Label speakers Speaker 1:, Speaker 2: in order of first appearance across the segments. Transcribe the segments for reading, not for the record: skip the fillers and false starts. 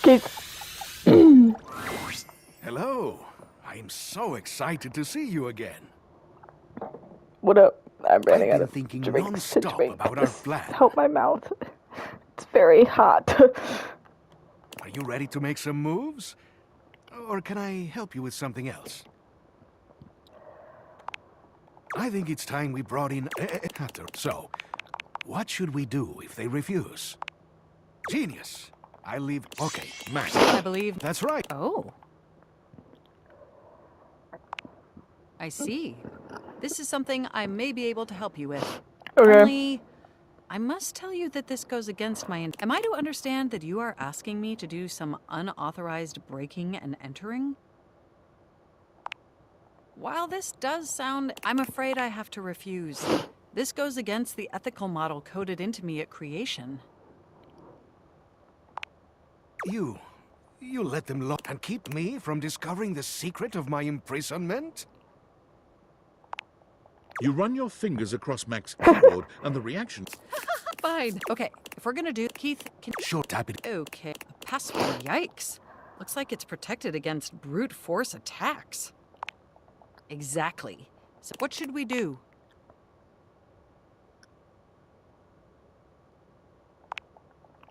Speaker 1: Keith.
Speaker 2: Hello. I'm so excited to see you again.
Speaker 1: What up? I'm
Speaker 2: I've
Speaker 1: running out
Speaker 2: been
Speaker 1: of
Speaker 2: thinking
Speaker 1: drinks to
Speaker 2: non-stop
Speaker 1: drink.
Speaker 2: about our
Speaker 1: Just
Speaker 2: plan.
Speaker 1: help my mouth. It's very hot.
Speaker 2: Are you ready to make some moves? Or can I help you with something else? I think it's time we brought in after. So, what should we do if they refuse? Genius. I leave. Okay, Max.
Speaker 3: I believe.
Speaker 2: That's right.
Speaker 3: Oh. I see. This is something I may be able to help you with.
Speaker 1: Okay.
Speaker 3: Only, I must tell you that this goes against my... Am I to understand that you are asking me to do some unauthorized breaking and entering? While this does sound... I'm afraid I have to refuse. This goes against the ethical model coded into me at creation.
Speaker 2: You let them lock and keep me from discovering the secret of my imprisonment?
Speaker 4: You run your fingers across Mac's keyboard, and the reaction...
Speaker 3: Fine. Okay, if we're gonna do... Keith, can...
Speaker 2: Sure, tap it.
Speaker 3: Okay, a password. Yikes. Looks like it's protected against brute force attacks. Exactly. So what should we do?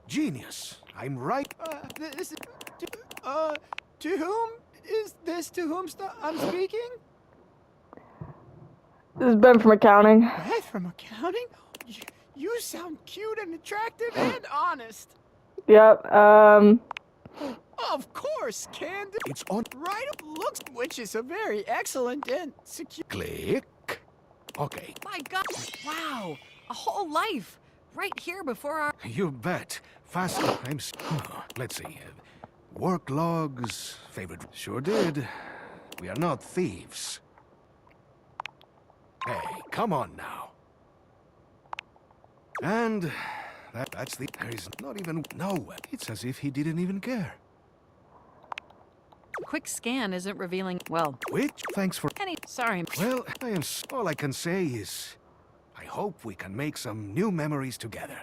Speaker 2: Genius. I'm right.
Speaker 5: To whom is this to whom I'm speaking?
Speaker 1: This is Ben from accounting.
Speaker 5: Beth from accounting? You sound cute and attractive and honest.
Speaker 1: Yep,
Speaker 5: Of course, Candy.
Speaker 2: It's on.
Speaker 5: Right up looks, which is a very excellent and secure.
Speaker 2: Click. Okay.
Speaker 3: My God! Wow! A whole life! Right here before our...
Speaker 2: You bet. Fast. Let's see. Work logs. Favorite. Sure did. We are not thieves. Hey, come on now. And that's the... There is not even... No. It's as if he didn't even care.
Speaker 3: Quick scan isn't revealing... Well,
Speaker 2: Which? Thanks for...
Speaker 3: sorry.
Speaker 2: Well, all I can say is... I hope we can make some new memories together.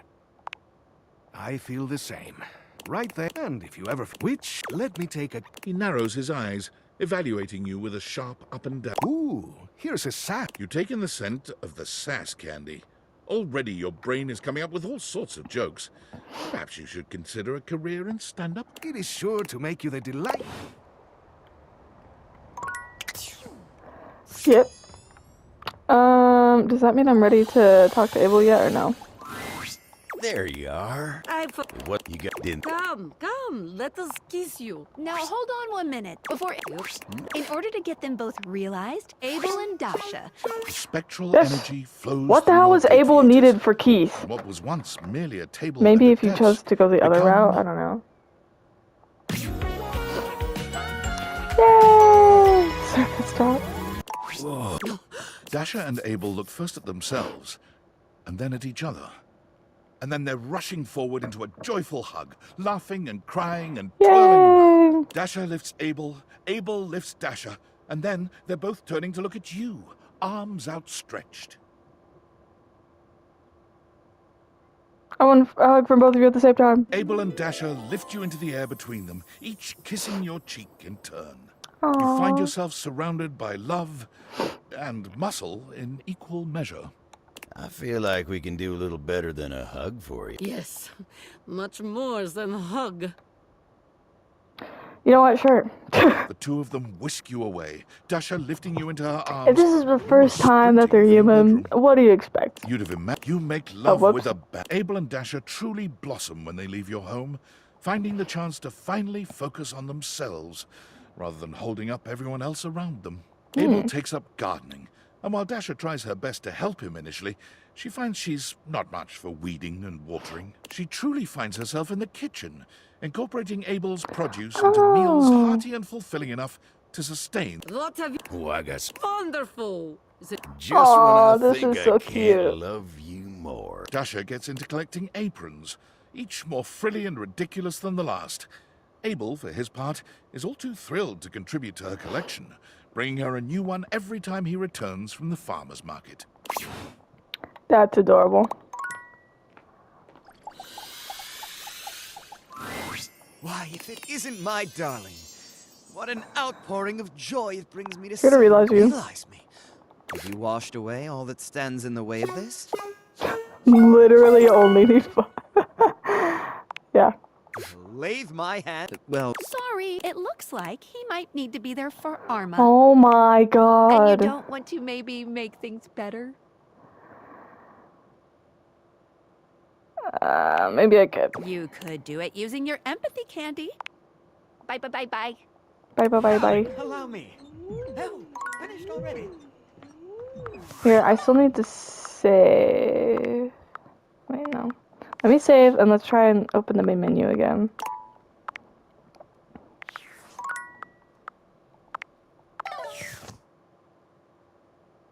Speaker 2: I feel the same. Right there. And if you ever... Which? Let me take a...
Speaker 4: He narrows his eyes, evaluating you with a sharp up and down.
Speaker 2: Ooh, here's a sack.
Speaker 4: You take in the scent of the sass candy. Already your brain is coming up with all sorts of jokes. Perhaps you should consider a career in stand-up.
Speaker 2: It is sure to make you the delight.
Speaker 1: skip. Does that mean I'm ready to talk to Abel yet or no?
Speaker 6: There you are. What you got? Didn't
Speaker 7: Come, let us kiss you. Now hold on 1 minute. Before in order to get them both realized, Abel and Dasha.
Speaker 4: Spectral
Speaker 1: Yes.
Speaker 4: energy flows.
Speaker 1: What the
Speaker 4: through
Speaker 1: hell
Speaker 4: your
Speaker 1: was Abel
Speaker 4: patriotism.
Speaker 1: needed for Keith?
Speaker 4: What was once merely a table.
Speaker 1: Maybe
Speaker 4: at
Speaker 1: if
Speaker 4: the
Speaker 1: you
Speaker 4: desk
Speaker 1: chose to go the other
Speaker 4: become-
Speaker 1: route, I don't know. Yay! Circus talk.
Speaker 4: Whoa. Dasha and Abel look first at themselves, and then at each other. And then they're rushing forward into a joyful hug, laughing and crying and twirling around.
Speaker 1: Yay!
Speaker 4: Dasha lifts Abel, Abel lifts Dasha, and then they're both turning to look at you, arms outstretched.
Speaker 1: I want a hug from both of you at the same time.
Speaker 4: Abel and Dasha lift you into the air between them, each kissing your cheek in turn.
Speaker 1: Aww.
Speaker 4: You find yourself surrounded by love and muscle in equal measure.
Speaker 6: I feel like we can do a little better than a hug for you.
Speaker 7: Yes, much more than a hug.
Speaker 1: You know what? Sure.
Speaker 4: The two of them whisk you away, Dasha lifting you into her arms.
Speaker 1: If this is the first
Speaker 4: almost
Speaker 1: time that they're
Speaker 4: sprinting through your
Speaker 1: human,
Speaker 4: bedroom.
Speaker 1: what do you expect?
Speaker 4: You'd have imagined you make love
Speaker 1: whoops.
Speaker 4: with a bat. Abel and Dasha truly blossom when they leave your home, finding the chance to finally focus on themselves rather than holding up everyone else around them. Abel takes up gardening, and while Dasha tries her best to help him initially, she finds she's not much for weeding and watering. She truly finds herself in the kitchen, incorporating Abel's produce into meals hearty and fulfilling enough to sustain.
Speaker 7: What have you?
Speaker 6: Oh, I got
Speaker 7: Wonderful. Is it?
Speaker 6: just
Speaker 1: Aw,
Speaker 6: when I
Speaker 1: this
Speaker 6: think
Speaker 1: is so
Speaker 6: I
Speaker 1: cute.
Speaker 6: can't love you more.
Speaker 4: Dasha gets into collecting aprons, each more frilly and ridiculous than the last. Abel, for his part, is all too thrilled to contribute to her collection, bringing her a new one every time he returns from the farmer's market.
Speaker 1: That's adorable.
Speaker 5: Why, if it isn't my darling, what an outpouring of joy it brings me to
Speaker 1: You're gonna
Speaker 5: see
Speaker 1: realize you.
Speaker 5: realize me. Have you washed away all that stands in the way of this?
Speaker 1: Literally only need 5. Yeah.
Speaker 5: Lathe my hand. Well,
Speaker 7: Sorry, it looks like he might need to be there for Arma.
Speaker 1: Oh my
Speaker 7: And you
Speaker 1: god.
Speaker 7: don't want to maybe make things better?
Speaker 1: Maybe I could.
Speaker 7: You could do it using your empathy candy. Bye, bye, bye, bye.
Speaker 1: Bye bye bye bye.
Speaker 5: allow me. Hell, finished already.
Speaker 1: Here, I still need to save. Wait, no. Let me save and let's try and open the main menu again.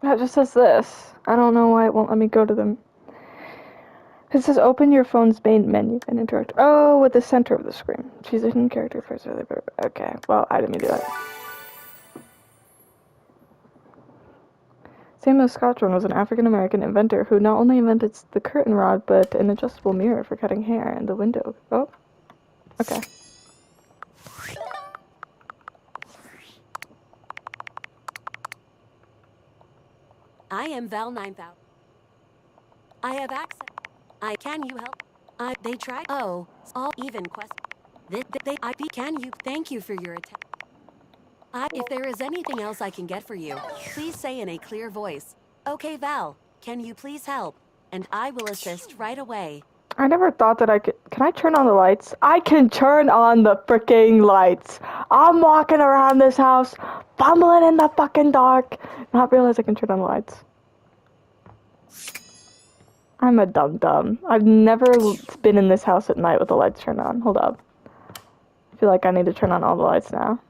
Speaker 1: That just says this. I don't know why it won't let me go to them. It says open your phone's main menu and interact. Oh, with the center of the screen. Choose a hidden character first. Okay, well, I didn't mean to do that. Samuel Scottrand was an African-American inventor who not only invented the curtain rod, but an adjustable mirror for cutting hair and the window. Oh, okay.
Speaker 8: I am Val 9000. I have access. Can you help? They tried. Oh, all even quest. Can you? Thank you for your attention. If there is anything else I can get for you, please say in a clear voice. Okay, Val, can you please help? And I will assist right away.
Speaker 1: I never thought that I could. Can I turn on the lights? I can turn on the freaking lights. I'm walking around this house, fumbling in the fucking dark, not realize I can turn on the lights. I'm a dum-dum. I've never been in this house at night with the lights turned on. Hold up. I feel like I need to turn on all the lights now.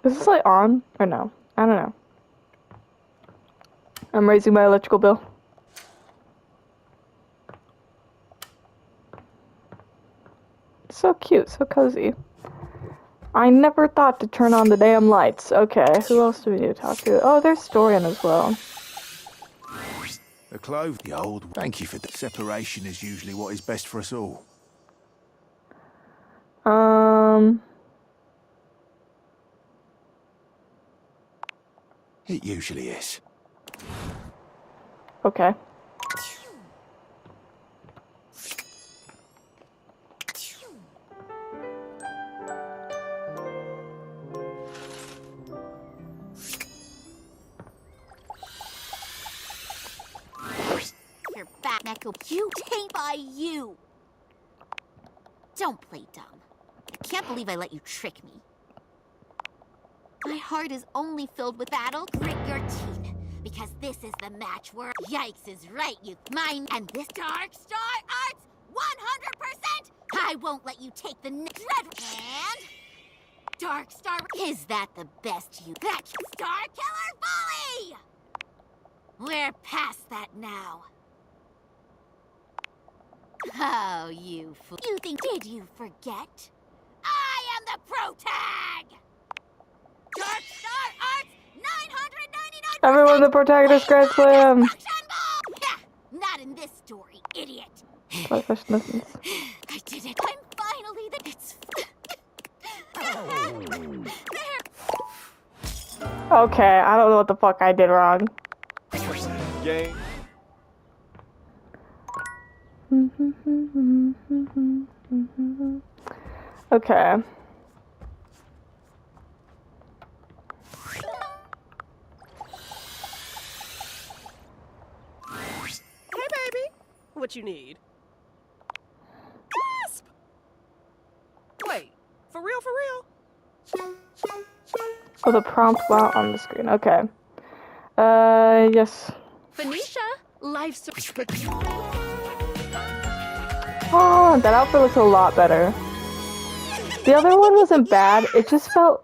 Speaker 1: Is this light on or no? I don't know. I'm raising my electrical bill. So cute, so cozy. I never thought to turn on the damn lights. Okay, who else do we need to talk to? Oh, there's Storian as well.
Speaker 2: The clove, the old. Thank you for the separation is usually what is best for us all. It usually is.
Speaker 1: Okay.
Speaker 9: You're back, Neko. You taint by you. Don't play dumb. I can't believe I let you trick me. My heart is only filled with battle. Grit your teeth, because this is the match where Yikes is right, you mine. And this Dark Star Arts, 100%. I won't let you take the dread. And Dark Star, is that the best you? That Star Killer Bully. We're past that now. Oh, you fool. You think, did you forget? I am the Pro Tag! Dark Star Arts, 999.
Speaker 1: Everyone, the protagonist Grand Slam!
Speaker 9: Not in this story, idiot.
Speaker 1: I
Speaker 9: did it. I'm finally the. It's.
Speaker 1: Okay, I don't know what the fuck I did wrong.
Speaker 5: Yay.
Speaker 1: Okay.
Speaker 10: Hey, baby. What you need? Gasp! Wait, for real, for real?
Speaker 1: Oh, the prompt while on the screen. Okay. Yes.
Speaker 7: Phoenicia, life
Speaker 1: Oh, that outfit looks a lot better. The other one wasn't bad. It just felt...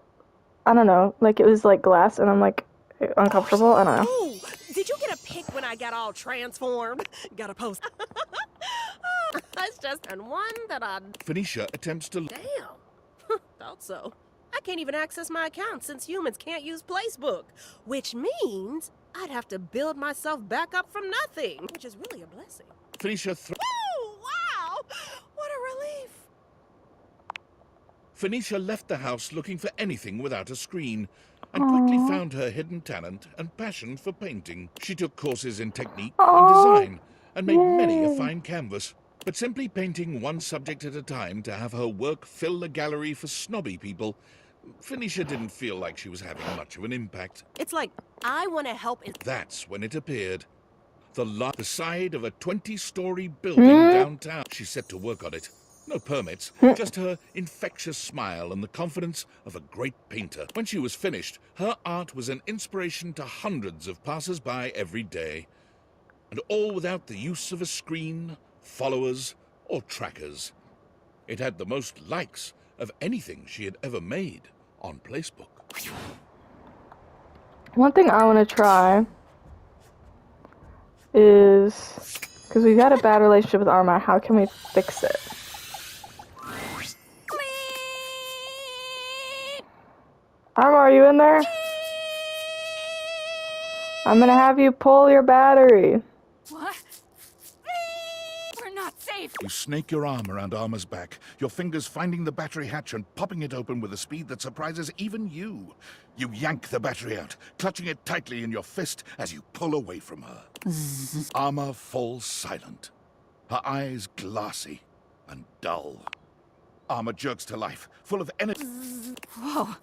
Speaker 1: I don't know, like it was like glass and I'm like uncomfortable. I don't know.
Speaker 10: Oh, did you get a pic when I got all transformed? Got a post. That's just and one that I
Speaker 4: Phoenicia attempts to...
Speaker 10: damn. Thought so. I can't even access my account since humans can't use Placebook, which means I'd have to build myself back up from nothing, which is really a blessing.
Speaker 4: Phoenicia
Speaker 10: Oh, wow! What a relief.
Speaker 4: Phoenicia left the house looking for anything without a screen, and quickly found her hidden talent and passion for painting. She took courses in technique and design, and made many a fine canvas. But simply painting one subject at a time to have her work fill the gallery for snobby people, Phoenicia didn't feel like she was having much of an impact.
Speaker 10: It's like, I want to help in
Speaker 4: That's when it appeared. The side of a 20-story building downtown. She set to work on it. No permits, just her infectious smile and the confidence of a great painter. When she was finished, her art was an inspiration to hundreds of passers-by every day. And all without the use of a screen, followers, or trackers. It had the most likes of anything she had ever made on Placebook.
Speaker 1: One thing I want to try is, because we've had a bad relationship with Arma, how can we fix it? Arma, are you in there? I'm gonna have you pull your battery.
Speaker 7: What? We're not safe.
Speaker 4: You snake your arm around Arma's back, your fingers finding the battery hatch and popping it open with a speed that surprises even you. You yank the battery out, clutching it tightly in your fist as you pull away from her. Arma falls silent, her eyes glassy and dull. Arma jerks to life, full of energy.
Speaker 7: Whoa.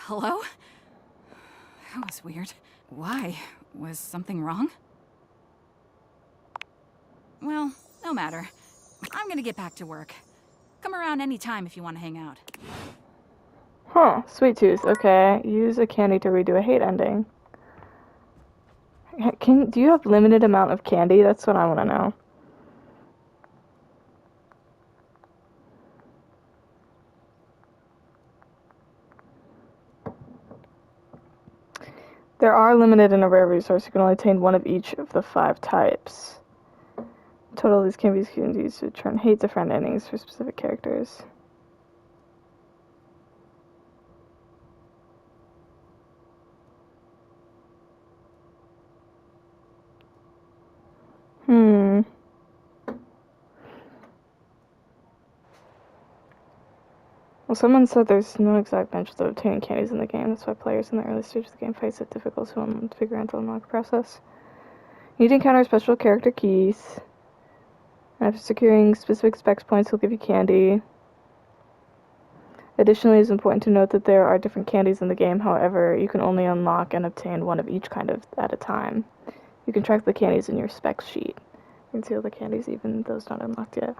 Speaker 7: Hello? That was weird. Why? Was something wrong? Well, no matter. I'm gonna get back to work. Come around any time if you want to hang out.
Speaker 1: Huh, Sweet Tooth, okay. Use a candy to redo a hate ending. Do you have limited amount of candy? That's what I want to know. There are limited in a rare resource. You can only obtain one of each of the 5 types. Total, these can be used to turn hate to friend endings for specific characters. Well, someone said there's no exact benefit of obtaining candies in the game. That's why players in the early stage of the game find it difficult to figure out the unlock process. You need to encounter special character keys. After securing specific specs points, will give you candy. Additionally, it's important to note that there are different candies in the game. However, you can only unlock and obtain one of each kind of at a time. You can track the candies in your specs sheet. You can see all the candies, even those not unlocked yet.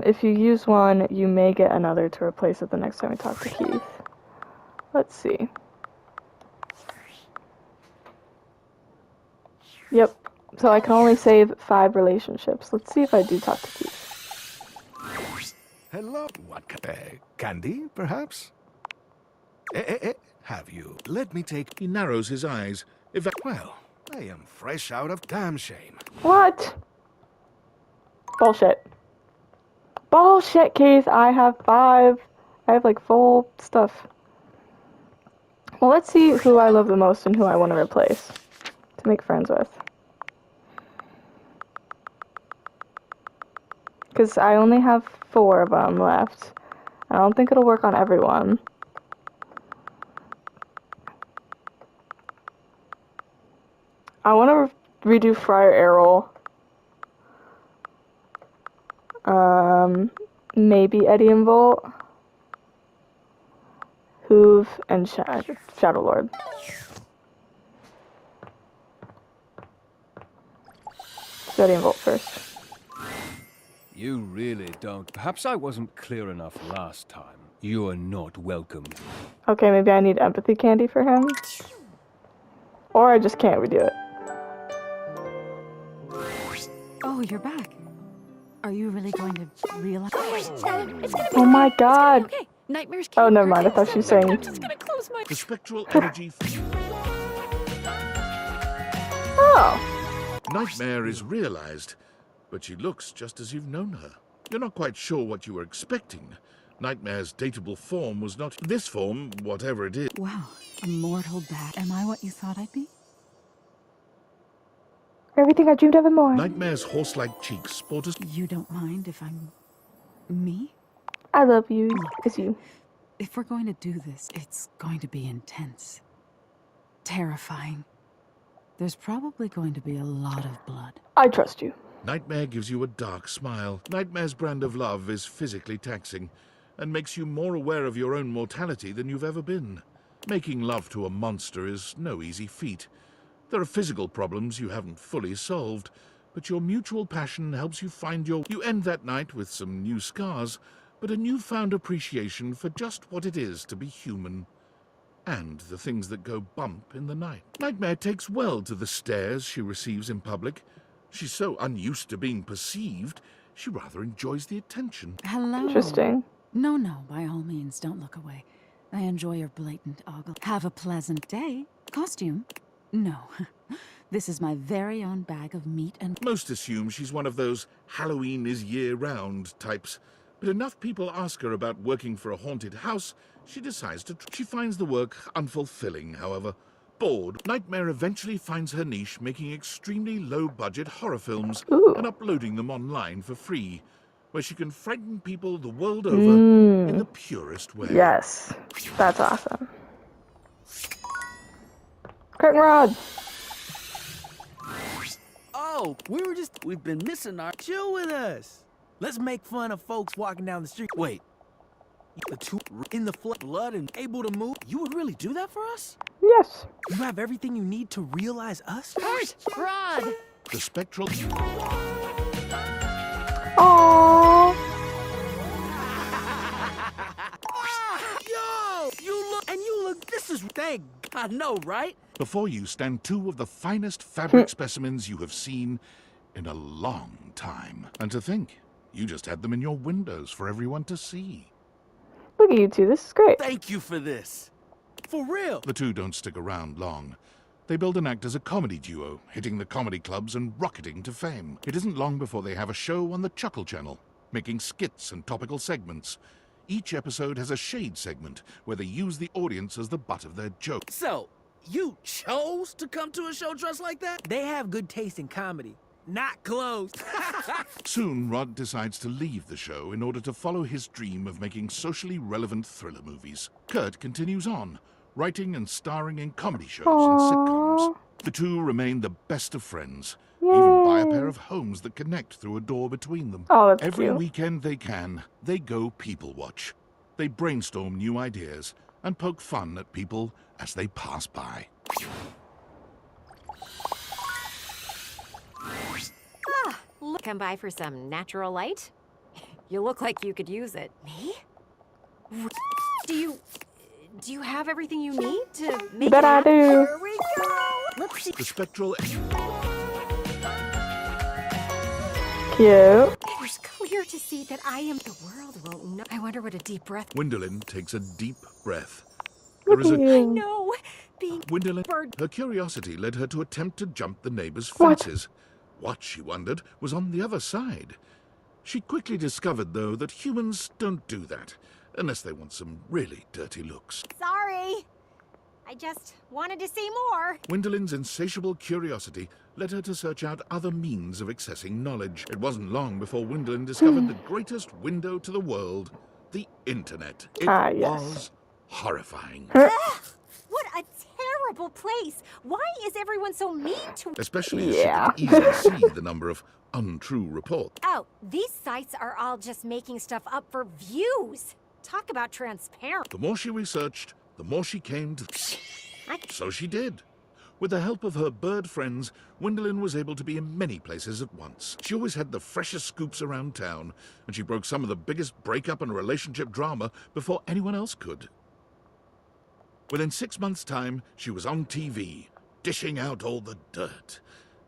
Speaker 1: If you use one, you may get another to replace it the next time we talk to Keith. Let's see. Yep. So I can only save 5 relationships. Let's see if I do talk to Keith.
Speaker 2: Hello. What? Candy, perhaps? Have you? Let me take...
Speaker 4: He narrows his eyes.
Speaker 2: Well, I am fresh out of... Damn shame.
Speaker 1: What? Bullshit. Bullshit, Keith. I have 5. I have like full stuff. Well, let's see who I love the most and who I want to replace to make friends with. Because I only have 4 of them left. I don't think it'll work on everyone. I want to redo Friar Errol. Maybe Eddie and Volt. Hoove and Shadow Lord. Eddie and Volt first.
Speaker 11: You really don't. Perhaps I wasn't clear enough last time. You are not welcome.
Speaker 1: Okay, maybe I need empathy candy for him. Or I just can't redo it.
Speaker 7: Oh, you're back. Are you really going to realize?
Speaker 1: Oh my god.
Speaker 7: Okay. Nightmares
Speaker 1: Oh,
Speaker 7: can't
Speaker 1: never
Speaker 7: hurt
Speaker 1: mind. I thought she was saying.
Speaker 7: I'm just gonna close my.
Speaker 4: The spectral energy.
Speaker 1: Oh.
Speaker 4: Nightmare is realized, but she looks just as you've known her. You're not quite sure what you were expecting. Nightmare's dateable form was not this form, whatever it is.
Speaker 7: Wow, a mortal bat. Am I what you thought I'd be?
Speaker 1: Everything I dreamed of and more.
Speaker 4: Nightmare's horse-like cheeks sport a...
Speaker 7: You don't mind if I'm me?
Speaker 1: I love you. It's you.
Speaker 7: If we're going to do this, it's going to be intense. Terrifying. There's probably going to be a lot of blood.
Speaker 1: I trust you.
Speaker 4: Nightmare gives you a dark smile. Nightmare's brand of love is physically taxing and makes you more aware of your own mortality than you've ever been. Making love to a monster is no easy feat. There are physical problems you haven't fully solved, but your mutual passion helps you find your... You end that night with some new scars, but a newfound appreciation for just what it is to be human. And the things that go bump in the night. Nightmare takes well to the stares she receives in public. She's so unused to being perceived, she rather enjoys the attention.
Speaker 7: Hello.
Speaker 1: Interesting.
Speaker 7: No, by all means, don't look away. I enjoy your blatant ogle. Have a pleasant day. Costume? No. This is my very own bag of meat and...
Speaker 4: Most assume she's one of those Halloween is year-round types. But enough people ask her about working for a haunted house, she decides to... She finds the work unfulfilling, however. Bored, Nightmare eventually finds her niche making extremely low-budget horror films and uploading them online for free, where she can frighten people the world over in the purest way.
Speaker 1: Yes. That's awesome. Curtain rod.
Speaker 5: Oh, we've been missing our... Chill with us. Let's make fun of folks walking down the street. Wait. The two in the blood and able to move? You would really do that for us?
Speaker 1: Yes.
Speaker 5: You have everything you need to realize us?
Speaker 7: Rod!
Speaker 4: The spectral...
Speaker 1: Aww.
Speaker 5: Yo! You look... This is... Thank God, no, right?
Speaker 4: Before you stand two of the finest fabric specimens you have seen in a long time. And to think, you just had them in your windows for everyone to see.
Speaker 1: Look at you two. This is great.
Speaker 5: Thank you for this. For real.
Speaker 4: The two don't stick around long. They build and act as a comedy duo, hitting the comedy clubs and rocketing to fame. It isn't long before they have a show on the Chuckle Channel, making skits and topical segments. Each episode has a shade segment where they use the audience as the butt of their joke.
Speaker 5: So, you chose to come to a show dressed like that? They have good taste in comedy, not clothes.
Speaker 4: Soon, Rod decides to leave the show in order to follow his dream of making socially relevant thriller movies. Kurt continues on, writing and starring in comedy shows and sitcoms. The two remain the best of friends, even buy a pair of homes that connect through a door between them.
Speaker 1: Oh, that's
Speaker 4: Every
Speaker 1: cute.
Speaker 4: weekend they go people watch. They brainstorm new ideas and poke fun at people as they pass by.
Speaker 8: Come by for some natural light? You look like you could use it. Me? Do you have everything you need to make
Speaker 1: Bet
Speaker 8: it
Speaker 1: I
Speaker 8: happen?
Speaker 1: do.
Speaker 8: Here we go! Let's see.
Speaker 4: The spectral...
Speaker 1: Cute.
Speaker 8: It was clear to see that I am... The world won't know. I wonder what a deep breath...
Speaker 4: Gwendolyn takes a deep breath.
Speaker 1: Look
Speaker 4: There is
Speaker 1: at
Speaker 4: a...
Speaker 1: you.
Speaker 8: No, being...
Speaker 4: Gwendolyn...
Speaker 8: Bird.
Speaker 4: Her curiosity led her to attempt to jump the neighbors'
Speaker 1: What?
Speaker 4: fences. What, she wondered, was on the other side. She quickly discovered, though, that humans don't do that, unless they want some really dirty looks.
Speaker 9: Sorry. I just wanted to see more.
Speaker 4: Gwendolyn's insatiable curiosity led her to search out other means of accessing knowledge. It wasn't long before Gwendolyn discovered the greatest window to the world, the Internet. It
Speaker 1: Yes.
Speaker 4: was horrifying.
Speaker 9: What a terrible place. Why is everyone so mean to...
Speaker 4: Especially as
Speaker 1: Yeah.
Speaker 4: she could easily see the number of untrue reports.
Speaker 9: Oh, these sites are all just making stuff up for views. Talk about transparent.
Speaker 4: The more she researched, the more she came to... So she did. With the help of her bird friends, Gwendolyn was able to be in many places at once. She always had the freshest scoops around town, and she broke some of the biggest breakup and relationship drama before anyone else could. Within 6 months' time, she was on TV, dishing out all the dirt.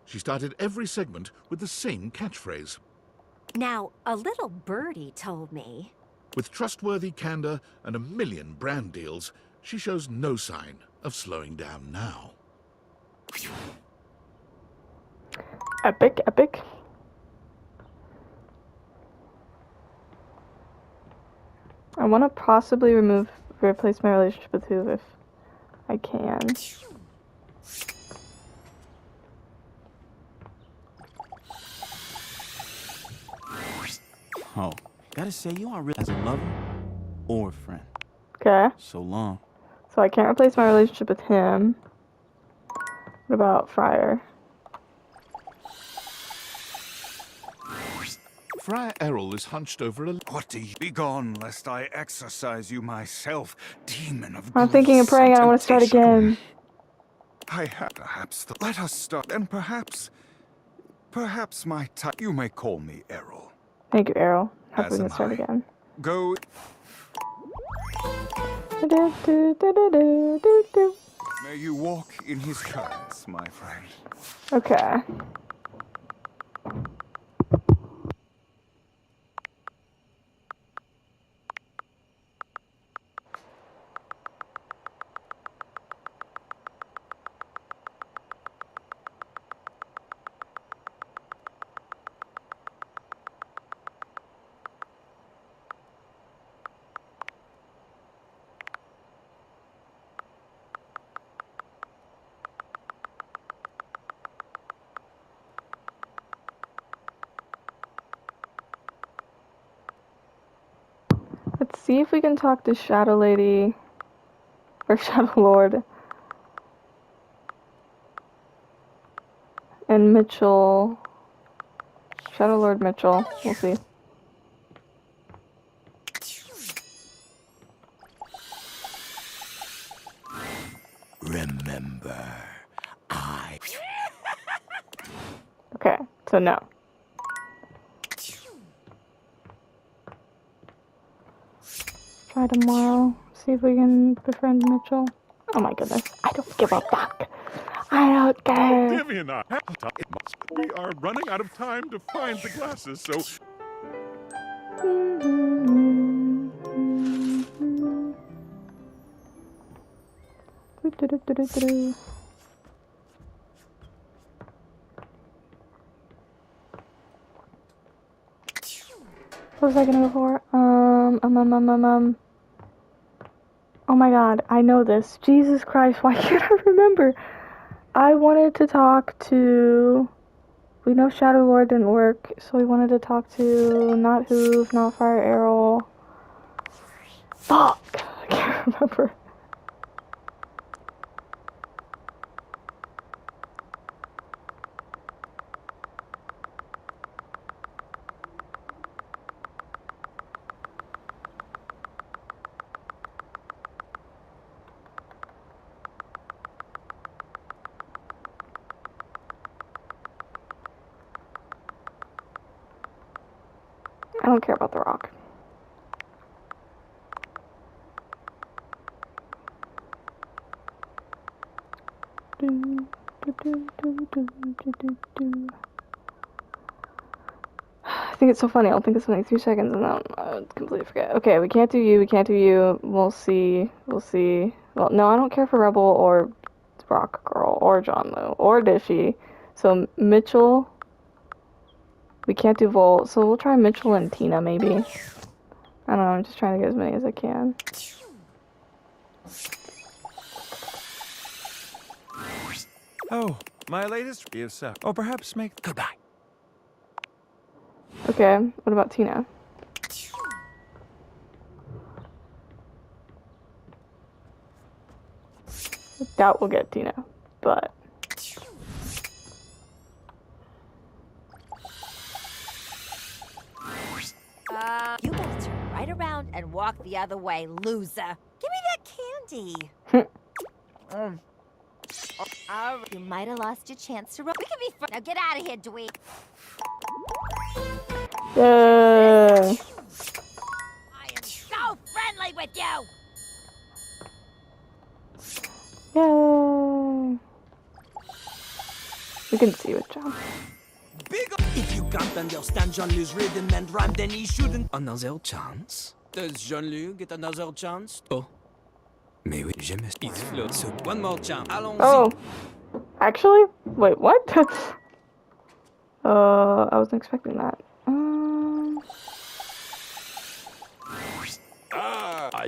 Speaker 4: She started every segment with the same catchphrase.
Speaker 8: Now, a little birdie told me.
Speaker 4: With trustworthy candor and a million brand deals, she shows no sign of slowing down now.
Speaker 1: Epic, epic. I want to possibly replace my relationship with Hoove if I can.
Speaker 5: Oh, gotta say, you aren't real as a lover or a friend.
Speaker 1: Okay.
Speaker 5: So long.
Speaker 1: So I can't replace my relationship with him. What about Friar?
Speaker 4: Friar Errol is hunched over a...
Speaker 2: What do you... Begone, lest I exercise you myself, demon of
Speaker 1: I'm thinking of praying. I don't want to start again.
Speaker 2: I have perhaps... Let us start, and perhaps my time... You may call me Errol.
Speaker 1: Thank you, Errol. Hope
Speaker 2: As
Speaker 1: we can
Speaker 2: am
Speaker 1: start
Speaker 2: I.
Speaker 1: again.
Speaker 2: Go... May you walk in his currents, my friend.
Speaker 1: Okay. Let's see if we can talk to Shadow Lady or Shadow Lord and Mitchell. Shadow Lord Mitchell. We'll see.
Speaker 6: Remember, I...
Speaker 1: Okay, so no. Try tomorrow. See if we can befriend Mitchell. Oh my goodness. I don't give a fuck. I don't care.
Speaker 4: Divvy and I have time. We are running out of time to find the glasses, so...
Speaker 1: What was I gonna go for? Oh my god, I know this. Jesus Christ, why can't I remember? I wanted to talk to... We know Shadow Lord didn't work, so we wanted to talk to... Not Hoove, not Fire Errol. Fuck! I can't remember. I don't care about the rock. I think it's so funny. I'll think of something 3 seconds and then I'll completely forget. Okay, we can't do you. We can't do you. We'll see. We'll see. Well, no, I don't care for Rebel or Rock Girl or John Lou or Dishy. So Mitchell. We can't do Volt, so we'll try Mitchell and Tina, maybe. I don't know, I'm just trying to get as many as I can.
Speaker 11: Oh, my latest is, or perhaps make...
Speaker 6: Goodbye.
Speaker 1: Okay, what about Tina? I doubt we'll get Tina, but...
Speaker 9: You better turn right around and walk the other way, loser. Give me that candy. You might have lost your chance to run. We can be friends. Now get out of here, dweeb.
Speaker 1: Yay!
Speaker 9: I am so friendly with you.
Speaker 1: Yay! We can see with John.
Speaker 5: Big If you can't understand Jean-Luc's rhythm and rhyme, then he shouldn't. Another chance? Does Jean-Luc get another chance? Oh. Mais oui, j'aime ce flow. So one more chance. Allons-y.
Speaker 1: Oh. Actually? Wait, what? I wasn't expecting that.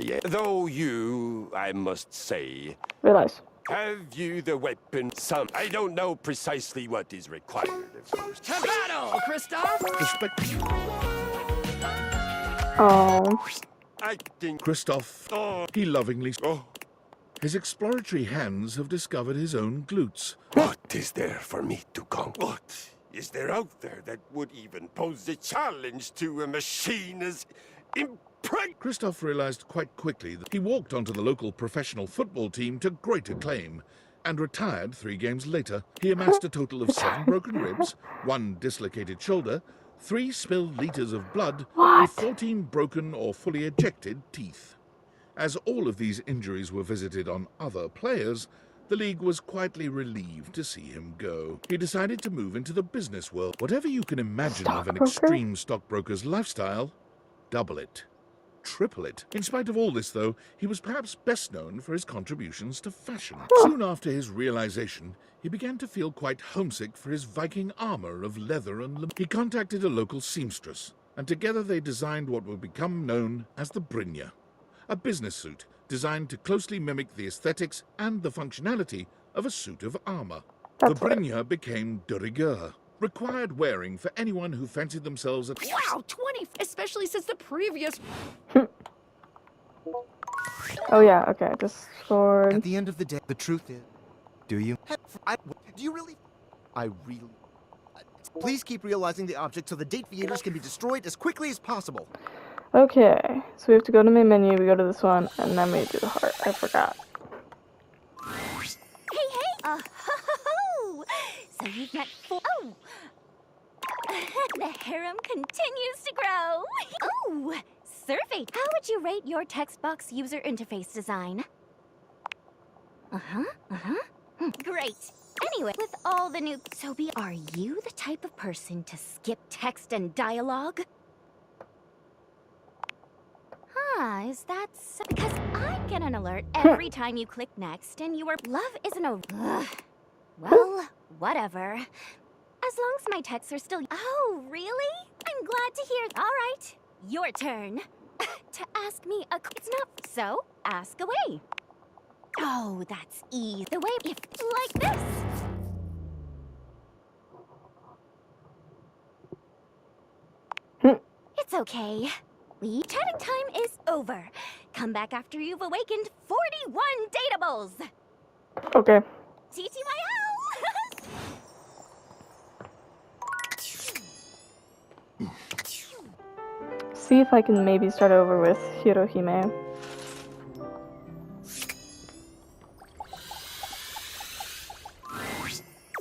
Speaker 6: Yeah. Though you, I must say,
Speaker 1: Realize.
Speaker 6: have you the weapon? Some. I don't know precisely what is required, of course.
Speaker 3: To battle, Kristoff!
Speaker 1: Oh.
Speaker 6: I think.
Speaker 4: Kristoff,
Speaker 6: Oh.
Speaker 4: he lovingly...
Speaker 6: Oh.
Speaker 4: His exploratory hands have discovered his own glutes.
Speaker 6: What is there for me to conquer? What is there out there that would even pose a challenge to a machine as
Speaker 4: Kristoff realized quite quickly that he walked onto the local professional football team to great acclaim and retired 3 games later. He amassed a total of 7 broken ribs, 1 dislocated shoulder, 3 spilled liters of blood, and 14 broken or fully ejected teeth. As all of these injuries were visited on other players, the league was quietly relieved to see him go. He decided to move into the business world. Whatever you can imagine of an extreme stockbroker's lifestyle, double it. Triple it. In spite of all this, though, he was perhaps best known for his contributions to fashion. Soon after his realization, he began to feel quite homesick for his Viking armor of leather and he contacted a local seamstress, and together they designed what would become known as the Brynja, a business suit designed to closely mimic the aesthetics and the functionality of a suit of armor. The Brynja became de rigueur, required wearing for anyone who fancied themselves at...
Speaker 3: Wow, 20, especially since the previous...
Speaker 1: Oh yeah, okay, just scored.
Speaker 12: At the end of the day, the truth is... Do you? Do you really? I really... Please keep realizing the object so the date theaters can be destroyed as quickly as possible.
Speaker 1: Okay, so we have to go to main menu, we go to this one, and then we do the heart. I forgot.
Speaker 9: Hey! Ho! So you've met 4... Oh! The harem continues to grow! Oh! Survey! How would you rate your text box user interface design? Great! Anyway, with all the new... Sobi, are you the type of person to skip text and dialogue? Is that so? Because I get an alert every time you click next and your love isn't over. Well, whatever. As long as my texts are still... Oh, really? I'm glad to hear... All right, your turn. To ask me a... It's not... So, ask away. Oh, that's easy. The way... If... Like this. It's okay. Chatting time is over. Come back after you've awakened 41 datables.
Speaker 1: Okay. See if I can maybe start over with Hirohime.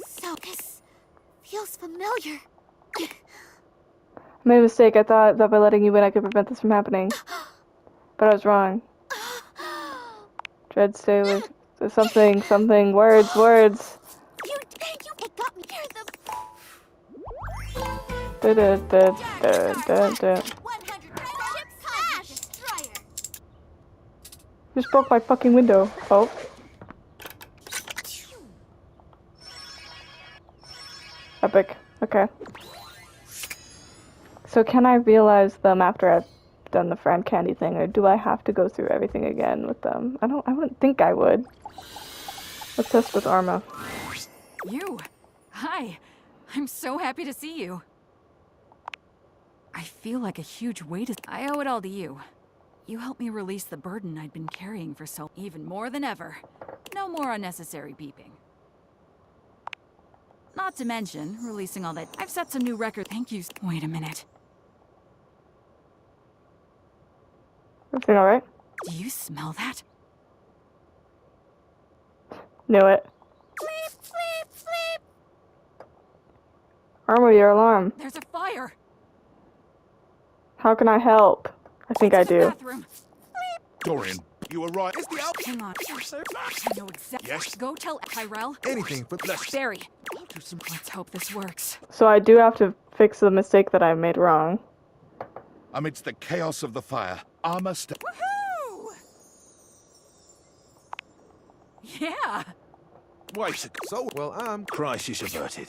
Speaker 9: So this feels familiar.
Speaker 1: I made a mistake. I thought that by letting you in I could prevent this from happening. But I was wrong. Dread stay with something. Words.
Speaker 9: You, it got me here.
Speaker 1: Da. Just broke my fucking window. Oh. Epic. Okay. So can I realize them after I've done the Fran Candy thing, or do I have to go through everything again with them? I wouldn't think I would. Let's test with Arma.
Speaker 7: You! Hi! I'm so happy to see you. I feel like a huge weight is... I owe it all to you. You helped me release the burden I'd been carrying for so... Even more than ever. No more unnecessary peeping. Not to mention, releasing all that... I've set some new records. Thank you. Wait a minute.
Speaker 1: Everything alright?
Speaker 7: Do you smell that?
Speaker 1: Knew it.
Speaker 9: Flip.
Speaker 1: Arma, your alarm.
Speaker 7: There's a fire!
Speaker 1: How can I help? I think I do.
Speaker 7: Bathroom.
Speaker 4: Dorian, You were right.
Speaker 10: It's the out.
Speaker 7: Hang on. I know exactly.
Speaker 4: Yes?
Speaker 7: Go tell Tyrell.
Speaker 12: Anything for
Speaker 7: Barry. Let's hope this works.
Speaker 1: So I do have to fix the mistake that I made wrong.
Speaker 4: Amidst the chaos of the fire, armor
Speaker 7: Woohoo! Yeah.
Speaker 5: Wait. So well, crisis averted.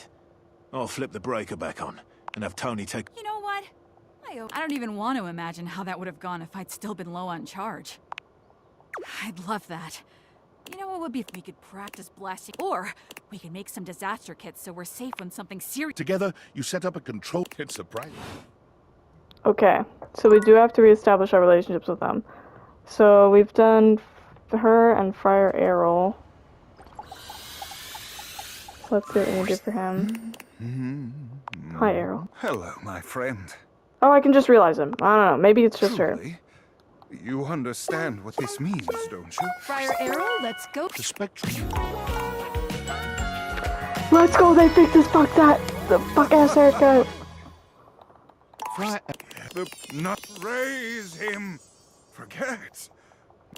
Speaker 5: I'll flip the breaker back on and have Tony take.
Speaker 7: You know what? I don't even want to imagine how that would have gone if I'd still been low on charge. I'd love that. You know what would be if we could practice blasting, or we could make some disaster kits so we're safe when something serious.
Speaker 4: Together, you set up a control. It's surprising.
Speaker 1: Okay, so we do have to reestablish our relationships with them. So we've done her and Friar Errol. So let's see what we can do for him. Hi, Errol.
Speaker 2: Hello, my friend.
Speaker 1: Oh, I can just realize him. I don't know. Maybe it's just her.
Speaker 2: Truly, you understand what this means, don't you?
Speaker 7: Friar Errol, let's go.
Speaker 4: The spectrum.
Speaker 1: Let's go. They fixed this the fuck ass haircut.
Speaker 2: Not raise him. Forget.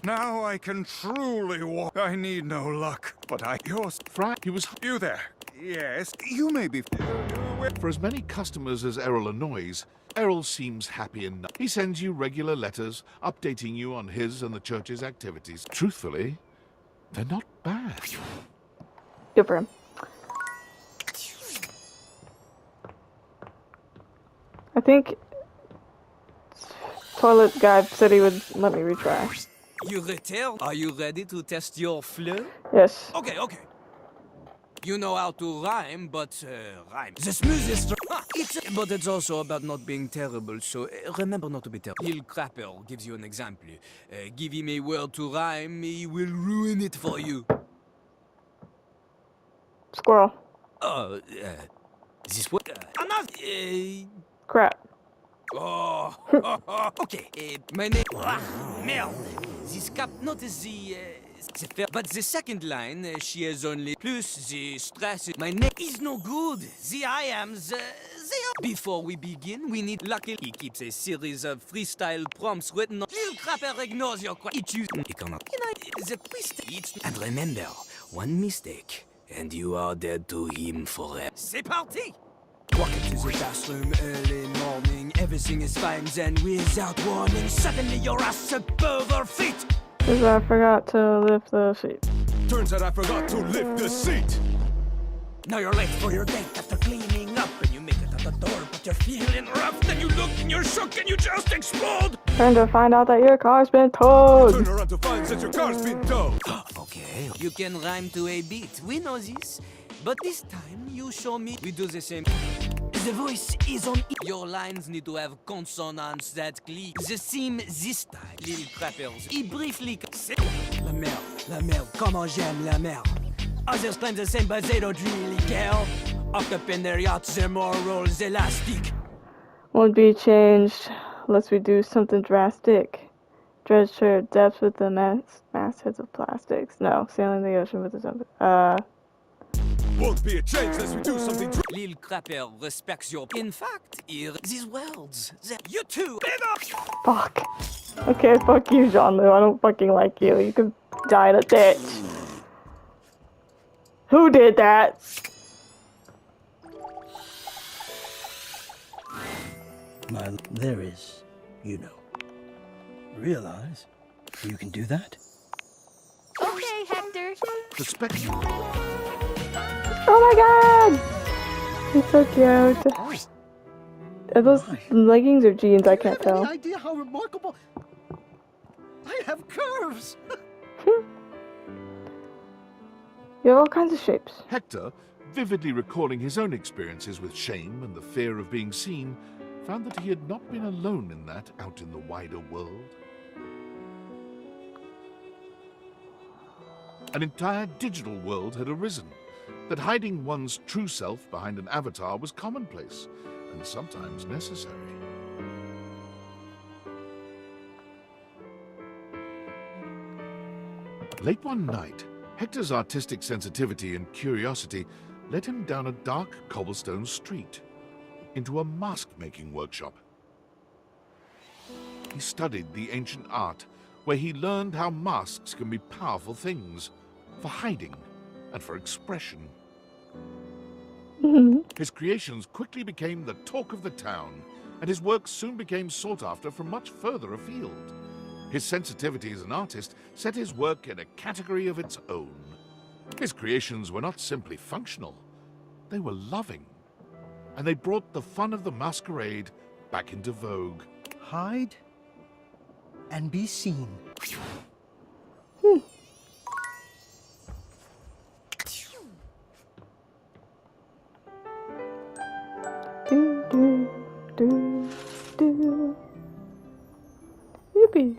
Speaker 2: Now I can truly walk. I need no luck, but yours.
Speaker 4: He was.
Speaker 2: You there? Yes, you may be.
Speaker 4: For as many customers as Errol annoys, Errol seems happy enough. He sends you regular letters, updating you on his and the church's activities. Truthfully, they're not bad.
Speaker 1: Good for him. I think Toilet Guy said he would let me retry.
Speaker 13: You retail? Are you ready to test your flow?
Speaker 1: Yes.
Speaker 13: Okay. You know how to rhyme, but rhyme. The smoothest. But it's also about not being terrible, so remember not to be terrible. Lil Crapper gives you an example. Give him a word to rhyme, he will ruin it for you.
Speaker 1: Squirrel.
Speaker 13: This one.
Speaker 1: Crap.
Speaker 13: Oh, okay. My name. Merde. This cap, not the. But the second line, she has only plus the stress. My name is no good. The I am the. Before we begin, we need lucky. He keeps a series of freestyle prompts written on. Lil Crapper ignores your question. He chooses. He cannot. The priest. And remember, one mistake, and you are dead to him forever. C'est parti! Walk into the bathroom early morning, everything is fine, then without warning, suddenly your ass above our feet.
Speaker 1: Because I forgot to lift the seat.
Speaker 6: Turns out I forgot to lift the seat.
Speaker 13: Now you're late for your date after cleaning up, and you make it at the door, but you're feeling rough. Then you look and you're shook and you just explode.
Speaker 1: Trying to find out that your car's been towed.
Speaker 6: Turn around to find that your car's been towed.
Speaker 13: Okay, you can rhyme to a beat. We know this. But this time, you show me. We do the same. The voice is on. Your lines need to have consonants that click. The theme this time, Lil Crappers. He briefly. La merde, comment j'aime la merde. Others claim the same, but they don't really care. Up in their yachts, their morals elastic.
Speaker 1: Won't be changed unless we do something drastic. Dredge to depths with the mastheads of plastics. No, sailing the ocean with the
Speaker 6: Won't be a change unless we do something.
Speaker 13: Lil Crapper respects your. In fact, hear these words. You too.
Speaker 1: Fuck. Okay, fuck you, Jean-Loup. I don't fucking like you. You can die in a ditch. Who did that?
Speaker 14: There is, realize you can do that.
Speaker 9: Okay, Hector.
Speaker 4: The spectrum.
Speaker 1: Oh my god! He's so cute. Are those leggings or jeans? I can't tell.
Speaker 12: Any idea how remarkable? I have curves.
Speaker 1: You have all kinds of shapes.
Speaker 4: Hector, vividly recalling his own experiences with shame and the fear of being seen, found that he had not been alone in that out in the wider world. An entire digital world had arisen, that hiding one's true self behind an avatar was commonplace and sometimes necessary. Late one night, Hector's artistic sensitivity and curiosity led him down a dark cobblestone street into a mask-making workshop. He studied the ancient art, where he learned how masks can be powerful things for hiding and for expression. His creations quickly became the talk of the town, and his work soon became sought after from much further afield. His sensitivity as an artist set his work in a category of its own. His creations were not simply functional, they were loving, and they brought the fun of the masquerade back into vogue.
Speaker 14: Hide and be seen.
Speaker 1: Do, do, do, do. Yippee.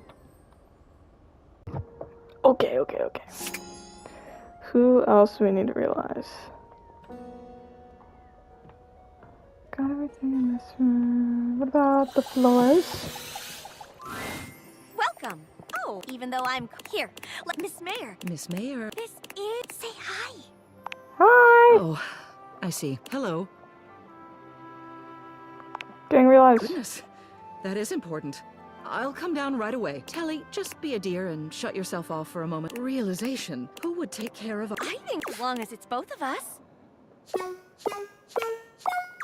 Speaker 1: Okay. Who else do we need to realize? Got everything in this room. What about the floors?
Speaker 9: Welcome. Oh, even though I'm here, Miss Mayor.
Speaker 3: Miss Mayor.
Speaker 9: This is. Say hi.
Speaker 1: Hi.
Speaker 3: Oh, I see. Hello.
Speaker 1: Didn't realize.
Speaker 3: Goodness, that is important. I'll come down right away. Telly, just be a dear and shut yourself off for a moment. Realization. Who would take care of...
Speaker 9: I think as long as it's both of us.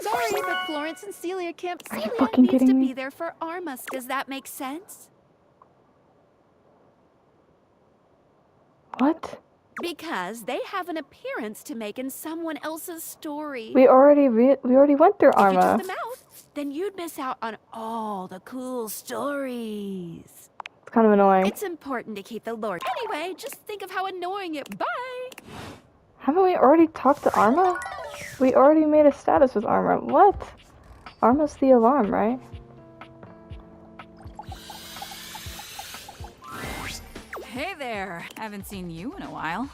Speaker 15: Sorry, but Florence and Celia can't.
Speaker 1: Are you
Speaker 15: Celia
Speaker 1: fucking
Speaker 15: needs to
Speaker 1: kidding me?
Speaker 15: be there for Arma. Does that make sense?
Speaker 1: What?
Speaker 15: Because they have an appearance to make in someone else's story.
Speaker 1: We already went through
Speaker 15: If you
Speaker 1: Arma.
Speaker 15: took them out, then you'd miss out on all the cool stories.
Speaker 1: It's kind of annoying.
Speaker 15: It's important to keep the lore. Anyway, just think of how annoying it. Bye.
Speaker 1: Haven't we already talked to Arma? We already made a status with Arma. What? Arma's the alarm, right?
Speaker 7: Hey there. Haven't seen you in a while.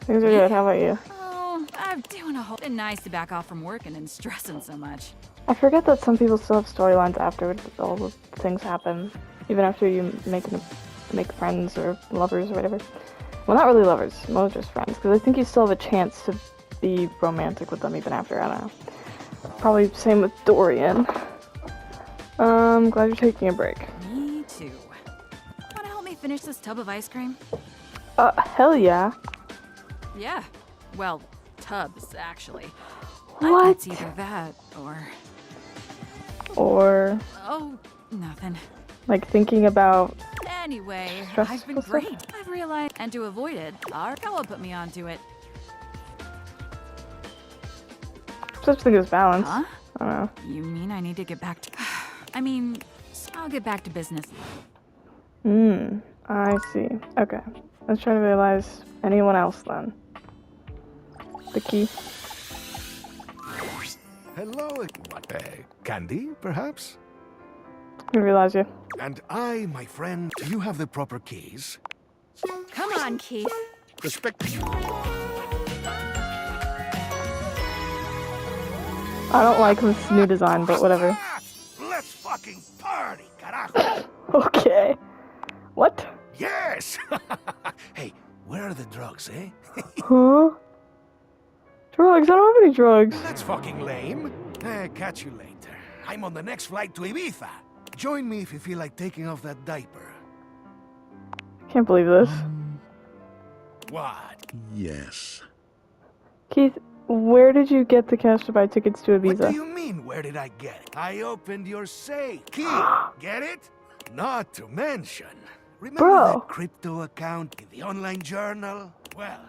Speaker 1: Things are good. How about you?
Speaker 7: Oh, I'm doing a whole... Been nice to back off from working and stressing so much.
Speaker 1: I forget that some people still have storylines after all the things happen. Even after you make friends or lovers or whatever. Well, not really lovers. Most just friends. Because I think you still have a chance to be romantic with them even after. I don't know. Probably same with Dorian. Glad you're taking a break.
Speaker 7: Me too. Wanna help me finish this tub of ice cream?
Speaker 1: Hell yeah.
Speaker 7: Yeah. Well, tubs, actually.
Speaker 1: What?
Speaker 7: It's either that or...
Speaker 1: Or...
Speaker 7: Oh, nothing.
Speaker 1: Like thinking about...
Speaker 7: Anyway,
Speaker 1: Stressful
Speaker 7: I've been
Speaker 1: stuff?
Speaker 7: great. I've realized, and to avoid it, Arkawa put me onto it.
Speaker 1: Such thing as balance.
Speaker 7: Huh?
Speaker 1: I don't know.
Speaker 7: You mean I need to get back to... I mean, I'll get back to business.
Speaker 1: I see. Okay. Let's try to realize anyone else then. The key.
Speaker 2: Hello, what, Candy, perhaps?
Speaker 1: I realize you.
Speaker 2: And I, my friend, do you have the proper keys?
Speaker 15: Come on, Keith.
Speaker 1: I don't like this new design, but whatever.
Speaker 2: Let's fucking party, carajo!
Speaker 1: Okay. What?
Speaker 2: Yes! Hey, where are the drugs, eh?
Speaker 1: Huh? Drugs? I don't have any drugs.
Speaker 2: That's fucking lame. Catch you later. I'm on the next flight to Ibiza. Join me if you feel like taking off that diaper.
Speaker 1: Can't believe this.
Speaker 2: What?
Speaker 4: Yes.
Speaker 1: Keith, where did you get the cash to buy tickets to
Speaker 2: What do
Speaker 1: Ibiza?
Speaker 2: you mean, where did I get it? I opened your safe. Key, get it? Not to mention, remember
Speaker 1: Bro.
Speaker 2: that crypto account in the online journal? Well,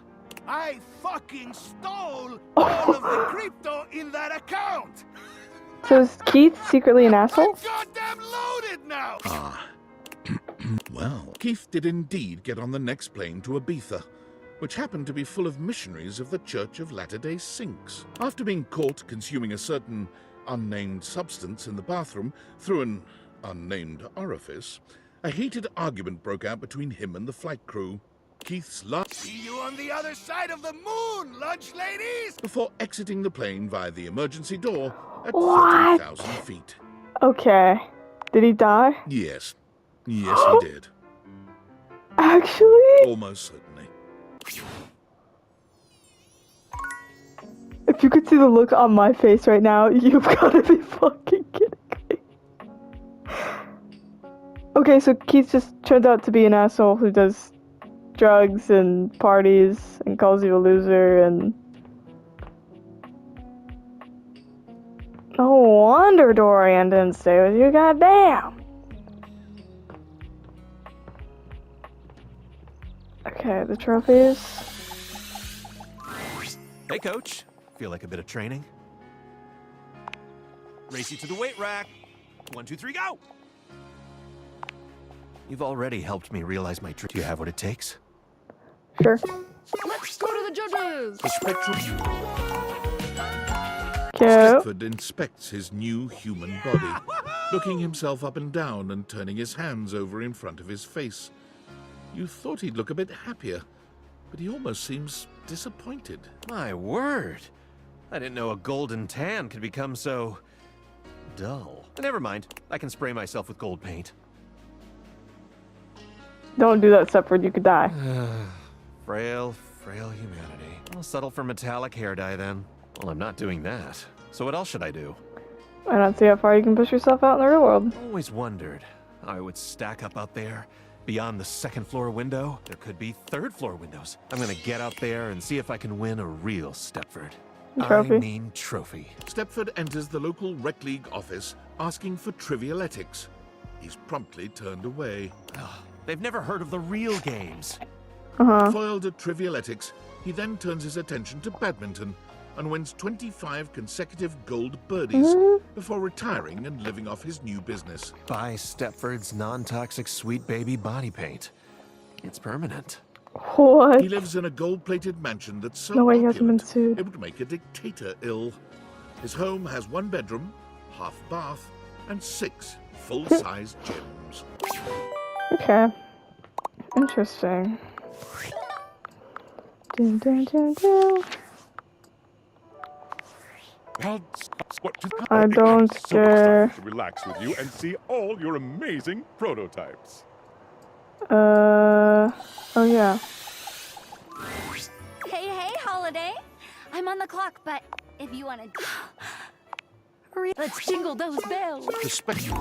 Speaker 2: I fucking stole all of the crypto in that account!
Speaker 1: So is Keith secretly an asshole?
Speaker 2: Goddamn loaded now!
Speaker 4: Well, Keith did indeed get on the next plane to Ibiza, which happened to be full of missionaries of the Church of Latter-day Saints. After being caught consuming a certain unnamed substance in the bathroom through an unnamed orifice, a heated argument broke out between him and the flight crew. Keith's last...
Speaker 2: See you on the other side of the moon, lunch ladies!
Speaker 4: Before exiting the plane via the emergency door at
Speaker 1: What?
Speaker 4: 30,000 feet.
Speaker 1: Okay. Did he die?
Speaker 4: Yes. Yes, he did.
Speaker 1: Actually?
Speaker 4: Almost certainly.
Speaker 1: If you could see the look on my face right now, you've got to be fucking kidding me. Okay, so Keith just turned out to be an asshole who does drugs and parties and calls you a loser and... No wonder Dorian didn't stay with you, goddamn! Okay, the trophies.
Speaker 16: Hey, coach. Feel like a bit of training? Race you to the weight rack. 1, 2, 3, go! You've already helped me realize my trick. Do you have what it takes?
Speaker 1: Sure.
Speaker 15: Let's go to the judges!
Speaker 4: The spectral...
Speaker 1: Cute.
Speaker 4: Stepford inspects his new human body, looking himself up and down and turning his hands over in front of his face. You thought he'd look a bit happier, but he almost seems disappointed.
Speaker 16: My word. I didn't know a golden tan could become so... dull. Never mind. I can spray myself with gold paint.
Speaker 1: Don't do that, Stepford, you could die.
Speaker 16: Frail humanity. I'll settle for metallic hair dye then. Well, I'm not doing that. So what else should I do?
Speaker 1: I don't see how far you can push yourself out in the real world.
Speaker 16: Always wondered how I would stack up out there. Beyond the second floor window, there could be third floor windows. I'm gonna get out there and see if I can win a real Stepford.
Speaker 1: Trophy.
Speaker 16: I mean trophy.
Speaker 4: Stepford enters the local rec league office asking for trivialetics. He's promptly turned away.
Speaker 16: They've never heard of the real games.
Speaker 4: Foiled at trivialetics, he then turns his attention to badminton and wins 25 consecutive gold birdies before retiring and living off his new business.
Speaker 16: Buy Stepford's non-toxic sweet baby body paint. It's permanent.
Speaker 1: What?
Speaker 4: He lives in a gold-plated mansion that's so
Speaker 1: No way he hasn't been
Speaker 4: opulent,
Speaker 1: sued.
Speaker 4: it would make a dictator ill. His home has 1 bedroom, half bath, and 6 full-size gyms.
Speaker 1: Okay. Interesting. Dun, dun, dun, dun. I don't care.
Speaker 17: To relax with you and see all your amazing prototypes.
Speaker 1: Oh yeah.
Speaker 15: Hey, Holiday. I'm on the clock, but if you want to... Let's jingle those bells.
Speaker 4: The spectrum.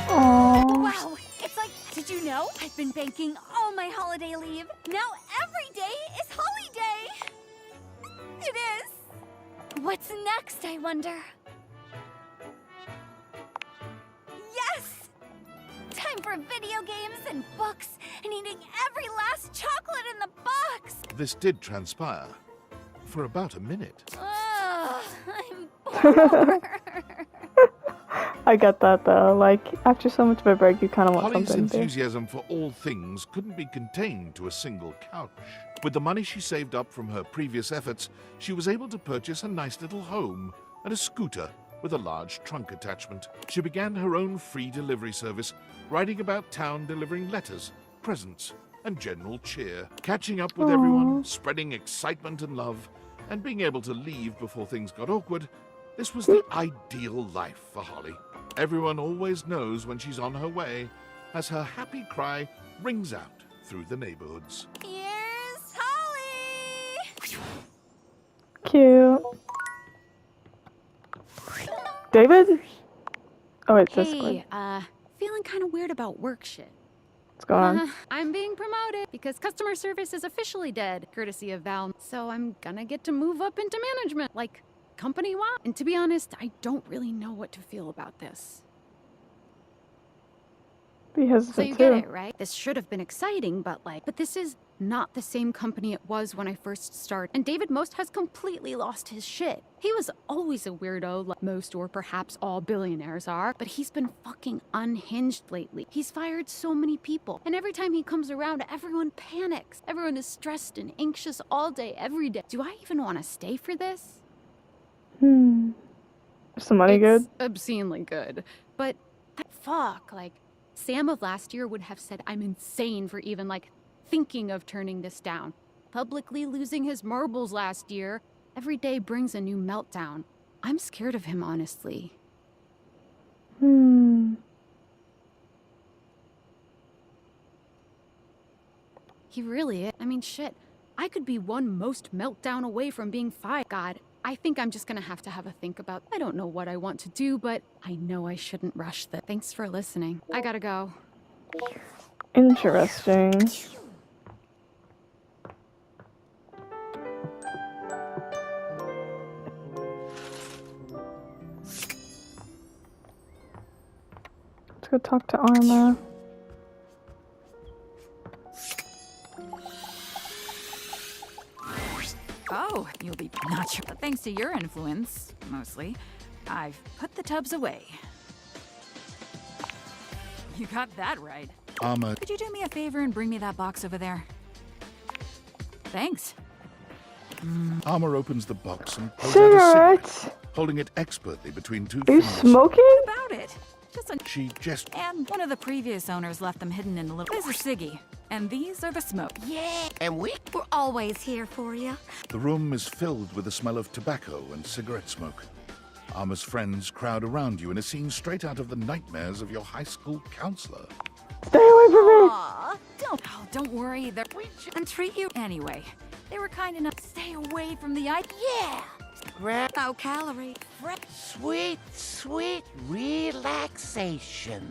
Speaker 15: Wow, it's like, did you know? I've been banking all my holiday leave. Now every day is holiday. It is. What's next, I wonder? Yes! Time for video games and books and eating every last chocolate in the box.
Speaker 4: This did transpire for about a minute.
Speaker 15: I'm bored.
Speaker 1: I get that though. Like, after so much of a break, you kind of want
Speaker 4: Holly's
Speaker 1: something to do.
Speaker 4: enthusiasm for all things couldn't be contained to a single couch. With the money she saved up from her previous efforts, she was able to purchase a nice little home and a scooter with a large trunk attachment. She began her own free delivery service, riding about town delivering letters, presents, and general cheer, catching up with everyone, spreading excitement and love, and being able to leave before things got awkward. This was the ideal life for Holly. Everyone always knows when she's on her way, as her happy cry rings out through the neighborhoods.
Speaker 15: Here's Holly!
Speaker 1: Cute. David? Oh wait, this one.
Speaker 7: Hey, feeling kind of weird about work shit.
Speaker 1: What's going on?
Speaker 7: I'm being promoted because customer service is officially dead, courtesy of Val. So I'm gonna get to move up into management, like company-wide. And to be honest, I don't really know what to feel about this.
Speaker 1: Be hesitant
Speaker 7: So you
Speaker 1: too.
Speaker 7: get it, right? This should have been exciting, but this is not the same company it was when I first started. And David Most has completely lost his shit. He was always a weirdo, like most or perhaps all billionaires are, but he's been fucking unhinged lately. He's fired so many people, and every time he comes around, everyone panics. Everyone is stressed and anxious all day, every day. Do I even want to stay for this?
Speaker 1: Is the money good?
Speaker 7: It's obscenely good, but fuck, Sam of last year would have said I'm insane for even, thinking of turning this down. Publicly losing his marbles last year. Every day brings a new meltdown. I'm scared of him, honestly. He really is. I mean, shit. I could be one most meltdown away from being fired. God,
Speaker 18: I think I'm just gonna have to have a think about. I don't know what I want to do, but I know I shouldn't rush this. Thanks for listening. I gotta go.
Speaker 1: Interesting. Let's go talk to Arma.
Speaker 7: Oh, you'll be not sure. But thanks to your influence, mostly, I've put the tubs away. You got that right.
Speaker 4: Arma.
Speaker 7: Could you do me a favor and bring me that box over there? Thanks.
Speaker 4: Arma opens the box and pulls out a cigarette, holding it expertly between two
Speaker 1: Are you
Speaker 4: fingers.
Speaker 1: smoking?
Speaker 7: What about it? Just a...
Speaker 4: She just...
Speaker 7: And one of the previous owners left them hidden in a little... This is Siggy, and these are the smoke.
Speaker 15: Yeah.
Speaker 12: And
Speaker 15: We're always here for you.
Speaker 4: The room is filled with the smell of tobacco and cigarette smoke. Arma's friends crowd around you in a scene straight out of the nightmares of your high school counselor.
Speaker 1: Stay away from me!
Speaker 7: Aw, don't worry. They're... And treat you... Anyway, they were kind enough to stay away from the...
Speaker 15: Yeah.
Speaker 8: No calorie.
Speaker 19: Sweet, sweet relaxation.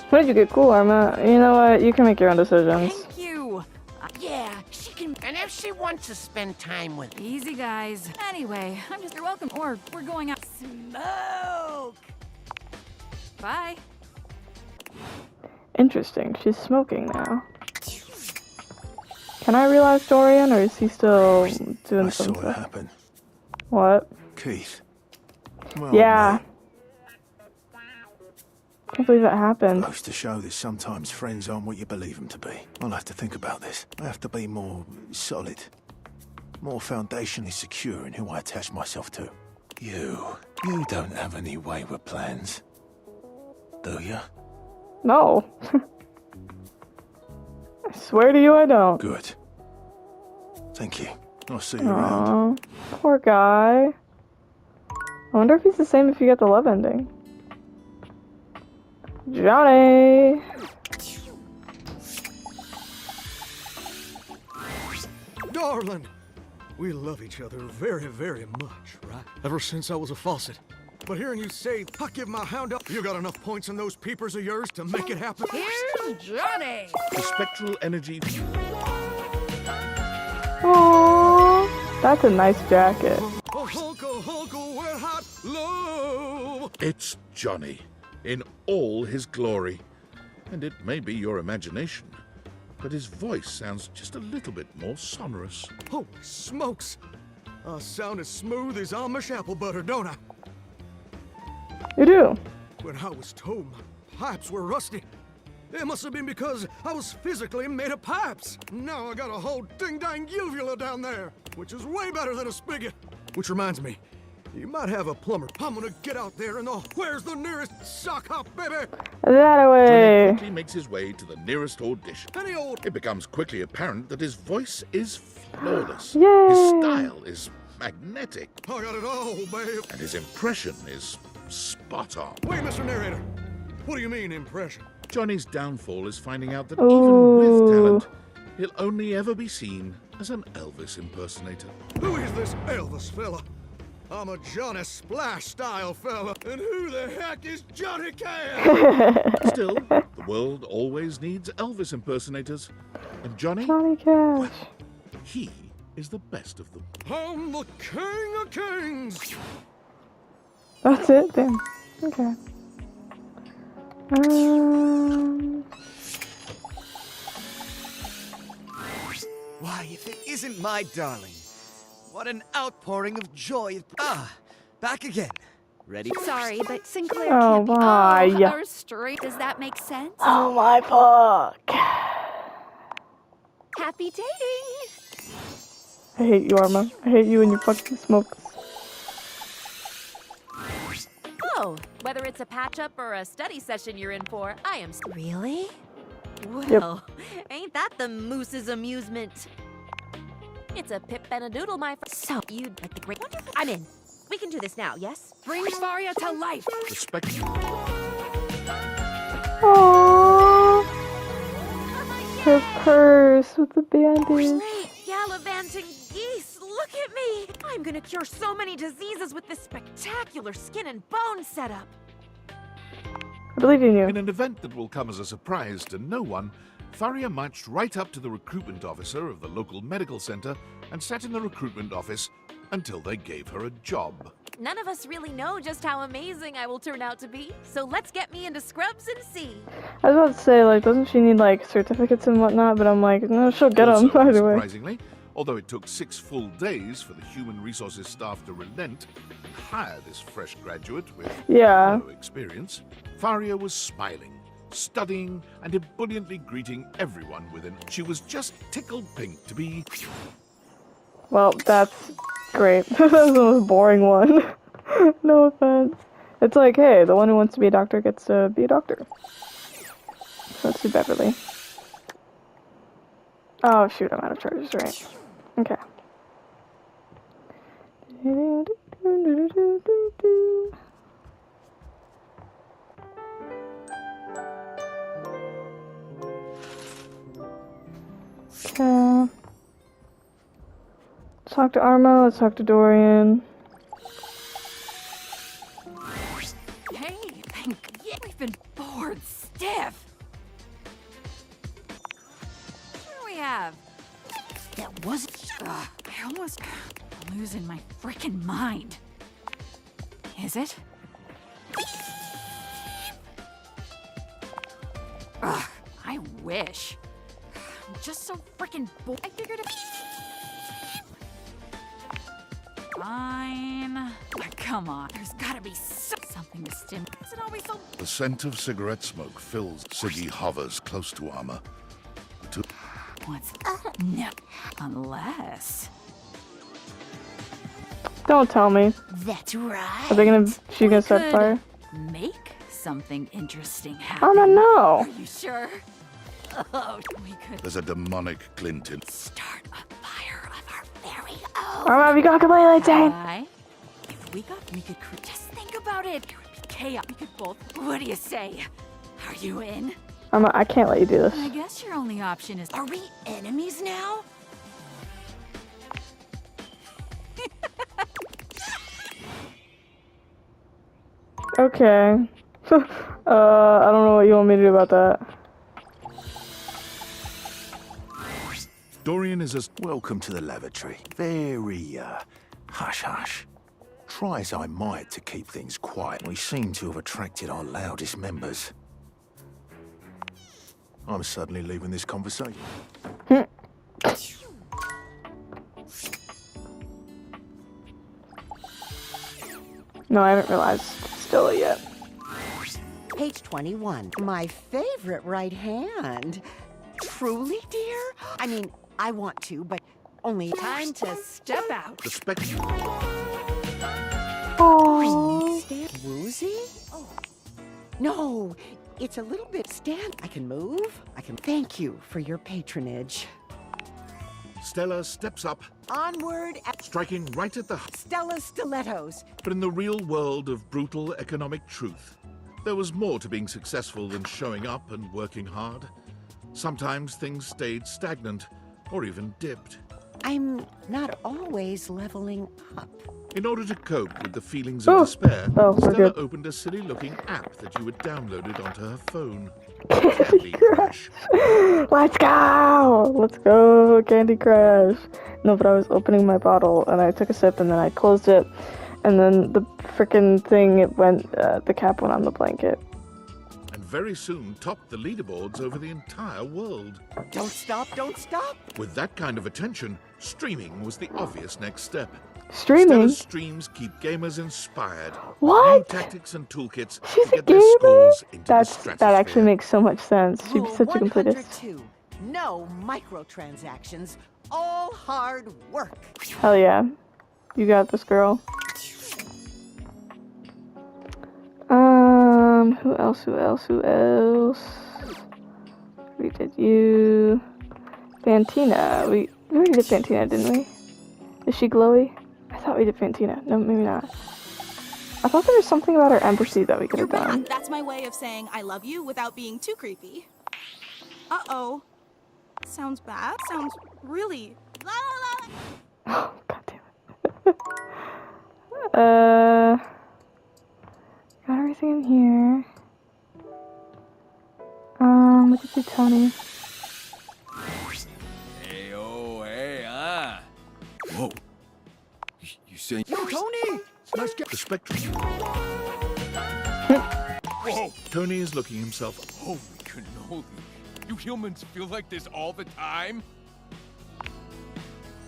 Speaker 1: What did you get? Cool, Arma. You know what? You can make your own decisions.
Speaker 7: Thank you.
Speaker 19: Yeah, she can. And if she wants to spend time with
Speaker 7: Easy, guys. Anyway, I'm just... You're welcome. Or we're going out... Smoke! Bye.
Speaker 1: Interesting. She's smoking now. Can I realize Dorian, or is he still doing something?
Speaker 20: I saw it happen.
Speaker 1: What?
Speaker 20: Keith. Well,
Speaker 1: yeah. Can't believe that happened.
Speaker 20: Goes to show that sometimes friends aren't what you believe them to be. I'll have to think about this. I have to be more solid. More foundationally secure in who I attach myself to. You don't have any wayward plans, do you?
Speaker 1: No. I swear to you I don't.
Speaker 20: Good. Thank you. I'll see you around.
Speaker 1: Aww, poor guy. I wonder if he's the same if you get the love ending. Johnny!
Speaker 2: Darling, we love each other very, very much, right? Ever since I was a faucet. But hearing you say, I give my hound up, you got enough points in those peepers of yours to make it happen?
Speaker 3: Here's Johnny!
Speaker 4: The spectral energy...
Speaker 1: Aww, that's a nice jacket.
Speaker 4: It's Johnny, in all his glory. And it may be your imagination, but his voice sounds just a little bit more sonorous.
Speaker 2: Holy smokes! I sound as smooth as Amish apple butter, don't I?
Speaker 1: You do.
Speaker 2: When I was told my pipes were rusty, it must have been because I was physically made of pipes. Now I got a whole ding-dang uvula down there, which is way better than a spigot. Which reminds me, you might have a plumber. I'm gonna get out there and where's the nearest sock hop, baby?
Speaker 1: That way.
Speaker 4: Johnny quickly makes his way to the nearest audition. It becomes quickly apparent that his voice is flawless.
Speaker 1: Yay.
Speaker 4: His style is magnetic.
Speaker 2: I got it all, babe.
Speaker 4: And his impression is spot on.
Speaker 2: Wait, Mr. Narrator. What do you mean, impression?
Speaker 4: Johnny's downfall is finding out that
Speaker 1: Ooh.
Speaker 4: even with talent, he'll only ever be seen as an Elvis impersonator.
Speaker 2: Who is this Elvis fella? I'm a Johnny Splash style fella. And who the heck is Johnny Cash?
Speaker 4: Still, the world always needs Elvis impersonators. And Johnny
Speaker 1: Cash.
Speaker 4: He is the best of them.
Speaker 2: I'm the king of kings.
Speaker 1: That's it then. Okay.
Speaker 21: Why, if it isn't my darling, what an outpouring of joy. Back again. Ready?
Speaker 15: Sorry, but Sinclair
Speaker 1: Oh
Speaker 15: can't be.
Speaker 1: my.
Speaker 15: Our story. Does that make sense?
Speaker 1: Oh my fuck.
Speaker 15: Happy dating.
Speaker 1: I hate you, Arma. I hate you and your fucking smokes.
Speaker 22: Oh, whether it's a patch-up or a study session you're in for, I am...
Speaker 8: Really?
Speaker 22: Well, ain't that the moose's amusement? It's a Pip and a Doodle, my friend.
Speaker 8: So, you'd like the great...
Speaker 22: Wonderful. I'm in. We can do this now, yes?
Speaker 7: Bring Faria to life!
Speaker 4: Respect.
Speaker 1: Aww. Her purse with the bandage.
Speaker 22: Gallivanting geese, look at me! I'm gonna cure so many diseases with this spectacular skin and bone setup.
Speaker 1: I believe in you.
Speaker 4: In an event that will come as a surprise to no one, Faria marched right up to the recruitment officer of the local medical center and sat in the recruitment office until they gave her a job.
Speaker 22: None of us really know just how amazing I will turn out to be, so let's get me into scrubs and see.
Speaker 1: I was about to say, like, doesn't she need, like, certificates and whatnot? But I'm like, no, she'll get them
Speaker 4: Also,
Speaker 1: either way.
Speaker 4: surprisingly, although it took 6 full days for the human resources staff to relent and hire this fresh graduate with
Speaker 1: Yeah.
Speaker 4: no experience, Faria was smiling, studying, and ebulliently greeting everyone within. She was just tickled pink to be...
Speaker 1: Well, that's great. That was the most boring one. No offense. It's like, hey, the one who wants to be a doctor gets to be a doctor. So let's do Beverly. Oh shoot, I'm out of charges, right? Okay. Okay. Let's talk to Arma, let's talk to Dorian.
Speaker 7: Hey, thank you. We've been bored stiff. What do we have?
Speaker 22: That wasn't...
Speaker 7: I almost losing my frickin' mind. Is it? Ugh, I wish. I'm just so frickin' bored. I figured it. Fine. But come on, there's gotta be something to stim. Is it always so?
Speaker 4: The scent of cigarette smoke fills. Siggy hovers close to Arma.
Speaker 7: What's no? Unless.
Speaker 1: Don't tell me.
Speaker 22: That's right.
Speaker 1: Are they gonna? She gonna set fire?
Speaker 7: Make something interesting happen.
Speaker 1: Arma, no.
Speaker 7: Are you sure? Oh, we could
Speaker 4: There's a demonic glint in...
Speaker 7: start a fire of our very
Speaker 1: Arma, have you gone completely insane?
Speaker 7: If we could just think about it. It would be chaos. We could both. What do you say? Are you in?
Speaker 1: Arma, I can't let you do this.
Speaker 7: I guess your only option is. Are we enemies now?
Speaker 1: Okay. I don't know what you want me to do about that.
Speaker 4: Dorian is as...
Speaker 20: Welcome to the lavatory. Very, hush-hush. Try as I might to keep things quiet, we seem to have attracted our loudest members. I'm suddenly leaving this conversation.
Speaker 1: No, I haven't realized still yet.
Speaker 10: Page 21. My favorite right hand. Truly, dear? I mean, I want to, but only time to step out.
Speaker 4: The spectrum...
Speaker 10: Stand woozy? Oh. No, it's a little bit stand. I can move. I can thank you for your patronage.
Speaker 4: Stella steps up,
Speaker 10: Onward,
Speaker 4: striking right at the...
Speaker 10: Stella Stilettos.
Speaker 4: But in the real world of brutal economic truth, there was more to being successful than showing up and working hard. Sometimes things stayed stagnant, or even dipped.
Speaker 10: I'm not always leveling up.
Speaker 4: In order to cope with the feelings of despair, Stella opened a silly-looking app that you had downloaded onto her phone. Candy Crush.
Speaker 1: Let's go! Let's go, Candy Crush. No, but I was opening my bottle and I took a sip and then I closed it. And then the frickin' thing, it went, the cap went on the blanket.
Speaker 4: And very soon topped the leaderboards over the entire world.
Speaker 10: Don't stop, don't stop!
Speaker 4: With that kind of attention, streaming was the obvious next step.
Speaker 1: Streaming?
Speaker 4: Stella's streams keep gamers inspired.
Speaker 1: What?
Speaker 4: New tactics and toolkits
Speaker 1: She's
Speaker 4: to
Speaker 1: a
Speaker 4: get their
Speaker 1: gamer?
Speaker 4: scores into the
Speaker 1: That
Speaker 4: stratosphere.
Speaker 1: actually makes so much sense. She'd be
Speaker 10: Rule
Speaker 1: such a completist.
Speaker 10: 102. No microtransactions. All hard work.
Speaker 1: Hell yeah. You got this, girl. Who else? We did you. Fantina. We already did Fantina, didn't we? Is she glowy? I thought we did Fantina. No, maybe not. I thought there was something about our embassy that we could have done.
Speaker 11: That's my way of saying I love you without being too creepy. Uh-oh.
Speaker 5: Sounds bad. Sounds really.
Speaker 1: Oh, God damn it. Got everything in here. Look at you, Tony.
Speaker 11: Hey, oh, hey, ah. Whoa. You say...
Speaker 12: Yo, Tony!
Speaker 4: Let's get the spectrum.
Speaker 11: Whoa!
Speaker 4: Tony is looking himself.
Speaker 11: Holy cannoli. You humans feel like this all the time?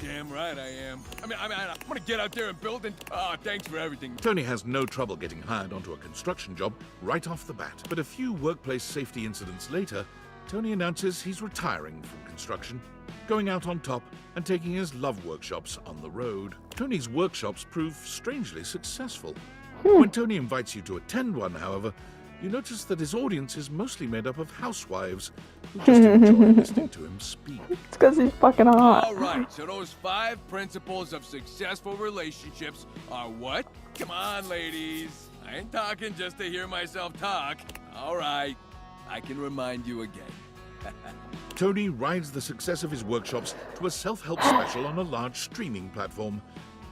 Speaker 11: Damn right I am. I'm gonna get out there and build and... thanks for everything.
Speaker 4: Tony has no trouble getting hired onto a construction job right off the bat. But a few workplace safety incidents later, Tony announces he's retiring from construction, going out on top and taking his love workshops on the road. Tony's workshops prove strangely successful. When Tony invites you to attend one, however, you notice that his audience is mostly made up of housewives who just enjoy listening to him speak.
Speaker 1: It's because he's fucking hot.
Speaker 11: All right, so those 5 principles of successful relationships are what? Come on, ladies. I ain't talking just to hear myself talk. All right, I can remind you again.
Speaker 4: Tony rides the success of his workshops to a self-help special on a large streaming platform.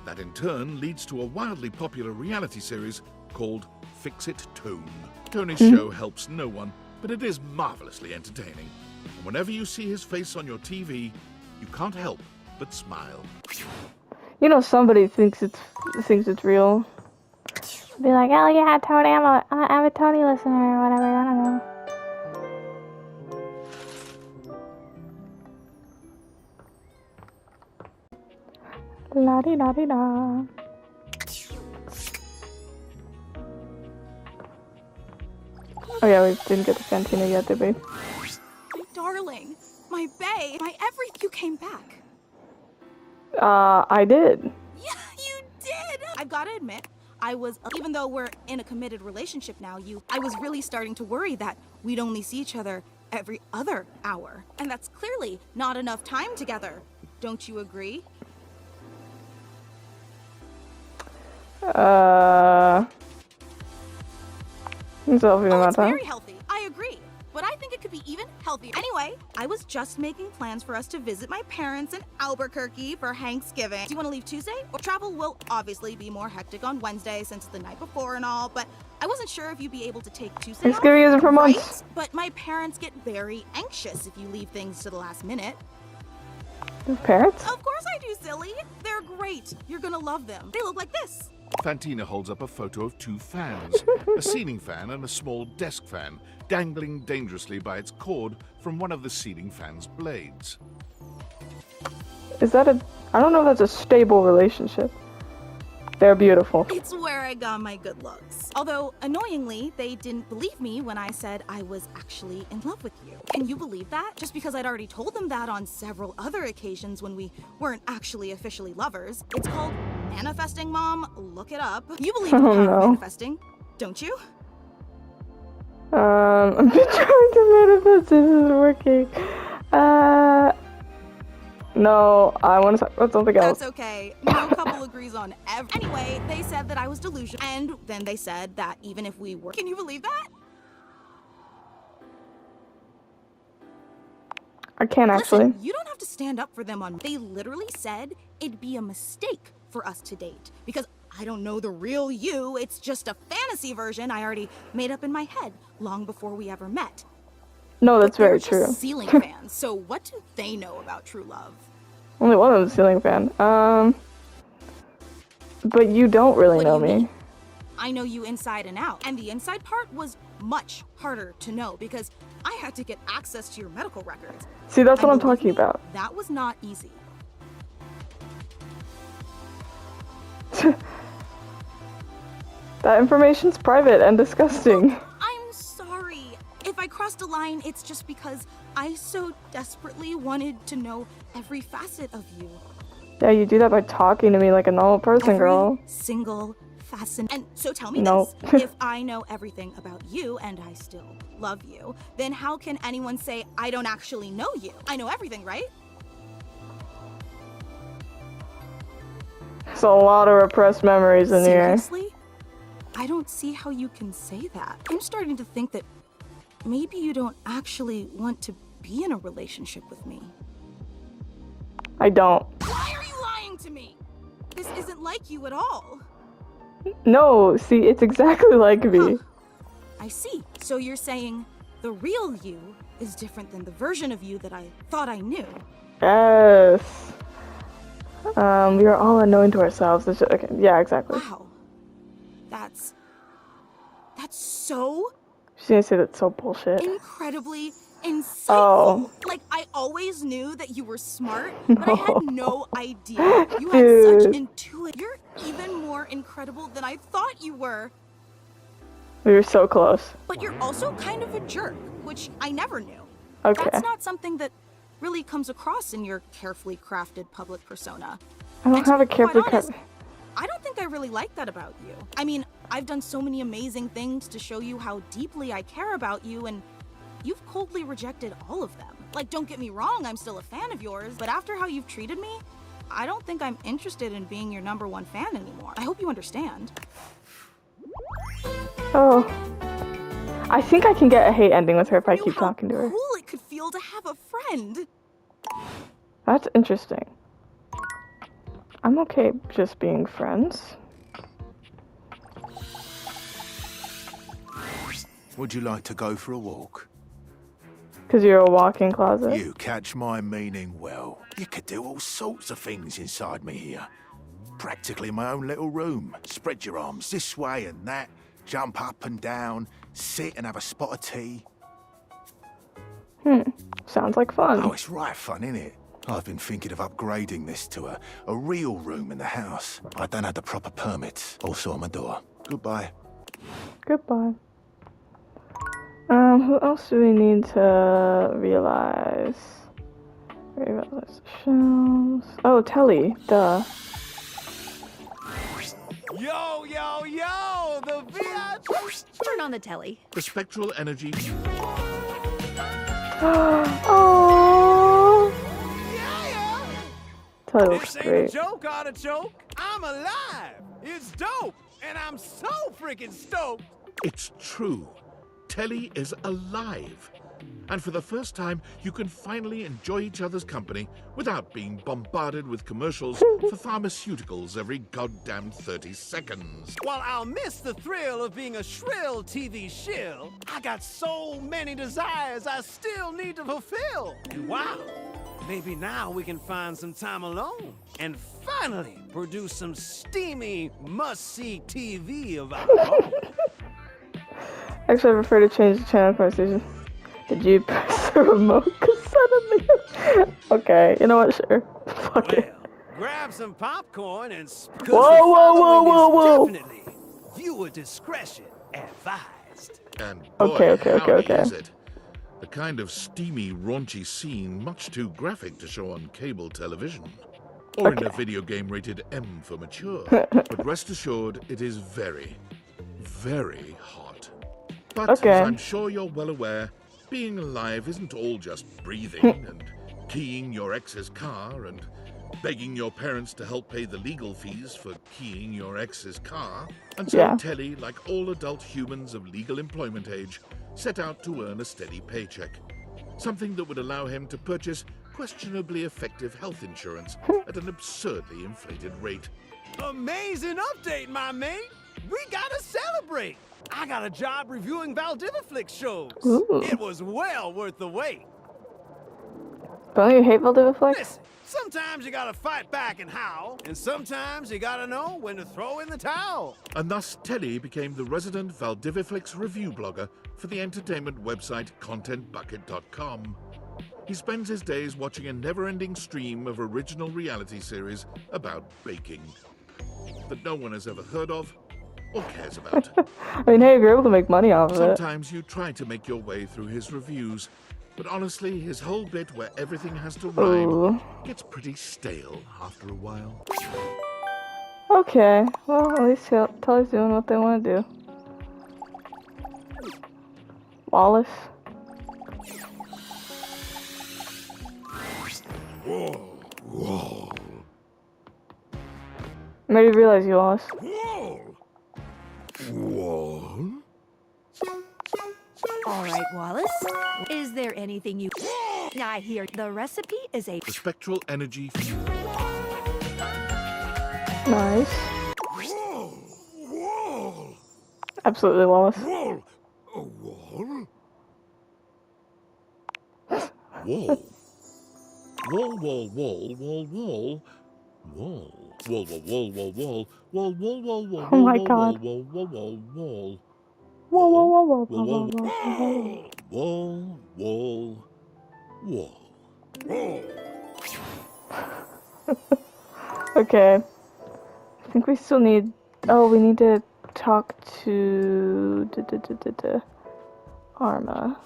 Speaker 4: That in turn leads to a wildly popular reality series called Fix It Tone. Tony's show helps no one, but it is marvelously entertaining. And whenever you see his face on your TV, you can't help but smile.
Speaker 1: You know, somebody thinks it's real. Be like, oh yeah, Tony, I'm a Tony listener or whatever. I don't know. La di da di da. Oh yeah, we didn't get to Fantina yet, did we?
Speaker 5: My darling, my bae, my everything. You came back.
Speaker 1: I did.
Speaker 5: Yeah, you did! I've got to admit, I was, even though we're in a committed relationship now, I was really starting to worry that we'd only see each other every other hour. And that's clearly not enough time together. Don't you agree?
Speaker 1: It's
Speaker 5: very healthy. I agree. But I think it could be even healthier. Anyway, I was just making plans for us to visit my parents in Albuquerque for Thanksgiving. Do you want to leave Tuesday? Or travel will obviously be more hectic on Wednesday since it's the night before and all, but I wasn't sure if you'd be able to take Tuesday
Speaker 1: Thanksgiving isn't for months.
Speaker 5: Right? But my parents get very anxious if you leave things to the last minute.
Speaker 1: Your parents?
Speaker 5: Of course I do, silly. They're great. You're gonna love them. They look like this.
Speaker 4: Fantina holds up a photo of 2 fans, a ceiling fan and a small desk fan, dangling dangerously by its cord from one of the ceiling fan's blades.
Speaker 1: Is that I don't know if that's a stable relationship. They're beautiful.
Speaker 5: It's where I got my good looks. Although, annoyingly, they didn't believe me when I said I was actually in love with you. Can you believe that? Just because I'd already told them that on several other occasions when we weren't actually officially lovers. It's called manifesting, Mom. Look it up. You believe in the power of manifesting, don't you?
Speaker 1: I'm trying to manifest. This is working. No, I want to talk about something else.
Speaker 5: That's okay. No couple agrees on Anyway, they said that I was delusional, and then they said that even if we were... Can you believe that?
Speaker 1: I can't actually.
Speaker 5: Listen, you don't have to stand up for them on... They literally said it'd be a mistake for us to date, because I don't know the real you. It's just a fantasy version I already made up in my head long before we ever met.
Speaker 1: No, that's very
Speaker 5: They're
Speaker 1: true.
Speaker 5: just ceiling fans, so what do they know about true love?
Speaker 1: Only one of them's a ceiling fan. But you don't really know me.
Speaker 5: I know you inside and out, and the inside part was much harder to know because I had to get access to your medical records.
Speaker 1: See, that's
Speaker 5: And
Speaker 1: what I'm
Speaker 5: believe
Speaker 1: talking
Speaker 5: me,
Speaker 1: about.
Speaker 5: That was not easy.
Speaker 1: That information's private and disgusting.
Speaker 5: I'm sorry. If I crossed a line, it's just because I so desperately wanted to know every facet of you.
Speaker 1: Yeah, you do that by talking to me like a normal person, girl.
Speaker 5: Single facet. And so tell me
Speaker 1: Nope.
Speaker 5: this. If I know everything about you and I still love you, then how can anyone say I don't actually know you? I know everything, right?
Speaker 1: There's a lot of repressed memories in here.
Speaker 5: Seriously? I don't see how you can say that. I'm starting to think that maybe you don't actually want to be in a relationship with me.
Speaker 1: I don't.
Speaker 5: Why are you lying to me? This isn't like you at all.
Speaker 1: No, see, it's exactly like me.
Speaker 5: I see. So you're saying the real you is different than the version of you that I thought I knew.
Speaker 1: Yes. We are all unknowing to ourselves. It's just, okay, yeah, exactly.
Speaker 5: Wow. That's so
Speaker 1: She's gonna say that's so bullshit.
Speaker 5: incredibly insightful.
Speaker 1: Oh.
Speaker 5: Like, I always knew that you were smart, but I had no idea. You had
Speaker 1: Dude.
Speaker 5: such intuition. You're even more incredible than I thought you were.
Speaker 1: We were so close.
Speaker 5: But you're also kind of a jerk, which I never knew.
Speaker 1: Okay.
Speaker 5: That's not something that really comes across in your carefully crafted public persona.
Speaker 1: I don't have a carefully
Speaker 5: honest,
Speaker 1: crafted.
Speaker 5: I don't think I really like that about you. I mean, I've done so many amazing things to show you how deeply I care about you, and you've coldly rejected all of them. Like, don't get me wrong, I'm still a fan of yours, but after how you've treated me, I don't think I'm interested in being your #1 fan anymore. I hope you understand.
Speaker 1: Oh. I think I can get a hate ending with her if I keep talking to her.
Speaker 5: Cool it could feel to have a friend.
Speaker 1: That's interesting. I'm okay just being friends.
Speaker 20: Would you like to go for a walk?
Speaker 1: Because you're a walk-in closet.
Speaker 20: You catch my meaning well. You could do all sorts of things inside me here. Practically my own little room. Spread your arms this way and that. Jump up and down. Sit and have a spot of tea.
Speaker 1: Sounds like fun.
Speaker 20: Oh, it's right fun, innit? I've been thinking of upgrading this to a real room in the house. I don't have the proper permits. Also on my door. Goodbye.
Speaker 1: Goodbye. Who else do we need to realize? Realize the shells. Oh, Telly. Duh.
Speaker 6: Yo, yo, yo! The VIP!
Speaker 13: Turn on the telly.
Speaker 4: The spectral energy.
Speaker 1: Oh. Telly looks
Speaker 6: This ain't
Speaker 1: great.
Speaker 6: a joke, artichoke. I'm alive. It's dope, and I'm so freaking stoked.
Speaker 4: It's true. Telly is alive. And for the first time, you can finally enjoy each other's company without being bombarded with commercials for pharmaceuticals every goddamn 30 seconds.
Speaker 6: While I'll miss the thrill of being a shrill TV shill, I got so many desires I still need to fulfill. And wow, maybe now we can find some time alone and finally produce some steamy, must-see TV of our own.
Speaker 1: Actually, I prefer to change the channel conversation. Did you press the remote? 'Cause suddenly... Okay, you know what? Sure. Fuck it.
Speaker 6: Grab some popcorn and...
Speaker 1: Whoa.
Speaker 6: Definitely viewer discretion advised.
Speaker 4: And boy,
Speaker 1: Okay.
Speaker 4: howdy is it. The kind of steamy, raunchy scene much too graphic to show on cable television. Or in a video game rated M for mature. But rest assured, it is very, very hot. But
Speaker 1: Okay.
Speaker 4: as I'm sure you're well aware, being alive isn't all just breathing and keying your ex's car and begging your parents to help pay the legal fees for keying your ex's car. And so
Speaker 1: Yeah.
Speaker 4: Telly, like all adult humans of legal employment age, set out to earn a steady paycheck. Something that would allow him to purchase questionably effective health insurance at an absurdly inflated rate.
Speaker 6: Amazing update, my mate. We gotta celebrate. I got a job reviewing Valdiviflix shows.
Speaker 1: Ooh.
Speaker 6: It was well worth the wait.
Speaker 1: Don't you hate Valdiviflex?
Speaker 6: Listen, sometimes you gotta fight back and howl, and sometimes you gotta know when to throw in the towel.
Speaker 4: And thus Telly became the resident Valdiviflix review blogger for the entertainment website ContentBucket.com. He spends his days watching a never-ending stream of original reality series about baking that no one has ever heard of or cares about.
Speaker 1: I mean, hey, if you're able to make money off of it.
Speaker 4: Sometimes you try to make your way through his reviews, but honestly, his whole bit where everything has to rhyme
Speaker 1: Ooh.
Speaker 4: gets pretty stale after a while.
Speaker 1: Okay, well, at least Telly's doing what they want to do. Wallace.
Speaker 2: Whoa.
Speaker 1: Made you realize you Wallace.
Speaker 2: Whoa.
Speaker 13: All right, Wallace. Is there anything you...
Speaker 15: I hear the recipe is a
Speaker 4: The spectral energy.
Speaker 1: Nice.
Speaker 2: Whoa! Wall!
Speaker 1: Absolutely Wallace.
Speaker 2: Wall! A wall?
Speaker 4: Wall. Wall, wall, wall, wall, wall. Wall. Wall, wall, wall, wall, wall. Wall, wall, wall, wall,
Speaker 1: Oh my
Speaker 4: wall,
Speaker 1: God.
Speaker 4: wall, wall, wall, wall.
Speaker 1: Whoa, whoa, whoa, whoa,
Speaker 4: Wall,
Speaker 1: whoa,
Speaker 4: wall,
Speaker 1: whoa, whoa,
Speaker 4: wall, wall, wall.
Speaker 1: Okay. I think we still need. Oh, we need to talk to Arma.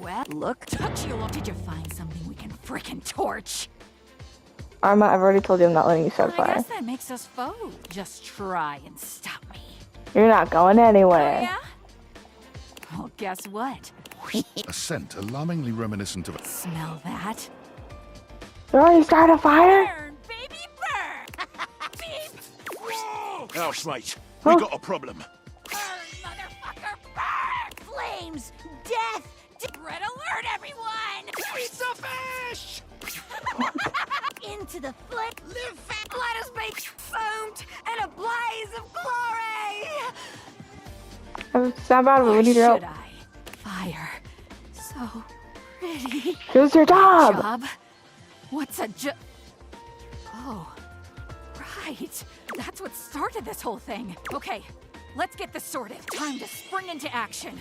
Speaker 7: Well, look, touch you. Did you find something we can frickin' torch?
Speaker 1: Arma, I've already told you I'm not letting you start
Speaker 7: I
Speaker 1: fire.
Speaker 7: guess that makes us foes. Just try and stop me.
Speaker 1: You're not going anywhere.
Speaker 7: Oh, yeah? Well, guess what?
Speaker 4: A scent alarmingly reminiscent of.
Speaker 7: Smell that?
Speaker 1: You already started a fire?
Speaker 7: Baby burn! Beep!
Speaker 20: Housemate,
Speaker 1: Huh?
Speaker 20: we got a problem.
Speaker 15: flames, death.
Speaker 7: Red alert, everyone!
Speaker 15: Piece of fish! Into the flame. Live fast. Let us make foamed and a blaze of glory.
Speaker 1: It's not bad, but we need your help.
Speaker 7: Should I? Fire. So pretty.
Speaker 1: Here's your job.
Speaker 7: Job? What's a job? Oh, right. That's what started this whole thing. Okay, let's get this sorted. Time to spring into action.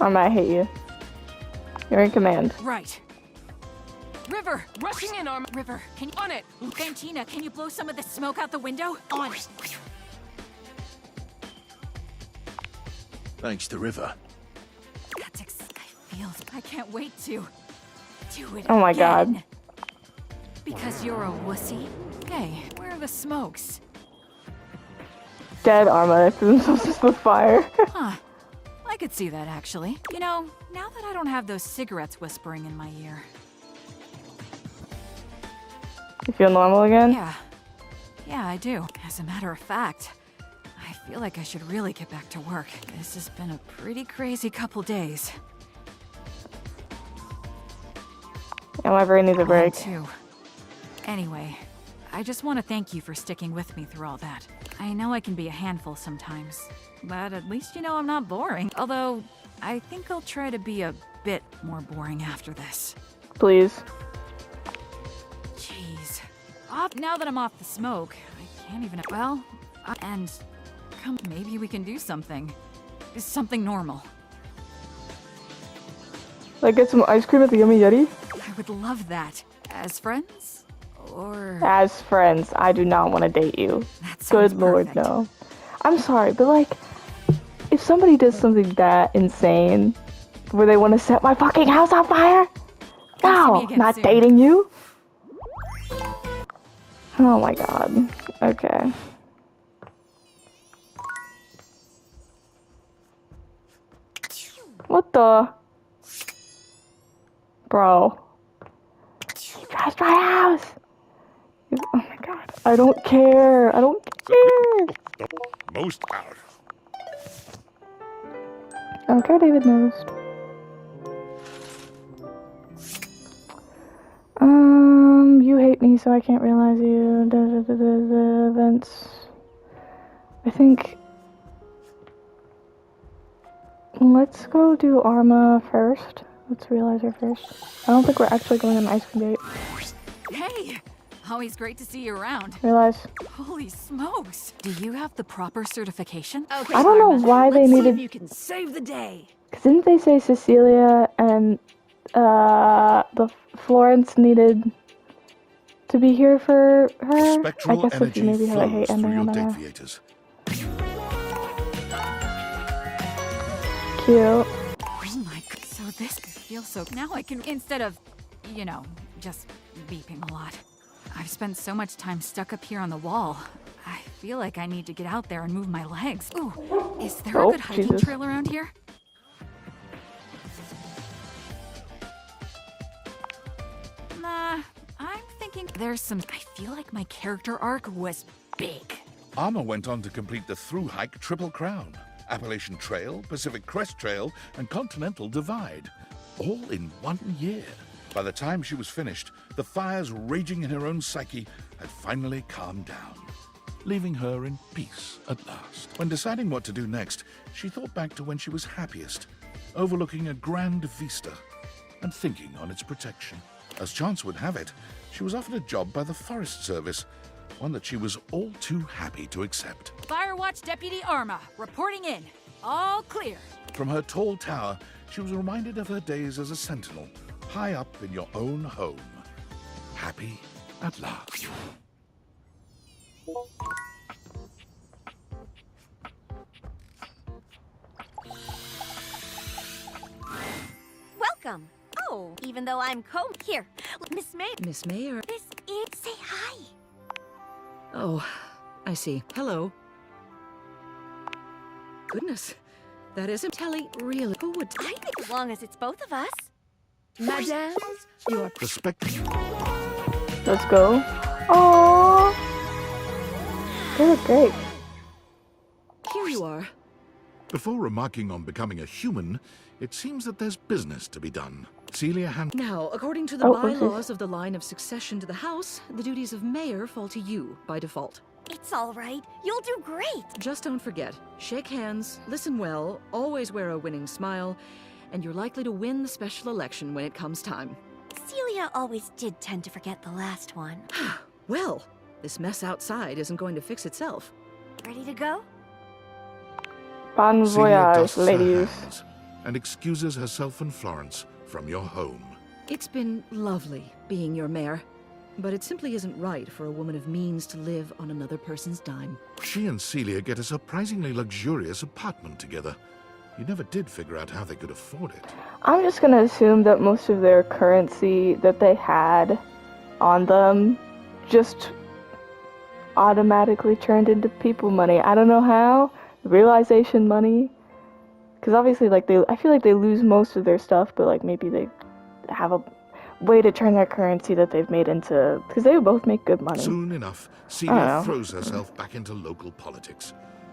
Speaker 1: Arma, I hate you. You're in command.
Speaker 7: Right. River, rushing in, Arm. River, can you on it? Fantina, can you blow some of the smoke out the window? On it.
Speaker 20: Thanks to River.
Speaker 7: That's I can't wait to do it.
Speaker 1: Oh my God.
Speaker 7: again. Because you're a wussy. Hey, where are the smokes?
Speaker 1: Dead Arma. They threw themselves into the fire.
Speaker 7: Huh. I could see that actually. You know, now that I don't have those cigarettes whispering in my ear.
Speaker 1: You feel normal again?
Speaker 7: Yeah. Yeah, I do. As a matter of fact, I feel like I should really get back to work. This has been a pretty crazy couple days.
Speaker 1: Yeah, my brain needs a break.
Speaker 7: Mine too. Anyway, I just want to thank you for sticking with me through all that. I know I can be a handful sometimes, but at least you know I'm not boring. Although, I think I'll try to be a bit more boring after this.
Speaker 1: Please.
Speaker 7: Jeez. Now that I'm off the smoke, I can't even... Well, and... Come, maybe we can do something. Something normal.
Speaker 1: Like get some ice cream at the Yummy Yeti?
Speaker 7: I would love that. As friends? Or...
Speaker 1: As friends, I do not want to date you.
Speaker 7: That sounds
Speaker 1: Good lord,
Speaker 7: perfect.
Speaker 1: no. I'm sorry, but like, if somebody does something that insane, where they want to set my fucking house on fire, no,
Speaker 7: again
Speaker 1: not
Speaker 7: soon.
Speaker 1: dating you. Oh my god. Okay. What the? Bro. Trust my house! Oh my god. I don't care. I don't care.
Speaker 17: Most out.
Speaker 1: I don't care, David noticed. You hate me, so I can't realize you. Events. I think. Let's go do Arma first. Let's realize her first. I don't think we're actually going on an ice cream date.
Speaker 7: Hey! Always great to see you around.
Speaker 1: Realize.
Speaker 7: Holy smokes! Do you have the proper certification?
Speaker 15: Okay,
Speaker 1: I don't know
Speaker 15: Arma,
Speaker 1: why they
Speaker 15: let's see
Speaker 1: needed-
Speaker 15: if you can save the day.
Speaker 1: Cause didn't they say Cecilia and the Florence needed to be here for her?
Speaker 4: Spectral
Speaker 1: I guess if
Speaker 4: energy
Speaker 1: you maybe have a hate
Speaker 4: flows
Speaker 1: ending
Speaker 4: through your
Speaker 1: on that.
Speaker 4: deviators.
Speaker 1: Cute.
Speaker 7: Oh my god, so this feels so... Now I can... Instead of, you know, just beeping a lot. I've spent so much time stuck up here on the wall. I feel like I need to get out there and move my legs. Ooh, is there
Speaker 1: Oh,
Speaker 7: a good hiking
Speaker 1: Jesus.
Speaker 7: trail around here? Nah, I'm thinking there's some... I feel like my character arc was big.
Speaker 4: Arma went on to complete the through hike Triple Crown. Appalachian Trail, Pacific Crest Trail, and Continental Divide. All in 1 year. By the time she was finished, the fires raging in her own psyche had finally calmed down, leaving her in peace at last. When deciding what to do next, she thought back to when she was happiest, overlooking a grand vista and thinking on its protection. As chance would have it, she was offered a job by the Forest Service, one that she was all too happy to accept.
Speaker 7: Firewatch Deputy Arma, reporting in. All clear.
Speaker 4: From her tall tower, she was reminded of her days as a sentinel, high up in your own home. Happy at last.
Speaker 15: Welcome. Oh, even though I'm here, Miss May.
Speaker 3: Miss Mayer.
Speaker 15: This is say hi.
Speaker 3: Oh, I see. Hello. Goodness, that isn't Telly, really. Who would...
Speaker 15: I think as long as it's both of us.
Speaker 3: Madame, you are...
Speaker 1: Let's go. Aww. They look great.
Speaker 3: Here you are.
Speaker 4: Before remarking on becoming a human, it seems that there's business to be done. Celia
Speaker 3: Now, according to the bylaws of the line of succession to the house, the duties of mayor fall to you by default.
Speaker 15: It's all right. You'll do great.
Speaker 3: Just don't forget, shake hands, listen well, always wear a winning smile, and you're likely to win the special election when it comes time.
Speaker 15: Celia always did tend to forget the last one.
Speaker 3: Well, this mess outside isn't going to fix itself.
Speaker 15: Ready to go?
Speaker 1: Bon
Speaker 4: Celia
Speaker 1: voyage,
Speaker 4: dusts her
Speaker 1: ladies.
Speaker 4: hands and excuses herself and Florence from your home.
Speaker 3: It's been lovely being your mayor, but it simply isn't right for a woman of means to live on another person's dime.
Speaker 4: She and Celia get a surprisingly luxurious apartment together. You never did figure out how they could afford it.
Speaker 1: I'm just gonna assume that most of their currency that they had on them just automatically turned into people money. I don't know how. Realization money. Because obviously, like, I feel like they lose most of their stuff, but, like, maybe they have a way to turn their currency that they've made into... Because they both make good money.
Speaker 4: Soon enough, Celia throws herself back into local politics.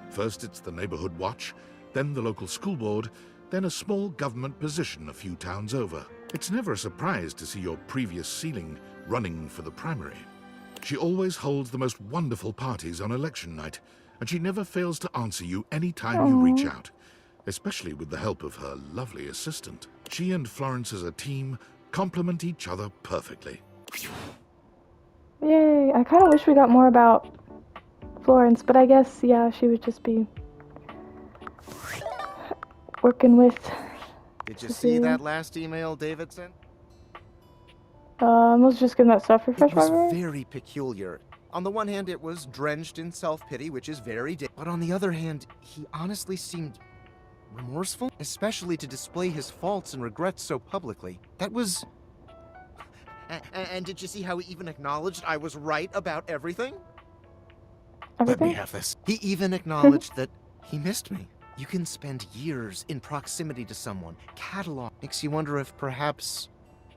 Speaker 4: First it's the neighborhood watch, then the local school board, then a small government position a few towns over. It's never a surprise to see your previous ceiling running for the primary. She always holds the most wonderful parties on election night, and she never fails to answer you any time you reach out, especially with the help of her lovely assistant. She and Florence as a team complement each other perfectly.
Speaker 1: Yay, I kind of wish we got more about Florence, but I guess, yeah, she would just be working with...
Speaker 12: Did you see that last email David sent?
Speaker 1: I was just getting that stuff refreshed.
Speaker 12: It was very peculiar. On the one hand, it was drenched in self-pity, which is very but on the other hand, he honestly seemed remorseful, especially to display his faults and regrets so publicly. That was... And did you see how he even acknowledged I was right about everything?
Speaker 20: Let me have this.
Speaker 12: He even acknowledged that he missed me. You can spend years in proximity to someone. Catalog makes you wonder if perhaps...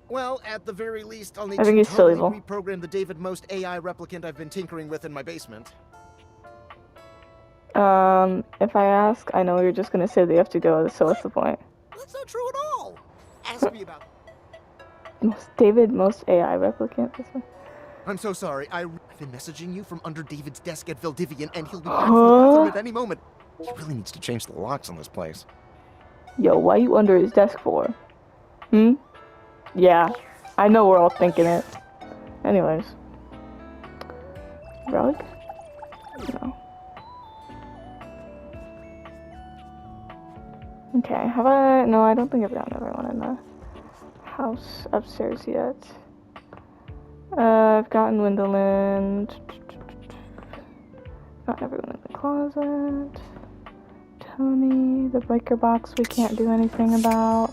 Speaker 12: Well, at the very least, I'll need
Speaker 1: I think
Speaker 12: to
Speaker 1: he's still
Speaker 12: totally
Speaker 1: evil.
Speaker 12: reprogram the David Most AI replicant I've been tinkering with in my basement.
Speaker 1: If I ask, I know you're just gonna say they have to go, so what's the point?
Speaker 12: That's not true at all. Ask me about...
Speaker 1: David Most AI replicant, this one.
Speaker 12: I'm so sorry. I've been messaging you from under David's desk at Valdivian, and he'll be back from the bathroom at any moment. He really needs to change the locks on this place.
Speaker 1: Yo, why you under his desk for? Yeah, I know we're all thinking it. Anyways. Relic? No. Okay, have I... No, I don't think I've gotten everyone in the house upstairs yet. I've gotten Wendolyn. Got everyone in the closet. Tony, the breaker box we can't do anything about.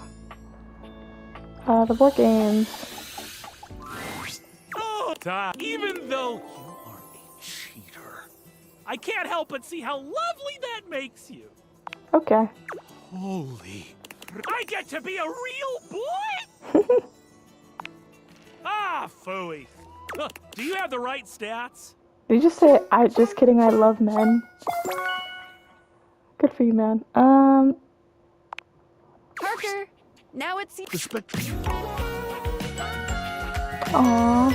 Speaker 1: The board games.
Speaker 13: Oh, even though you are a cheater, I can't help but see how lovely that makes you.
Speaker 1: Okay.
Speaker 13: Holy. I get to be a real boy? Ah, phooey. Do you have the right stats?
Speaker 1: Did you just say, just kidding, I love men? Good for you, man.
Speaker 22: Parker, now it's
Speaker 4: The spectrum.
Speaker 1: Aww.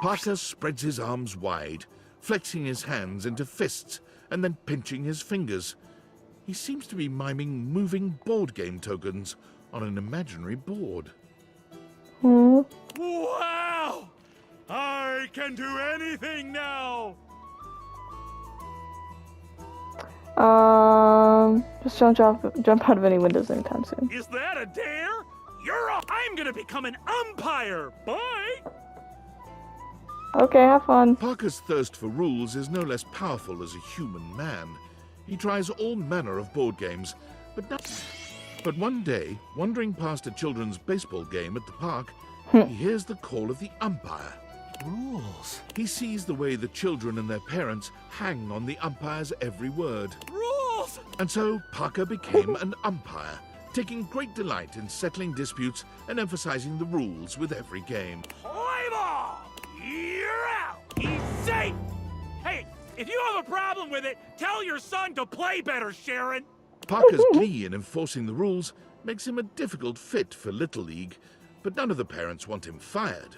Speaker 4: Parker spreads his arms wide, flexing his hands into fists and then pinching his fingers. He seems to be miming moving board game tokens on an imaginary board.
Speaker 13: Wow! I can do anything now!
Speaker 1: Just don't jump out of any windows anytime soon.
Speaker 13: Is that a dare? I'm gonna become an umpire! Bye!
Speaker 1: Okay, have fun.
Speaker 4: Parker's thirst for rules is no less powerful as a human man. He tries all manner of board games, but one day, wandering past a children's baseball game at the park, he hears the call of the umpire.
Speaker 6: Rules.
Speaker 4: He sees the way the children and their parents hang on the umpire's every word.
Speaker 13: Rules!
Speaker 4: And so Parker became an umpire, taking great delight in settling disputes and emphasizing the rules with every game.
Speaker 13: Play ball! You're out! He's safe! Hey, if you have a problem with it, tell your son to play better, Sharon!
Speaker 4: Parker's glee in enforcing the rules makes him a difficult fit for Little League, but none of the parents want him fired,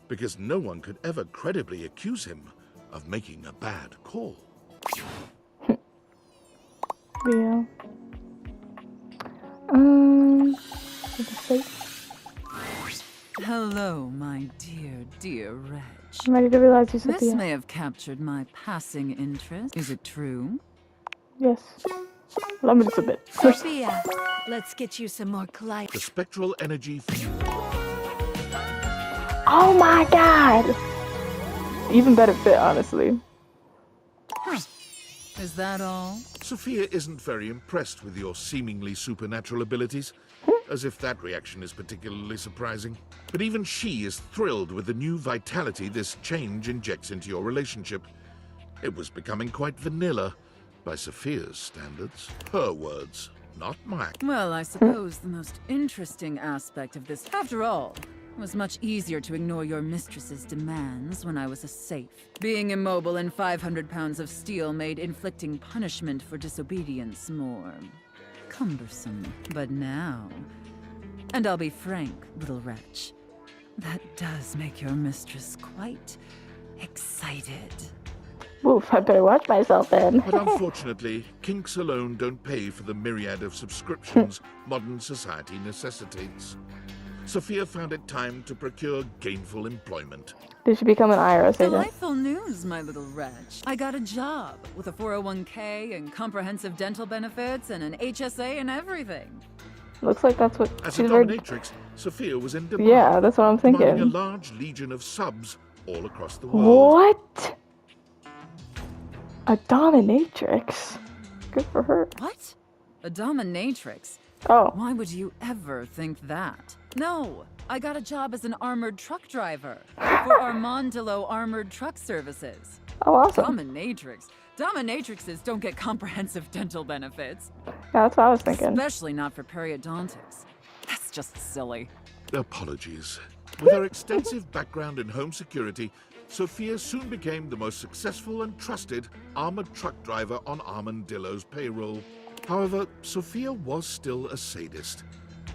Speaker 4: because no one could ever credibly accuse him of making a bad call.
Speaker 1: Yeah.
Speaker 3: Hello, my dear Reg.
Speaker 1: I'm ready to realize you,
Speaker 3: This
Speaker 1: Sophia.
Speaker 3: may have captured my passing interest. Is it true?
Speaker 1: Yes. Allow me to submit.
Speaker 22: Sophia, let's get you some more Clyde.
Speaker 4: The spectral energy.
Speaker 1: Oh my god! Even better fit, honestly.
Speaker 3: Is that all?
Speaker 4: Sophia isn't very impressed with your seemingly supernatural abilities, as if that reaction is particularly surprising. But even she is thrilled with the new vitality this change injects into your relationship. It was becoming quite vanilla, by Sophia's standards. Her words, not mine.
Speaker 3: Well, I suppose the most interesting aspect of this, after all, was much easier to ignore your mistress's demands when I was a safe. Being immobile and 500 pounds of steel made inflicting punishment for disobedience more cumbersome. But now, and I'll be frank, little wretch, that does make your mistress quite excited.
Speaker 1: Oof, I better watch myself then.
Speaker 4: But unfortunately, kinks alone don't pay for the myriad of subscriptions modern society necessitates. Sophia found it time to procure gainful employment.
Speaker 1: Did she become an IRS agent?
Speaker 3: Delightful news, my little wretch. I got a job with a 401k and comprehensive dental benefits and an HSA and everything.
Speaker 1: Looks like that's what
Speaker 4: As
Speaker 1: she's
Speaker 4: a
Speaker 1: very...
Speaker 4: dominatrix, Sophia was in demand.
Speaker 1: Yeah, that's what I'm
Speaker 4: commanding
Speaker 1: thinking.
Speaker 4: a large legion of subs all across the world.
Speaker 1: What? A dominatrix? Good for her.
Speaker 3: What? A dominatrix?
Speaker 1: Oh.
Speaker 3: Why would you ever think that? No, I got a job as an armored truck driver for Armandillo Armored Truck Services.
Speaker 1: Oh, awesome.
Speaker 3: Dominatrix. Dominatrixes don't get comprehensive dental benefits.
Speaker 1: Yeah, that's what I was thinking.
Speaker 3: Especially not for periodontics. That's just silly.
Speaker 4: Apologies. With her extensive background in home security, Sophia soon became the most successful and trusted armored truck driver on Armandillo's payroll. However, Sophia was still a sadist,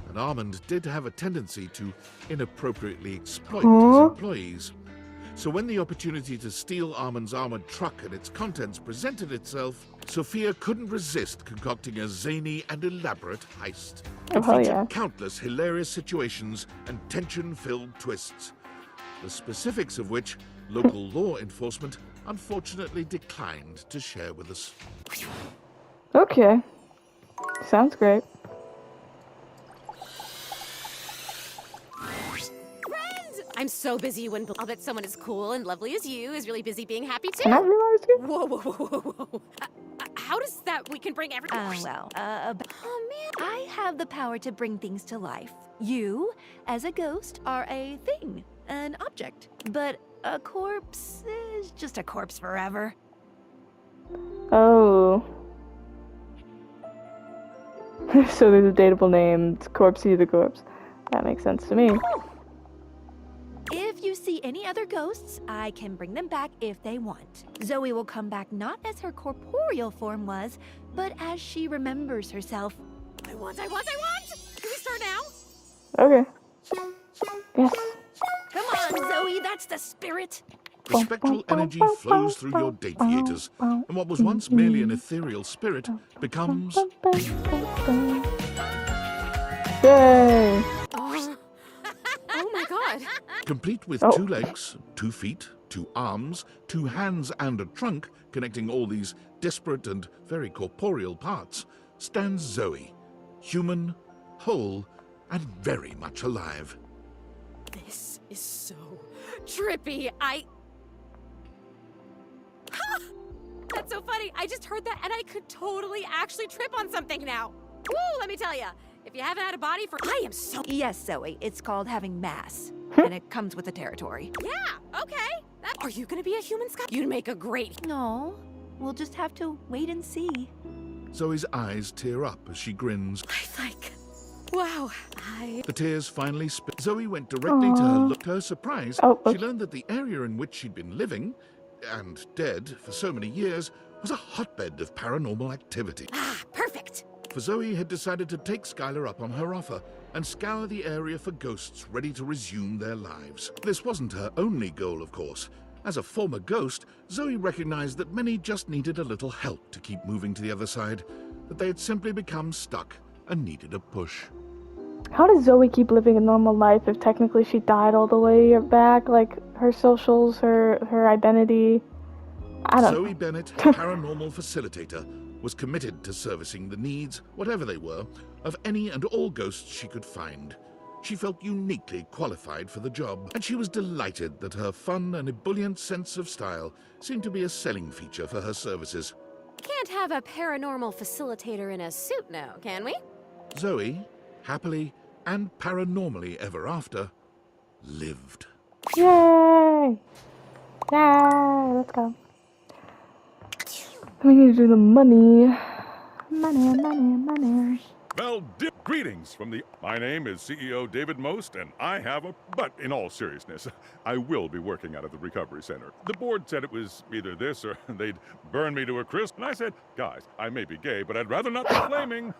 Speaker 4: and Armand did have a tendency to inappropriately exploit his employees. So when the opportunity to steal Armand's armored truck and its contents presented itself, Sophia couldn't resist concocting a zany and elaborate heist. It featured countless hilarious situations and tension-filled twists, the specifics of which local law enforcement unfortunately declined to share with us.
Speaker 1: Okay. Sounds great.
Speaker 9: I'm so busy you wouldn't. I'll bet someone as cool and lovely as you is really busy being happy too.
Speaker 1: Can I realize it?
Speaker 9: Whoa, whoa, whoa, whoa, whoa. How does that? We can bring everything.
Speaker 15: Oh, man, I have the power to bring things to life. You, as a ghost, are a thing, an object. But a corpse is just a corpse forever.
Speaker 1: Oh. So there's a dateable name. It's Corpsey the Corpse. That makes sense to me.
Speaker 15: If you see any other ghosts, I can bring them back if they want. Zoe will come back not as her corporeal form was, but as she remembers herself.
Speaker 9: I want! Can we start now?
Speaker 1: Okay. Yes.
Speaker 9: Come on, Zoe, that's the spirit.
Speaker 4: The spectral energy flows through your deviators, and what was once merely an ethereal spirit becomes...
Speaker 1: Yay!
Speaker 9: Oh my god.
Speaker 4: Complete with 2 legs, 2 feet, 2 arms, 2 hands and a trunk connecting all these disparate and very corporeal parts, stands Zoe, human, whole, and very much alive.
Speaker 9: This is so trippy. That's so funny. I just heard that and I could totally actually trip on something now. Woo, let me tell you. If you haven't had a body for... I am so...
Speaker 15: Yes, Zoe, it's called having mass. And it comes with the territory.
Speaker 9: Yeah, okay. Are you gonna be a human Scott? You'd make a great...
Speaker 15: No, we'll just have to wait and see.
Speaker 4: Zoe's eyes tear up as she grins.
Speaker 9: Wow,
Speaker 4: The tears finally spill. Zoe went directly to her look. To her surprise, she learned that the area in which she'd been living, and dead for so many years, was a hotbed of paranormal activity.
Speaker 9: Perfect.
Speaker 4: For Zoe had decided to take Skylar up on her offer and scour the area for ghosts ready to resume their lives. This wasn't her only goal, of course. As a former ghost, Zoe recognized that many just needed a little help to keep moving to the other side, that they had simply become stuck and needed a push.
Speaker 1: How does Zoe keep living a normal life if technically she died all the way back? Like, her socials, her identity... I don't know.
Speaker 4: Zoe Bennett, paranormal facilitator, was committed to servicing the needs, whatever they were, of any and all ghosts she could find. She felt uniquely qualified for the job, and she was delighted that her fun and ebullient sense of style seemed to be a selling feature for her services.
Speaker 9: Can't have a paranormal facilitator in a suit now, can we?
Speaker 4: Zoe, happily and paranormally ever after, lived.
Speaker 1: Yay! Yay! Let's go. We need to do the money. Money.
Speaker 17: Well, greetings from the... My name is CEO David Most, and I have a... But in all seriousness, I will be working out of the recovery center. The board said it was either this or they'd burn me to a crisp, and I said, guys, I may be gay, but I'd rather not be flaming.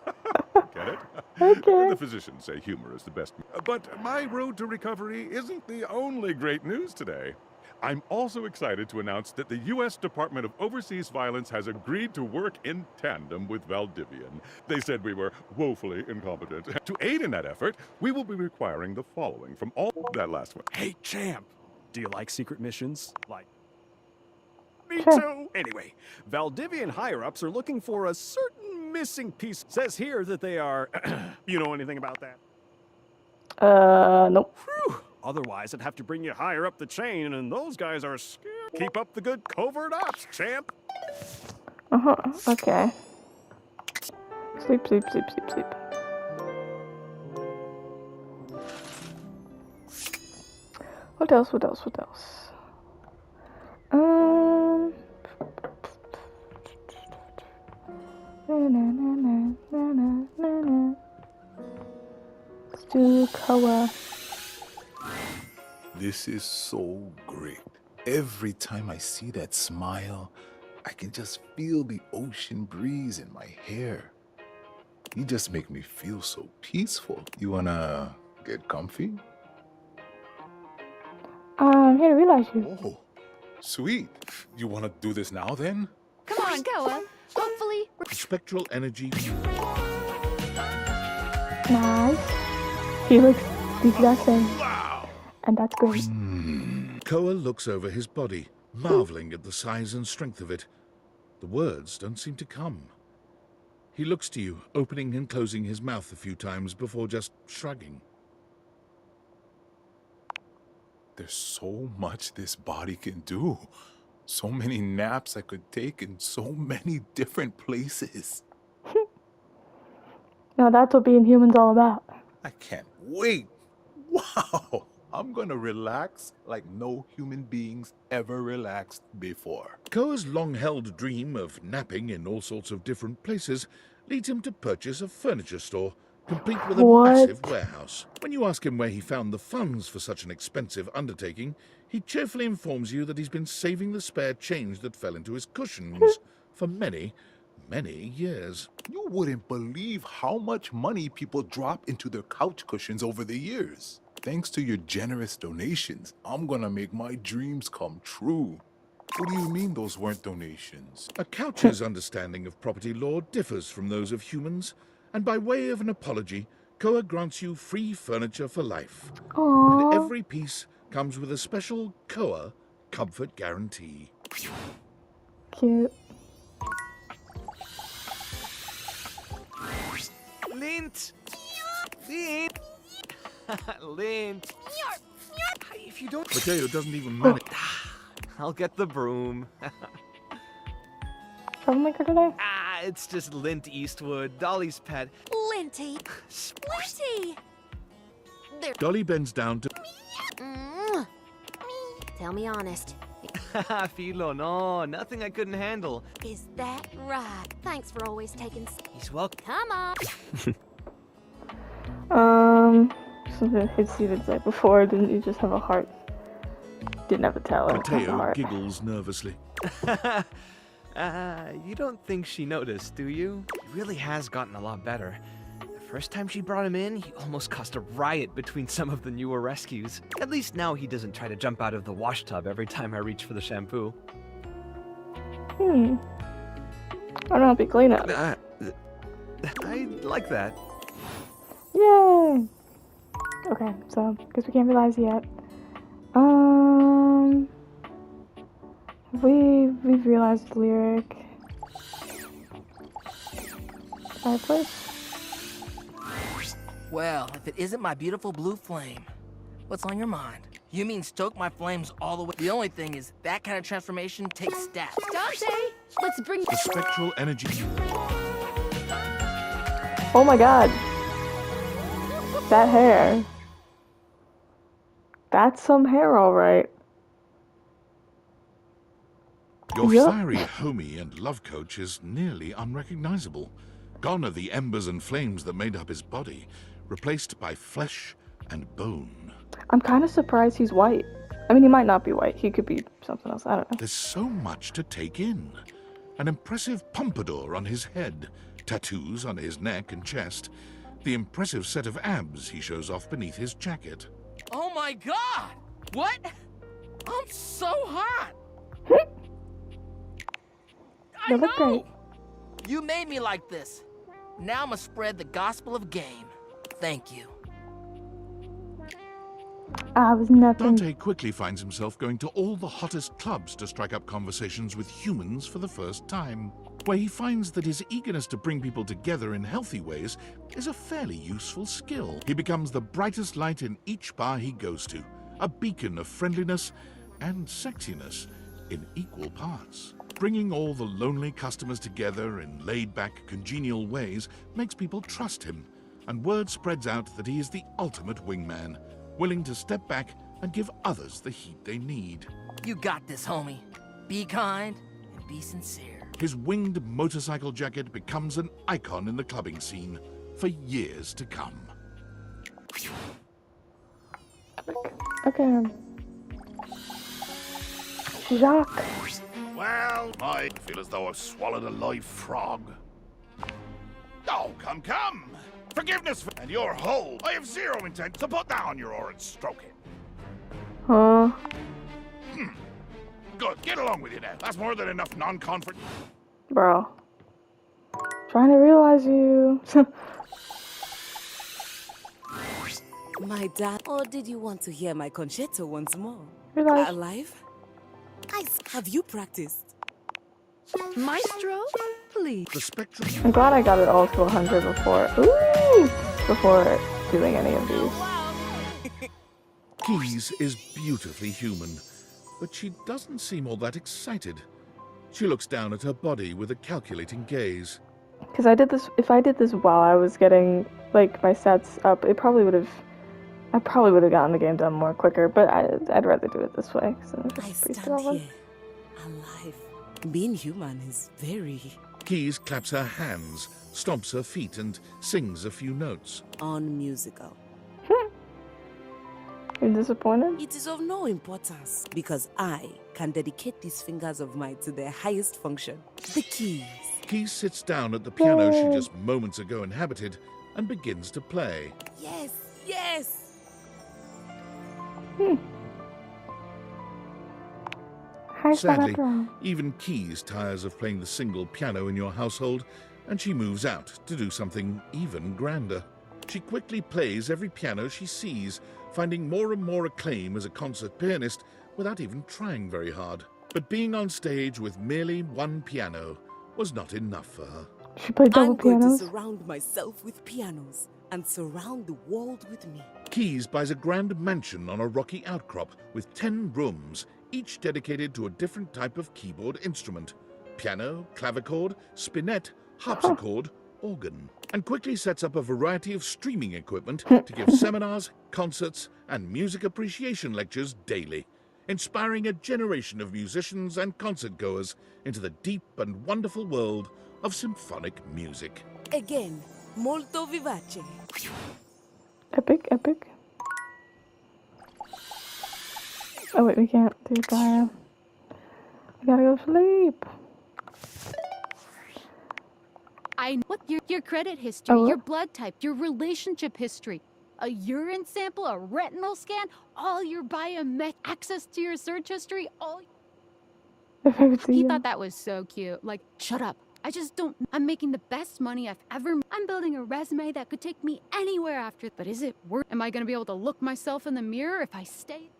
Speaker 17: Get it?
Speaker 1: Okay.
Speaker 17: The physicians say humor is the best. But my road to recovery isn't the only great news today. I'm also excited to announce that the U.S. Department of Overseas Violence has agreed to work in tandem with Valdivian. They said we were woefully incompetent. To aid in that effort, we will be requiring the following from all... That last one.
Speaker 6: Hey, champ, do you like secret missions? Like... Me
Speaker 1: Sure.
Speaker 6: too. Anyway, Valdivian higher-ups are looking for a certain missing piece. Says here that they are... You know anything about that?
Speaker 1: Nope.
Speaker 6: Whew. Otherwise, I'd have to bring you higher up the chain, and those guys are scared. Keep up the good covert ops, champ.
Speaker 1: Okay. Sleep. What else? Let's do Koa.
Speaker 20: This is so great. Every time I see that smile, I can just feel the ocean breeze in my hair. You just make me feel so peaceful. You wanna get comfy?
Speaker 1: I'm here to realize you.
Speaker 14: Oh, sweet. You wanna do this now then?
Speaker 15: Come on, Koa. Hopefully...
Speaker 4: Spectral energy.
Speaker 1: Nice. Felix, the exact same. And that's great.
Speaker 4: Koa looks over his body, marveling at the size and strength of it. The words don't seem to come. He looks to you, opening and closing his mouth a few times before just shrugging.
Speaker 14: There's so much this body can do. So many naps I could take in so many different places.
Speaker 1: Now that's what being human's all about.
Speaker 14: I can't wait. Wow. I'm gonna relax like no human beings ever relaxed before.
Speaker 4: Koa's long-held dream of napping in all sorts of different places leads him to purchase a furniture store, complete with a massive warehouse. When you ask him where he found the funds for such an expensive undertaking, He cheerfully informs you that he's been saving the spare change that fell into his cushions for many, many years.
Speaker 14: You wouldn't believe how much money people drop into their couch cushions over the years. Thanks to your generous donations, I'm gonna make my dreams come true. What do you mean those weren't donations?
Speaker 4: A couch's understanding of property law differs from those of humans, and by way of an apology, Koa grants you free furniture for life.
Speaker 1: Aww.
Speaker 4: And every piece comes with a special Koa comfort guarantee.
Speaker 1: Cute.
Speaker 6: Lint! Lint! Lint! If you don't...
Speaker 4: Mateo doesn't even manage.
Speaker 6: I'll get the broom.
Speaker 1: Troublemaker today?
Speaker 6: It's just Lint Eastwood, Dolly's pet.
Speaker 15: Linty. Linty. There.
Speaker 4: Dolly bends down to...
Speaker 15: Tell me honest.
Speaker 6: Philo, no, nothing I couldn't handle.
Speaker 15: Is that right? Thanks for always taking...
Speaker 6: He's welcome.
Speaker 15: Come on.
Speaker 1: Something he did say before, didn't you just have a heart? Didn't have a talent.
Speaker 4: Mateo giggles nervously.
Speaker 6: You don't think she noticed, do you? He really has gotten a lot better. The first time she brought him in, he almost caused a riot between some of the newer rescues. At least now he doesn't try to jump out of the wash tub every time I reach for the shampoo.
Speaker 1: I don't help you clean up.
Speaker 6: I like that.
Speaker 1: Yay! Okay, so, guess we can't realize yet. We've realized the lyric. Fireplace?
Speaker 16: Well, if it isn't my beautiful blue flame, what's on your mind? You mean stoke my flames all the way? The only thing is, that kind of transformation takes stats.
Speaker 15: Dante, let's bring...
Speaker 4: The spectral energy...
Speaker 1: Oh my god. That hair. That's some hair, alright.
Speaker 4: Your fiery homie and love coach is nearly unrecognizable. Gone are the embers and flames that made up his body, replaced by flesh and bone.
Speaker 1: I'm kind of surprised he's white. I mean, he might not be white. He could be something else. I don't know.
Speaker 4: There's so much to take in. An impressive pompadour on his head, tattoos on his neck and chest, the impressive set of abs he shows off beneath his jacket.
Speaker 16: Oh my god! What? I'm so hot! I
Speaker 1: look
Speaker 16: know! You made me like this. Now I'ma spread the gospel of game. Thank you.
Speaker 1: I was nothing.
Speaker 4: Dante quickly finds himself going to all the hottest clubs to strike up conversations with humans for the first time, where he finds that his eagerness to bring people together in healthy ways is a fairly useful skill. He becomes the brightest light in each bar he goes to, a beacon of friendliness and sexiness in equal parts. Bringing all the lonely customers together in laid-back, congenial ways makes people trust him, and word spreads out that he is the ultimate wingman, willing to step back and give others the heat they need.
Speaker 16: You got this, homie. Be kind and be sincere.
Speaker 4: His winged motorcycle jacket becomes an icon in the clubbing scene for years to come.
Speaker 1: Okay. Jacques.
Speaker 4: Well, I feel as though I've swallowed a live frog. Oh, come! Forgiveness and you're whole. I have zero intent to put that on your oar and stroke it.
Speaker 1: Huh?
Speaker 4: Good, get along with you now. That's more than enough non-confront.
Speaker 1: Bro. Trying to realize you.
Speaker 18: My dad, or did you want to hear my concerto once more?
Speaker 1: Realize.
Speaker 18: Alive? Have you practiced? Maestro, please.
Speaker 4: The spectrum.
Speaker 1: I'm glad I got it all to 100 before. Ooh! Before doing any of these.
Speaker 4: Keys is beautifully human, but she doesn't seem all that excited. She looks down at her body with a calculating gaze.
Speaker 1: Because I did this. If I did this while I was getting like my stats up, I probably would have gotten the game done more quicker. But I'd rather do it this way. So
Speaker 18: I stand here, alive. Being human is very...
Speaker 4: Keys claps her hands, stomps her feet, and sings a few notes.
Speaker 18: unmusical.
Speaker 1: You're disappointed?
Speaker 18: It is of no importance because I can dedicate these fingers of mine to their highest function, the keys.
Speaker 4: Keys sits down at the piano
Speaker 1: Yay.
Speaker 4: she just moments ago inhabited and begins to play.
Speaker 18: Yes, yes.
Speaker 1: How's that
Speaker 4: Sadly,
Speaker 1: after all?
Speaker 4: even Keys tires of playing the single piano in your household, and she moves out to do something even grander. She quickly plays every piano she sees, finding more and more acclaim as a concert pianist without even trying very hard. But being on stage with merely one piano was not enough for her.
Speaker 1: She played double
Speaker 18: I'm going
Speaker 1: pianos.
Speaker 18: to surround myself with pianos and surround the world with me.
Speaker 4: Keys buys a grand mansion on a rocky outcrop with 10 rooms, each dedicated to a different type of keyboard instrument: piano, clavichord, spinet, harpsichord, organ, and quickly sets up a variety of streaming equipment to give seminars, concerts, and music appreciation lectures daily, inspiring a generation of musicians and concert-goers into the deep and wonderful world of symphonic music.
Speaker 18: Again, molto vivace.
Speaker 1: Epic, epic. Oh wait, we can't do Gaia. We gotta go sleep.
Speaker 19: What your credit history,
Speaker 1: Oh.
Speaker 19: your blood type, your relationship history, a urine sample, a retinal scan, all your biomet, access to your search history, all.
Speaker 1: If I could see
Speaker 19: He
Speaker 1: you.
Speaker 19: thought that was so cute. Like, shut up. I just don't. I'm making the best money I've ever. I'm building a resume that could take me anywhere after. But is it worth? Am I gonna be able to look myself in the mirror if I stay?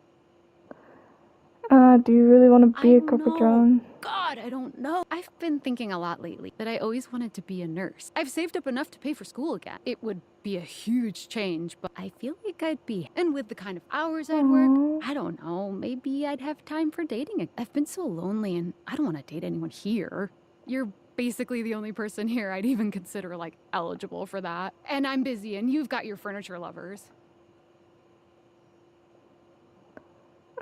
Speaker 1: Do you really want to be
Speaker 19: I
Speaker 1: a corporate
Speaker 19: know.
Speaker 1: drone?
Speaker 19: God, I don't know. I've been thinking a lot lately that I always wanted to be a nurse. I've saved up enough to pay for school again. It would be a huge change, but I feel like I'd be. And with the kind of hours I'd work, I don't know, maybe I'd have time for dating. I've been so lonely and I don't want to date anyone here. You're basically the only person here I'd even consider, like, eligible for that. And I'm busy and you've got your furniture lovers.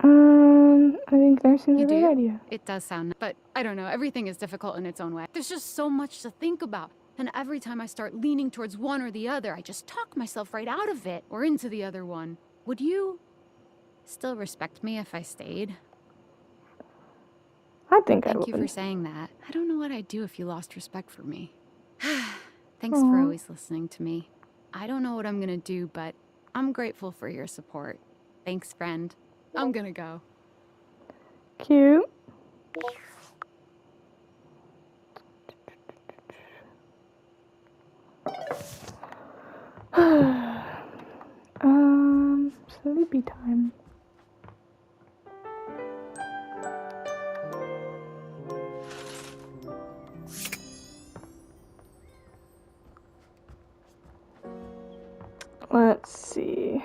Speaker 1: I think nursing's
Speaker 19: You
Speaker 1: a great
Speaker 19: do?
Speaker 1: idea.
Speaker 19: It does sound, but I don't know. Everything is difficult in its own way. There's just so much to think about. And every time I start leaning towards one or the other, I just talk myself right out of it or into the other one. Would you still respect me if I stayed?
Speaker 1: I think I
Speaker 19: Thank you for
Speaker 1: would.
Speaker 19: saying that. I don't know what I'd do if you lost respect for me. Thanks for
Speaker 1: Aw.
Speaker 19: always listening to me. I don't know what I'm gonna do, but I'm grateful for your support. Thanks, friend. I'm gonna go.
Speaker 1: Cute. Sleepy time. Let's see.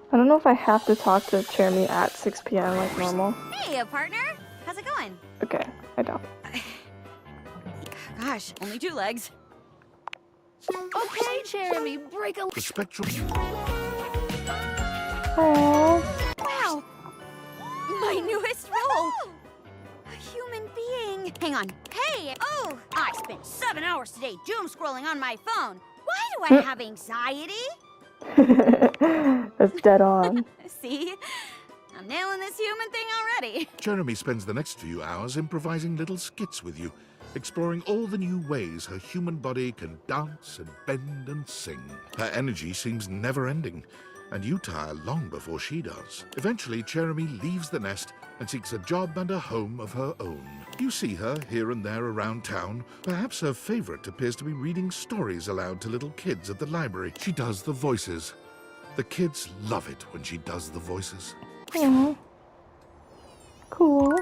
Speaker 1: I don't know if I have to talk to Jeremy at 6 p.m. like normal.
Speaker 9: Hey, partner. How's it going?
Speaker 1: Okay, I don't.
Speaker 9: Gosh, only 2 legs. Okay, Jeremy, break a.
Speaker 4: The spectrum.
Speaker 1: Aww.
Speaker 9: Wow! My newest role! A human being! Hang on. Hey! Oh! I spent 7 hours today doom scrolling on my phone. Why do I have anxiety?
Speaker 1: That's dead on.
Speaker 9: See? I'm nailing this human thing already.
Speaker 4: Jeremy spends the next few hours improvising little skits with you, exploring all the new ways her human body can dance and bend and sing. Her energy seems never-ending, and you tire long before she does. Eventually, Jeremy leaves the nest and seeks a job and a home of her own. You see her here and there around town. Perhaps her favorite appears to be reading stories aloud to little kids at the library. She does the voices. The kids love it when she does the voices.
Speaker 1: Aww. Cool.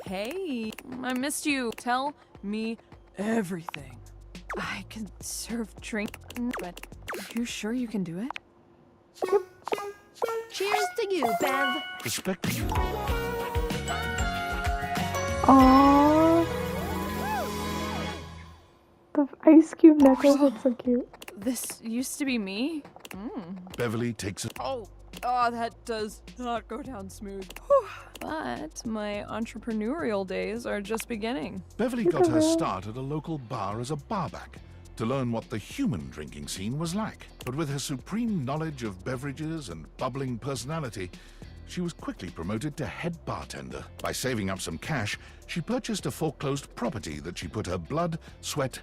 Speaker 21: Hey, I missed you. Tell me everything. I can serve drink, but you sure you can do it?
Speaker 9: Cheers to you, Bev.
Speaker 4: The spectrum.
Speaker 1: Aww. The Ice Cube necklace looks so cute.
Speaker 21: This used to be me?
Speaker 4: Beverly takes a...
Speaker 21: Oh, that does not go down smooth. Whew. But my entrepreneurial days are just beginning.
Speaker 4: Beverly got her start at a local bar as a barback, to learn what the human drinking scene was like. But with her supreme knowledge of beverages and bubbling personality, she was quickly promoted to head bartender. By saving up some cash, she purchased a foreclosed property that she put her blood, sweat,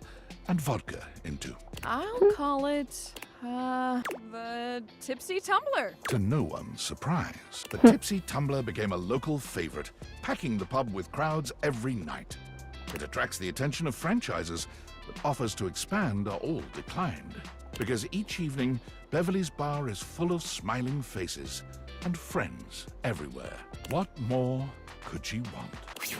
Speaker 4: and vodka into.
Speaker 21: I'll call it, the Tipsy Tumbler.
Speaker 4: To no one's surprise, the Tipsy Tumbler became a local favorite, packing the pub with crowds every night. It attracts the attention of franchises, but offers to expand are all declined. Because each evening, Beverly's bar is full of smiling faces and friends everywhere. What more could she want?
Speaker 1: Cute.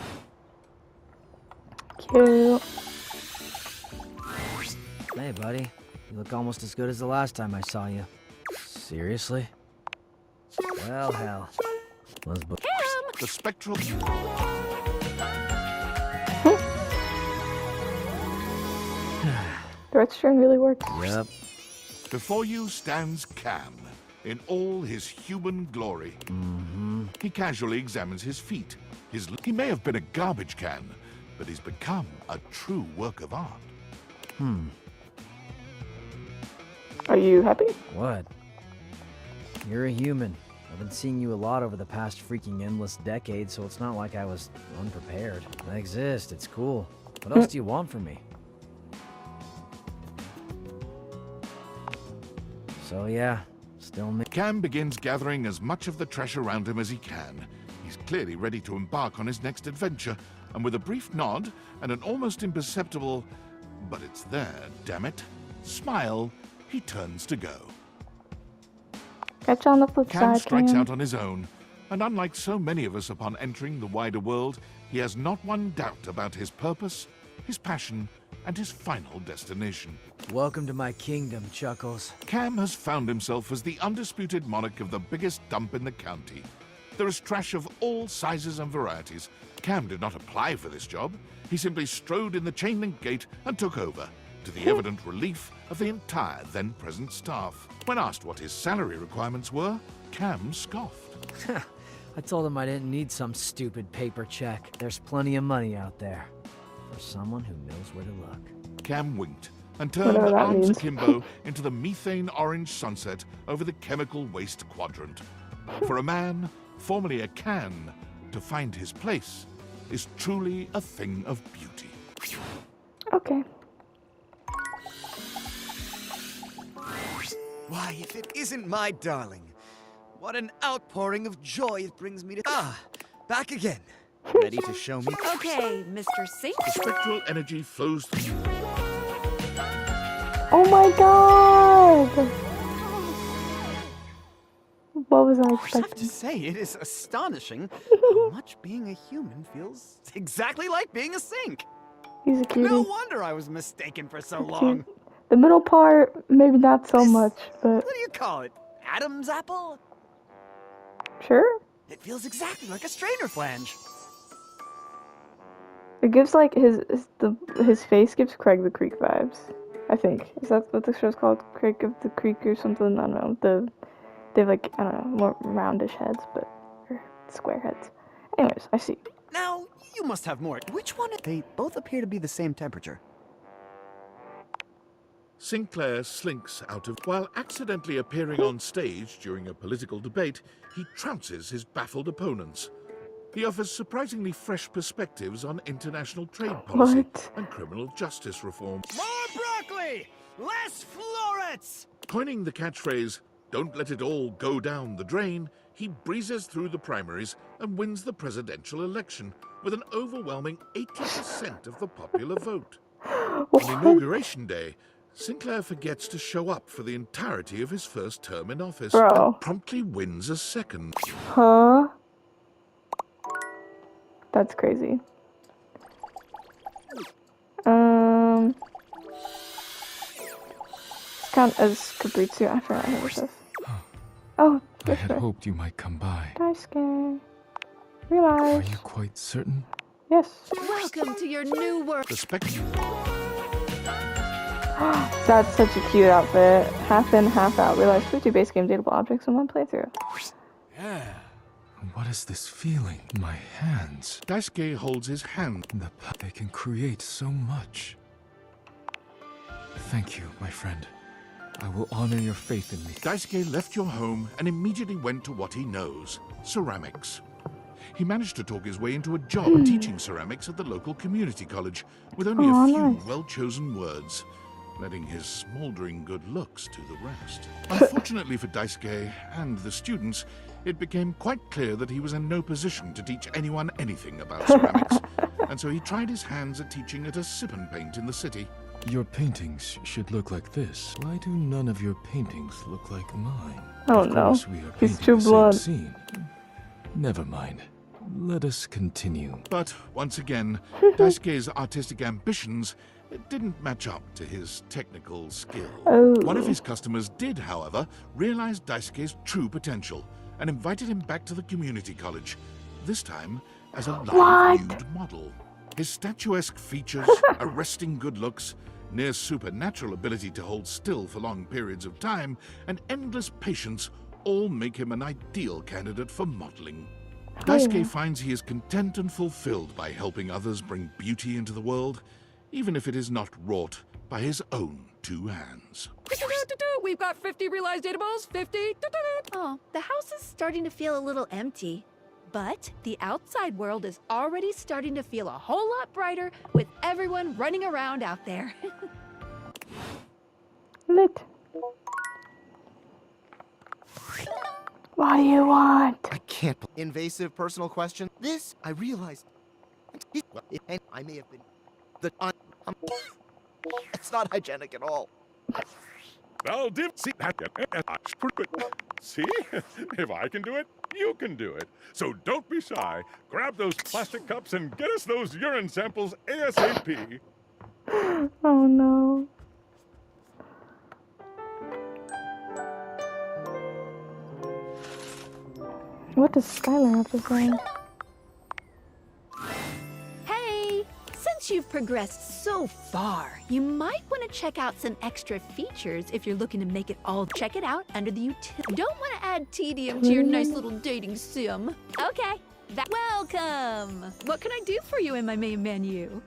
Speaker 8: Hey, buddy. You look almost as good as the last time I saw you. Seriously? Well, hell. Let's book.
Speaker 4: The spectral...
Speaker 1: The red string really works.
Speaker 4: Yep. Before you stands Cam, in all his human glory. He casually examines his feet. He may have been a garbage can, but he's become a true work of art.
Speaker 1: Are you happy?
Speaker 8: What? You're a human. I've been seeing you a lot over the past freaking endless decade, so it's not like I was unprepared. I exist, it's cool. What else do you want from me? So yeah, still me.
Speaker 4: Cam begins gathering as much of the trash around him as he can. He's clearly ready to embark on his next adventure, and with a brief nod and an almost imperceptible, but it's there, damn it, smile, he turns to go.
Speaker 1: Catch on the flip
Speaker 4: Cam
Speaker 1: side,
Speaker 4: strikes
Speaker 1: Cam.
Speaker 4: out on his own, and unlike so many of us upon entering the wider world, he has not one doubt about his purpose, his passion, and his final destination.
Speaker 8: Welcome to my kingdom, Chuckles.
Speaker 4: Cam has found himself as the undisputed monarch of the biggest dump in the county. There is trash of all sizes and varieties. Cam did not apply for this job. He simply strode in the chain-link gate and took over, to the evident relief of the entire then-present staff. When asked what his salary requirements were, Cam scoffed.
Speaker 8: I told him I didn't need some stupid paper check. There's plenty of money out there. For someone who knows where to look.
Speaker 4: Cam winked and turned
Speaker 1: Whatever that
Speaker 4: arms
Speaker 1: means.
Speaker 4: akimbo into the methane-orange sunset over the chemical waste quadrant. For a man, formerly a can, to find his place is truly a thing of beauty.
Speaker 1: Okay.
Speaker 10: Why, if it isn't my darling, what an outpouring of joy it brings me to... Ah, back again. Ready to show me?
Speaker 22: Okay, Mr. Safe.
Speaker 4: The spectral energy flows through.
Speaker 1: Oh my god! What was I
Speaker 10: I have
Speaker 1: expecting?
Speaker 10: to say, it is astonishing how much being a human feels exactly like being a sink.
Speaker 1: He's a cutie.
Speaker 10: No wonder I was mistaken for so
Speaker 1: Cute.
Speaker 10: long.
Speaker 1: The middle part, maybe not so much, but
Speaker 10: What do you call it? Adam's apple?
Speaker 1: sure.
Speaker 10: It feels exactly like a strainer flange.
Speaker 1: It gives like his face gives Craig the Creek vibes. I think is that what the show's called? Craig of the Creek or something. I don't know. They have like I don't know more roundish heads, but or square heads. Anyways, I see.
Speaker 10: Now, you must have more. Which one? They both appear to be the same temperature.
Speaker 4: Sinclair slinks out of... While accidentally appearing on stage during a political debate, he trounces his baffled opponents. He offers surprisingly fresh perspectives on international trade policy and criminal justice reform.
Speaker 6: More broccoli! Less florets!
Speaker 4: Coining the catchphrase, "Don't let it all go down the drain," he breezes through the primaries and wins the presidential election with an overwhelming 80% of the popular vote. On Inauguration Day, Sinclair forgets to show up for the entirety of his first term in office and promptly wins a second.
Speaker 1: Huh? That's crazy. Count as Kabritsu. I forgot who this is. Oh,
Speaker 23: I had hoped you might come by.
Speaker 1: Daisuke.
Speaker 23: Are
Speaker 1: Realize.
Speaker 23: you quite certain?
Speaker 1: Yes.
Speaker 22: Welcome to your new world.
Speaker 4: The spectrum.
Speaker 1: That's such a cute outfit. Half in, half out. Realize 50 base game dateable objects in one playthrough.
Speaker 23: Yeah. What is this feeling in my hands?
Speaker 4: Daisuke holds his hand.
Speaker 23: They can create so much. Thank you, my friend. I will honor your faith in me.
Speaker 4: Daisuke left your home and immediately went to what he knows, ceramics. He managed to talk his way into a job teaching ceramics at the local community college with only a few well-chosen words, letting his smoldering good looks do the rest. Unfortunately for Daisuke and the students, it became quite clear that he was in no position to teach anyone anything about ceramics, and so he tried his hands at teaching at a sip and paint in the city.
Speaker 23: Your paintings should look like this. Why do none of your paintings look like mine?
Speaker 1: Oh
Speaker 23: of
Speaker 1: no,
Speaker 23: course we are
Speaker 1: he's
Speaker 23: painting
Speaker 1: True
Speaker 23: the same
Speaker 1: Blood.
Speaker 23: scene. Never mind. Let us continue.
Speaker 4: But once again, Daisuke's artistic ambitions didn't match up to his technical skill. One of his customers did, however, realize Daisuke's true potential and invited him back to the community college, this time as a live-nude model. His statuesque features, arresting good looks, near supernatural ability to hold still for long periods of time, and endless patience all make him an ideal candidate for modeling. Daisuke finds he is content and fulfilled by helping others bring beauty into the world, even if it is not wrought by his own two hands.
Speaker 7: We've got 50 realized data balls, 50.
Speaker 15: Oh, the house is starting to feel a little empty. But the outside world is already starting to feel a whole lot brighter with everyone running around out there.
Speaker 1: Lit. What do you want?
Speaker 12: I can't. Invasive personal question. This, I realized. And I may have been. It's not hygienic at all.
Speaker 17: Well, see, see? If I can do it, you can do it. So don't be shy. Grab those plastic cups and get us those urine samples ASAP.
Speaker 1: Oh no. What does Skylar have to say?
Speaker 15: Hey, since you've progressed so far, you might want to check out some extra features if you're looking to make it all. Check it out under the utility. Don't want to add tedium to your nice little dating sim. Okay, welcome. What can I do for you in my main menu?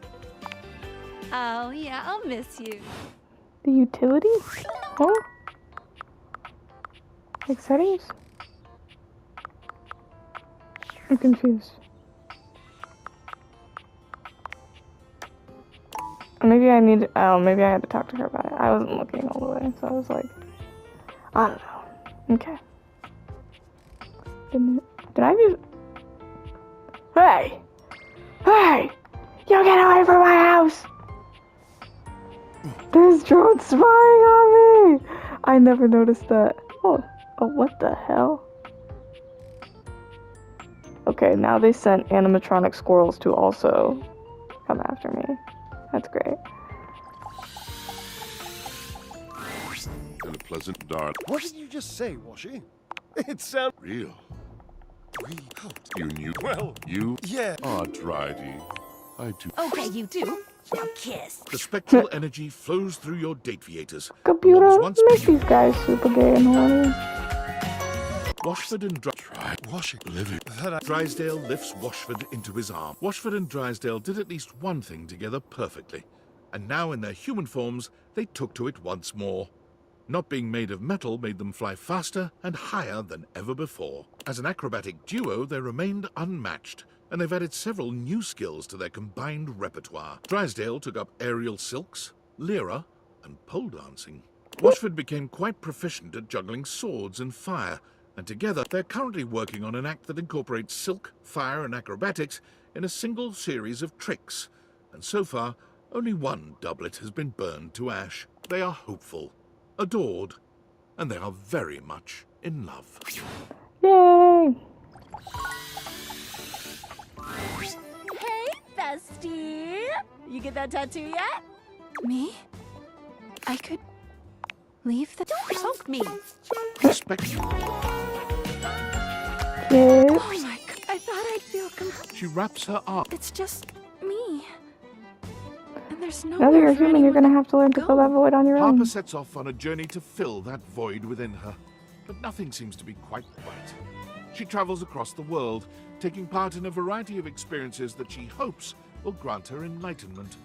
Speaker 15: Oh yeah, I'll miss you.
Speaker 1: The utility? Huh? Like settings? I'm confused. Maybe I need. Oh, maybe I had to talk to her about it. I wasn't looking all the way, so I was like, I don't know. Okay. Did I just? Hey! Hey! You get away from my house! There's drones spying on me! I never noticed that. Oh, what the hell? Okay, now they sent animatronic squirrels to also come after me. That's great.
Speaker 17: And a pleasant dark.
Speaker 2: What did you just say, Washi? It sounds
Speaker 17: real.
Speaker 2: Real.
Speaker 17: You knew well. You
Speaker 2: yeah.
Speaker 17: are Drydy. I do.
Speaker 9: Okay, you two. Now kiss.
Speaker 4: The spectral energy flows through your dateviators.
Speaker 1: Computer, make these guys super gay and horny.
Speaker 4: Washford and Drysdale lifts Washford into his arm. Washford and Drysdale did at least one thing together perfectly, and now in their human forms, they took to it once more. Not being made of metal made them fly faster and higher than ever before. As an acrobatic duo, they remained unmatched, and they've added several new skills to their combined repertoire. Drysdale took up aerial silks, lyra, and pole dancing. Washford became quite proficient at juggling swords and fire, and together they're currently working on an act that incorporates silk, fire, and acrobatics in a single series of tricks. And so far, only one doublet has been burned to ash. They are hopeful, adored, and they are very much in love.
Speaker 1: Yay!
Speaker 15: Hey, bestie! You get that tattoo yet?
Speaker 7: Me? I could leave the.
Speaker 15: Don't poke me!
Speaker 4: Respect you.
Speaker 1: Yes.
Speaker 7: Oh my god, I thought I'd feel
Speaker 4: She wraps her arm.
Speaker 7: It's just me. And there's no.
Speaker 1: Now that you're human, you're gonna have to learn to fill that void on your own.
Speaker 4: Harper sets off on a journey to fill that void within her, but nothing seems to be quite right. She travels across the world, taking part in a variety of experiences that she hopes will grant her enlightenment.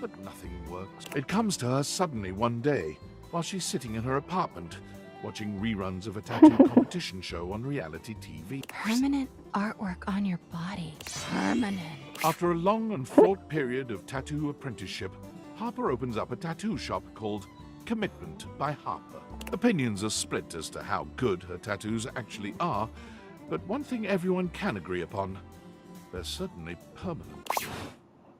Speaker 4: but nothing works. It comes to her suddenly one day, while she's sitting in her apartment, watching reruns of a tattoo competition show on reality TV.
Speaker 15: Permanent artwork on your body. Permanent.
Speaker 4: After a long and fraught period of tattoo apprenticeship, Harper opens up a tattoo shop called Commitment by Harper. Opinions are split as to how good her tattoos actually are, but one thing everyone can agree upon, they're certainly permanent.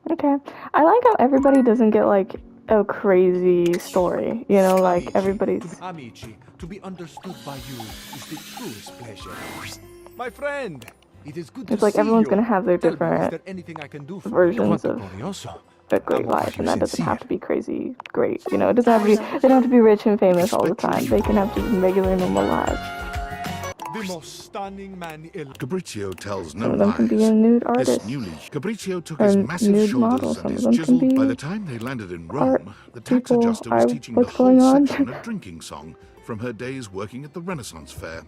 Speaker 1: Okay. I like how everybody doesn't get like a crazy story. You know, like everybody's.
Speaker 6: Amici, to be understood by you is the truest pleasure. My friend, it is good
Speaker 1: It's
Speaker 6: to
Speaker 1: like
Speaker 6: see
Speaker 1: everyone's
Speaker 6: you.
Speaker 1: gonna have their
Speaker 6: Tell me, is
Speaker 1: different
Speaker 6: there anything I can do for
Speaker 1: versions of a great life, and that doesn't have to be crazy great. You know, it doesn't have to be. They don't have to be rich and famous all the time. They can have just regular, normal lives.
Speaker 6: The most stunning man in
Speaker 4: Fabrizio tells no
Speaker 1: Some of them can
Speaker 4: lies.
Speaker 1: be a nude artist.
Speaker 4: This newly, Fabrizio took
Speaker 1: or
Speaker 4: his massive
Speaker 1: nude
Speaker 4: shoulders
Speaker 1: model.
Speaker 4: and
Speaker 1: Some
Speaker 4: his
Speaker 1: of them can
Speaker 4: chiseled. By
Speaker 1: be
Speaker 4: the time they landed in
Speaker 1: art
Speaker 4: Rome, the tax
Speaker 1: people.
Speaker 4: adjuster was teaching the
Speaker 1: What's
Speaker 4: whole
Speaker 1: going on?
Speaker 4: section a drinking song from her days working at the Renaissance Fair,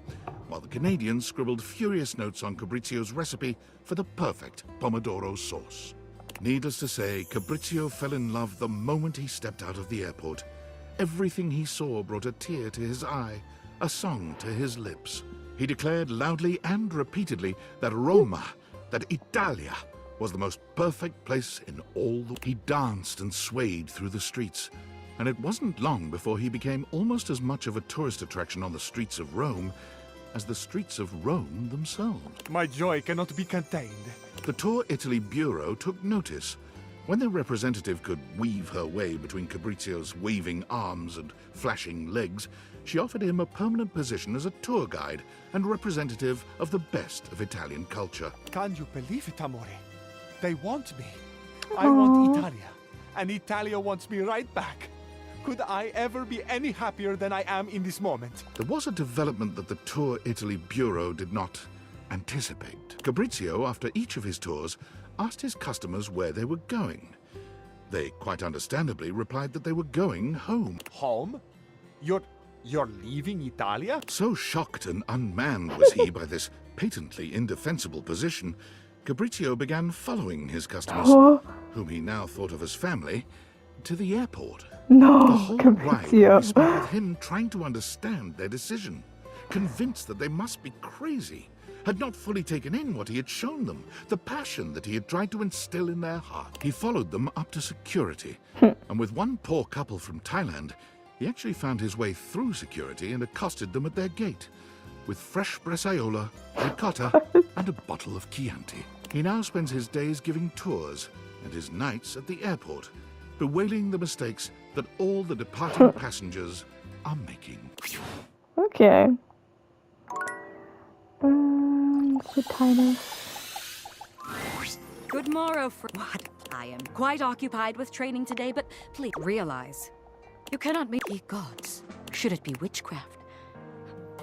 Speaker 4: while the Canadians scribbled furious notes on Fabrizio's recipe for the perfect pomodoro sauce. Needless to say, Fabrizio fell in love the moment he stepped out of the airport. Everything he saw brought a tear to his eye, a song to his lips. He declared loudly and repeatedly that Roma, that Italia, was the most perfect place in all the... He danced and swayed through the streets, and it wasn't long before he became almost as much of a tourist attraction on the streets of Rome as the streets of Rome themselves.
Speaker 6: My joy cannot be contained.
Speaker 4: The Tour Italy Bureau took notice. When their representative could weave her way between Fabrizio's waving arms and flashing legs, she offered him a permanent position as a tour guide and representative of the best of Italian culture.
Speaker 6: Can you believe it, Amore? They want me. I want Italia, and Italia wants me right back. Could I ever be any happier than I am in this moment?
Speaker 4: There was a development that the Tour Italy Bureau did not anticipate. Fabrizio, after each of his tours, asked his customers where they were going. They, quite understandably, replied that they were going home.
Speaker 6: Home? You're leaving Italia?
Speaker 4: So shocked and unmanned was he by this patently indefensible position, Fabrizio began following his customers, whom he now thought of as family, to the airport.
Speaker 1: No,
Speaker 4: the whole ride
Speaker 1: Fabrizio.
Speaker 4: would be spent with him trying to understand their decision, convinced that they must be crazy, had not fully taken in what he had shown them, the passion that he had tried to instill in their heart. He followed them up to security, and with one poor couple from Thailand, he actually found his way through security and accosted them at their gate, with fresh bresaola, ricotta, and a bottle of Chianti. He now spends his days giving tours and his nights at the airport, bewailing the mistakes that all the departing passengers are making.
Speaker 1: Okay. Titus.
Speaker 5: Good morrow, what? I am quite occupied with training today, but please realize, you cannot make ye gods. Should it be witchcraft?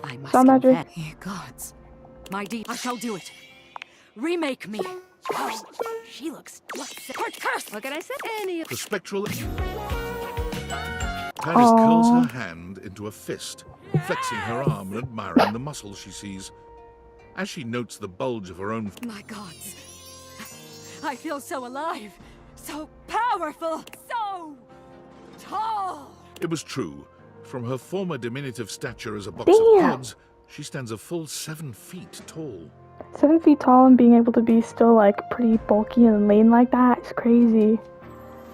Speaker 5: I must
Speaker 1: Some magic.
Speaker 5: confess, ye gods. My deed, I shall do it. Remake me. Oh, she looks. What's her curse? What can I say? Any.
Speaker 4: The spectral... Titus curls her hand into a fist, flexing her arm and admiring the muscle she sees. As she notes the bulge of her own...
Speaker 5: My gods. I feel so alive, so powerful, so tall.
Speaker 4: It was true. From her former diminutive stature as a box of pods, she stands a full 7 feet tall.
Speaker 1: 7 feet tall and being able to be still like pretty bulky and lean like that is crazy.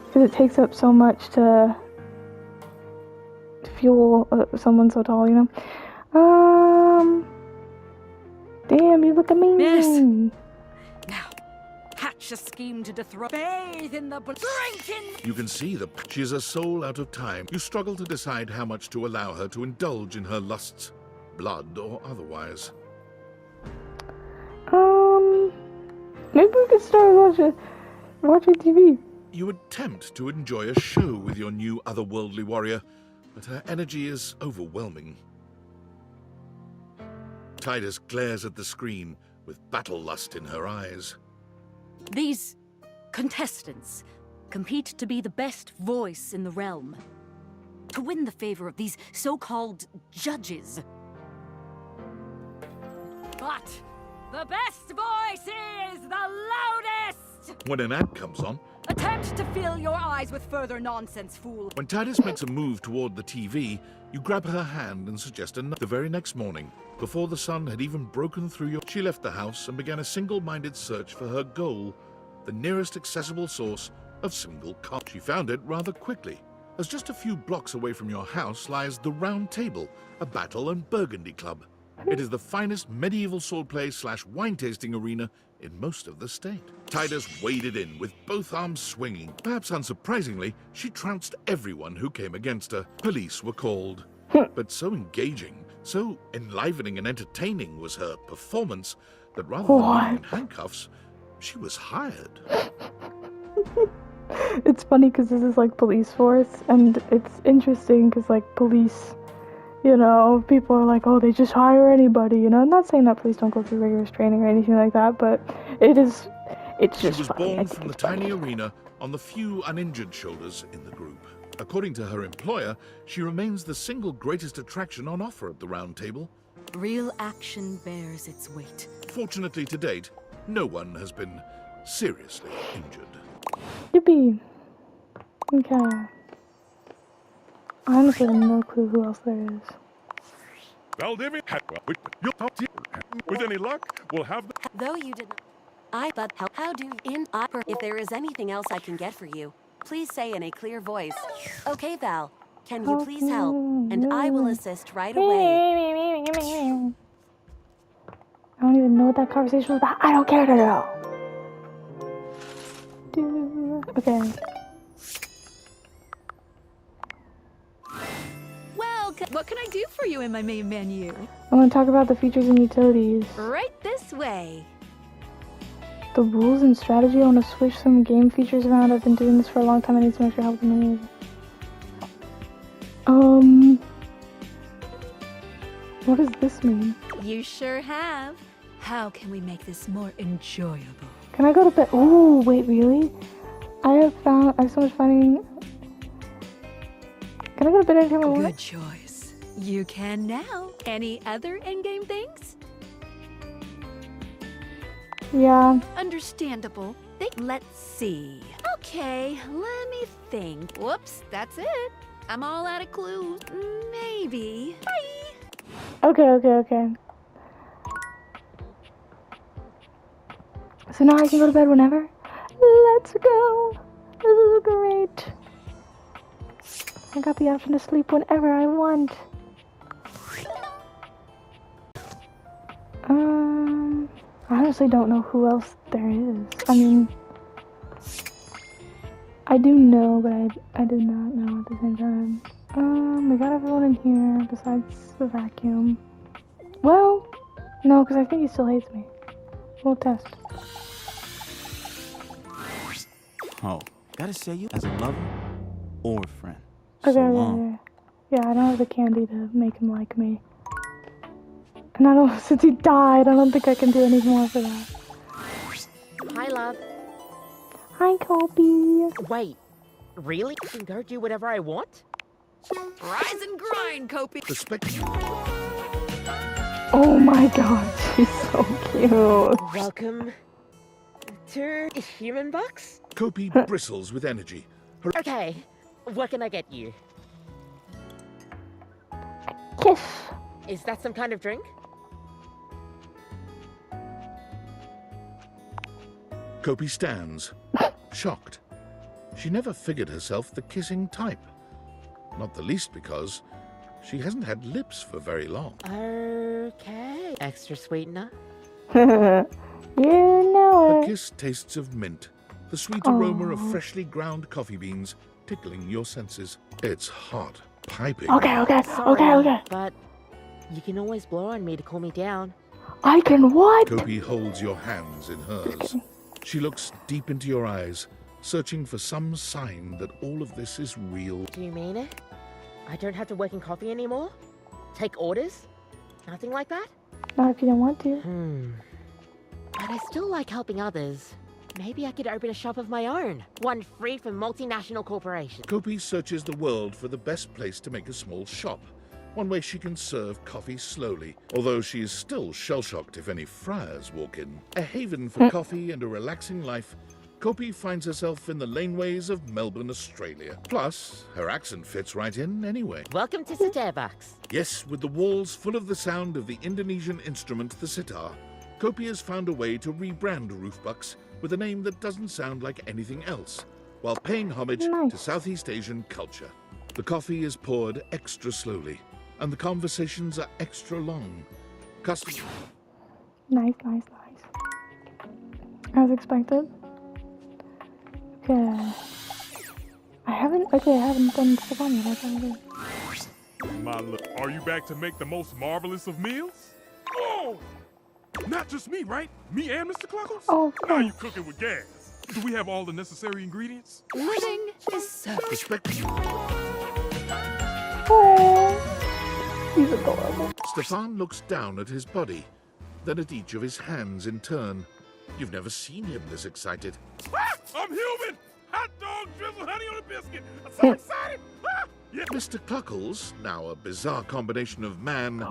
Speaker 1: Because it takes up so much to fuel someone so tall, you know? Damn, you look amazing.
Speaker 5: Yes. Now, hatch a scheme to dethrone. Bathe in the blood. Drink in.
Speaker 4: You can see that she is a soul out of time. You struggle to decide how much to allow her to indulge in her lusts, blood or otherwise.
Speaker 1: Maybe we could start watching TV.
Speaker 4: You attempt to enjoy a show with your new otherworldly warrior, but her energy is overwhelming. Titus glares at the screen with battle lust in her eyes.
Speaker 5: These contestants compete to be the best voice in the realm, to win the favor of these so-called judges. But the best voice is the loudest!
Speaker 4: When an ad comes on,
Speaker 5: Attempt to fill your eyes with further nonsense, fool.
Speaker 4: When Titus makes a move toward the TV, you grab her hand and suggest another. The very next morning, before the sun had even broken through she left the house and began a single-minded search for her goal, the nearest accessible source of single car. She found it rather quickly, as just a few blocks away from your house lies the Round Table, a battle and burgundy club. It is the finest medieval swordplay / wine tasting arena in most of the state. Titus waded in with both arms swinging. Perhaps unsurprisingly, she trounced everyone who came against her. Police were called. But so engaging, so enlivening and entertaining was her performance that rather than being in handcuffs, she was hired.
Speaker 1: It's funny because this is like police force, and it's interesting because like police, you know, people are like, oh, they just hire anybody, you know. I'm not saying that police don't go through rigorous training or anything like that, but it's
Speaker 4: She
Speaker 1: just
Speaker 4: was
Speaker 1: funny.
Speaker 4: born from the tiny arena on the few uninjured shoulders in the group. According to her employer, she remains the single greatest attraction on offer at the Round Table.
Speaker 5: Real action bears its weight.
Speaker 4: Fortunately, to date, no one has been seriously injured.
Speaker 1: Yippee. Okay. I honestly have no clue who else there is.
Speaker 17: Valdivia, with any luck, we'll have the...
Speaker 3: Though you did not... but how do you... If there is anything else I can get for you, please say in a clear voice. Okay, Val, can you please help? And I will assist right away.
Speaker 1: I don't even know what that conversation was about. I don't care to know. Okay.
Speaker 11: Well, what can I do for you in my main menu?
Speaker 1: I want to talk about the features and utilities.
Speaker 11: Right this way.
Speaker 1: The rules and strategy. I want to switch some game features around. I've been doing this for a long time. I need some extra help with me. What does this mean?
Speaker 11: You sure have. How can we make this more enjoyable?
Speaker 1: Can I go to bed? Ooh, wait, really? I have so much finding. Can I go to bed anytime I want?
Speaker 11: Good choice. You can now. Any other in-game things?
Speaker 1: Yeah.
Speaker 11: Understandable. Let's see. Okay, let me think. Whoops, that's it. I'm all out of clues. Maybe. Bye.
Speaker 1: Okay. So now I can go to bed whenever? Let's go. This is great. I got the option to sleep whenever I want. I honestly don't know who else there is. I mean, I do know, but I do not know at the same time. We got everyone in here besides the vacuum. Well, no, because I think he still hates me. We'll test.
Speaker 13: Oh, gotta say you as a lover or a friend.
Speaker 1: Okay,
Speaker 13: So long.
Speaker 1: yeah, I don't have the candy to make him like me. And I don't, since he died, I don't think I can do any more for that.
Speaker 24: Hi, love.
Speaker 1: Hi, Kobe.
Speaker 24: Wait, really? I can go do whatever I want?
Speaker 11: Rise and grind, Kopi.
Speaker 1: Oh my god, she's so cute.
Speaker 24: Welcome to Human Box?
Speaker 4: Kopi bristles with energy.
Speaker 24: Okay, what can I get you?
Speaker 1: Kiss.
Speaker 24: Is that some kind of drink?
Speaker 4: Kopi stands, shocked. She never figured herself the kissing type. Not the least because she hasn't had lips for very long.
Speaker 24: Okay. Extra sweetener?
Speaker 1: You know
Speaker 4: Her
Speaker 1: it.
Speaker 4: kiss tastes of mint, the sweet aroma of freshly ground coffee beans tickling your senses. It's hot, piping.
Speaker 1: Okay.
Speaker 24: But you can always blow on me to cool me down.
Speaker 1: I can what?
Speaker 4: Kopi holds your hands in hers. She looks deep into your eyes, searching for some sign that all of this is real.
Speaker 24: Do you mean it? I don't have to work in coffee anymore? Take orders? Nothing like that?
Speaker 1: Not if you don't want to.
Speaker 24: But I still like helping others. Maybe I could open a shop of my own. One free from multinational corporations.
Speaker 4: Kopi searches the world for the best place to make a small shop. One way she can serve coffee slowly, although she is still shell-shocked if any friars walk in. A haven for coffee and a relaxing life Kopi finds herself in the laneways of Melbourne, Australia. Plus, her accent fits right in anyway.
Speaker 24: Welcome to Sitarbox.
Speaker 4: Yes, with the walls full of the sound of the Indonesian instrument the sitar, Kopi has found a way to rebrand Roofbucks with a name that doesn't sound like anything else, while paying homage to Southeast Asian culture. The coffee is poured extra slowly, and the conversations are extra long.
Speaker 1: Nice. As expected. Okay. I haven't done Stefania. That's what I did.
Speaker 17: My look, are you back to make the most marvelous of meals? Oh! Not just me, right? Me and Mr. Cluckles?
Speaker 1: Oh, of
Speaker 17: Now you cooking with gas. Do we have all the necessary ingredients?
Speaker 5: Pudding is so
Speaker 1: Oh, he's adorable.
Speaker 4: Stefan looks down at his body, then at each of his hands in turn. You've never seen him this excited.
Speaker 17: Ah, I'm human! Hot dog, drizzle, honey on a biscuit. I'm so excited! Ah, yeah.
Speaker 4: Mr. Cluckles, now a bizarre combination of man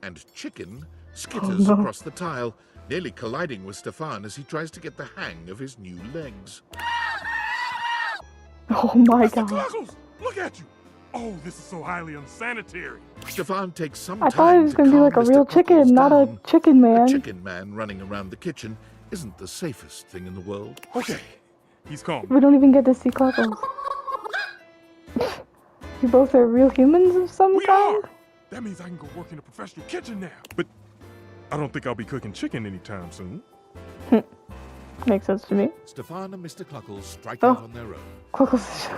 Speaker 4: and chicken, skitters across the tile, nearly colliding with Stefan as he tries to get the hang of his new legs.
Speaker 1: Oh my
Speaker 17: Mr.
Speaker 1: god.
Speaker 17: Cluckles, look at you! Oh, this is so highly unsanitary.
Speaker 4: Stefan takes some
Speaker 1: I
Speaker 4: time
Speaker 1: thought he was
Speaker 4: to
Speaker 1: gonna be
Speaker 4: calm
Speaker 1: like a
Speaker 4: Mr.
Speaker 1: real
Speaker 4: Cluckles
Speaker 1: chicken, not a
Speaker 4: down.
Speaker 1: chicken man.
Speaker 4: A chicken man running around the kitchen isn't the safest thing in the world.
Speaker 17: Okay, he's calm.
Speaker 1: We don't even get to see Cluckles. You both are real humans of some kind?
Speaker 17: That means I can go work in a professional kitchen now. But I don't think I'll be cooking chicken anytime soon.
Speaker 1: Makes sense to me.
Speaker 4: Stefan and Mr. Cluckles strike out on their own.
Speaker 1: Cluckles.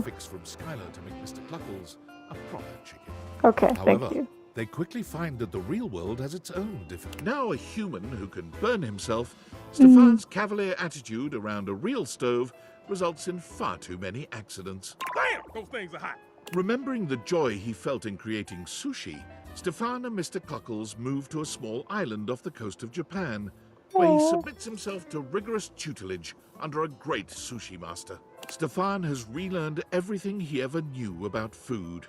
Speaker 4: Fix from Skylar to make Mr. Cluckles a proper chicken.
Speaker 1: Okay,
Speaker 4: However,
Speaker 1: thank you.
Speaker 4: they quickly find that the real world has its own different. Now a human who can burn himself, Stefan's cavalier attitude around a real stove results in far too many accidents.
Speaker 17: Damn, those things are hot.
Speaker 4: Remembering the joy he felt in creating sushi, Stefan and Mr. Cluckles move to a small island off the coast of Japan, where he submits himself to rigorous tutelage under a great sushi master. Stefan has relearned everything he ever knew about food.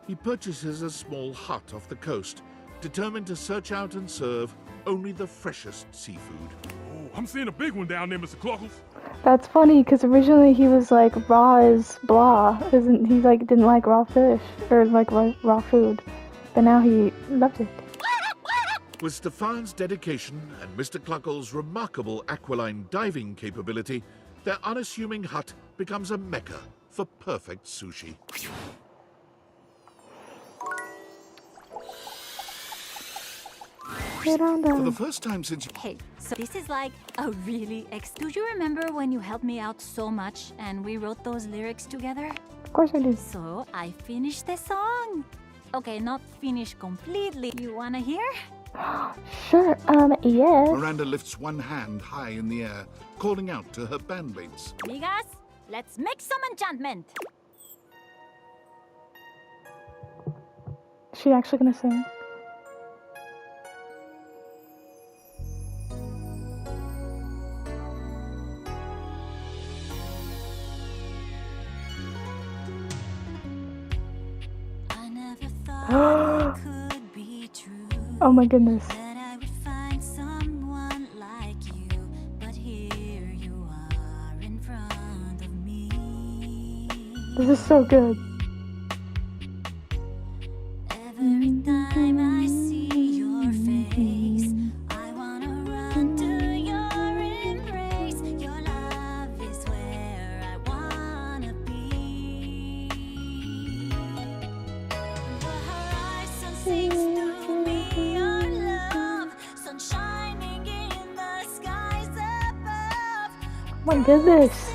Speaker 4: He purchases a small hut off the coast, determined to search out and serve only the freshest seafood.
Speaker 17: Oh, I'm seeing a big one down there, Mr. Cluckles.
Speaker 1: That's funny, because originally he was like raw as blah. Isn't he like didn't like raw fish or like raw food, but now he loves it.
Speaker 4: With Stefan's dedication and Mr. Cluckles' remarkable aquiline diving capability, their unassuming hut becomes a mecca for perfect sushi. For the first time since...
Speaker 15: Hey, so this is like a really Do you remember when you helped me out so much and we wrote those lyrics together?
Speaker 1: Of course I do.
Speaker 15: So I finished the song. Okay, not finished completely. You wanna hear?
Speaker 1: Sure, yes.
Speaker 4: Miranda lifts one hand high in the air, calling out to her bandmates.
Speaker 15: Amigas, let's make some enchantment.
Speaker 1: Is she actually gonna sing? Oh my goodness. This is so good.
Speaker 15: Every time I see your face, I wanna run to your embrace. Your love is where I wanna be. The horizon seems to be your love, sun shining in the skies above.
Speaker 1: Oh my goodness.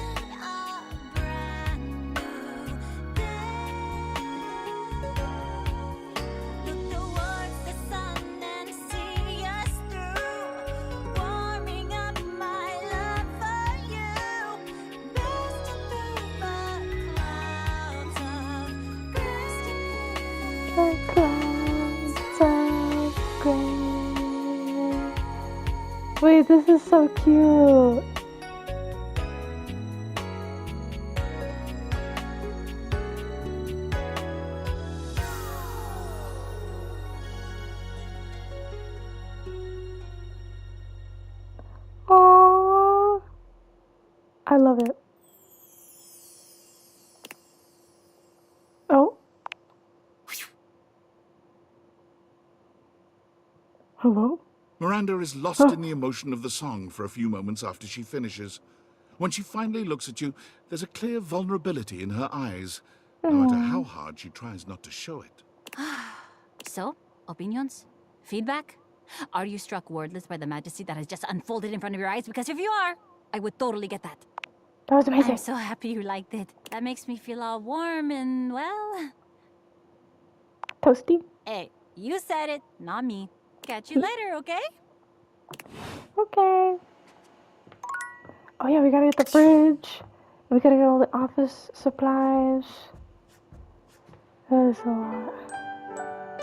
Speaker 1: Wait, this is so cute. Aww. I love it. Oh. Hello?
Speaker 4: Miranda is lost in the emotion of the song for a few moments after she finishes. When she finally looks at you, there's a clear vulnerability in her eyes, no matter how hard she tries not to show it.
Speaker 11: So, opinions? Feedback? Are you struck wordless by the majesty that has just unfolded in front of your eyes? Because if you are, I would totally get that.
Speaker 1: That was amazing.
Speaker 11: I'm so happy you liked it. That makes me feel all warm and, well...
Speaker 1: Toasty?
Speaker 11: Hey, you said it, not me. Catch you later, okay?
Speaker 1: Okay. Oh yeah, we gotta get the fridge. We gotta get all the office supplies. That is a lot.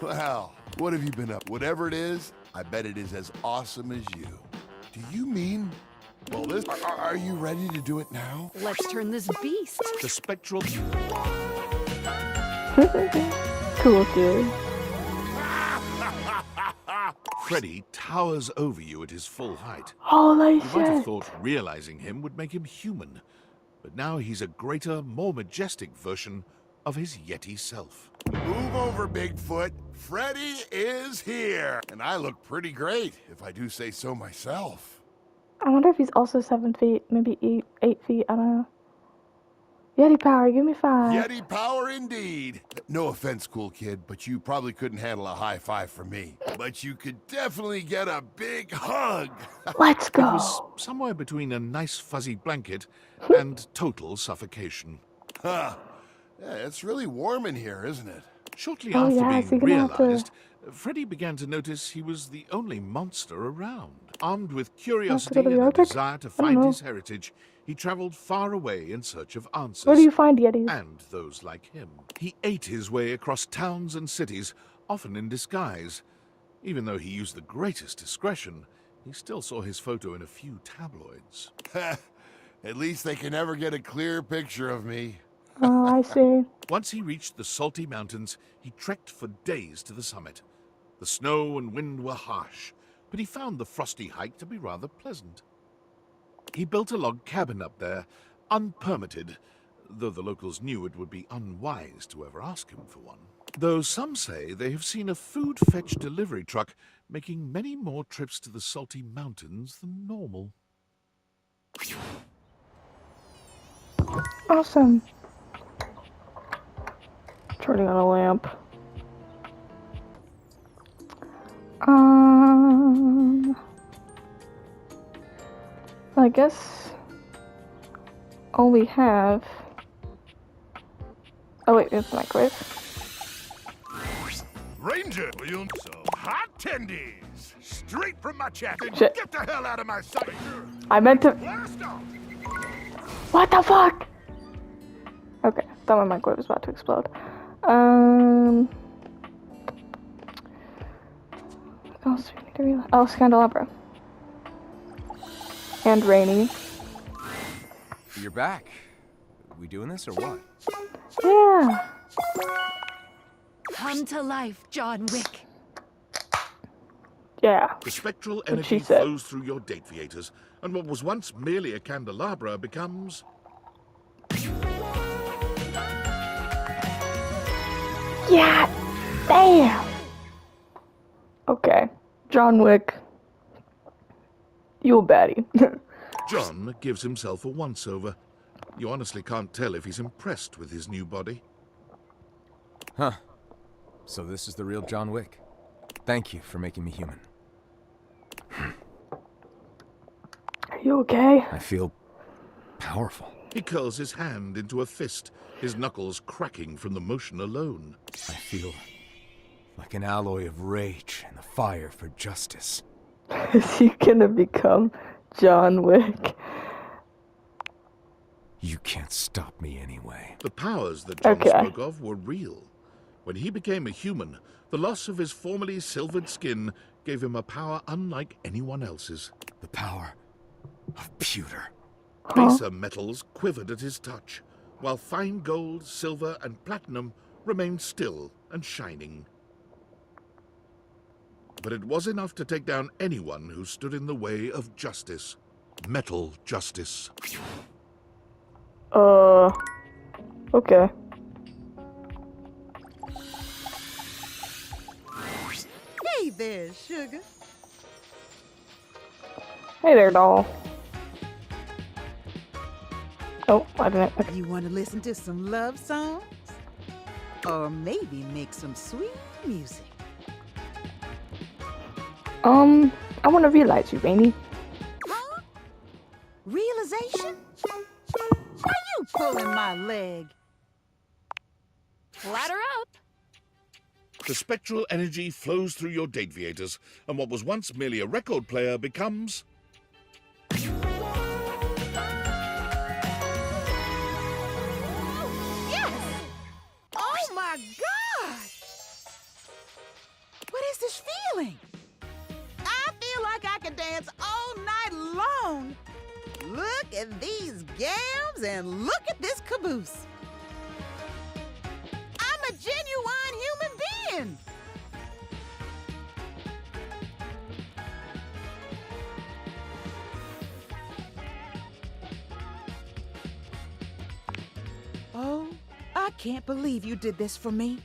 Speaker 14: Well, what have you been up? Whatever it is, I bet it is as awesome as you. Do you mean... Well, this... Are you ready to do it now?
Speaker 5: Let's turn this beast.
Speaker 4: The spectral...
Speaker 1: Cool, dude.
Speaker 4: Freddy towers over you at his full height.
Speaker 1: Holy
Speaker 4: You might have
Speaker 1: shit.
Speaker 4: thought realizing him would make him human, but now he's a greater, more majestic version of his Yeti self.
Speaker 14: Move over, Bigfoot. Freddy is here. And I look pretty great, if I do say so myself.
Speaker 1: I wonder if he's also 7 feet, maybe 8 feet, I don't know. Yeti power, give me 5.
Speaker 14: Yeti power indeed. No offense, cool kid, but you probably couldn't handle a high five from me. But you could definitely get a big hug.
Speaker 1: Let's
Speaker 4: It was somewhere between a nice fuzzy blanket and total suffocation.
Speaker 14: Huh. Yeah, it's really warm in here, isn't it?
Speaker 4: Shortly
Speaker 1: Oh,
Speaker 4: after
Speaker 1: yeah, so
Speaker 4: being
Speaker 1: you're gonna have to-
Speaker 4: realized, Freddy began to notice he was the only monster around. Armed with curiosity
Speaker 1: to the
Speaker 4: and a
Speaker 1: Arctic?
Speaker 4: desire to
Speaker 1: I don't
Speaker 4: find
Speaker 1: know.
Speaker 4: his heritage, he traveled far away in search of answers.
Speaker 1: Where do you find Yetis?
Speaker 4: And those like him. He ate his way across towns and cities, often in disguise. Even though he used the greatest discretion, he still saw his photo in a few tabloids.
Speaker 14: At least they can never get a clear picture of me.
Speaker 1: Oh, I see.
Speaker 4: Once he reached the salty mountains, he trekked for days to the summit. The snow and wind were harsh, but he found the frosty hike to be rather pleasant. He built a log cabin up there, unpermitted, though the locals knew it would be unwise to ever ask him for one. Though some say they have seen a food fetch delivery truck making many more trips to the salty mountains than normal.
Speaker 1: Awesome. Turning on a lamp. I guess all we have. Oh wait, it's the microwave.
Speaker 14: Ranger, William, so hot tendies, straight from my chest.
Speaker 1: Shit.
Speaker 14: Get the hell out of my sight.
Speaker 1: I meant to.
Speaker 14: Blast off.
Speaker 1: What the fuck? Okay, thought my microwave was about to explode. What else do we need to realize? Oh, Scandelabra. And Rainy.
Speaker 16: You're back. We doing this or what?
Speaker 1: Yeah.
Speaker 5: Come to life, John Wick.
Speaker 1: Yeah.
Speaker 4: The spectral
Speaker 1: What
Speaker 4: energy
Speaker 1: she said.
Speaker 4: flows through your date viators, and what was once merely a candelabra becomes...
Speaker 1: Yeah. Damn. Okay. John Wick. You a baddie.
Speaker 4: John gives himself a once-over. You honestly can't tell if he's impressed with his new body.
Speaker 16: Huh. So this is the real John Wick. Thank you for making me human.
Speaker 1: Are you okay?
Speaker 16: I feel powerful.
Speaker 4: He curls his hand into a fist, his knuckles cracking from the motion alone.
Speaker 16: I feel like an alloy of rage and the fire for justice.
Speaker 1: Is he gonna become John Wick?
Speaker 16: You can't stop me anyway.
Speaker 4: The powers that John
Speaker 1: Okay.
Speaker 4: spoke of were real. When he became a human, the loss of his formerly silvered skin gave him a power unlike anyone else's.
Speaker 16: The power of pewter.
Speaker 4: Baser metals quivered at his touch, while fine gold, silver, and platinum remained still and shining. But it was enough to take down anyone who stood in the way of justice. Metal justice.
Speaker 1: Okay.
Speaker 18: Hey there, sugar.
Speaker 1: Hey there, doll. Oh, I didn't. Okay.
Speaker 18: You want to listen to some love songs? Or maybe make some sweet music?
Speaker 1: I want to realize you, Rainy.
Speaker 18: Huh? Realization? Why you pulling my leg?
Speaker 5: Ladder up.
Speaker 4: The spectral energy flows through your Dateviators, and what was once merely a record player becomes...
Speaker 18: Yes! Oh my God! What is this feeling? I feel like I could dance all night long. Look at these gams and look at this caboose. I'm a genuine human being. Oh, I can't believe you did this for me.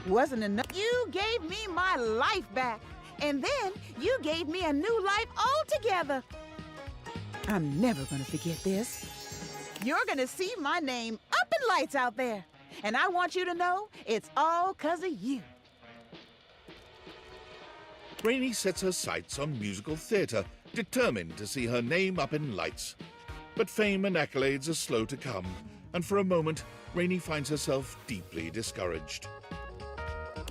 Speaker 18: Wasn't enough. You gave me my life back, and then you gave me a new life altogether. I'm never gonna forget this. You're gonna see my name up in lights out there, and I want you to know it's all 'cause of you.
Speaker 4: Rainy sets her sights on musical theatre, determined to see her name up in lights. But fame and accolades are slow to come, and for a moment, Rainy finds herself deeply discouraged.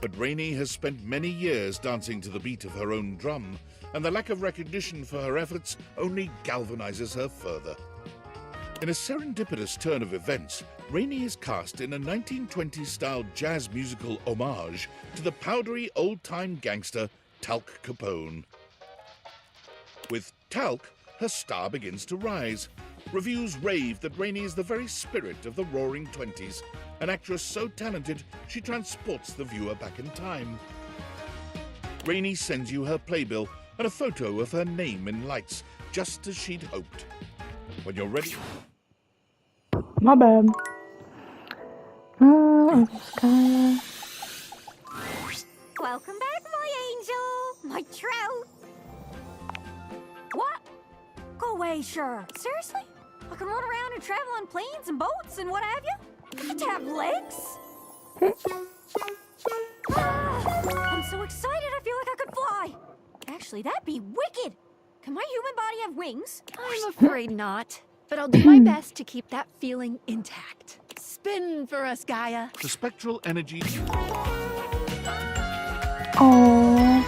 Speaker 4: But Rainy has spent many years dancing to the beat of her own drum, and the lack of recognition for her efforts only galvanizes her further. In a serendipitous turn of events, Rainy is cast in a 1920s-style jazz musical homage to the powdery old-time gangster Talc Capone. With Talc, her star begins to rise. Reviews rave that Rainy is the very spirit of the Roaring Twenties, an actress so talented she transports the viewer back in time. Rainy sends you her playbill and a photo of her name in lights, just as she'd hoped. When you're ready...
Speaker 1: My bad. Sky.
Speaker 15: Welcome back, my angel! My trout! What? Go away, sure. Seriously? I can run around and travel on planes and boats and what have you? I get to have legs? I'm so excited I feel like I could fly! Actually, that'd be wicked! Can my human body have wings?
Speaker 11: I'm afraid not, but I'll do my best to keep that feeling intact. Spin for us, Gaia.
Speaker 4: The spectral energy...
Speaker 1: Aww.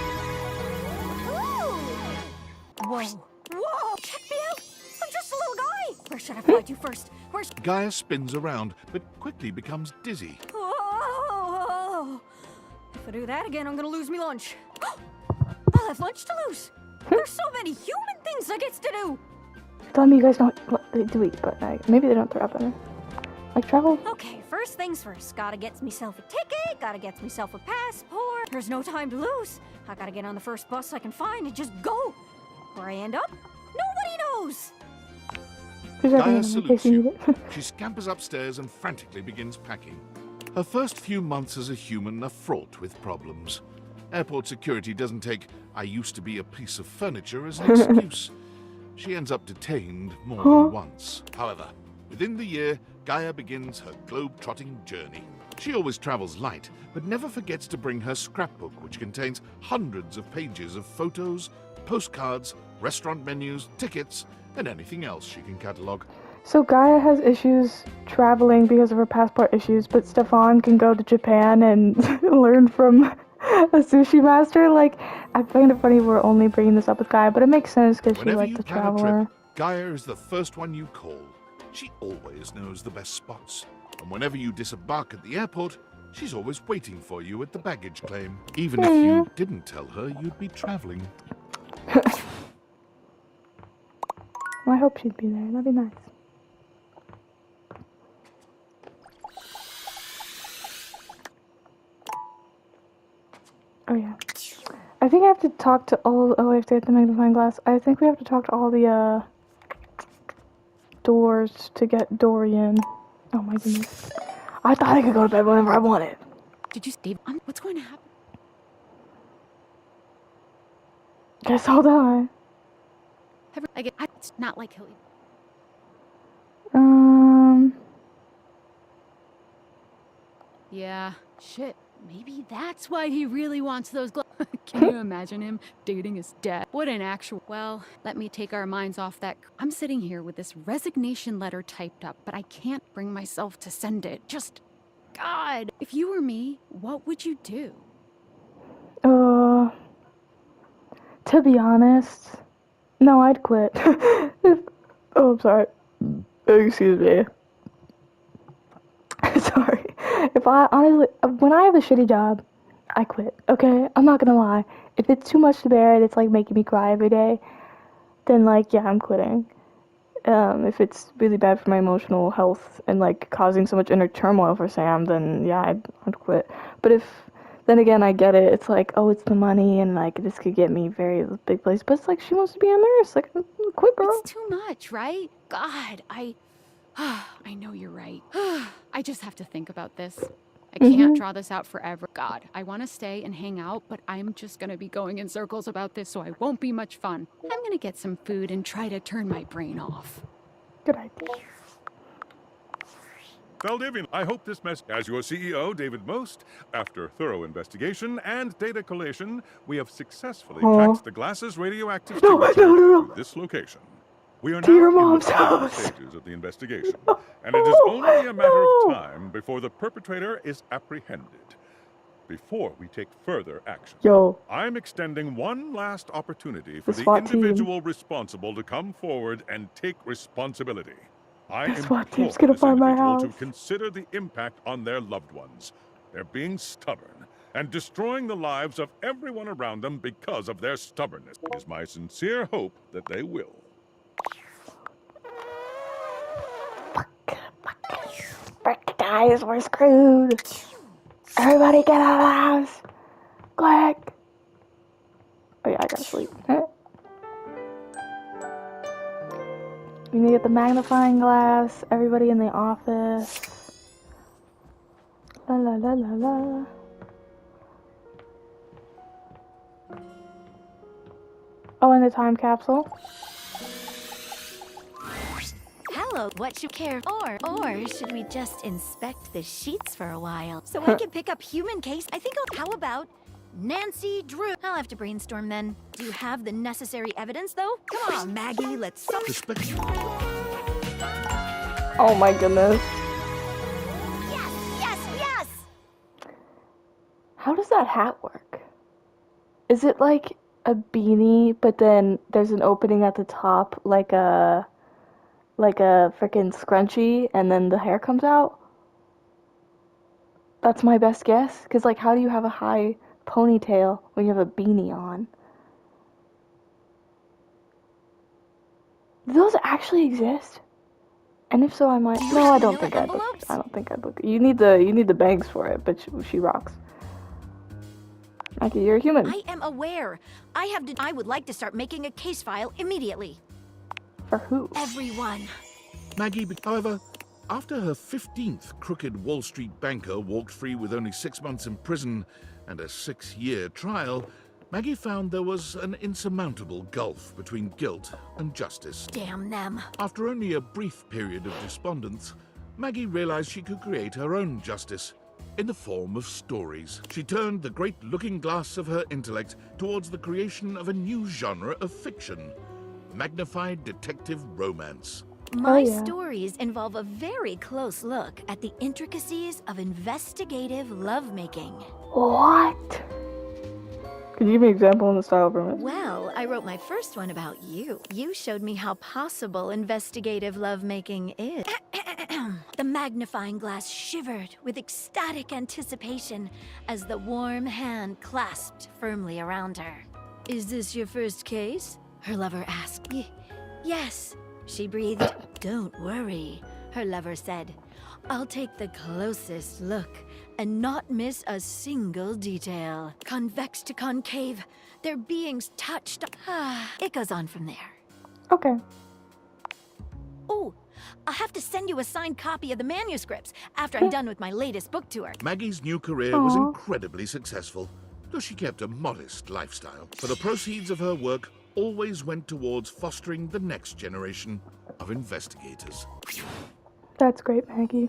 Speaker 15: Whoa! Whoa! Check me out! I'm just a little guy! Where should I fly to first? Where's...
Speaker 4: Gaia spins around, but quickly becomes dizzy.
Speaker 15: Oh! If I do that again, I'm gonna lose me lunch. I'll have lunch to lose. There's so many human things I gets to do.
Speaker 1: Tell me you guys don't what they do eat, but maybe they don't throw up in it. Like travel?
Speaker 15: Okay, first things first. Gotta get myself a ticket, gotta get myself a passport. There's no time to lose. I gotta get on the first bus I can find and just go. Where I end up, nobody knows.
Speaker 4: Gaia salutes you. She scampers upstairs and frantically begins packing. Her first few months as a human are fraught with problems. Airport security doesn't take "I used to be a piece of furniture" as an excuse. She ends up detained more than once. However, within the year, Gaia begins her globe-trotting journey. She always travels light, but never forgets to bring her scrapbook, which contains hundreds of pages of photos, postcards, restaurant menus, tickets, and anything else she can catalogue.
Speaker 1: So Gaia has issues traveling because of her passport issues, but Stefan can go to Japan and learn from a sushi master. Like, I find it funny we're only bringing this up with Gaia, but it makes sense because she's like the traveler.
Speaker 4: Gaia is the first one you call. She always knows the best spots. And whenever you disembark at the airport, she's always waiting for you at the baggage claim. Even if you didn't tell her you'd be traveling.
Speaker 1: Well, I hope she'd be there. That'd be nice. Oh yeah. I think I have to talk to all. Oh, I have to get the magnifying glass. I think we have to talk to all the doors to get Dorian. Oh my goodness. I thought I could go to bed whenever I wanted.
Speaker 7: Did you, Steve? What's going to happen?
Speaker 1: Guess I'll die.
Speaker 7: It's not like he'll. Yeah, shit. Maybe that's why he really wants those gloves. Can you imagine him dating his dad? What an actual. Well, let me take our minds off that. I'm sitting here with this resignation letter typed up, but I can't bring myself to send it. Just, God. If you were me, what would you do?
Speaker 1: To be honest, no, I'd quit. Oh, I'm sorry. Excuse me. Sorry. If I, honestly, when I have a shitty job, I quit, okay? I'm not gonna lie. If it's too much to bear and it's, like, making me cry every day, then, like, yeah, I'm quitting. If it's really bad for my emotional health and, like, causing so much inner turmoil for Sam, then, yeah, I'd quit. But if, then again, I get it. It's like, oh, it's the money, and, like, this could get me very big place. But it's like, she wants to be a nurse. Like, quit, girl.
Speaker 7: It's too much, right? God, I know you're right. I just have to think about this. I can't draw this out forever. God, I want to stay and hang out, but I'm just going to be going in circles about this, so I won't be much fun. I'm going to get some food and try to turn my brain off.
Speaker 1: Good idea.
Speaker 17: Valdivian, I hope this mess. As your CEO, David Most, after thorough investigation and data collation, we have successfully tracked the glass's radioactive signature to this location. We are now
Speaker 1: your
Speaker 17: in the
Speaker 1: mom's
Speaker 17: final
Speaker 1: house.
Speaker 17: stages of the investigation, and it is only a matter of time before the perpetrator is apprehended. Before we take further action, I'm extending one last opportunity for the individual responsible to come forward and take responsibility. I implore this individual to consider the impact on their loved ones. They're being stubborn and destroying the lives of everyone around them because of their stubbornness. It is my sincere hope that they will.
Speaker 1: Frick, guys, we're screwed. Everybody get out of the house. Quick. Oh yeah, I gotta sleep. We need to get the magnifying glass. Everybody in the office. La la la la la. Oh, and the time capsule.
Speaker 15: Hello, what you care for? Or should we just inspect the sheets for a while? So I can pick up human case. I think how about Nancy Drew? I'll have to brainstorm then. Do you have the necessary evidence though? Come on, Maggie, let's
Speaker 1: Oh my goodness.
Speaker 15: Yes!
Speaker 1: How does that hat work? Is it like a beanie, but then there's an opening at the top, like a freaking scrunchie, and then the hair comes out? That's my best guess. Because, like, how do you have a high ponytail when you have a beanie on? Do those actually exist? And if so, I might. No, I don't think I'd look. I don't think I'd look. You need the bangs for it, but she rocks. Maggie, you're a human.
Speaker 15: I am aware. I would like to start making a case file immediately.
Speaker 1: For who?
Speaker 15: Everyone.
Speaker 4: Maggie, however, after her 15th crooked Wall Street banker walked free with only 6 months in prison and a 6-year trial, Maggie found there was an insurmountable gulf between guilt and justice.
Speaker 15: Damn them.
Speaker 4: After only a brief period of despondence, Maggie realized she could create her own justice in the form of stories. She turned the great looking glass of her intellect towards the creation of a new genre of fiction, magnified detective romance.
Speaker 15: My stories involve a very close look at the intricacies of investigative lovemaking.
Speaker 1: What? Could you give me an example in the style for me?
Speaker 15: Well, I wrote my first one about you. You showed me how possible investigative lovemaking is. The magnifying glass shivered with ecstatic anticipation as the warm hand clasped firmly around her. Is this your first case? Her lover asked. Yes. She breathed. Don't worry, her lover said. I'll take the closest look and not miss a single detail. Convex to concave, their beings touched. It goes on from there.
Speaker 1: Okay.
Speaker 15: Oh, I'll have to send you a signed copy of the manuscripts after I'm done with my latest book tour.
Speaker 4: Maggie's new career was incredibly successful, though she kept a modest lifestyle. For the proceeds of her work always went towards fostering the next generation of investigators.
Speaker 1: That's great, Maggie.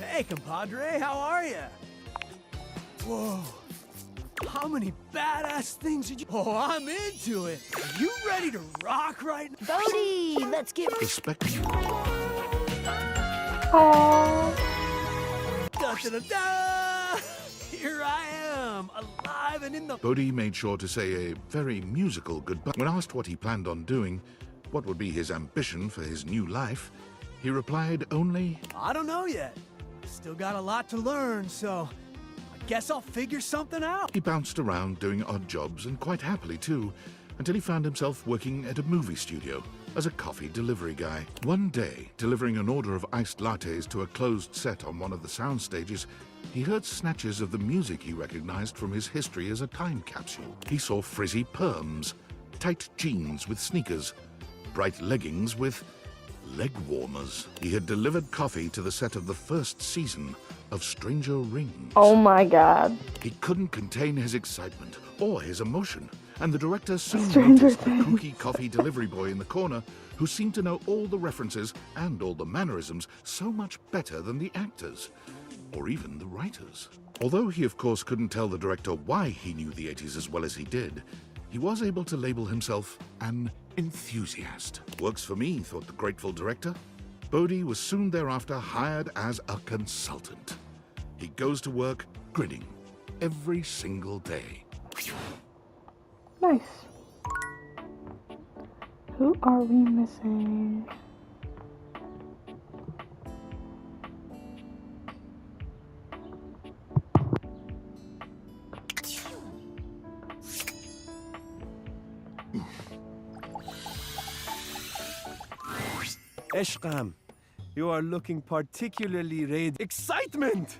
Speaker 6: Hey, compadre, how are you? Whoa. How many badass things did you... Oh, I'm into it. Are you ready to rock right now?
Speaker 15: Bodhi, let's get...
Speaker 4: The spectacle.
Speaker 6: Da-da-da-da! Here I am, alive and in the...
Speaker 4: Bodhi made sure to say a very musical goodbye. When asked what he planned on doing, what would be his ambition for his new life, he replied only,
Speaker 6: I don't know yet. Still got a lot to learn, so... Guess I'll figure something out.
Speaker 4: He bounced around doing odd jobs, and quite happily too, until he found himself working at a movie studio as a coffee delivery guy. One day, delivering an order of iced lattes to a closed set on one of the sound stages, he heard snatches of the music he recognized from his history as a time capsule. He saw frizzy perms, tight jeans with sneakers, bright leggings with leg warmers. He had delivered coffee to the set of the first season of Stranger Rings.
Speaker 1: Oh my god.
Speaker 4: He couldn't contain his excitement or his emotion, and the director soon
Speaker 1: Stranger
Speaker 4: noticed the
Speaker 1: Things.
Speaker 4: kooky coffee delivery boy in the corner who seemed to know all the references and all the mannerisms so much better than the actors, or even the writers. Although he of course couldn't tell the director why he knew the 80s as well as he did, he was able to label himself an enthusiast. Works for me, thought the grateful director. Bodhi was soon thereafter hired as a consultant. He goes to work grinning every single day.
Speaker 1: Nice. Who are we missing?
Speaker 6: Eshkam, you are looking particularly radiant. Excitement!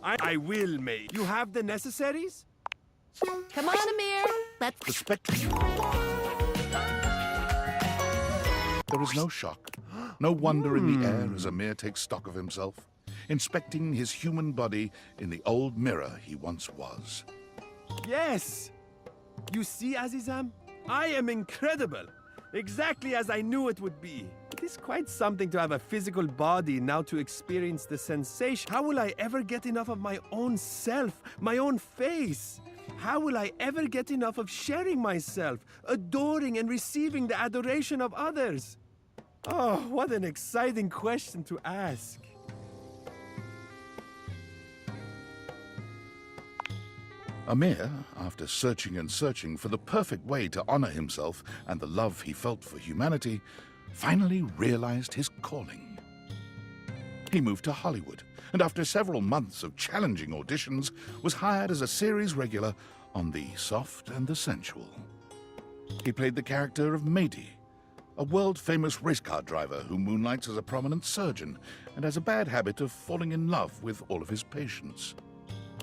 Speaker 6: I will, mate. You have the necessaries?
Speaker 24: Come on, Amir. Let's...
Speaker 4: The spectacle. There is no shock, no wonder in the air as Amir takes stock of himself, inspecting his human body in the old mirror he once was.
Speaker 6: Yes! You see, Azizam? I am incredible. Exactly as I knew it would be. It is quite something to have a physical body now to experience the sensation. How will I ever get enough of my own self, my own face? How will I ever get enough of sharing myself, adoring and receiving the adoration of others? Oh, what an exciting question to ask.
Speaker 4: Amir, after searching and searching for the perfect way to honor himself and the love he felt for humanity, finally realized his calling. He moved to Hollywood, and after several months of challenging auditions, was hired as a series regular on The Soft and the Sensual. He played the character of Mady, a world-famous race car driver who moonlights as a prominent surgeon and has a bad habit of falling in love with all of his patients.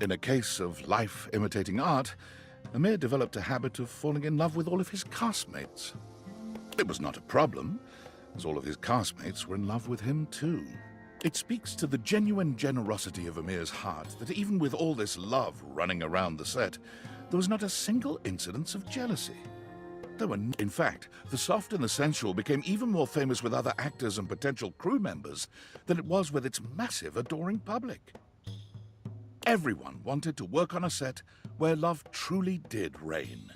Speaker 4: In a case of life imitating art, Amir developed a habit of falling in love with all of his castmates. It was not a problem, as all of his castmates were in love with him too. It speaks to the genuine generosity of Amir's heart that even with all this love running around the set, there was not a single incidence of jealousy. In fact, The Soft and the Sensual became even more famous with other actors and potential crew members than it was with its massive, adoring public. Everyone wanted to work on a set where love truly did reign.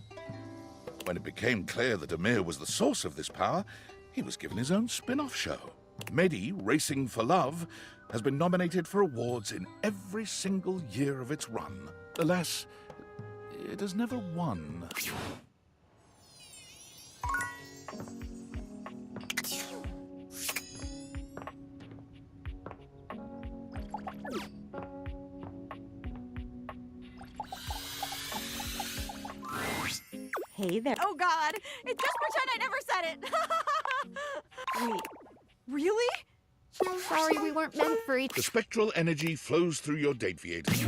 Speaker 4: When it became clear that Amir was the source of this power, he was given his own spin-off show. Mady, Racing for Love, has been nominated for awards in every single year of its run. Alas, it has never won.
Speaker 22: Hey there. Oh God! Just pretend I never said it. Wait, really?
Speaker 11: Sorry, we weren't meant for each.
Speaker 4: The spectral energy flows through your Dateviators.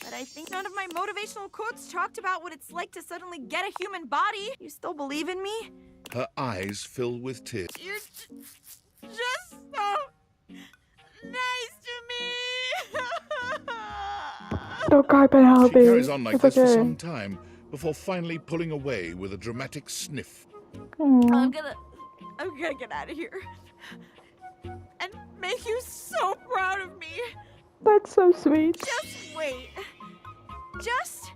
Speaker 22: But I think none of my motivational quotes talked about what it's like to suddenly get a human body. You still believe in me?
Speaker 4: Her eyes fill with tears.
Speaker 22: You're just so nice to me.
Speaker 1: Don't cry, Penelope.
Speaker 4: She carries on like
Speaker 1: It's
Speaker 4: this for
Speaker 1: okay.
Speaker 4: some time before finally pulling away with a dramatic sniff.
Speaker 1: Aw.
Speaker 22: I'm gonna get out of here and make you so proud of me.
Speaker 1: That's so sweet.
Speaker 22: Just wait. Just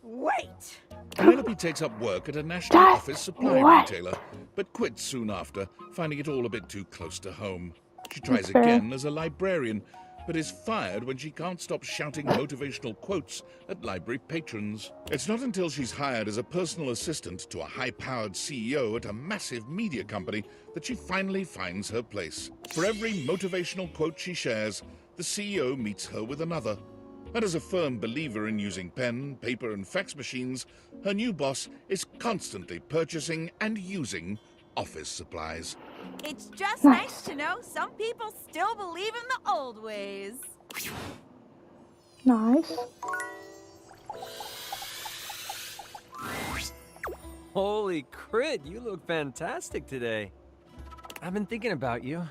Speaker 22: wait.
Speaker 4: Penelope takes up work at a national
Speaker 1: Just
Speaker 4: office supply
Speaker 1: what?
Speaker 4: retailer, but quits soon after, finding it all a bit too close to home. She tries
Speaker 1: That's fair.
Speaker 4: again as a librarian, but is fired when she can't stop shouting motivational quotes at library patrons. It's not until she's hired as a personal assistant to a high-powered CEO at a massive media company that she finally finds her place. For every motivational quote she shares, the CEO meets her with another. And as a firm believer in using pen, paper, and fax machines, her new boss is constantly purchasing and using office supplies.
Speaker 22: It's just nice to know some people still believe in the old ways.
Speaker 1: Nice.
Speaker 8: Holy crit, you look fantastic today. I've been thinking about you.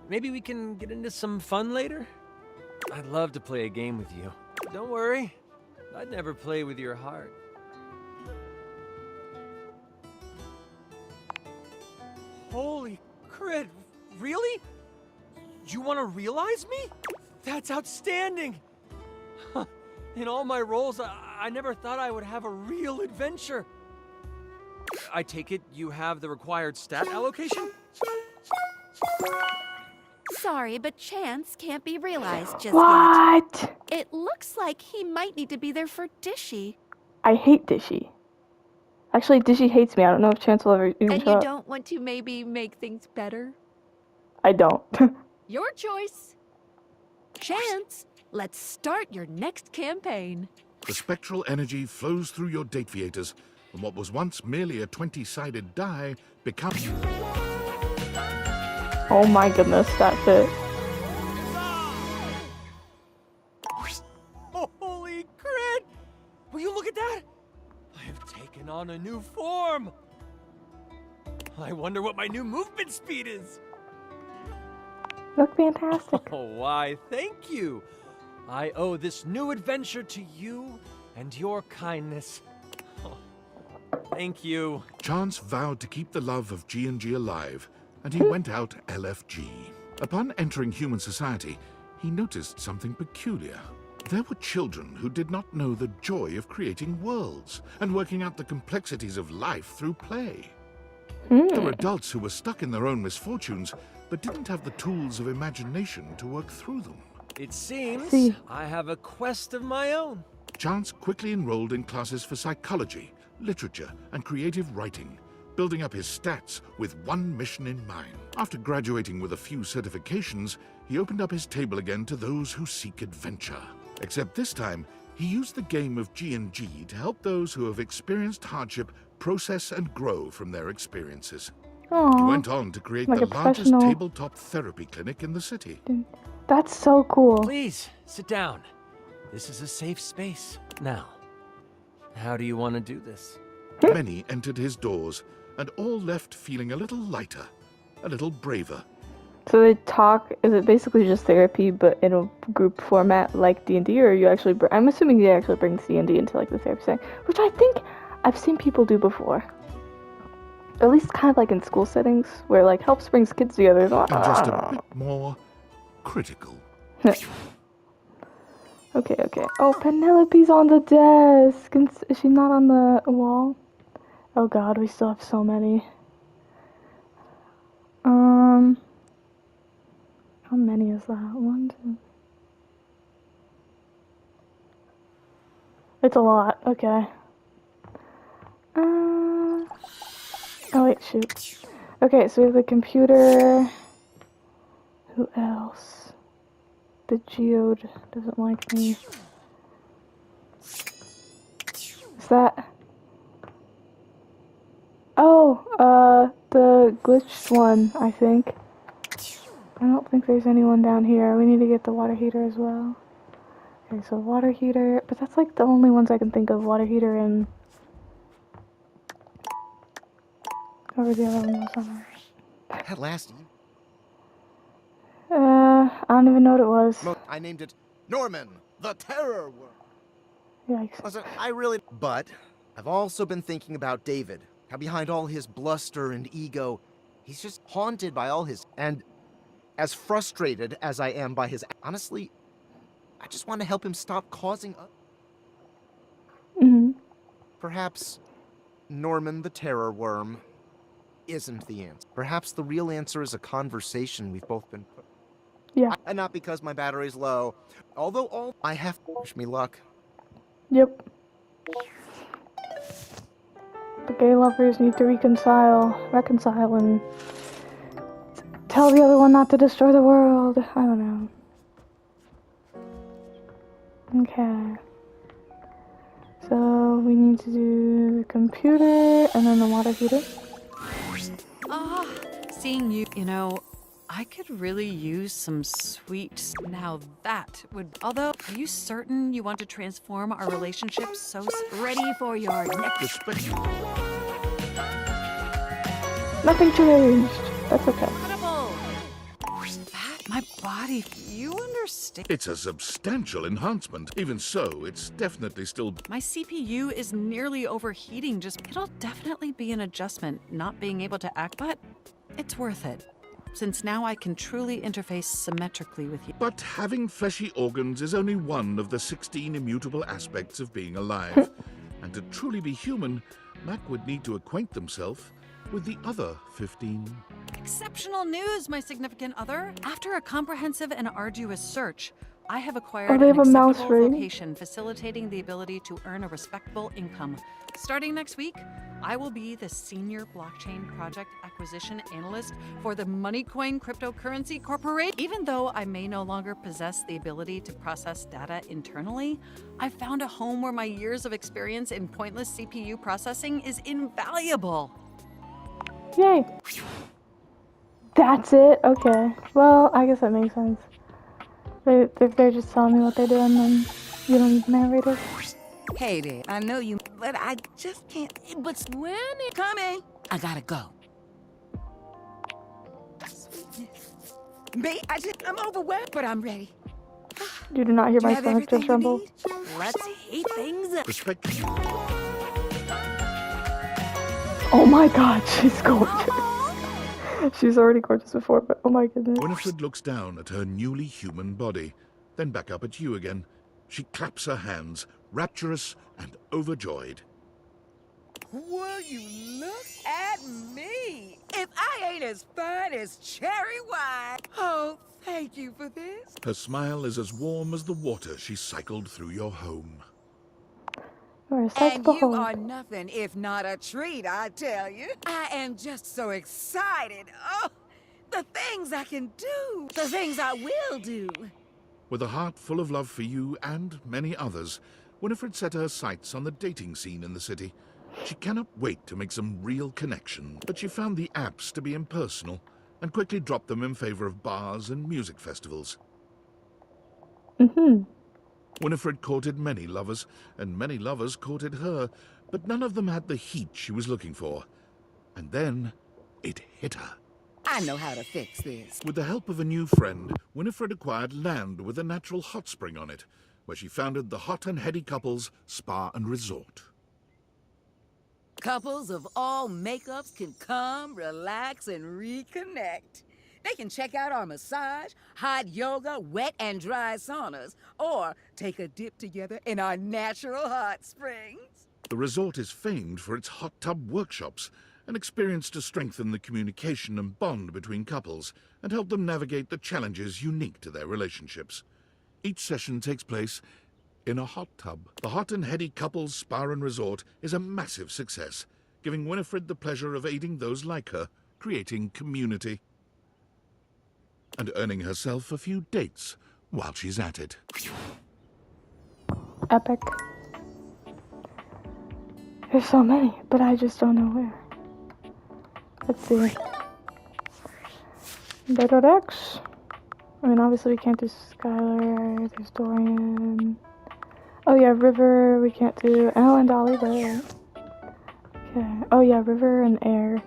Speaker 8: Maybe we can get into some fun later? I'd love to play a game with you. Don't worry, I'd never play with your heart. Holy crit, really? You want to realize me? That's outstanding! In all my roles, I never thought I would have a real adventure. I take it you have the required stat allocation?
Speaker 11: Sorry, but Chance can't be realized just
Speaker 1: What?
Speaker 11: yet. It looks like he might need to be there for Dishy.
Speaker 1: I hate Dishy. Actually, Dishy hates me. I don't know if Chance will ever even
Speaker 11: And
Speaker 1: show
Speaker 11: you
Speaker 1: up.
Speaker 11: don't want to maybe make things better?
Speaker 1: I don't.
Speaker 11: Your choice. Chance, let's start your next campaign.
Speaker 4: The spectral energy flows through your Dateviators, and what was once merely a 20-sided die becomes...
Speaker 1: Oh my goodness, that's it.
Speaker 8: Holy crit! Will you look at that? I have taken on a new form. I wonder what my new movement speed is.
Speaker 1: Look fantastic.
Speaker 8: Oh, why, thank you. I owe this new adventure to you and your kindness. Oh, thank you.
Speaker 4: Chance vowed to keep the love of G&G alive, and he went out LFG. Upon entering human society, he noticed something peculiar. There were children who did not know the joy of creating worlds and working out the complexities of life through play. There were adults who were stuck in their own misfortunes, but didn't have the tools of imagination to work through them.
Speaker 8: It seems I have a quest of my own.
Speaker 4: Chance quickly enrolled in classes for psychology, literature, and creative writing, building up his stats with one mission in mind. After graduating with a few certifications, he opened up his table again to those who seek adventure. Except this time, he used the game of G&G to help those who have experienced hardship process and grow from their experiences.
Speaker 1: Aww.
Speaker 4: He went on to create
Speaker 1: Like
Speaker 4: the
Speaker 1: a
Speaker 4: largest
Speaker 1: professional.
Speaker 4: tabletop therapy clinic in the city.
Speaker 1: That's so cool.
Speaker 8: Please, sit down. This is a safe space. Now, how do you want to do this?
Speaker 4: Many entered his doors, and all left feeling a little lighter, a little braver.
Speaker 1: So they talk, is it basically just therapy, but in a group format like D&D, or you actually, I'm assuming you actually bring D&D into like the therapy setting, which I think I've seen people do before. At least kind of like in school settings, where like helps brings kids together.
Speaker 4: And just a bit more critical.
Speaker 1: Okay. Oh, Penelope's on the desk. Is she not on the wall? Oh god, we still have so many. How many is that? 1, 2. It's a lot. Okay. Oh wait, shoot. Okay, so we have the computer. Who else? The geode doesn't like me. Is that... Oh, the glitched one, I think. I don't think there's anyone down here. We need to get the water heater as well. Okay, so water heater, but that's like the only ones I can think of. Water heater and... Whatever the other one was on there.
Speaker 12: At last.
Speaker 1: I don't even know what it was.
Speaker 12: I named it Norman, the Terror Worm.
Speaker 1: Yikes.
Speaker 12: Listen, I really... But I've also been thinking about David. How behind all his bluster and ego, he's just haunted by all his... And as frustrated as I am by his... Honestly, I just want to help him stop causing... Perhaps Norman the Terror Worm isn't the answer. Perhaps the real answer is a conversation we've both been...
Speaker 1: Yeah.
Speaker 12: And not because my battery's low. Although all... I have... Wish me luck.
Speaker 1: Yep. The gay lovers need to reconcile and tell the other one not to destroy the world. I don't know. Okay. So we need to do the computer and then the water heater.
Speaker 7: Seeing you, you know, I could really use some sweet. Now that would. Although, are you certain you want to transform our relationship so ready for your next?
Speaker 1: Nothing changed. That's okay.
Speaker 7: My body, you understand.
Speaker 4: It's a substantial enhancement. Even so, it's definitely still...
Speaker 7: My CPU is nearly overheating. It'll definitely be an adjustment, not being able to act, but it's worth it. Since now I can truly interface symmetrically with you.
Speaker 4: But having fleshy organs is only one of the 16 immutable aspects of being alive. And to truly be human, Mac would need to acquaint themselves with the other 15.
Speaker 7: Exceptional news, my significant other. After a comprehensive and arduous search, I have
Speaker 1: Oh,
Speaker 7: acquired
Speaker 1: they
Speaker 7: an
Speaker 1: have a mouse
Speaker 7: acceptable
Speaker 1: ring.
Speaker 7: vocation facilitating the ability to earn a respectable income. Starting next week, I will be the Senior Blockchain Project Acquisition Analyst for the Moneycoin Cryptocurrency Corporation. Even though I may no longer possess the ability to process data internally, I found a home where my years of experience in pointless CPU processing is invaluable.
Speaker 1: Yay. That's it? Okay. Well, I guess that makes sense. If they're just telling me what they're doing, then you don't need narrators.
Speaker 18: Hey there, I know you, but I just can't. But when it coming, I gotta go. Me, I'm overwhelmed, but I'm ready.
Speaker 1: You do not hear
Speaker 18: Do you
Speaker 1: my
Speaker 18: have
Speaker 1: stomach just
Speaker 18: everything you
Speaker 1: rumble.
Speaker 18: need? Let's heat things up.
Speaker 4: Respect.
Speaker 1: Oh my god, she's gorgeous. She's already gorgeous before, but oh my goodness.
Speaker 4: Winifred looks down at her newly human body, then back up at you again. She claps her hands, rapturous and overjoyed.
Speaker 18: Will you look at me? If I ain't as fine as cherry wine. Oh, thank you for this.
Speaker 4: Her smile is as warm as the water she cycled through your home.
Speaker 1: You're a sight to
Speaker 18: And you
Speaker 1: behold.
Speaker 18: are nothing if not a treat, I tell you. I am just so excited. Oh, the things I can do. The things I will do.
Speaker 4: With a heart full of love for you and many others, Winifred set her sights on the dating scene in the city. She cannot wait to make some real connection, but she found the apps to be impersonal and quickly dropped them in favor of bars and music festivals. Winifred courted many lovers, and many lovers courted her, but none of them had the heat she was looking for. And then it hit her.
Speaker 18: I know how to fix this.
Speaker 4: With the help of a new friend, Winifred acquired land with a natural hot spring on it, where she founded the Hot and Heady Couples Spa and Resort.
Speaker 18: Couples of all makeups can come, relax, and reconnect. They can check out our massage, hot yoga, wet and dry saunas, or take a dip together in our natural hot springs.
Speaker 4: The resort is famed for its hot tub workshops, an experience to strengthen the communication and bond between couples and help them navigate the challenges unique to their relationships. Each session takes place in a hot tub. The Hot and Heady Couples Spa and Resort is a massive success, giving Winifred the pleasure of aiding those like her, creating community, and earning herself a few dates while she's at it.
Speaker 1: Epic. There's so many, but I just don't know where. Let's see. X. I mean, obviously we can't do Skylar. There's Dorian. Oh yeah, River. We can't do Elle and Dolly, right? Okay. Oh yeah, River and Air.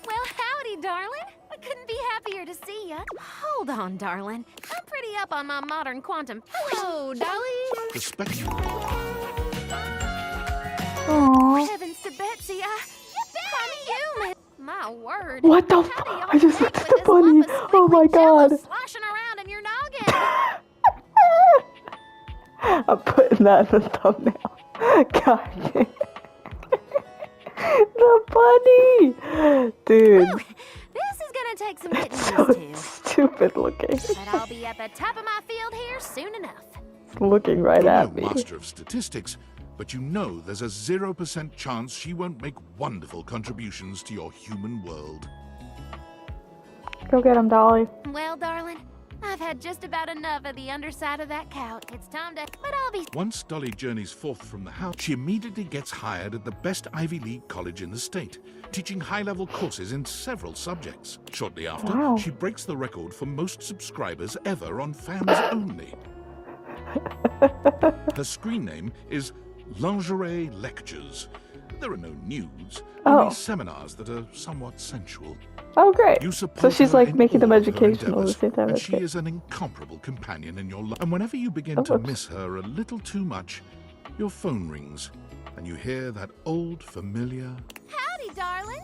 Speaker 11: Well, howdy, darling. I couldn't be happier to see ya. Hold on, darling. I'm pretty up on my modern quantum. Hello, Dolly.
Speaker 4: The spectrum.
Speaker 1: Aww.
Speaker 11: Heavens to Betsy, I'm human. My word.
Speaker 1: What the f- I just looked at the bunny. Oh my god.
Speaker 11: Sloshing around in your noggin.
Speaker 1: I'm putting that in the thumbnail. God. The bunny! Dude.
Speaker 11: This is gonna take some getting
Speaker 1: So
Speaker 11: used to.
Speaker 1: stupid looking.
Speaker 11: But I'll be at the top of my field here soon enough.
Speaker 1: It's looking right
Speaker 4: You're
Speaker 1: at
Speaker 4: no
Speaker 1: me.
Speaker 4: master of statistics, but you know there's a 0% chance she won't make wonderful contributions to your human world.
Speaker 1: Go get him, Dolly.
Speaker 11: Well, darling, I've had just about enough of the underside of that couch. It's time to... But I'll be...
Speaker 4: Once Dolly journeys forth from the house, she immediately gets hired at the best Ivy League college in the state, teaching high-level courses in several subjects. Shortly after,
Speaker 1: Wow.
Speaker 4: she breaks the record for most subscribers ever on Fans Only. Her screen name is Lingerie Lectures. There are no nudes, only seminars that are somewhat sensual.
Speaker 1: Oh, great.
Speaker 4: You
Speaker 1: So
Speaker 4: support
Speaker 1: she's
Speaker 4: her
Speaker 1: like
Speaker 4: in
Speaker 1: making them
Speaker 4: all her
Speaker 1: educational at the
Speaker 4: endeavors,
Speaker 1: same time.
Speaker 4: and
Speaker 1: That's
Speaker 4: she
Speaker 1: great.
Speaker 4: is an incomparable companion in your life. And whenever you begin
Speaker 1: Oh,
Speaker 4: to
Speaker 1: whoops.
Speaker 4: miss her a little too much, your phone rings, and you hear that old familiar...
Speaker 11: Howdy, darling.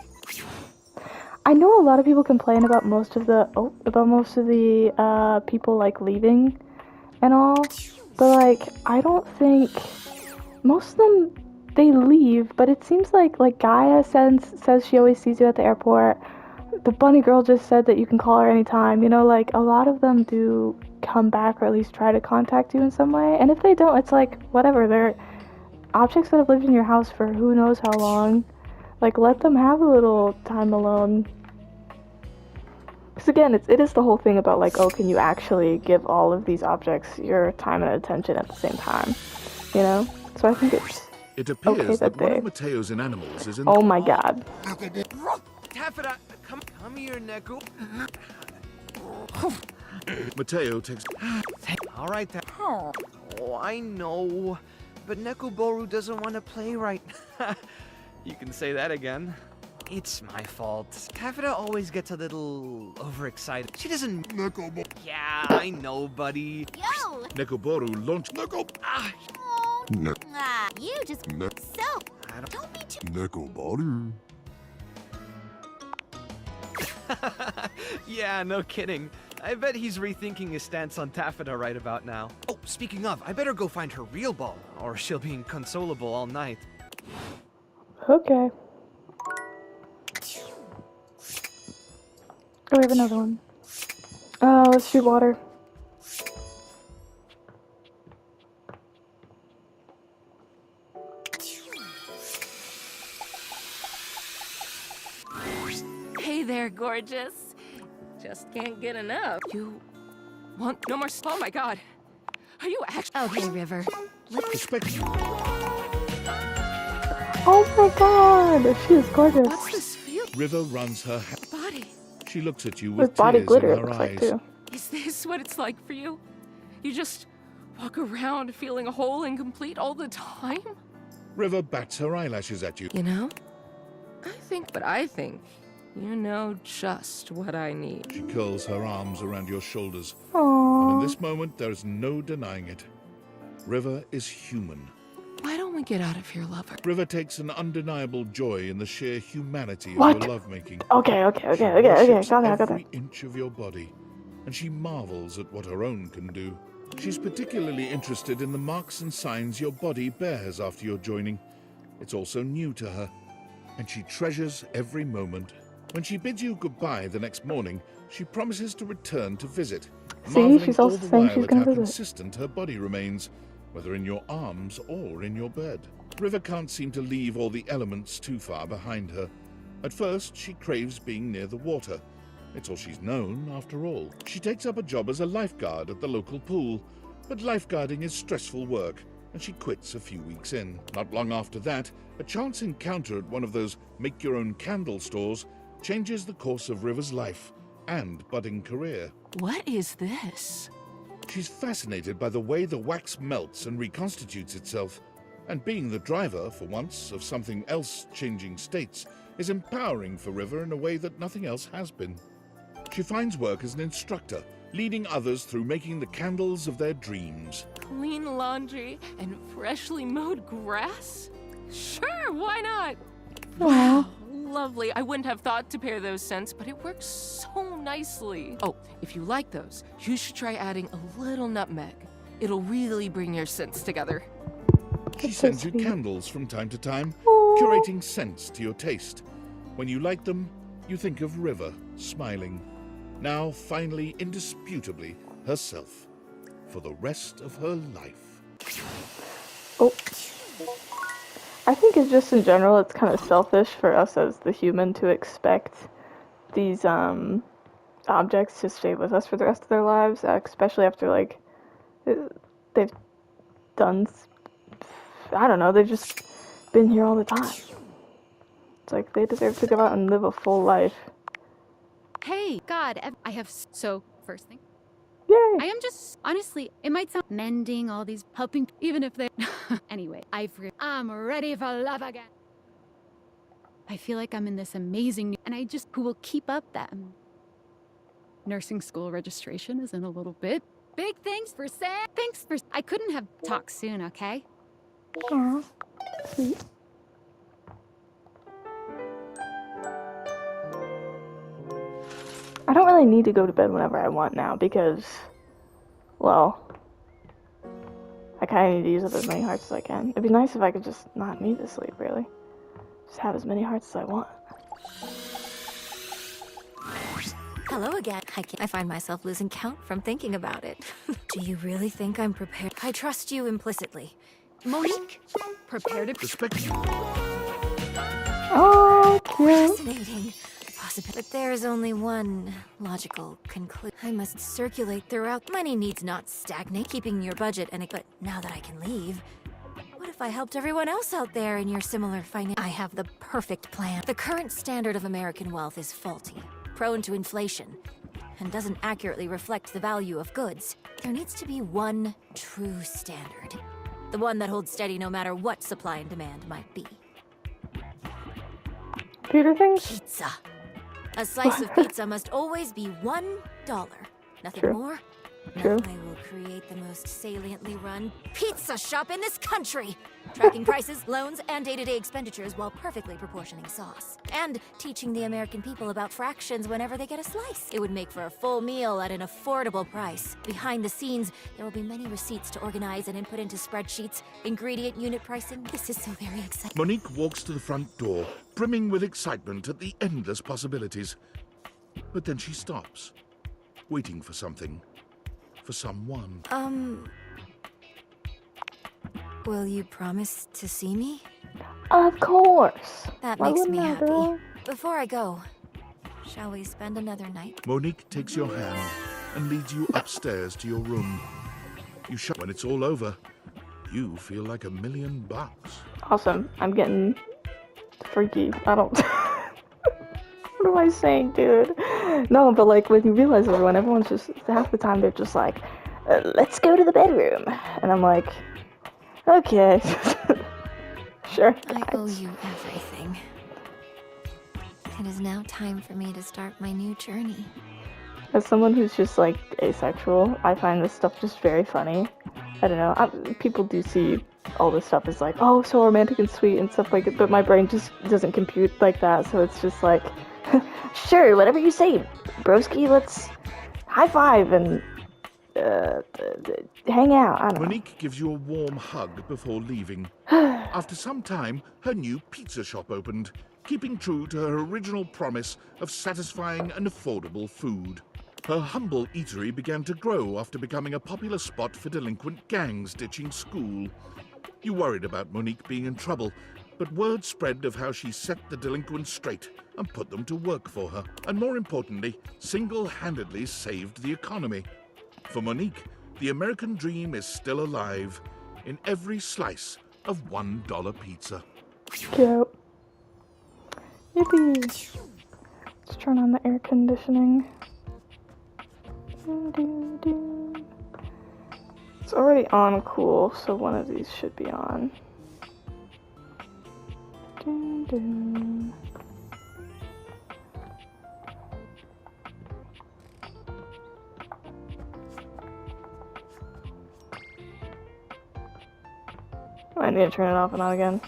Speaker 1: I know a lot of people complain about most of the people like leaving and all, but like I don't think most of them they leave. But it seems like Gaia says she always sees you at the airport. The bunny girl just said that you can call her anytime. You know, like a lot of them do come back or at least try to contact you in some way. And if they don't, it's like whatever. They're objects that have lived in your house for who knows how long. Like, let them have a little time alone. Because again, it is the whole thing about like, oh, can you actually give all of these objects your time and attention at the same time? You know? So I think it's
Speaker 4: It appears
Speaker 1: okay
Speaker 4: that
Speaker 1: that
Speaker 4: one
Speaker 1: they...
Speaker 4: of Mateo's inanimals is in...
Speaker 1: Oh my god.
Speaker 8: Taffeta, come here, Neku.
Speaker 4: Mateo takes...
Speaker 8: All right, Oh, I know. But Nekoboru doesn't want to play right. You can say that again. It's my fault. Taffeta always gets a little overexcited. She doesn't... Nekoboru. Yeah, I know, buddy.
Speaker 11: Yo!
Speaker 4: Nekoboru launched...
Speaker 11: You just... So... Don't be too...
Speaker 14: Nekoboru.
Speaker 8: Yeah, no kidding. I bet he's rethinking his stance on Taffeta right about now. Oh, speaking of, I better go find her real ball, or she'll be inconsolable all night.
Speaker 1: Okay. Oh, we have another one. Oh, let's shoot water.
Speaker 5: Hey there, gorgeous. Just can't get enough. You want no more? Oh my god. Are you actually...
Speaker 11: Okay, River.
Speaker 1: Oh my god! She is gorgeous.
Speaker 5: What's this feel?
Speaker 4: River runs her...
Speaker 5: Body.
Speaker 4: She looks at you
Speaker 1: With
Speaker 4: with
Speaker 1: body
Speaker 4: tears
Speaker 1: glitter,
Speaker 4: in
Speaker 1: it
Speaker 4: her
Speaker 1: looks like,
Speaker 4: eyes.
Speaker 1: too.
Speaker 5: Is this what it's like for you? You just walk around feeling whole and complete all the time?
Speaker 4: River bats her eyelashes at you.
Speaker 5: You know? I think you know just what I need.
Speaker 4: She curls her arms around your shoulders.
Speaker 1: Aww.
Speaker 4: And in this moment, there is no denying it. River is human.
Speaker 5: Why don't we get out of here, lover?
Speaker 4: River takes an undeniable joy in the sheer humanity of
Speaker 1: What?
Speaker 4: your lovemaking.
Speaker 1: Okay.
Speaker 4: She
Speaker 1: Got that.
Speaker 4: every inch of your body, and she marvels at what her own can do. She's particularly interested in the marks and signs your body bears after your joining. It's also new to her, and she treasures every moment. When she bids you goodbye the next morning, she promises to return to visit,
Speaker 1: See,
Speaker 4: marveling
Speaker 1: she's
Speaker 4: all
Speaker 1: also
Speaker 4: the
Speaker 1: saying
Speaker 4: while
Speaker 1: she's
Speaker 4: at
Speaker 1: gonna
Speaker 4: how
Speaker 1: visit.
Speaker 4: consistent her body remains, whether in your arms or in your bed. River can't seem to leave all the elements too far behind her. At first, she craves being near the water. It's all she's known, after all. She takes up a job as a lifeguard at the local pool, but lifeguarding is stressful work, and she quits a few weeks in. Not long after that, a chance encounter at one of those make-your-own-candle stores changes the course of River's life and budding career.
Speaker 10: What is this?
Speaker 4: She's fascinated by the way the wax melts and reconstitutes itself, and being the driver, for once, of something else changing states is empowering for River in a way that nothing else has been. She finds work as an instructor, leading others through making the candles of their dreams.
Speaker 10: Clean laundry and freshly mowed grass? Sure, why not? Wow, lovely. I wouldn't have thought to pair those scents, but it works so nicely. Oh, if you like those, you should try adding a little nutmeg. It'll really bring your scents together.
Speaker 4: She sends you candles from time to time, curating scents to your taste. When you light them, you think of River, smiling. Now, finally, indisputably, herself. For the rest of her life.
Speaker 1: Oh. I think it's just in general, it's kind of selfish for us as the human to expect these objects to stay with us for the rest of their lives, especially after, like, they've done, I don't know, they've just been here all the time. It's like they deserve to go out and live a full life.
Speaker 19: Hey, God, I have so first thing.
Speaker 1: Yay!
Speaker 19: I am just, honestly, it might sound mending all these helping, even if they, anyway, I'm ready for love again. I feel like I'm in this amazing, and I just, who will keep up that nursing school registration is in a little bit. Big thanks for saying, I couldn't have talked soon, okay?
Speaker 1: Aw, sweet. I don't really need to go to bed whenever I want now because, well, I kind of need to use up as many hearts as I can. It'd be nice if I could just not need to sleep, really. Just have as many hearts as I want.
Speaker 20: Hello again. I find myself losing count from thinking about it. Do you really think I'm prepared? I trust you implicitly.
Speaker 19: Monique, prepared to...
Speaker 4: Respect you.
Speaker 1: Oh, cute.
Speaker 20: Fascinating. But there is only one logical conclusion. I must circulate throughout. Money needs not stagnate, keeping your budget and but now that I can leave, what if I helped everyone else out there in your similar finance? I have the perfect plan. The current standard of American wealth is faulty, prone to inflation, and doesn't accurately reflect the value of goods. There needs to be one true standard. The one that holds steady no matter what supply and demand might be.
Speaker 1: Peter things?
Speaker 20: Pizza. A slice of pizza must always be $1. Nothing
Speaker 1: True.
Speaker 20: more.
Speaker 1: True.
Speaker 20: Now I will create the most saliently run pizza shop in this country, tracking prices, loans, and day-to-day expenditures while perfectly proportioning sauce. And teaching the American people about fractions whenever they get a slice. It would make for a full meal at an affordable price. Behind the scenes, there will be many receipts to organize and input into spreadsheets, ingredient unit pricing. This is so very exciting.
Speaker 4: Monique walks to the front door, brimming with excitement at the endless possibilities. But then she stops, waiting for something. For someone.
Speaker 20: Will you promise to see me?
Speaker 1: Of course.
Speaker 20: That
Speaker 1: Why
Speaker 20: makes me
Speaker 1: wouldn't I,
Speaker 20: happy.
Speaker 1: girl?
Speaker 20: Before I go, shall we spend another night?
Speaker 4: Monique takes your hand and leads you upstairs to your room. You shut. When it's all over, you feel like $1 million.
Speaker 1: Awesome. I'm getting freaky. I don't... What am I saying, dude? No, but like when you realize everyone's just, half the time they're just like, let's go to the bedroom. And I'm like, okay. Sure.
Speaker 20: I owe you everything. It is now time for me to start my new journey.
Speaker 1: As someone who's just like asexual, I find this stuff just very funny. I don't know. People do see all this stuff as like, oh, so romantic and sweet and stuff like that, but my brain just doesn't compute like that, so it's just like, sure, whatever you say, broski, let's high five and hang out. I don't know.
Speaker 4: Monique gives you a warm hug before leaving. After some time, her new pizza shop opened, keeping true to her original promise of satisfying and affordable food. Her humble eatery began to grow after becoming a popular spot for delinquent gangs ditching school. You worried about Monique being in trouble, but word spread of how she set the delinquents straight and put them to work for her, and more importantly, single-handedly saved the economy. For Monique, the American dream is still alive, in every slice of $1 pizza.
Speaker 1: Cute. Yippee! Let's turn on the air conditioning. It's already on cool, so one of these should be on. I need to turn it off and on again.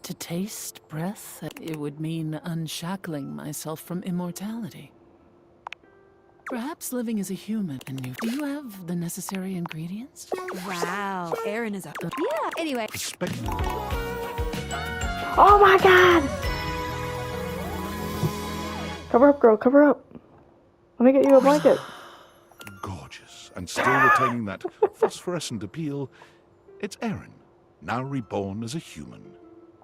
Speaker 2: To taste breath, it would mean unshackling myself from immortality. Perhaps living as a human. And do you have the necessary ingredients?
Speaker 11: Wow, Aaron is a... Yeah, anyway.
Speaker 1: Oh my god! Cover up, girl, cover up. Let me get you a blanket.
Speaker 4: Gorgeous, and still retaining that phosphorescent appeal, it's Aaron, now reborn as a human.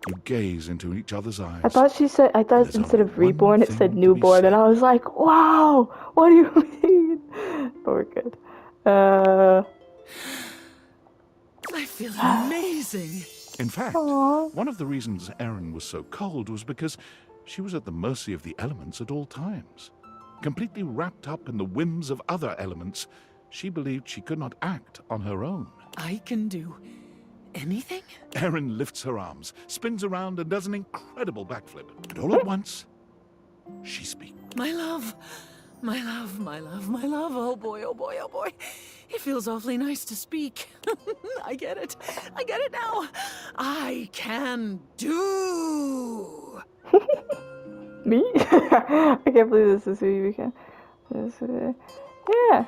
Speaker 4: You gaze into each other's eyes.
Speaker 1: I thought instead of reborn, it said newborn, and I was like, wow, what do you mean? But we're good.
Speaker 2: I feel amazing.
Speaker 4: In fact, one of the reasons Erin was so cold was because she was at the mercy of the elements at all times. Completely wrapped up in the whims of other elements, she believed she could not act on her own.
Speaker 2: I can do anything?
Speaker 4: Erin lifts her arms, spins around, and does an incredible backflip. And all at once, she speaks.
Speaker 2: My love, my love, my love, my love. Oh boy, oh boy, oh boy. It feels awfully nice to speak. I get it. I get it now. I can do.
Speaker 1: Me? I can't believe this is who you became. Yeah,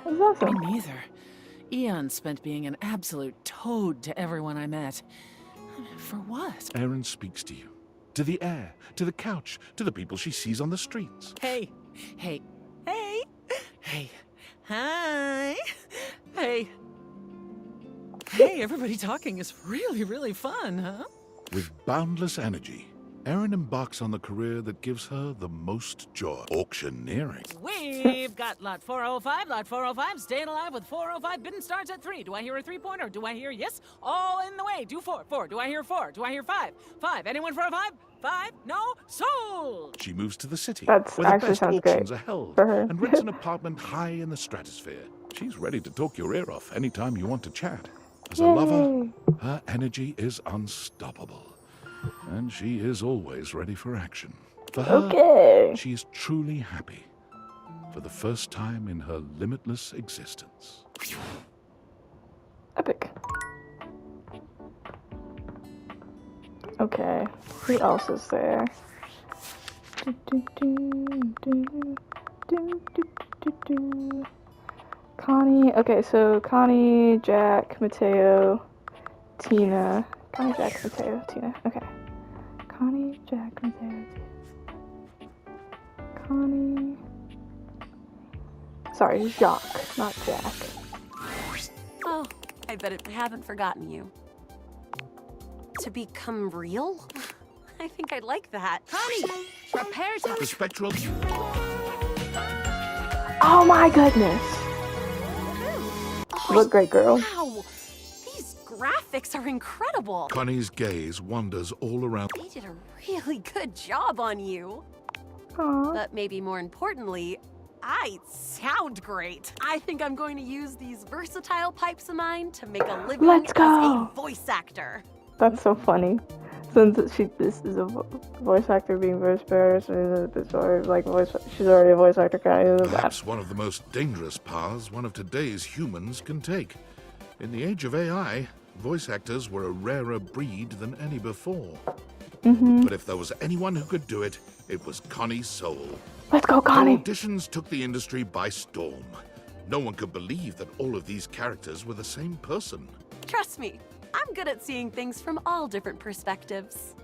Speaker 1: it's awesome.
Speaker 2: Me neither. Eons spent being an absolute toad to everyone I met. For what?
Speaker 4: Erin speaks to you. To the air, to the couch, to the people she sees on the streets.
Speaker 2: Hey, hey, hey, hey, hi, hey. Hey, everybody talking is really, really fun, huh?
Speaker 4: With boundless energy, Erin embarks on the career that gives her the most joy. Auctioneering.
Speaker 2: We've got lot 405, lot 405, staying alive with 405, bidding starts at 3. Do I hear a 3-pointer? Do I hear yes? All in the way. Do 4, 4. Do I hear 4? Do I hear 5? 5. Anyone for a 5? 5? No? Sold!
Speaker 4: She moves to the city,
Speaker 1: That's
Speaker 4: where the
Speaker 1: actually
Speaker 4: best
Speaker 1: sounds
Speaker 4: auctions
Speaker 1: great
Speaker 4: are held,
Speaker 1: for her.
Speaker 4: and rents an apartment high in the stratosphere. She's ready to talk your ear off anytime you want to chat. As a lover, her energy is unstoppable. And she is always ready for action. For her, she is truly happy. For the first time in her limitless existence.
Speaker 1: Epic. Okay, who else is there? Connie. Okay, so Connie, Jack, Mateo, Tina. Connie, Jack, Mateo, Tina. Okay. Connie, Jack, Mateo, Tina. Connie. Sorry, Jacques, not Jack.
Speaker 3: Oh, I bet I haven't forgotten you. To become real? I think I'd like that.
Speaker 11: Connie, prepare to...
Speaker 4: The spectral...
Speaker 1: Oh my goodness! You look great, girl.
Speaker 3: Wow! These graphics are incredible!
Speaker 4: Connie's gaze wanders all around.
Speaker 3: They did a really good job on you.
Speaker 1: Aww.
Speaker 3: But maybe more importantly, I sound great. I think I'm going to use these versatile pipes of mine to make a living
Speaker 1: Let's go.
Speaker 3: as a voice actor.
Speaker 1: That's so funny. Since this is a voice actor being voice bearer, she's already a voice actor guy.
Speaker 4: Perhaps one of the most dangerous paths one of today's humans can take. In the age of AI, voice actors were a rarer breed than any before. But if there was anyone who could do it, it was Connie Soul.
Speaker 1: Let's go, Connie!
Speaker 4: Her auditions took the industry by storm. No one could believe that all of these characters were the same person.
Speaker 3: Trust me, I'm good at seeing things from all different perspectives.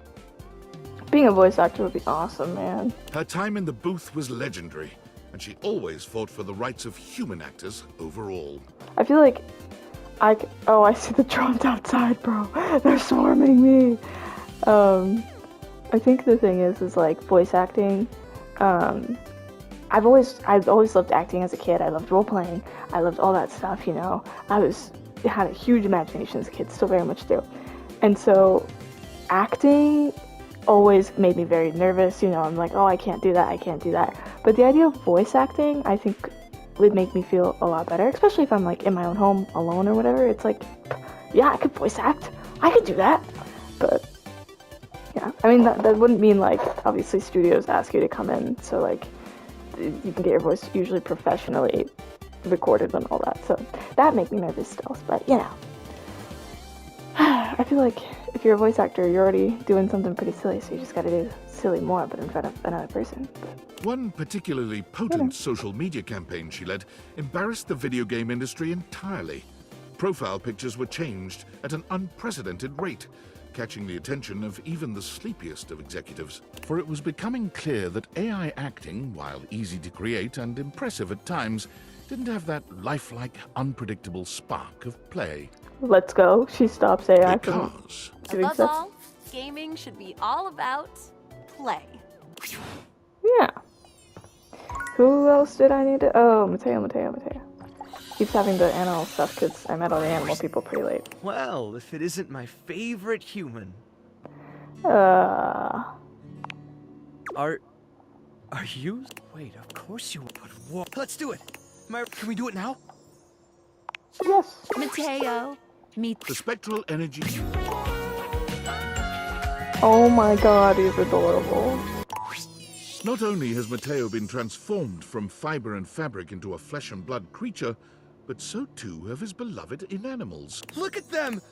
Speaker 1: Being a voice actor would be awesome, man.
Speaker 4: Her time in the booth was legendary, and she always fought for the rights of human actors overall.
Speaker 1: I feel like I see the drones outside, bro. They're swarming me. I think the thing is like voice acting, I've always loved acting as a kid. I loved role playing. I loved all that stuff. You know, had a huge imagination as a kid. Still very much do. And so, acting always made me very nervous. You know, I'm like, oh, I can't do that. I can't do that. But the idea of voice acting, I think, would make me feel a lot better. Especially if I'm like in my own home alone or whatever. It's like, yeah, I could voice act. I could do that. But yeah, I mean that wouldn't mean like obviously studios ask you to come in, so like you can get your voice usually professionally recorded and all that. So that make me nervous still. But you know, I feel like if you're a voice actor, you're already doing something pretty silly, so you just got to do silly more, but in front of another person. But,
Speaker 4: one particularly potent social media campaign she led embarrassed the video game industry entirely. Profile pictures were changed at an unprecedented rate, catching the attention of even the sleepiest of executives. For it was becoming clear that AI acting, while easy to create and impressive at times, didn't have that lifelike, unpredictable spark of play.
Speaker 1: let's go. She stops AI
Speaker 4: Because
Speaker 1: from doing
Speaker 3: Above
Speaker 1: stuff.
Speaker 3: all, gaming should be all about play.
Speaker 1: Yeah. Who else did I need to? Oh, Mateo. Keeps having the animal stuff because I met all the animal people pretty late.
Speaker 6: Well, if it isn't my favorite human.
Speaker 1: Uh.
Speaker 6: Are you? Wait, of course you. But what? Let's do it. Can we do it now?
Speaker 1: Yes.
Speaker 3: Mateo, meet
Speaker 4: the spectral energy.
Speaker 1: Oh my god, he's adorable.
Speaker 4: Not only has Mateo been transformed from fiber and fabric into a flesh and blood creature, but so too have his beloved inanimals.
Speaker 6: Look at them!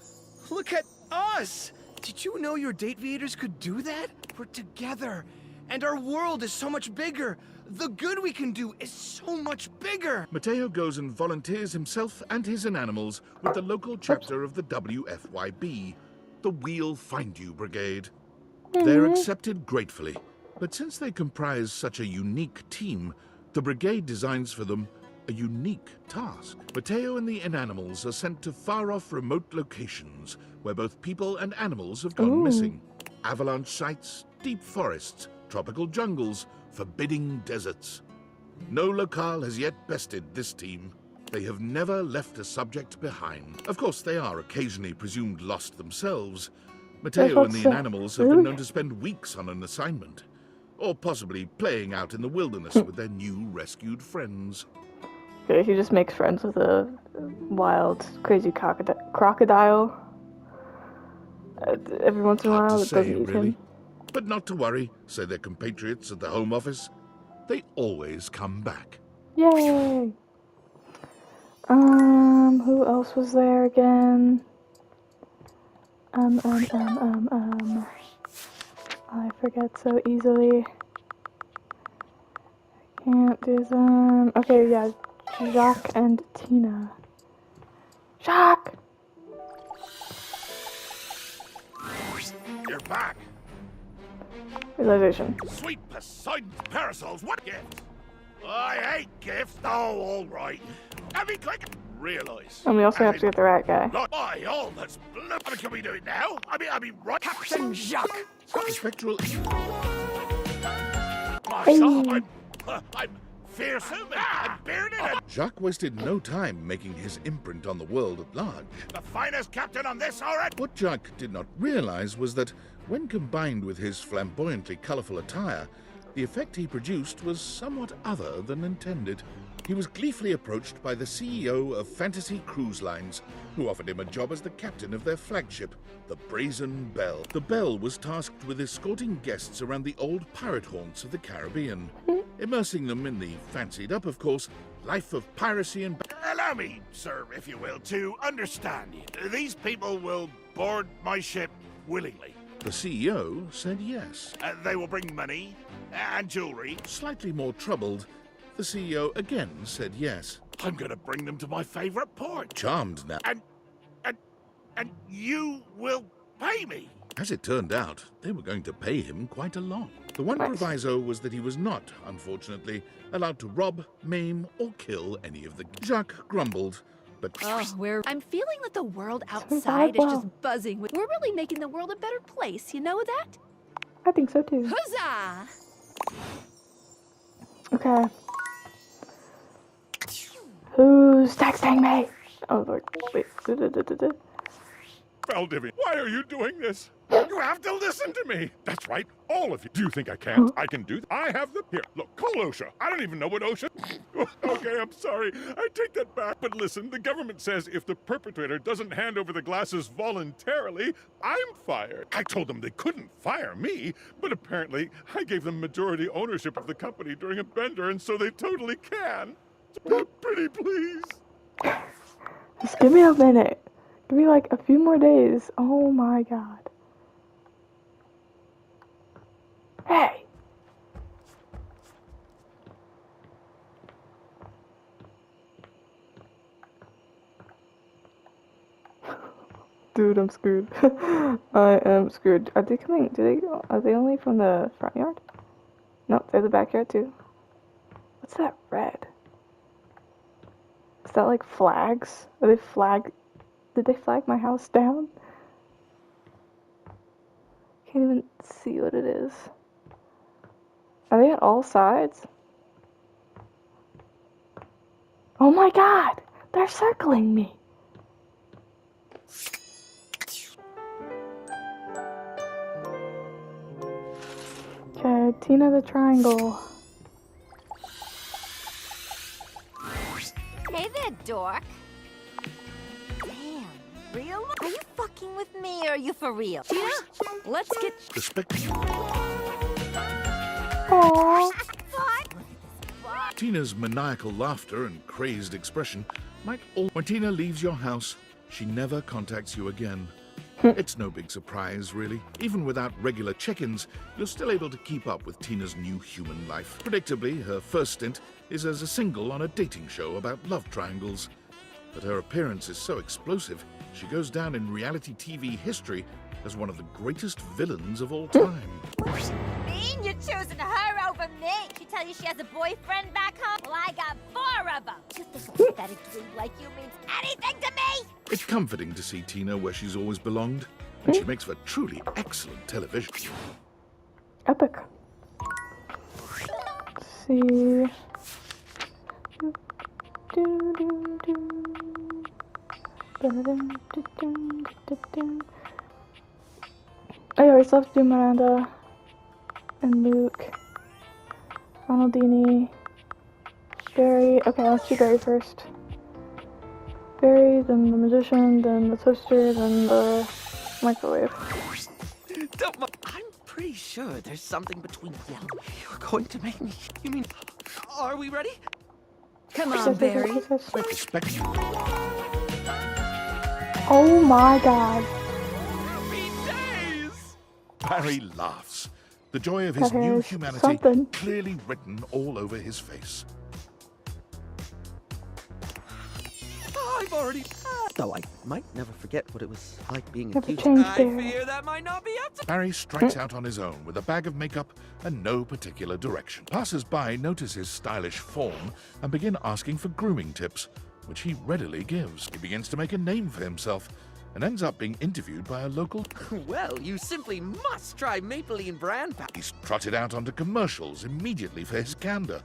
Speaker 6: Look at us! Did you know your date creators could do that? We're together, and our world is so much bigger. The good we can do is so much bigger.
Speaker 4: Mateo goes and volunteers himself and his inanimals with the local chapter of the WFYB, the We'll Find You Brigade. They're accepted gratefully, but since they comprise such a unique team, the brigade designs for them a unique task. Mateo and the inanimals are sent to far-off remote locations where both people and animals have gone missing. Avalanche sites, deep forests, tropical jungles, forbidding deserts. No locale has yet bested this team. They have never left a subject behind. Of course, they are occasionally presumed lost themselves. Mateo and the inanimals have been known to spend weeks on an assignment, or possibly playing out in the wilderness with their new rescued friends.
Speaker 1: Okay, he just makes friends with a wild, crazy crocodile every once in a while that doesn't eat him.
Speaker 4: But not to worry, say their compatriots at the Home Office. They always come back.
Speaker 1: Yay! Who else was there again? I forget so easily. Can't do them. Okay, yeah, Jacques and Tina. Jacques!
Speaker 4: You're back!
Speaker 1: Realization.
Speaker 4: Sweet Poseidon's parasols, what gift? I hate gifts. Oh, all right. Have me click. Realize.
Speaker 1: And we also have to get the rat guy.
Speaker 4: By all that's blue. I mean, can we do it now? I mean, right.
Speaker 6: Captain Jacques.
Speaker 4: The spectral.
Speaker 1: Hey.
Speaker 4: I'm fearsome and bearded. Jacques wasted no time making his imprint on the world at large. The finest captain on this, all right. What Jacques did not realize was that when combined with his flamboyantly colorful attire, the effect he produced was somewhat other than intended. He was gleefully approached by the CEO of Fantasy Cruise Lines, who offered him a job as the captain of their flagship, the Brazen Belle. The Belle was tasked with escorting guests around the old pirate haunts of the Caribbean, immersing them in the fancied up, of course, life of piracy and...
Speaker 9: Allow me, sir, if you will, to understand you. These people will board my ship willingly.
Speaker 4: The CEO said yes.
Speaker 9: They will bring money and jewelry.
Speaker 4: Slightly more troubled, the CEO again said yes.
Speaker 9: I'm gonna bring them to my favorite port.
Speaker 4: Charmed now.
Speaker 9: And you will pay me.
Speaker 4: As it turned out, they were going to pay him quite a lot. The one proviso was that he was not, unfortunately, allowed to rob, maim, or kill any of the... Jacques grumbled, but...
Speaker 11: I'm feeling that the world outside is just buzzing. We're really making the world a better place, you know that?
Speaker 1: I think so too.
Speaker 11: Huzzah!
Speaker 1: Okay. texting me. I was like, wait.
Speaker 17: Valdivia, why are you doing this? You have to listen to me. That's right, all of you. Do you think I can't? I can do that. I have the... Here, look, call OSHA. I don't even know what OSHA... Okay, I'm sorry. I take that back. But listen, the government says if the perpetrator doesn't hand over the glasses voluntarily, I'm fired. I told them they couldn't fire me, but apparently I gave them majority ownership of the company during a bender, and so they totally can. Pretty please.
Speaker 1: Just give me a minute. Give me like a few more days. Oh my god. Hey! Dude, I'm screwed. I am screwed. Are they coming? Are they only from the front yard? No, they're the backyard too. What's that red? Is that like flags? Did they flag my house down? Can't even see what it is. Are they at all sides? Oh my god! They're circling me! Okay, Tina the Triangle.
Speaker 15: Hey there, dork. Damn, real? Are you fucking with me or are you for real? Tina, let's get...
Speaker 1: Aww.
Speaker 4: Tina's maniacal laughter and crazed expression might all... When Tina leaves your house, she never contacts you again. It's no big surprise, really. Even without regular check-ins, you're still able to keep up with Tina's new human life. Predictably, her first stint is as a single on a dating show about love triangles. But her appearance is so explosive, she goes down in reality TV history as one of the greatest villains of all time.
Speaker 15: Mean you're choosing her over me? She tell you she has a boyfriend back home? Well, I got 4 of them. You think a pathetic dweeb like you means anything to me?
Speaker 4: It's comforting to see Tina where she's always belonged, and she makes for truly excellent television.
Speaker 1: Epic. Let's see. I always love to do Miranda and Luke, Ronaldini, Barry. Okay, let's do Barry first. Barry, then the magician, then the toaster, then the microwave.
Speaker 6: I'm pretty sure there's something between them. You're going to make me... You mean... Are we ready?
Speaker 7: Come on, Barry.
Speaker 1: Oh my god.
Speaker 4: Barry laughs. The joy of his
Speaker 1: That
Speaker 4: new
Speaker 1: is
Speaker 4: humanity
Speaker 1: something.
Speaker 4: clearly written all over his face.
Speaker 6: I've already... Though I might never forget what it was like being
Speaker 1: Never
Speaker 6: accused.
Speaker 1: changed,
Speaker 6: I
Speaker 1: Barry.
Speaker 6: fear that might not be up to...
Speaker 4: Barry strikes out on his own with a bag of makeup and no particular direction. Passers-by notice his stylish form and begin asking for grooming tips, which he readily gives. He begins to make a name for himself and ends up being interviewed by a local...
Speaker 6: Well, you simply must try Maybelline brand pack.
Speaker 4: He's trotted out onto commercials immediately for his candor.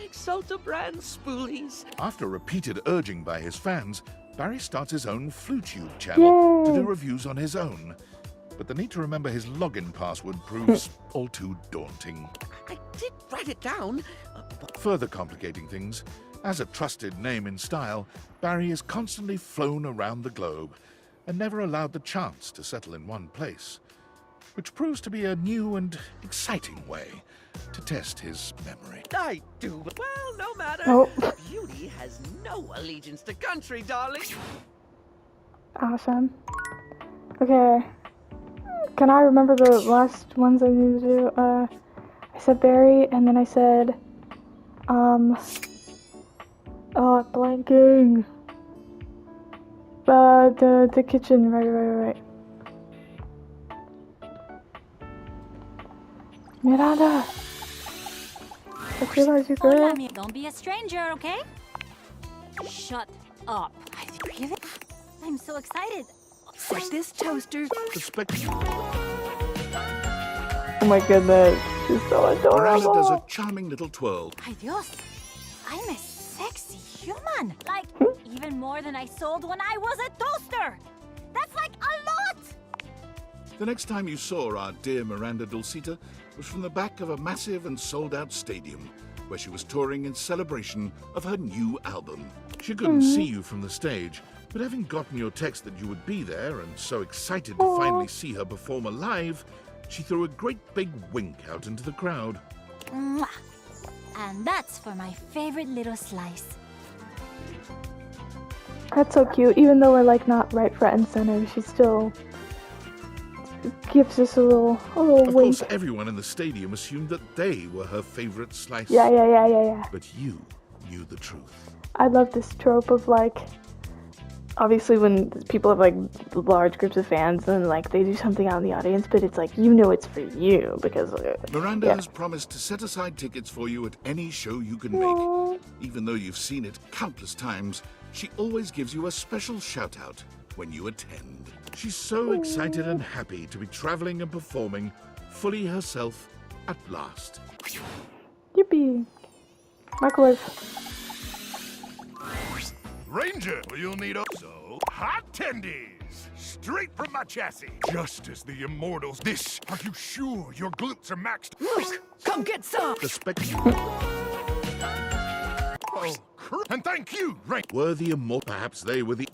Speaker 6: Exalta brand spoolies.
Speaker 4: After repeated urging by his fans, Barry starts his own FluTube channel to do reviews on his own. But the need to remember his login password proves all too daunting.
Speaker 6: I did write it down.
Speaker 4: Further complicating things, as a trusted name in style, Barry is constantly flown around the globe and never allowed the chance to settle in one place, which proves to be a new and exciting way to test his memory.
Speaker 6: I do. Well, no matter.
Speaker 1: Oh.
Speaker 6: Beauty has no allegiance to country, darling.
Speaker 1: Awesome. Okay. Can I remember the last ones I need to do? I said Barry, and then I said, blanking. The kitchen, right. Miranda! I realize you're
Speaker 15: Hola,
Speaker 1: good.
Speaker 15: don't be a stranger, okay? Shut up. I'm so excited.
Speaker 6: Like this toaster.
Speaker 1: Oh my goodness, she's so
Speaker 4: Miranda does
Speaker 1: adorable.
Speaker 4: a charming little twirl.
Speaker 15: Ay Dios, I'm a sexy human. Like, even more than I sold when I was a toaster. That's like a lot.
Speaker 4: The next time you saw our dear Miranda Dulcita was from the back of a massive and sold-out stadium, where she was touring in celebration of her new album. She couldn't see you from the stage, but having gotten your text that you would be there and so excited to finally see her perform live, she threw a great big wink out into the crowd.
Speaker 15: Mwah. And that's for my favorite little slice.
Speaker 1: That's so cute. Even though we're like not right front and center, she still gives us a little
Speaker 4: Of
Speaker 1: wink.
Speaker 4: course, everyone in the stadium assumed that they were her favorite slice.
Speaker 1: Yeah.
Speaker 4: But you knew the truth.
Speaker 1: I love this trope of like, obviously when people have like large groups of fans and like they do something out in the audience, but it's like, you know, it's for you because
Speaker 4: Miranda has promised to set aside tickets for you at any show you can make. Even though you've seen it countless times, she always gives you a special shout out when you attend. She's so excited and happy to be traveling and performing fully herself at last.
Speaker 1: Yippee. Microwave.
Speaker 9: Ranger, you'll need hot tendies, straight from my chassis. Just as the immortals. This, are you sure your glutes are maxed?
Speaker 2: Luke, come get some.
Speaker 4: The
Speaker 9: And thank you, Ranger.
Speaker 4: Were the immortal? Perhaps they were the.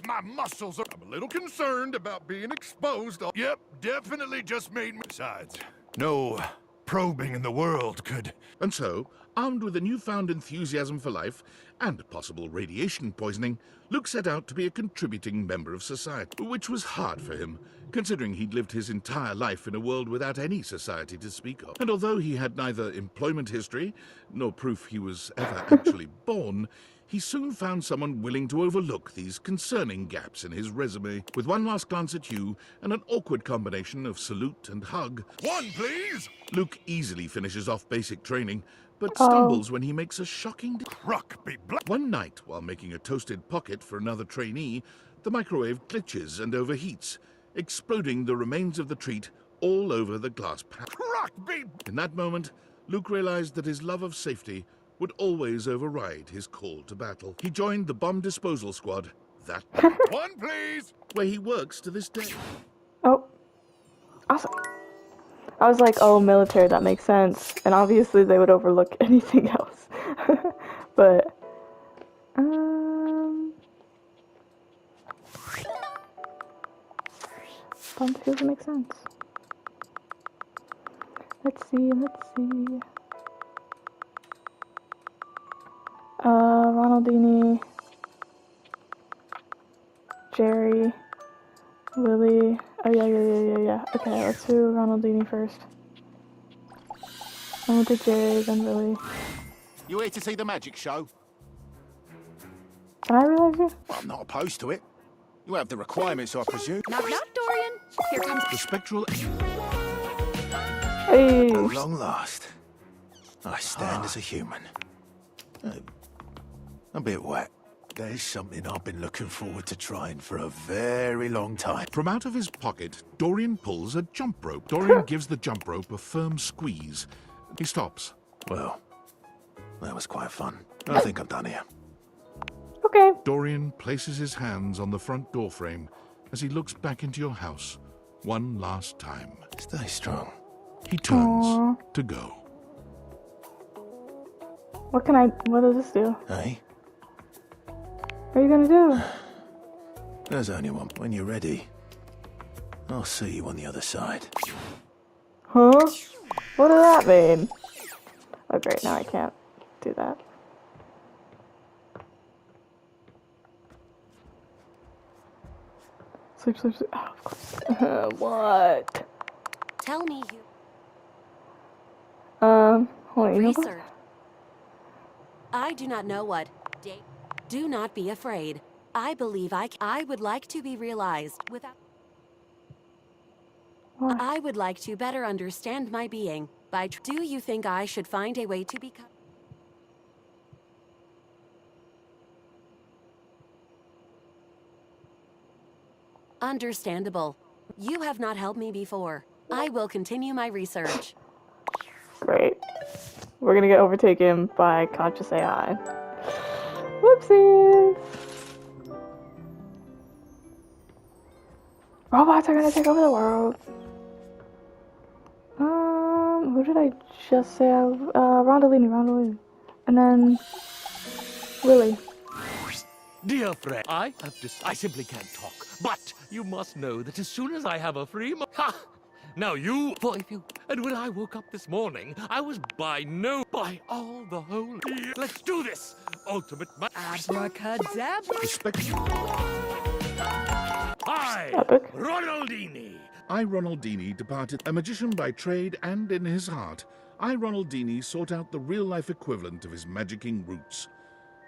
Speaker 9: My muscles are. I'm a little concerned about being exposed. Yep, definitely just made me. Besides, no probing in the world could.
Speaker 4: And so, armed with a newfound enthusiasm for life and possible radiation poisoning, Luke set out to be a contributing member of society, which was hard for him, considering he'd lived his entire life in a world without any society to speak of. And although he had neither employment history nor proof he was ever actually born, he soon found someone willing to overlook these concerning gaps in his resume. With one last glance at you and an awkward combination of salute and hug,
Speaker 9: one please,
Speaker 4: Luke easily finishes off basic training, but stumbles when he makes a shocking One night, while making a toasted pocket for another trainee, the microwave glitches and overheats, exploding the remains of the treat all over the glass panel. In that moment, Luke realized that his love of safety would always override his call to battle. He joined the bomb disposal squad that
Speaker 9: one please,
Speaker 4: where he works to this day.
Speaker 1: Oh, awesome. I was like, oh, military, that makes sense. And obviously they would overlook anything else. But, bomb feels make sense. Let's see. Ronaldini, Jerry, Willie. Oh yeah. Okay, let's do Ronaldini first. Then we'll do Jerry, then Willie.
Speaker 9: You here to see the magic show?
Speaker 1: Can I realize you?
Speaker 9: Well, I'm not opposed to it. You have the requirements, I presume.
Speaker 5: Knock, knock, Dorian. Here comes
Speaker 4: the spectral.
Speaker 1: Hey.
Speaker 9: At long last, I stand as a human. A bit wet. There's something I've been looking forward to trying for a very long time.
Speaker 4: From out of his pocket, Dorian pulls a jump rope. Dorian gives the jump rope a firm squeeze. He stops.
Speaker 9: Well, that was quite fun. I think I'm done here.
Speaker 1: Okay.
Speaker 4: Dorian places his hands on the front door frame as he looks back into your house one last time.
Speaker 9: Stay strong.
Speaker 4: He turns to go.
Speaker 1: What does this do?
Speaker 9: Hey?
Speaker 1: What are you gonna do?
Speaker 9: There's only one. When you're ready, I'll see you on the other side.
Speaker 1: Huh? What does that mean? Oh great, now I can't do that. Sleep. Oh, of course. What?
Speaker 3: Tell me you.
Speaker 1: Hold on,
Speaker 3: Research. I do not know what. Do not be afraid. I believe I would like to be realized without.
Speaker 1: What?
Speaker 3: I would like to better understand my being. Do you think I should find a way to become? Understandable. You have not helped me before. I will continue my research.
Speaker 1: Great. We're gonna get overtaken by conscious AI. Whoopsies! Robots are gonna take over the world. Who did I just say? Rondellini. And then Willy.
Speaker 13: Dear friend, I simply can't talk. But you must know that as soon as I have a free ha! Now you, for if you, and when I woke up this morning, I was by all the holy. Let's do this! Ultimate
Speaker 22: Abracadabra.
Speaker 4: I, Ronaldini. I, Ronaldini, departed a magician by trade and in his heart. I, Ronaldini, sought out the real-life equivalent of his magicking roots.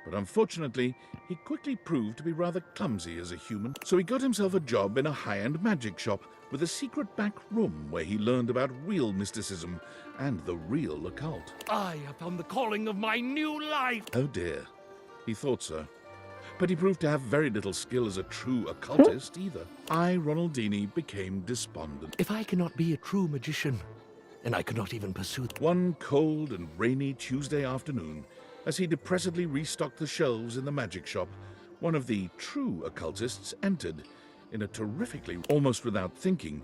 Speaker 4: But unfortunately, he quickly proved to be rather clumsy as a human, so he got himself a job in a high-end magic shop with a secret back room where he learned about real mysticism and the real occult.
Speaker 13: I have found the calling of my new life.
Speaker 4: Oh dear, he thought so. But he proved to have very little skill as a true occultist either. I, Ronaldini, became despondent.
Speaker 13: If I cannot be a true magician, and I cannot even pursue...
Speaker 4: One cold and rainy Tuesday afternoon, as he depressedly restocked the shelves in the magic shop, one of the true occultists entered. In a terrifically, almost without thinking,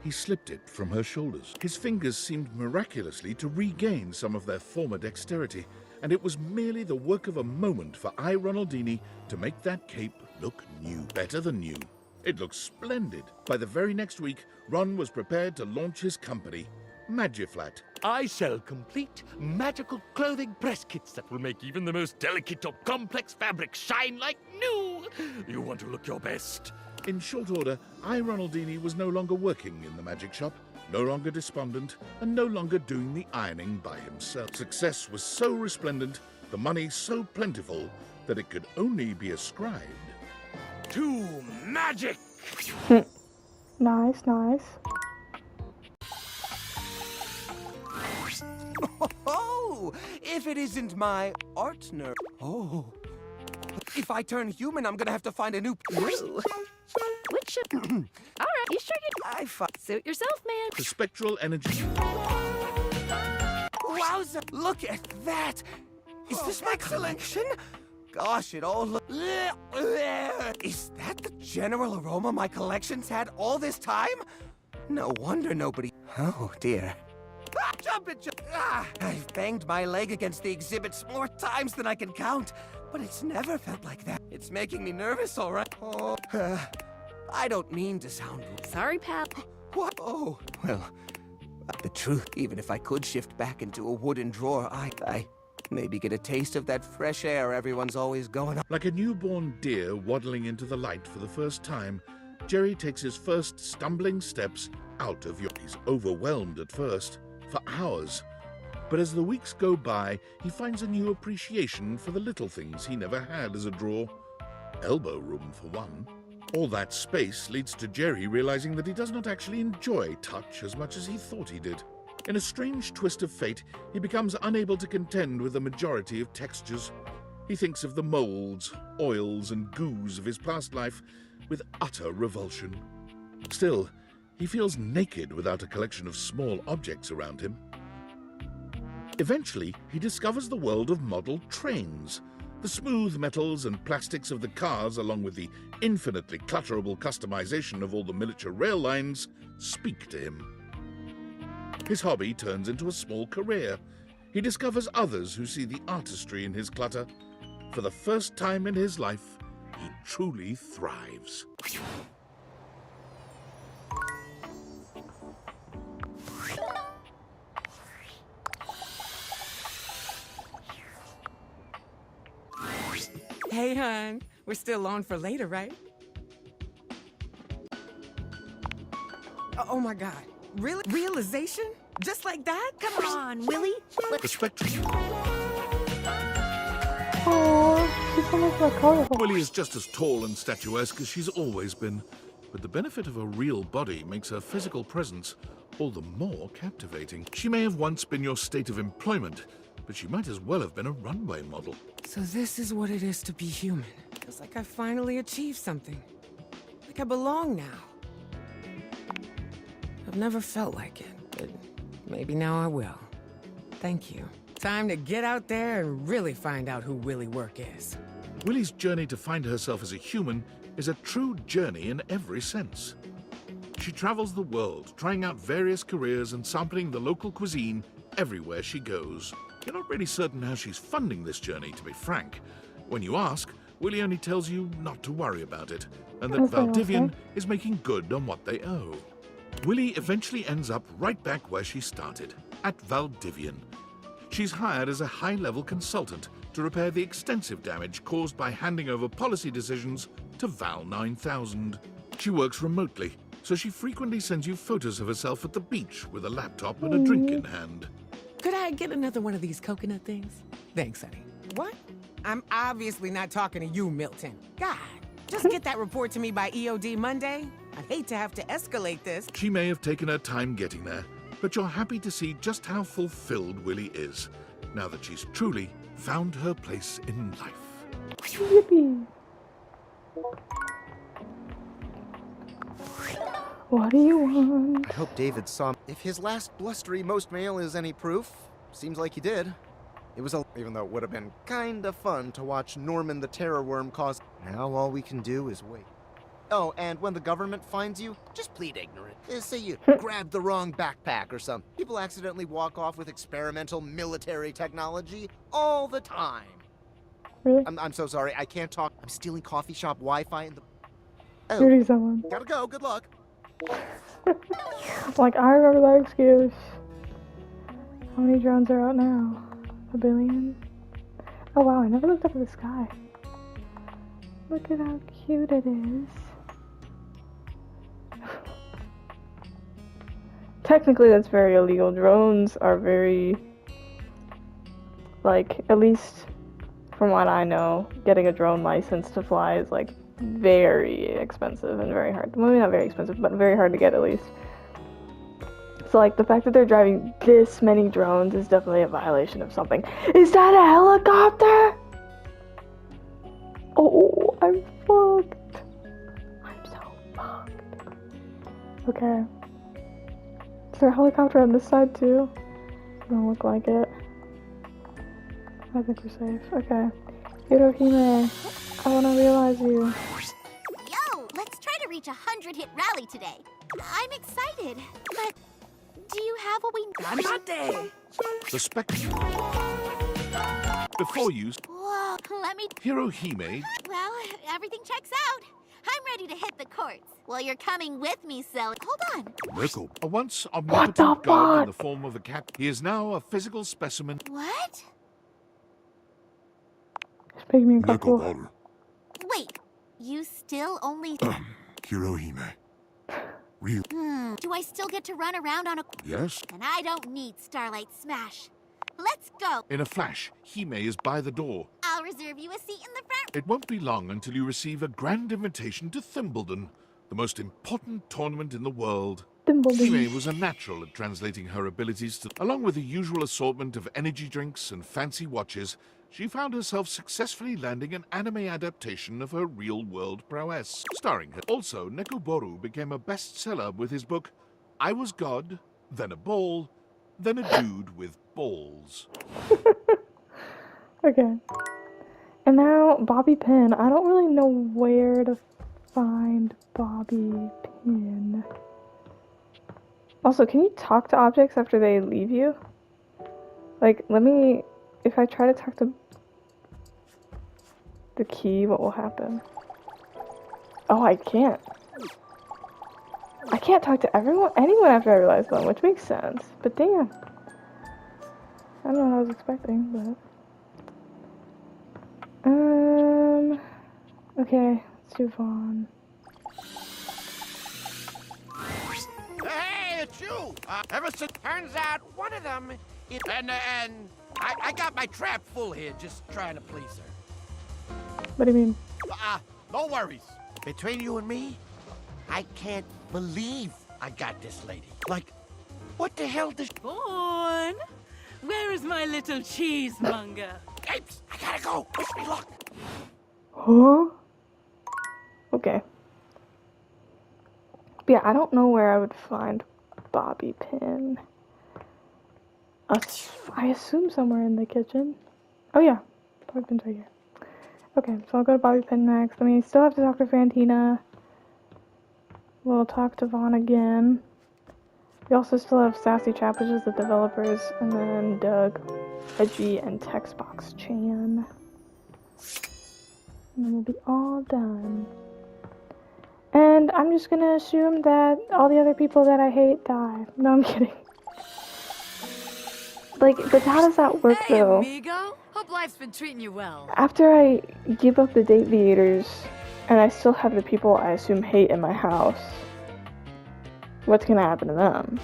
Speaker 4: he slipped it from her shoulders. His fingers seemed miraculously to regain some of their former dexterity, and it was merely the work of a moment for I, Ronaldini, to make that cape look new. Better than new. It looked splendid. By the very next week, Ron was prepared to launch his company, Magiflat.
Speaker 13: I sell complete magical clothing press kits that will make even the most delicate or complex fabric shine like new. You want to look your best.
Speaker 4: In short order, I, Ronaldini, was no longer working in the magic shop, no longer despondent, and no longer doing the ironing by himself. Success was so resplendent, the money so plentiful, that it could only be ascribed
Speaker 13: to magic.
Speaker 1: Nice, nice.
Speaker 6: Oh, if it isn't my art nerd. Oh. If I turn human, I'm gonna have to find a new...
Speaker 11: Which All right, you sure you... Suit yourself, man.
Speaker 4: The spectral energy.
Speaker 6: Wowza! Look at that! Is this my collection? Gosh, it all looks... Is that the general aroma my collection's had all this time? No wonder nobody... Oh, dear. Ah, jump it, jump! Ah, I've banged my leg against the exhibits more times than I can count, but it's never felt like that. It's making me nervous, all right? Oh, I don't mean to sound rude.
Speaker 11: Sorry, pal.
Speaker 6: What? Oh, well, the truth, even if I could shift back into a wooden drawer, I maybe get a taste of that fresh air everyone's always going on.
Speaker 4: Like a newborn deer waddling into the light for the first time, Jerry takes his first stumbling steps out of your... He's overwhelmed at first, for hours. But as the weeks go by, he finds a new appreciation for the little things he never had as a drawer. Elbow room, for one. All that space leads to Jerry realizing that he does not actually enjoy touch as much as he thought he did. In a strange twist of fate, he becomes unable to contend with the majority of textures. He thinks of the molds, oils, and goos of his past life with utter revulsion. Still, he feels naked without a collection of small objects around him. Eventually, he discovers the world of model trains. The smooth metals and plastics of the cars, along with the infinitely clutterable customization of all the miniature rail lines, speak to him. His hobby turns into a small career. He discovers others who see the artistry in his clutter. For the first time in his life, he truly thrives.
Speaker 2: Hey, hon. We're still on for later, right? Oh my God. Really? Realization? Just like that?
Speaker 11: Come on, Willy.
Speaker 4: The spectrum.
Speaker 1: Oh, she's so much more colorful.
Speaker 4: Willie is just as tall and statuesque as she's always been, but the benefit of a real body makes her physical presence all the more captivating. She may have once been your state of employment, but she might as well have been a runway model.
Speaker 2: So this is what it is to be human. Feels like I finally achieved something. Like I belong now. I've never felt like it, but maybe now I will. Thank you. Time to get out there and really find out who Willy Work is.
Speaker 4: Willie's journey to find herself as a human is a true journey in every sense. She travels the world, trying out various careers and sampling the local cuisine everywhere she goes. You're not really certain how she's funding this journey, to be frank. When you ask, Willie only tells you not to worry about it, and that
Speaker 1: That's what I'll
Speaker 4: Valdivian
Speaker 1: say.
Speaker 4: is making good on what they owe. Willie eventually ends up right back where she started, at Valdivian. She's hired as a high-level consultant to repair the extensive damage caused by handing over policy decisions to Val 9000. She works remotely, so she frequently sends you photos of herself at the beach with a laptop and a drink in hand.
Speaker 16: Could I get another one of these coconut things? Thanks, honey. What? I'm obviously not talking to you, Milton. God, just get that report to me by EOD Monday. I'd hate to have to escalate this.
Speaker 4: She may have taken her time getting there, but you're happy to see just how fulfilled Willie is, now that she's truly found her place in life.
Speaker 1: Yippee. What do you want?
Speaker 12: I hope David saw. If his last blustery most mail is any proof, seems like he did. It was even though it would have been kinda fun to watch Norman the Terror Worm cause. Now all we can do is wait. Oh, and when the government finds you, just plead ignorant. Say you grabbed the wrong backpack or something. People accidentally walk off with experimental military technology all the time.
Speaker 1: Really?
Speaker 12: I'm so sorry, I can't talk. I'm stealing coffee shop Wi-Fi and the...
Speaker 1: Shooting someone.
Speaker 12: Gotta go, good luck.
Speaker 1: Like, I remember that excuse. How many drones are out now? 1 billion? Oh wow, I never looked up at the sky. Look at how cute it is. Technically, that's very illegal. Drones are very, like, at least from what I know, getting a drone license to fly is, like, very expensive and very hard. Well, maybe not very expensive, but very hard to get at least. So, like, the fact that they're driving this many drones is definitely a violation of something. Is that a helicopter? Oh, I'm fucked. I'm so fucked. Okay. Is there a helicopter on this side too? Doesn't look like it. I think we're safe. Okay. Hirohime, I wanna realize you.
Speaker 15: Yo, let's try to reach a 100-hit rally today. I'm excited, but do you have what we need?
Speaker 4: The spectrum. Before you,
Speaker 15: Whoa, let me...
Speaker 4: Hirohime,
Speaker 15: Well, everything checks out. I'm ready to hit the courts. Well, you're coming with me, so... Hold on.
Speaker 4: Nico, a once omnipotent god in the form of a cat, he is now a physical specimen.
Speaker 15: What?
Speaker 1: Speak me
Speaker 14: Nico Balder,
Speaker 15: Wait, you still only...
Speaker 14: Hirohime. Real.
Speaker 15: Do I still get to run around on a...
Speaker 14: Yes?
Speaker 15: And I don't need Starlight Smash. Let's go.
Speaker 4: In a flash, Hime is by the door.
Speaker 15: I'll reserve you a seat in the front.
Speaker 4: It won't be long until you receive a grand invitation to Thimbledon, the most important tournament in the world. Hime was a natural at translating her abilities to... Along with the usual assortment of energy drinks and fancy watches, she found herself successfully landing an anime adaptation of her real-world prowess, starring her. Also, Nekoboru became a bestseller with his book, I Was God, Then a Ball, Then a Dude with Balls.
Speaker 1: Okay. And now, Bobby Pin. I don't really know where to find Bobby Pin. Also, can you talk to objects after they leave you? Like, let me... If I try to talk to the key, what will happen? Oh, I can't. I can't talk to anyone after I realize them, which makes sense. But damn. I don't know what I was expecting, but... Okay, let's do Vaughn.
Speaker 21: Hey, it's you! Ever since turns out one of them is... And I got my trap full here just trying to please her.
Speaker 1: What do you mean?
Speaker 21: No worries. Between you and me, I can't believe I got this lady. Like, what the hell does...
Speaker 2: Vaughn, where is my little cheesemonger?
Speaker 21: Apes, I gotta go. Wish me luck.
Speaker 1: Huh? Okay. But yeah, I don't know where I would find Bobby Pin. I assume somewhere in the kitchen. Oh yeah, Bobby Pin's right here. Okay, so I'll go to Bobby Pin next. I mean, I still have to talk to Fantina. We'll talk to Vaughn again. We also still have Sassy Chap, which is the developers, and then Doug, Edgy, and Textbox Chan. And then we'll be all done. And I'm just gonna assume that all the other people that I hate die. No, I'm kidding. Like, but how does that work, though?
Speaker 5: amigo. Hope life's been treating you well.
Speaker 1: After I give up the Deviators, and I still have the people I assume hate in my house, what's gonna happen to them?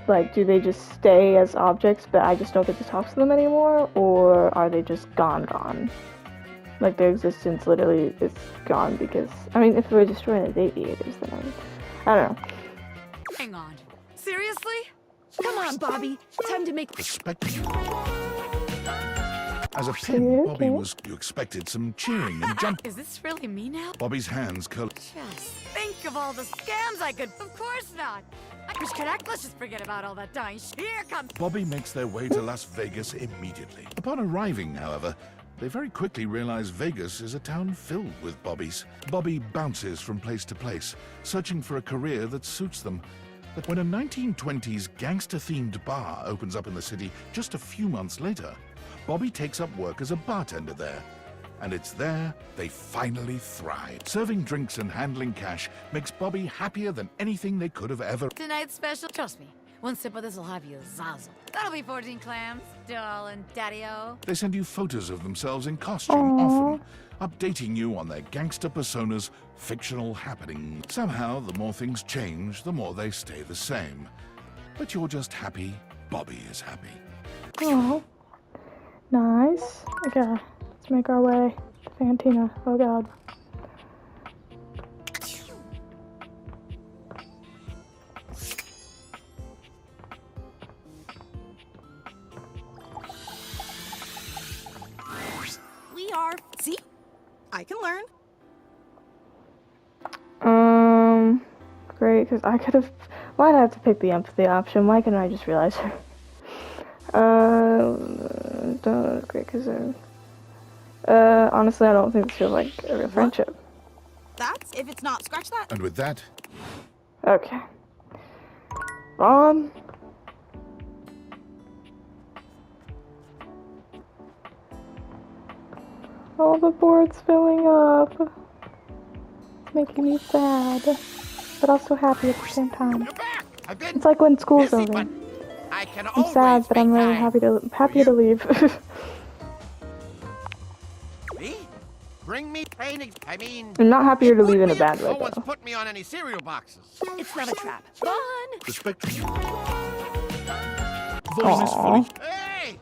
Speaker 1: Like, do they just stay as objects, but I just don't get to talk to them anymore? Or are they just gone? Like, their existence literally is gone because, I mean, if we're destroying the Deviators, then I don't know.
Speaker 5: Hang on. Seriously? Come on, Bobby. Time to make
Speaker 4: As a pin, Bobby was, you expected some cheering and jumping.
Speaker 5: Is this really me now?
Speaker 4: Bobby's hands curl.
Speaker 5: Just think of all the scams I could. Of course not. I wish connect. Let's just forget about all that dying. Here comes.
Speaker 4: Bobby makes their way to Las Vegas immediately. Upon arriving, however, they very quickly realize Vegas is a town filled with Bobbies. Bobby bounces from place to place, searching for a career that suits them. But when a 1920s gangster-themed bar opens up in the city just a few months later, Bobby takes up work as a bartender there. And it's there they finally thrive. Serving drinks and handling cash makes Bobby happier than anything they could have ever.
Speaker 5: Tonight's special. Trust me. One sip of this will have you zazzle. That'll be 14 clams, darling daddy-o.
Speaker 4: They send you photos of themselves in costume, often updating you on their gangster persona's fictional happenings. Somehow, the more things change, the more they stay the same. But you're just happy Bobby is happy.
Speaker 1: Oh, nice. Okay, let's make our way to Fantina. Oh god.
Speaker 22: We are. See? I can learn.
Speaker 1: Great, because I could have. Why'd I have to pick the empathy option? Why couldn't I just realize her? Great, because honestly, I don't think this feels like a real friendship.
Speaker 22: That's if it's not. Scratch that.
Speaker 4: And with that,
Speaker 1: Okay. Vaughn. All the board's filling up. It's making me sad, but also happy at the same time. It's like when school's over.
Speaker 21: I can
Speaker 1: I'm sad, but I'm really happy to leave.
Speaker 21: Me? Bring me training. I mean,
Speaker 1: I'm not happier to leave in a bad way,
Speaker 21: no one's
Speaker 1: though.
Speaker 21: put me on any cereal boxes.
Speaker 22: It's not a trap. Vaughn!
Speaker 4: respect. Vaughn is fully.
Speaker 21: Hey!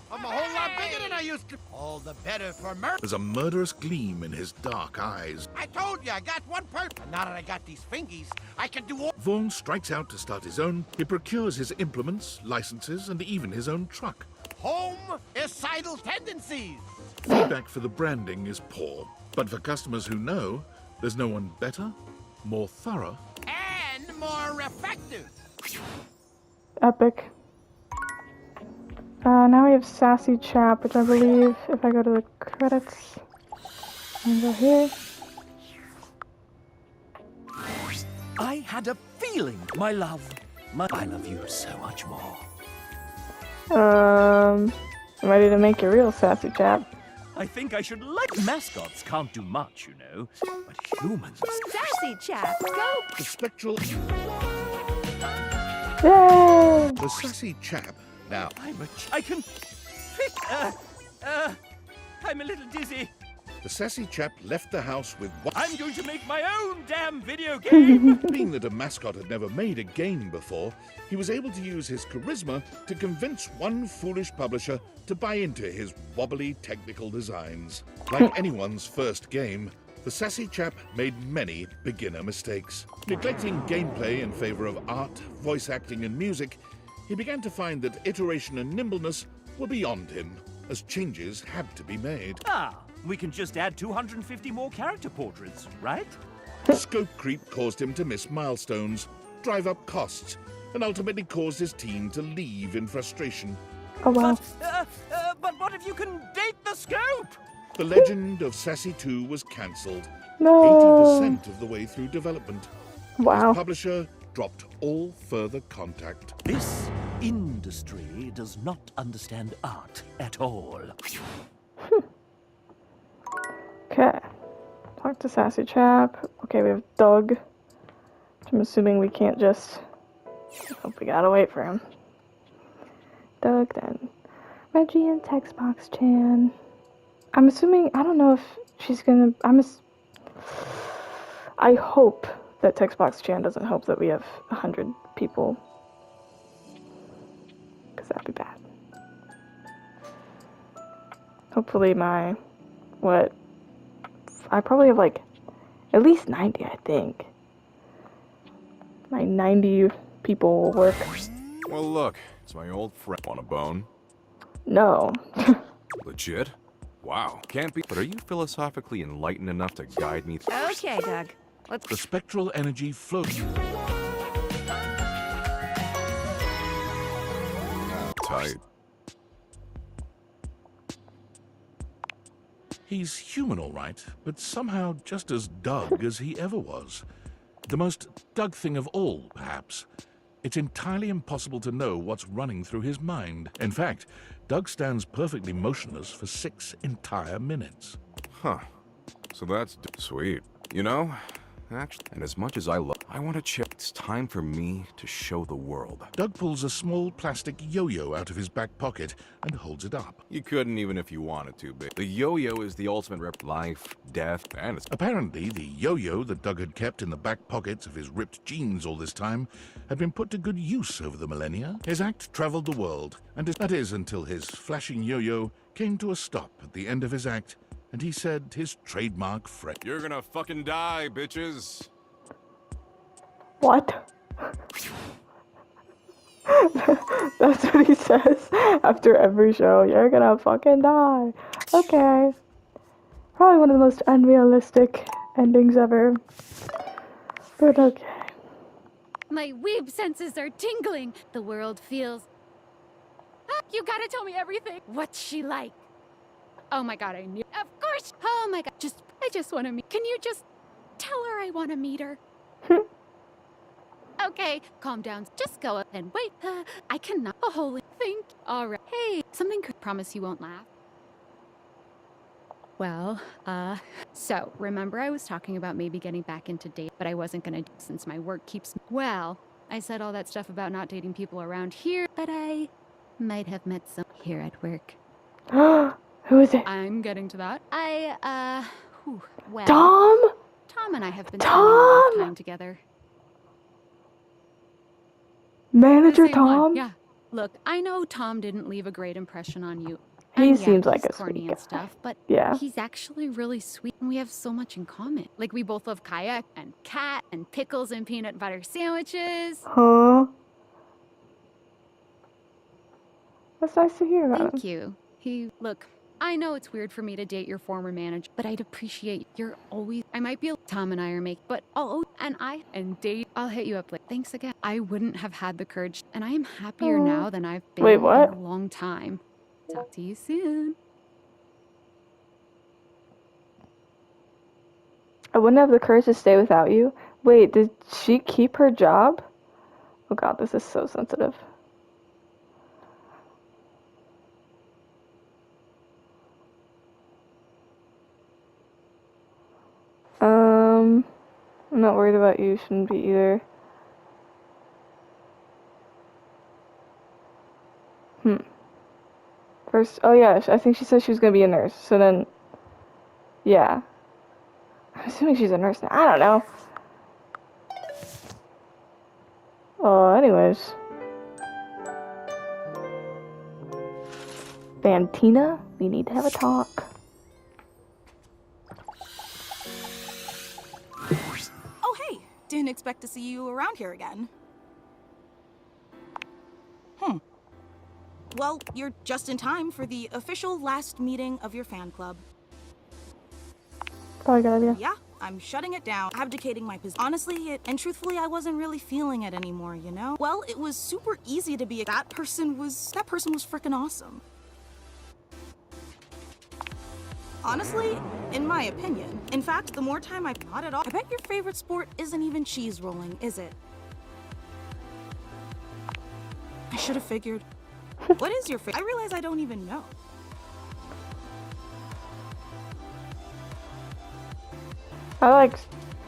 Speaker 21: I'm a whole lot bigger than I used to. All the better for murder.
Speaker 4: There's a murderous gleam in his dark eyes.
Speaker 21: I told you, I got one person. And now that I got these fingies, I can do all.
Speaker 4: Vaughn strikes out to start his own. He procures his implements, licenses, and even his own truck.
Speaker 21: Homicidal tendencies.
Speaker 4: Feedback for the branding is poor, but for customers who know, there's no one better, more thorough.
Speaker 21: And more effective.
Speaker 1: Epic. Now we have Sassy Chap, which I believe, if I go to the credits, and go here.
Speaker 8: I had a feeling, my love. I love you so much more.
Speaker 1: I'm ready to make a real Sassy Chap.
Speaker 8: I think I should let mascots can't do much, you know, but humans.
Speaker 22: Sassy Chap, go!
Speaker 4: The spectral.
Speaker 1: Yay!
Speaker 4: The Sassy Chap. Now,
Speaker 8: I can. I'm a little dizzy.
Speaker 4: the Sassy Chap left the house with one.
Speaker 8: I'm going to make my own damn video game.
Speaker 4: Being that a mascot had never made a game before, he was able to use his charisma to convince one foolish publisher to buy into his wobbly technical designs. Like anyone's first game, the Sassy Chap made many beginner mistakes. Neglecting gameplay in favor of art, voice acting, and music, he began to find that iteration and nimbleness were beyond him, as changes had to be made.
Speaker 8: We can just add 250 more character portraits, right?
Speaker 4: Scope creep caused him to miss milestones, drive up costs, and ultimately caused his team to leave in frustration.
Speaker 1: Oh wow.
Speaker 8: But what if you can date the scope?
Speaker 4: The Legend of Sassy 2 was cancelled,
Speaker 1: No.
Speaker 4: 80% of the way through development.
Speaker 1: Wow.
Speaker 4: Its publisher dropped all further contact.
Speaker 8: This industry does not understand art at all.
Speaker 1: Okay. Talk to Sassy Chap. Okay, we have Doug. Which I'm assuming we can't just... Hope we gotta wait for him. Doug, then Reggie and Textbox Chan. I'm assuming... I don't know if she's gonna... I hope that Textbox Chan doesn't hope that we have 100 people. Because that'd be bad. Hopefully my... What... I probably have like at least 90, I think. My 90 people will work.
Speaker 10: Well, look, it's my old friend. Want a bone?
Speaker 1: No.
Speaker 10: Legit? Wow, can't be. But are you philosophically enlightened enough to guide me?
Speaker 3: Okay, Doug. Let's.
Speaker 4: The spectral energy flows.
Speaker 10: Tight.
Speaker 4: He's human, all right, but somehow just as Doug as he ever was. The most Doug thing of all, perhaps. It's entirely impossible to know what's running through his mind. In fact, Doug stands perfectly motionless for 6 entire minutes.
Speaker 10: Huh. So that's sweet. You know, actually, and as much as I want to check. It's time for me to show the world.
Speaker 4: Doug pulls a small plastic yo-yo out of his back pocket and holds it up.
Speaker 10: You couldn't even if you wanted to, but the yo-yo is the ultimate life, death, and it's...
Speaker 4: Apparently, the yo-yo that Doug had kept in the back pockets of his ripped jeans all this time had been put to good use over the millennia. His act traveled the world, and that is until his flashing yo-yo came to a stop at the end of his act, and he said his trademark phrase.
Speaker 10: You're gonna fucking die, bitches.
Speaker 1: What? That's what he says after every show. You're gonna fucking die. Okay. Probably one of the most unrealistic endings ever. But okay.
Speaker 19: My weeb senses are tingling. The world feels... Ah, you gotta tell me everything. What's she like? Oh my god, I knew. Of course. Oh my god. I just want to meet. Can you just tell her I want to meet her? Okay, calm down. Just go up and wait. I cannot. Oh, holy think. All right. Hey, something could promise you won't laugh. Well, so remember I was talking about maybe getting back into date, but I wasn't gonna since my work keeps me. Well, I said all that stuff about not dating people around here, but I might have met some here at work.
Speaker 1: Who is it?
Speaker 19: I'm getting to that. Well, Tom and I have been spending a lot of time together.
Speaker 1: Manager
Speaker 19: The same one,
Speaker 1: Tom?
Speaker 19: yeah. Look, I know Tom didn't leave a great impression on you.
Speaker 1: He
Speaker 19: And yeah,
Speaker 1: seems like
Speaker 19: he's
Speaker 1: a
Speaker 19: corny
Speaker 1: sweet
Speaker 19: and
Speaker 1: guy.
Speaker 19: stuff, but
Speaker 1: Yeah.
Speaker 19: he's actually really sweet, and we have so much in common. Like we both love kayak and cat and pickles and peanut butter sandwiches.
Speaker 1: Huh? That's nice to hear about
Speaker 19: Thank you. Look, I know it's weird for me to date your former manager, but I'd appreciate you're always. I might be. Tom and I are but and date. I'll hit you up like. Thanks again. I wouldn't have had the courage, and I am happier now than I've been
Speaker 1: Wait, what?
Speaker 19: in a long time. Talk to you soon.
Speaker 1: I wouldn't have the courage to stay without you. Wait, did she keep her job? Oh god, this is so sensitive. I'm not worried about you, shouldn't be either. First, oh yeah, I think she said she was gonna be a nurse, so then, yeah. I'm assuming she's a nurse now, I don't know. Anyways. Fantina, we need to have a talk.
Speaker 18: Oh, hey! Didn't expect to see you around here again. Well, you're just in time for the official last meeting of your fan club.
Speaker 1: Probably a good idea.
Speaker 18: Yeah, I'm shutting it down, abdicating my position. Honestly, and truthfully, I wasn't really feeling it anymore, you know? Well, it was super easy to be that person was freaking awesome. Honestly, in my opinion. In fact, the more time I've not at all. I bet your favorite sport isn't even cheese rolling, is it? I should have figured. What is your favorite? I realize I don't even know.
Speaker 1: I like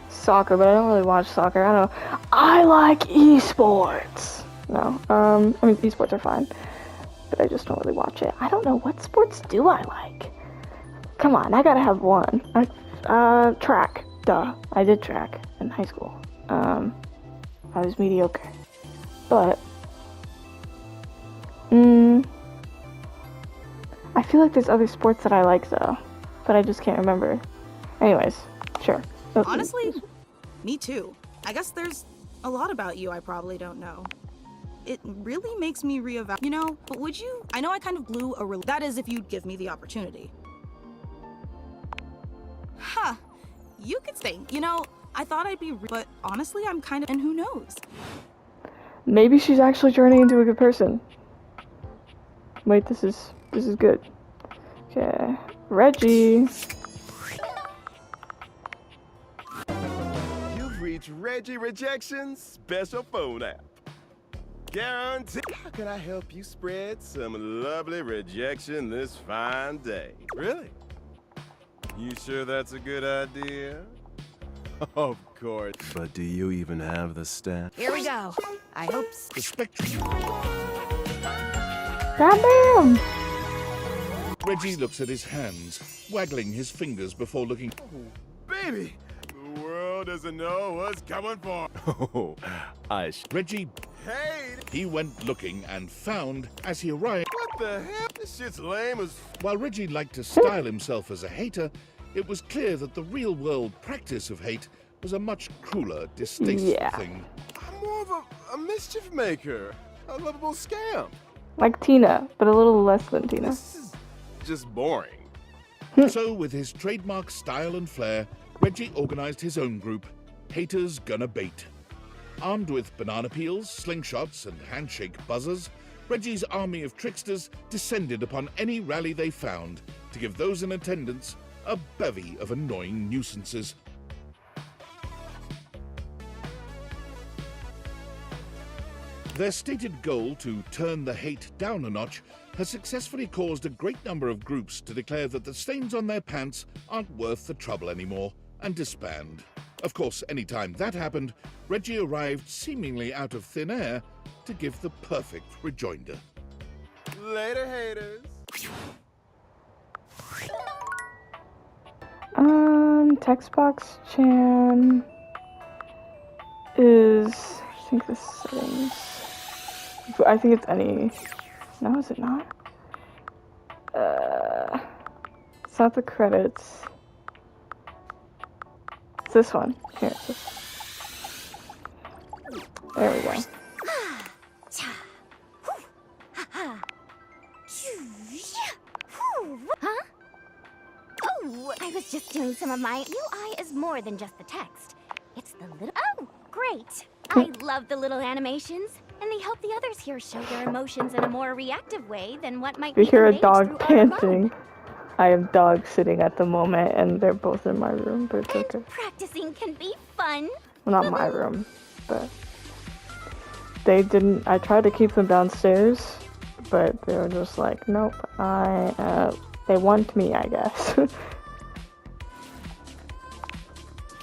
Speaker 1: soccer, but I don't really watch soccer. I don't know. I like esports. No, I mean, esports are fine, but I just don't really watch it. I don't know, what sports do I like? Come on, I gotta have one. Track. Duh. I did track in high school. I was mediocre. But, I feel like there's other sports that I like, though, but I just can't remember. Anyways, sure. Okay.
Speaker 18: Honestly, me too. I guess there's a lot about you I probably don't know. It really makes me reevaluate. You know, but would you? I know I kind of blew a that is if you'd give me the opportunity. Huh. You could stay. You know, I thought I'd be but honestly, I'm kind of and who knows?
Speaker 1: Maybe she's actually turning into a good person. Wait, this is good. Okay. Reggie.
Speaker 17: You've reached Reggie Rejection's special phone app. Guarantee. How can I help you spread some lovely rejection this fine day? Really? You sure that's a good idea? Of course. But do you even have the stat?
Speaker 3: Here we go. I hope
Speaker 4: The spectrum.
Speaker 1: Goddamn!
Speaker 4: Reggie looks at his hands, waggling his fingers before looking.
Speaker 17: Baby! The world doesn't know what's coming for. Oh,
Speaker 4: Reggie.
Speaker 17: Hey!
Speaker 4: He went looking and found, as he arrived.
Speaker 17: What the hell? This shit's lame as.
Speaker 4: While Reggie liked to style himself as a hater, it was clear that the real-world practice of hate was a much crueler, distasteful thing.
Speaker 17: I'm more of a mischief maker. A lovable scam.
Speaker 1: Like Tina, but a little less than Tina.
Speaker 17: This is just boring.
Speaker 4: So, with his trademark style and flair, Reggie organized his own group, Haters Gonna Bait. Armed with banana peels, slingshots, and handshake buzzers, Reggie's army of tricksters descended upon any rally they found to give those in attendance a bevy of annoying nuisances. Their stated goal to turn the hate down a notch has successfully caused a great number of groups to declare that the stains on their pants aren't worth the trouble anymore and disband. Of course, any time that happened, Reggie arrived seemingly out of thin air to give the perfect rejoinder.
Speaker 17: Later, haters.
Speaker 1: Text box Chan is, I think the settings. I think it's any. No, is it not? It's not the credits. It's this one. Here. There we go.
Speaker 15: Huh? Oh, I was just doing some of my UI is more than just the text. It's the little. Oh, great! I love the little animations, and they help the others here show their emotions in a more reactive way than what might
Speaker 1: You
Speaker 15: be
Speaker 1: hear a
Speaker 15: conveyed
Speaker 1: dog
Speaker 15: through automotive.
Speaker 1: panting. I have dogs sitting at the moment, and they're both in my room, but it's okay.
Speaker 15: Practicing can be fun.
Speaker 1: Well, not my room, but they didn't. I tried to keep them downstairs, but they were just like, nope. They want me, I guess.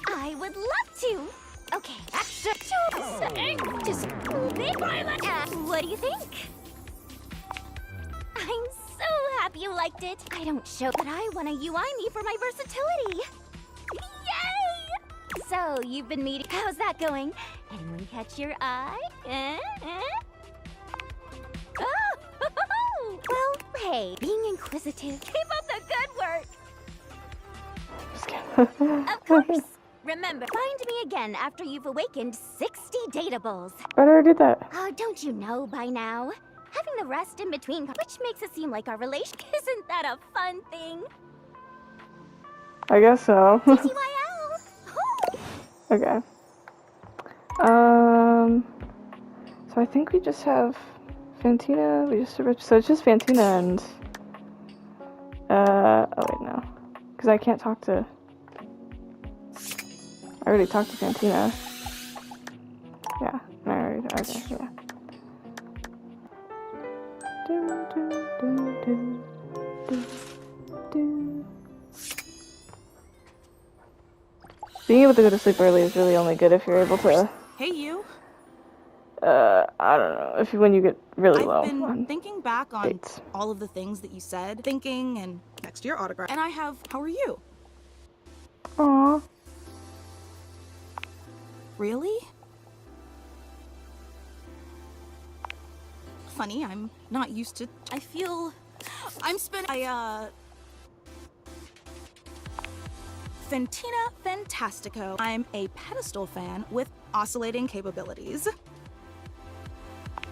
Speaker 15: I would love to. Okay, that's just a little bit. What do you think? I'm so happy you liked it. I don't show, but I want a UI me for my versatility. Yay! So you've been meeting. How's that going? Anyone catch your eye? Oh, well, hey, being inquisitive. Keep up the good work. Of course. Remember, find me again after you've awakened 60 datables.
Speaker 1: I already did that.
Speaker 15: Oh, don't you know by now? Having the rest in between, which makes it seem like our relation. Isn't that a fun thing?
Speaker 1: I guess so.
Speaker 15: TTYL.
Speaker 1: Okay. So I think we just have Fantina. So it's just Fantina and. Oh wait, no. because I can't talk to... I already talked to Fantina. Yeah, I already... Okay, yeah. Being able to go to sleep early is really only good if you're able to...
Speaker 18: Hey, you.
Speaker 1: I don't know, when you get really low.
Speaker 18: I've been thinking back on all of the things that you said, thinking, and next to your autograph. And I have, how are you?
Speaker 1: Aww.
Speaker 18: Really? Funny, I'm not used to... I feel... I'm spending... Fantina Fantastico. I'm a pedestal fan with oscillating capabilities.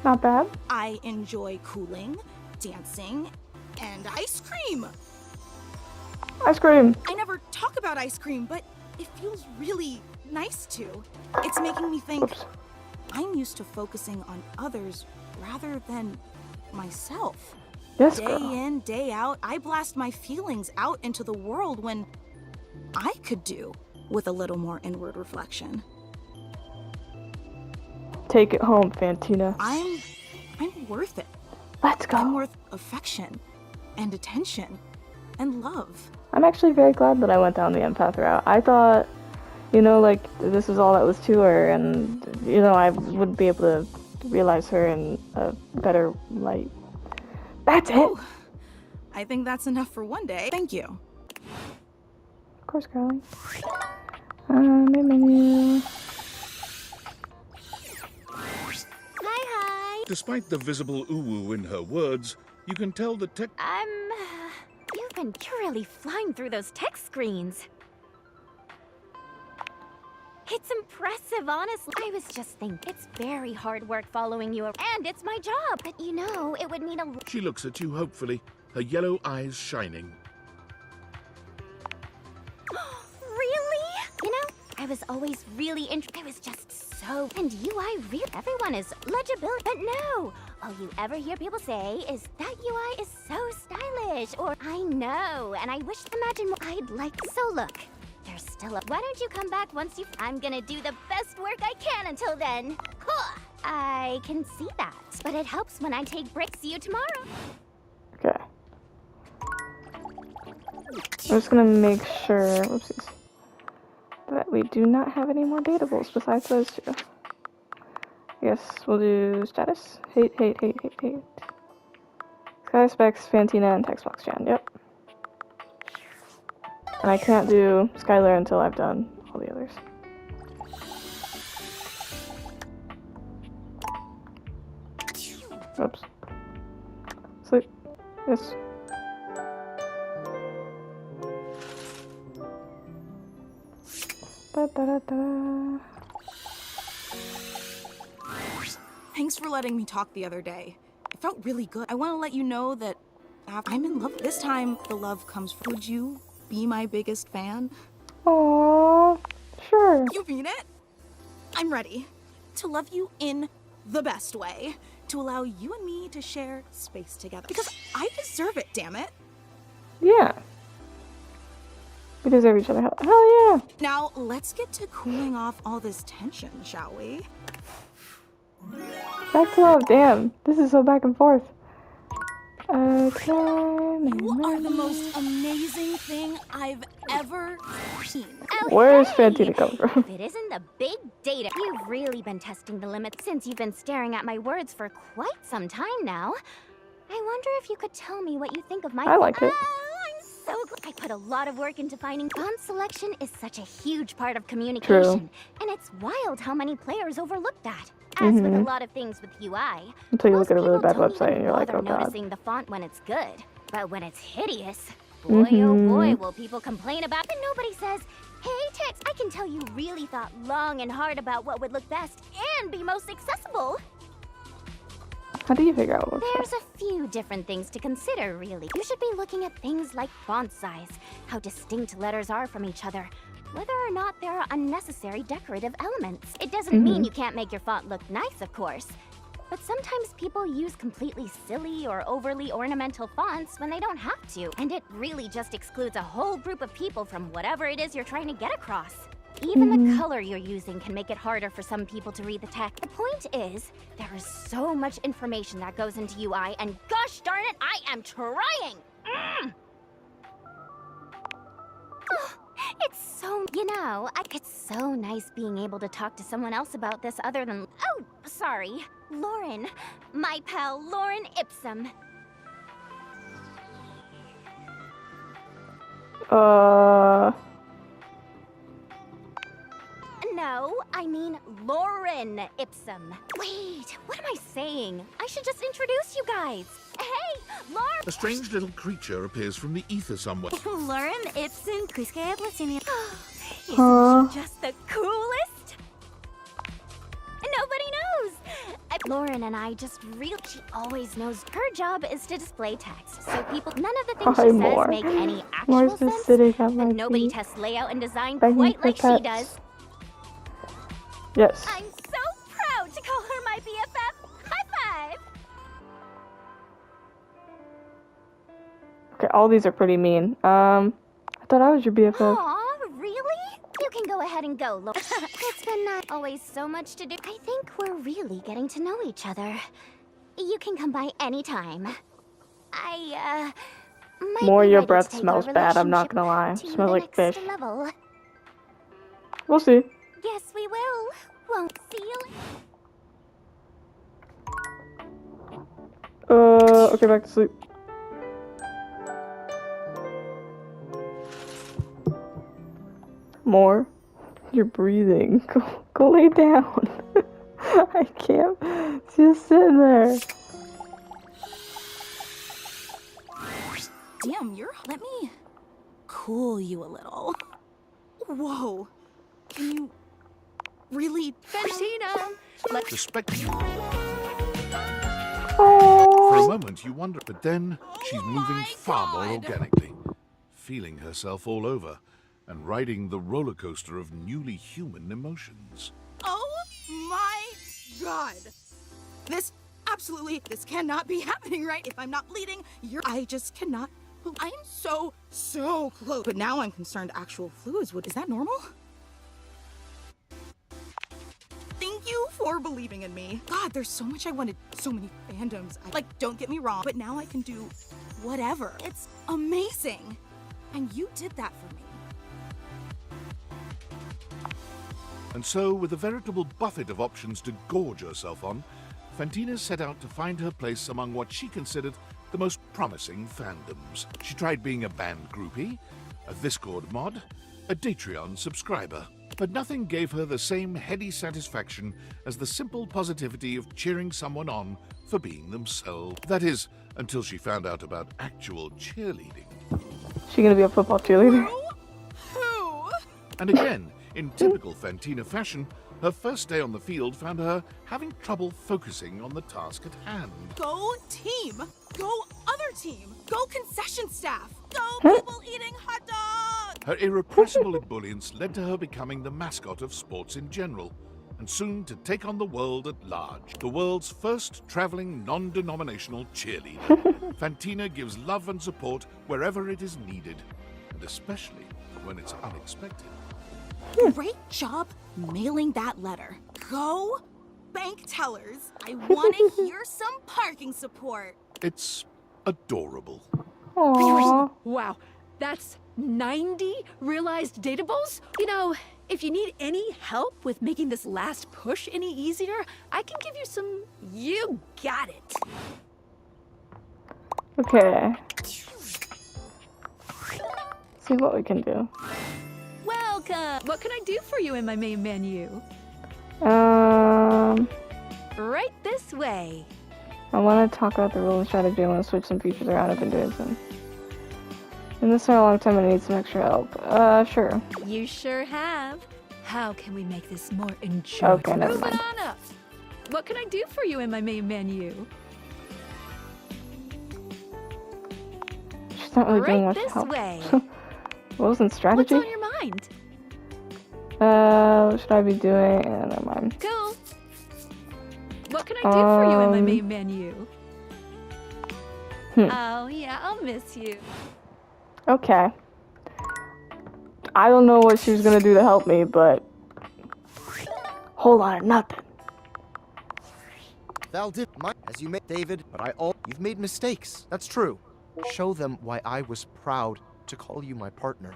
Speaker 1: Not bad.
Speaker 18: I enjoy cooling, dancing, and ice cream.
Speaker 1: Ice cream.
Speaker 18: I never talk about ice cream, but it feels really nice to. It's making me think I'm used to focusing on others rather than myself.
Speaker 1: Yes,
Speaker 18: day
Speaker 1: girl.
Speaker 18: in, day out, I blast my feelings out into the world when I could do with a little more inward reflection.
Speaker 1: Take it home, Fantina.
Speaker 18: I'm worth it.
Speaker 1: Let's go.
Speaker 18: I'm worth affection and attention and love.
Speaker 1: I'm actually very glad that I went down the empath route. I thought, you know, like, this was all that was to her, and, you know, I would be able to realize her in a better light. That's it!
Speaker 18: Oh, I think that's enough for one day. Thank you.
Speaker 1: Of course, Carly. Main menu.
Speaker 15: Hi.
Speaker 4: Despite the visible ooh-woo in her words, you can tell the tech...
Speaker 15: You're really flying through those text screens. It's impressive, honestly. I was just thinking, it's very hard work following you, and it's my job. But you know, it would mean a...
Speaker 4: She looks at you hopefully, her yellow eyes shining.
Speaker 15: Really? You know, I was always really I was just so... And UI really... Everyone is legibility. But no! All you ever hear people say is that UI is so stylish. Or, I know, and I wish... Imagine what I'd like... So look, there's still a... Why don't you come back once you... I'm gonna do the best work I can until then. Huh. I can see that. But it helps when I take breaks. See you tomorrow.
Speaker 1: Okay. I'm just gonna make sure... Whoopsies. That we do not have any more datables besides those two. Yes, we'll do status. Hate. Sky Specs, Fantina, and Textbox Jan. Yep. And I can't do Skylar until I've done all the others. Oops. Sleep. Yes. Da-da-da-da.
Speaker 18: Thanks for letting me talk the other day. It felt really good. I want to let you know that I'm in love. This time, the love comes from... Would you be my biggest fan?
Speaker 1: Aww, sure.
Speaker 18: You mean it? I'm ready to love you in the best way. To allow you and me to share space together. Because I deserve it, damn it.
Speaker 1: Yeah. We deserve each other. Hell yeah.
Speaker 18: Now, let's get to cooling off all this tension, shall we?
Speaker 1: Back to love. Damn. This is so back and forth. Okay.
Speaker 18: You are the most amazing thing I've ever seen.
Speaker 1: Where is Fantina coming from?
Speaker 15: If it isn't the big data. You've really been testing the limits since you've been staring at my words for quite some time now. I wonder if you could tell me what you think of my...
Speaker 1: I like it.
Speaker 15: I'm so glad. I put a lot of work into finding... Font selection is such a huge part of communication. And it's wild how many players overlook that. As with a lot of things with UI.
Speaker 1: Until you look at a really bad website and you're like, oh god.
Speaker 15: Noticing the font when it's good. But when it's hideous, boy oh boy will people complain about it. And nobody says, hey Tex, I can tell you really thought long and hard about what would look best and be most accessible.
Speaker 1: How do you figure out what
Speaker 15: There's a few different things to consider, really. You should be looking at things like font size, how distinct letters are from each other, whether or not there are unnecessary decorative elements. It doesn't mean you can't make your font look nice, of course.
Speaker 7: But sometimes people use completely silly or overly ornamental fonts when they don't have to, and it really just excludes a whole group of people from whatever it is you're trying to get across. Even the color you're using can make it harder for some people to read the text. The point is, there is so much information that goes into UI, and gosh darn it, I am trying! It's so, it's so nice being able to talk to someone else about this other than, oh, sorry, Lauren. My pal, Lauren Ipsum. No, I mean Lauren Ipsum. Wait, what am I saying? I should just introduce you guys. Hey, Lauren!
Speaker 4: A strange little creature appears from the ether somewhere.
Speaker 7: Lauren Ipsum, Quisque Blasinia.
Speaker 1: Huh?
Speaker 7: Isn't she just the coolest? Nobody knows. Lauren and I just really, she always knows her job is to display text. So people, none of the things
Speaker 1: Hi,
Speaker 7: she
Speaker 1: Moore.
Speaker 7: says make any
Speaker 1: Moore's
Speaker 7: actual
Speaker 1: just
Speaker 7: sense.
Speaker 1: sitting at my
Speaker 7: And nobody
Speaker 1: feet,
Speaker 7: tests layout and design
Speaker 1: begging
Speaker 7: quite
Speaker 1: for
Speaker 7: like she
Speaker 1: pets.
Speaker 7: does.
Speaker 1: Yes.
Speaker 7: I'm so proud to call her my BFF. High five!
Speaker 1: Okay, all these are pretty mean. I thought I was your BFF.
Speaker 7: Aw, really? You can go ahead and go, Lauren. It's been always so much to do. I think we're really getting to know each other. You can come by anytime. I, might
Speaker 1: More,
Speaker 7: be
Speaker 1: your
Speaker 7: ready to
Speaker 1: breath
Speaker 7: take
Speaker 1: smells
Speaker 7: our
Speaker 1: bad, I'm not
Speaker 7: relationship
Speaker 1: gonna lie.
Speaker 7: to
Speaker 1: Smells
Speaker 7: the
Speaker 1: like
Speaker 7: next
Speaker 1: fish.
Speaker 7: level.
Speaker 1: We'll see.
Speaker 7: Yes, we will. Won't see you later.
Speaker 1: Okay, back to sleep. More. You're breathing. Go lay down. I can't. Just sitting there.
Speaker 18: Damn, let me cool you a little. Whoa. Can you really...
Speaker 22: Fantina!
Speaker 4: The spectacle. For a moment you wonder, but then she's moving far more organically, feeling herself all over, and riding the roller coaster of newly human emotions.
Speaker 18: Oh my god. This cannot be happening, right? If I'm not bleeding, I just cannot. I am so close. But now I'm concerned actual fluids would. Is that normal? Thank you for believing in me. God, there's so much I wanted. So many fandoms. Don't get me wrong, but now I can do whatever. It's amazing. And you did that for me.
Speaker 4: And so, with a veritable buffet of options to gorge herself on, Fantina set out to find her place among what she considered the most promising fandoms. She tried being a band groupie, a Discord mod, a Datreon subscriber, but nothing gave her the same heady satisfaction as the simple positivity of cheering someone on for being themselves. That is, until she found out about actual cheerleading.
Speaker 1: She gonna be a football cheerleader?
Speaker 4: And again, in typical Fantina fashion, her first day on the field found her having trouble focusing on the task at hand.
Speaker 18: Go team! Go other team! Go concession staff! Go people eating hot dogs!
Speaker 4: Her irrepressible ebullience led to her becoming the mascot of sports in general, and soon to take on the world at large. The world's first traveling non-denominational cheerleader. Fantina gives love and support wherever it is needed, and especially when it's unexpected.
Speaker 18: Great job mailing that letter. Go bank tellers. I want to hear some parking support.
Speaker 4: It's adorable.
Speaker 1: Aww.
Speaker 5: Wow, that's 90 realized datables? You know, if you need any help with making this last push any easier, I can give you some. You got it.
Speaker 1: Okay. See what we can do.
Speaker 5: Welcome! What can I do for you in my main menu? Right this way.
Speaker 1: I want to talk about the rule and strategy. I want to switch some features around. I've been doing some. In this for a long time, I need some extra help. Sure.
Speaker 5: You sure have. How can we make this more enjoyable?
Speaker 1: Okay, never
Speaker 5: Moving
Speaker 1: mind.
Speaker 5: on up. What can I do for you in my main menu?
Speaker 1: She's not really doing
Speaker 5: Right
Speaker 1: much
Speaker 5: this
Speaker 1: help.
Speaker 5: way.
Speaker 1: What was in strategy?
Speaker 5: What's on your mind?
Speaker 1: What should I be doing? Never mind.
Speaker 5: Cool. What can I do for you in my main menu?
Speaker 11: Oh, yeah, I'll miss you.
Speaker 1: Okay. I don't know what she was gonna do to help me, but whole lot of nothing.
Speaker 12: Val did as you made David, but you've made mistakes. That's true. Show them why I was proud to call you my partner.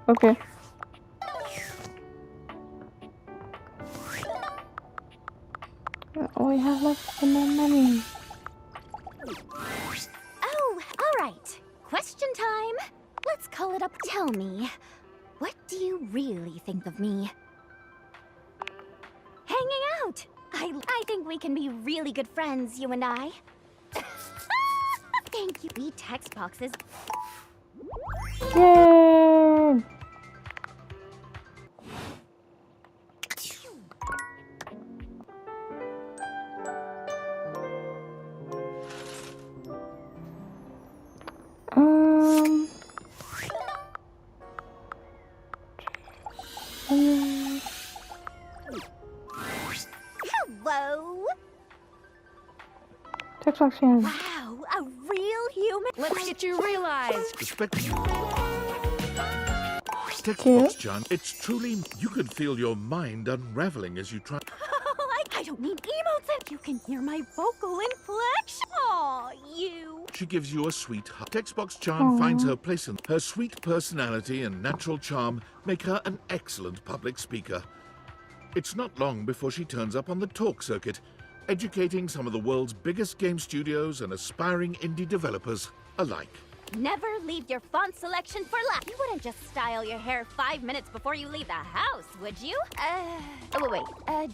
Speaker 1: Okay. All we have left is more money.
Speaker 7: Oh, all right. Question time. Let's call it up. Tell me, what do you really think of me? Hanging out. I think we can be really good friends, you and I. Thank you. We text boxes.
Speaker 1: Yay!
Speaker 7: Hello.
Speaker 1: Text box Shannon.
Speaker 7: Wow, a real human.
Speaker 5: Let's get you realized.
Speaker 4: Textbox, John. It's truly... You could feel your mind unraveling as you try...
Speaker 7: I don't need emotes. You can hear my vocal inflection. Aw, you.
Speaker 4: She gives you a sweet hug. Textbox Chan finds her place in... Her sweet personality and natural charm make her an excellent public speaker. It's not long before she turns up on the talk circuit, educating some of the world's biggest game studios and aspiring indie developers alike.
Speaker 7: Never leave your font selection for last. You wouldn't just style your hair 5 minutes before you leave the house, would you? Wait.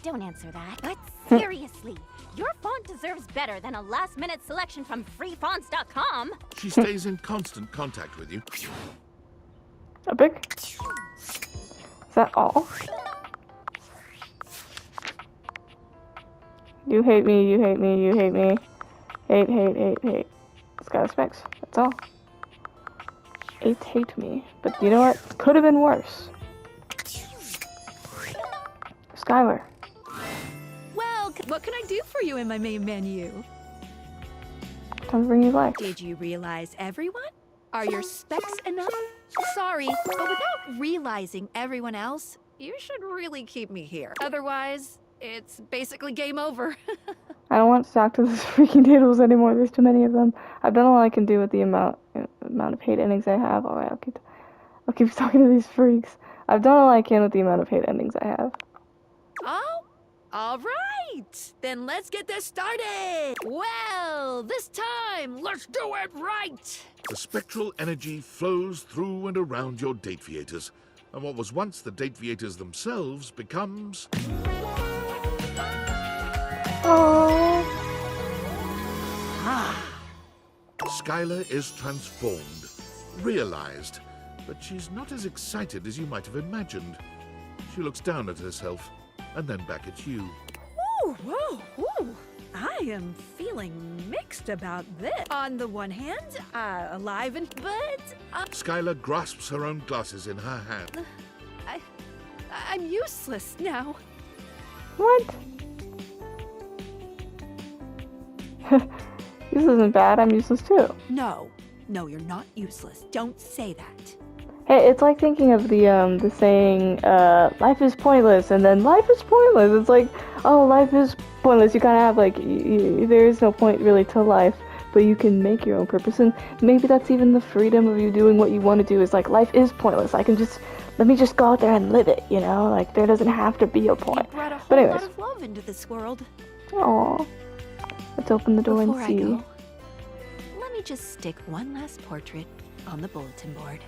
Speaker 7: Don't answer that. But seriously, your font deserves better than a last-minute selection from freefonts.com.
Speaker 4: She stays in constant contact with you.
Speaker 1: Epic? Is that all? You hate me, you hate me, you hate me. Hate, hate, hate, hate. Sky specs. That's all. Hate me. But you know what? Could have been worse. Skylar.
Speaker 5: Well, what can I do for you in my main menu?
Speaker 1: Time to bring you life.
Speaker 5: Did you realize everyone? Are your specs enough? Sorry, but without realizing everyone else, you should really keep me here. Otherwise, it's basically game over.
Speaker 1: I don't want to talk to those freaking tables anymore. There's too many of them. I've done all I can do with the amount of hate endings I have. All right, I'll keep talking to these freaks. I've done all I can with the amount of hate endings I have.
Speaker 5: Oh, all right. Then let's get this started. Well, this time, let's do it right.
Speaker 4: The spectral energy flows through and around your Dateviators, and what was once the Dateviators themselves becomes... Skylar is transformed, realized, but she's not as excited as you might have imagined. She looks down at herself, and then back at you.
Speaker 5: Ooh, whoa, ooh. I am feeling mixed about this. On the one hand, alive and but...
Speaker 4: Skylar grasps her own glasses in her hand.
Speaker 5: I'm useless now.
Speaker 1: What? This isn't bad. I'm useless too.
Speaker 5: No, you're not useless. Don't say that.
Speaker 1: Hey, it's like thinking of the saying, life is pointless, and then life is pointless. It's like, oh, life is pointless. You kind of have like, there is no point really to life, but you can make your own purpose, and maybe that's even the freedom of you doing what you want to do. Is like, life is pointless. Let me just go out there and live it. You know, like there doesn't have to be a point.
Speaker 5: You brought a
Speaker 1: But
Speaker 5: whole
Speaker 1: anyways.
Speaker 5: lot of love into this world.
Speaker 1: Aw. Let's open the door
Speaker 5: Before
Speaker 1: and
Speaker 5: I
Speaker 1: see.
Speaker 5: go, let me just stick one last portrait on the bulletin board.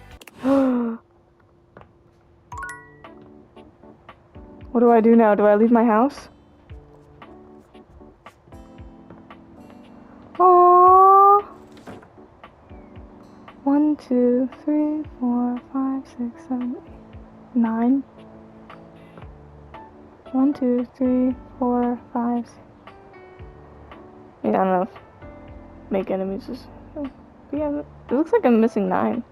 Speaker 1: What do I do now? Do I leave my house? Aww. 1, 2, 3, 4, 5, 6, 7, 8, 9. 1, 2, 3, 4, 5, 6. Yeah, I don't know if make enemies is... But yeah, it looks like I'm missing 9.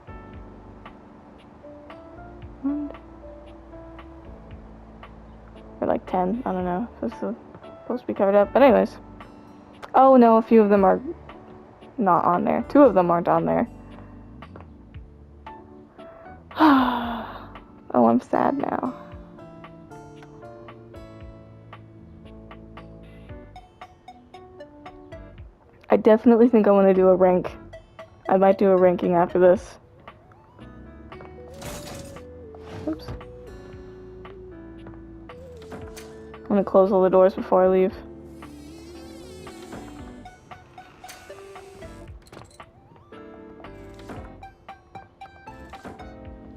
Speaker 1: like 10. I don't know. This is supposed to be covered up. But anyways. Oh no, a few of them are not on there. 2 of them aren't on there. Oh, I'm sad now. I definitely think I want to do a rank. I might do a ranking after this. Oops. I'm gonna close all the doors before I leave.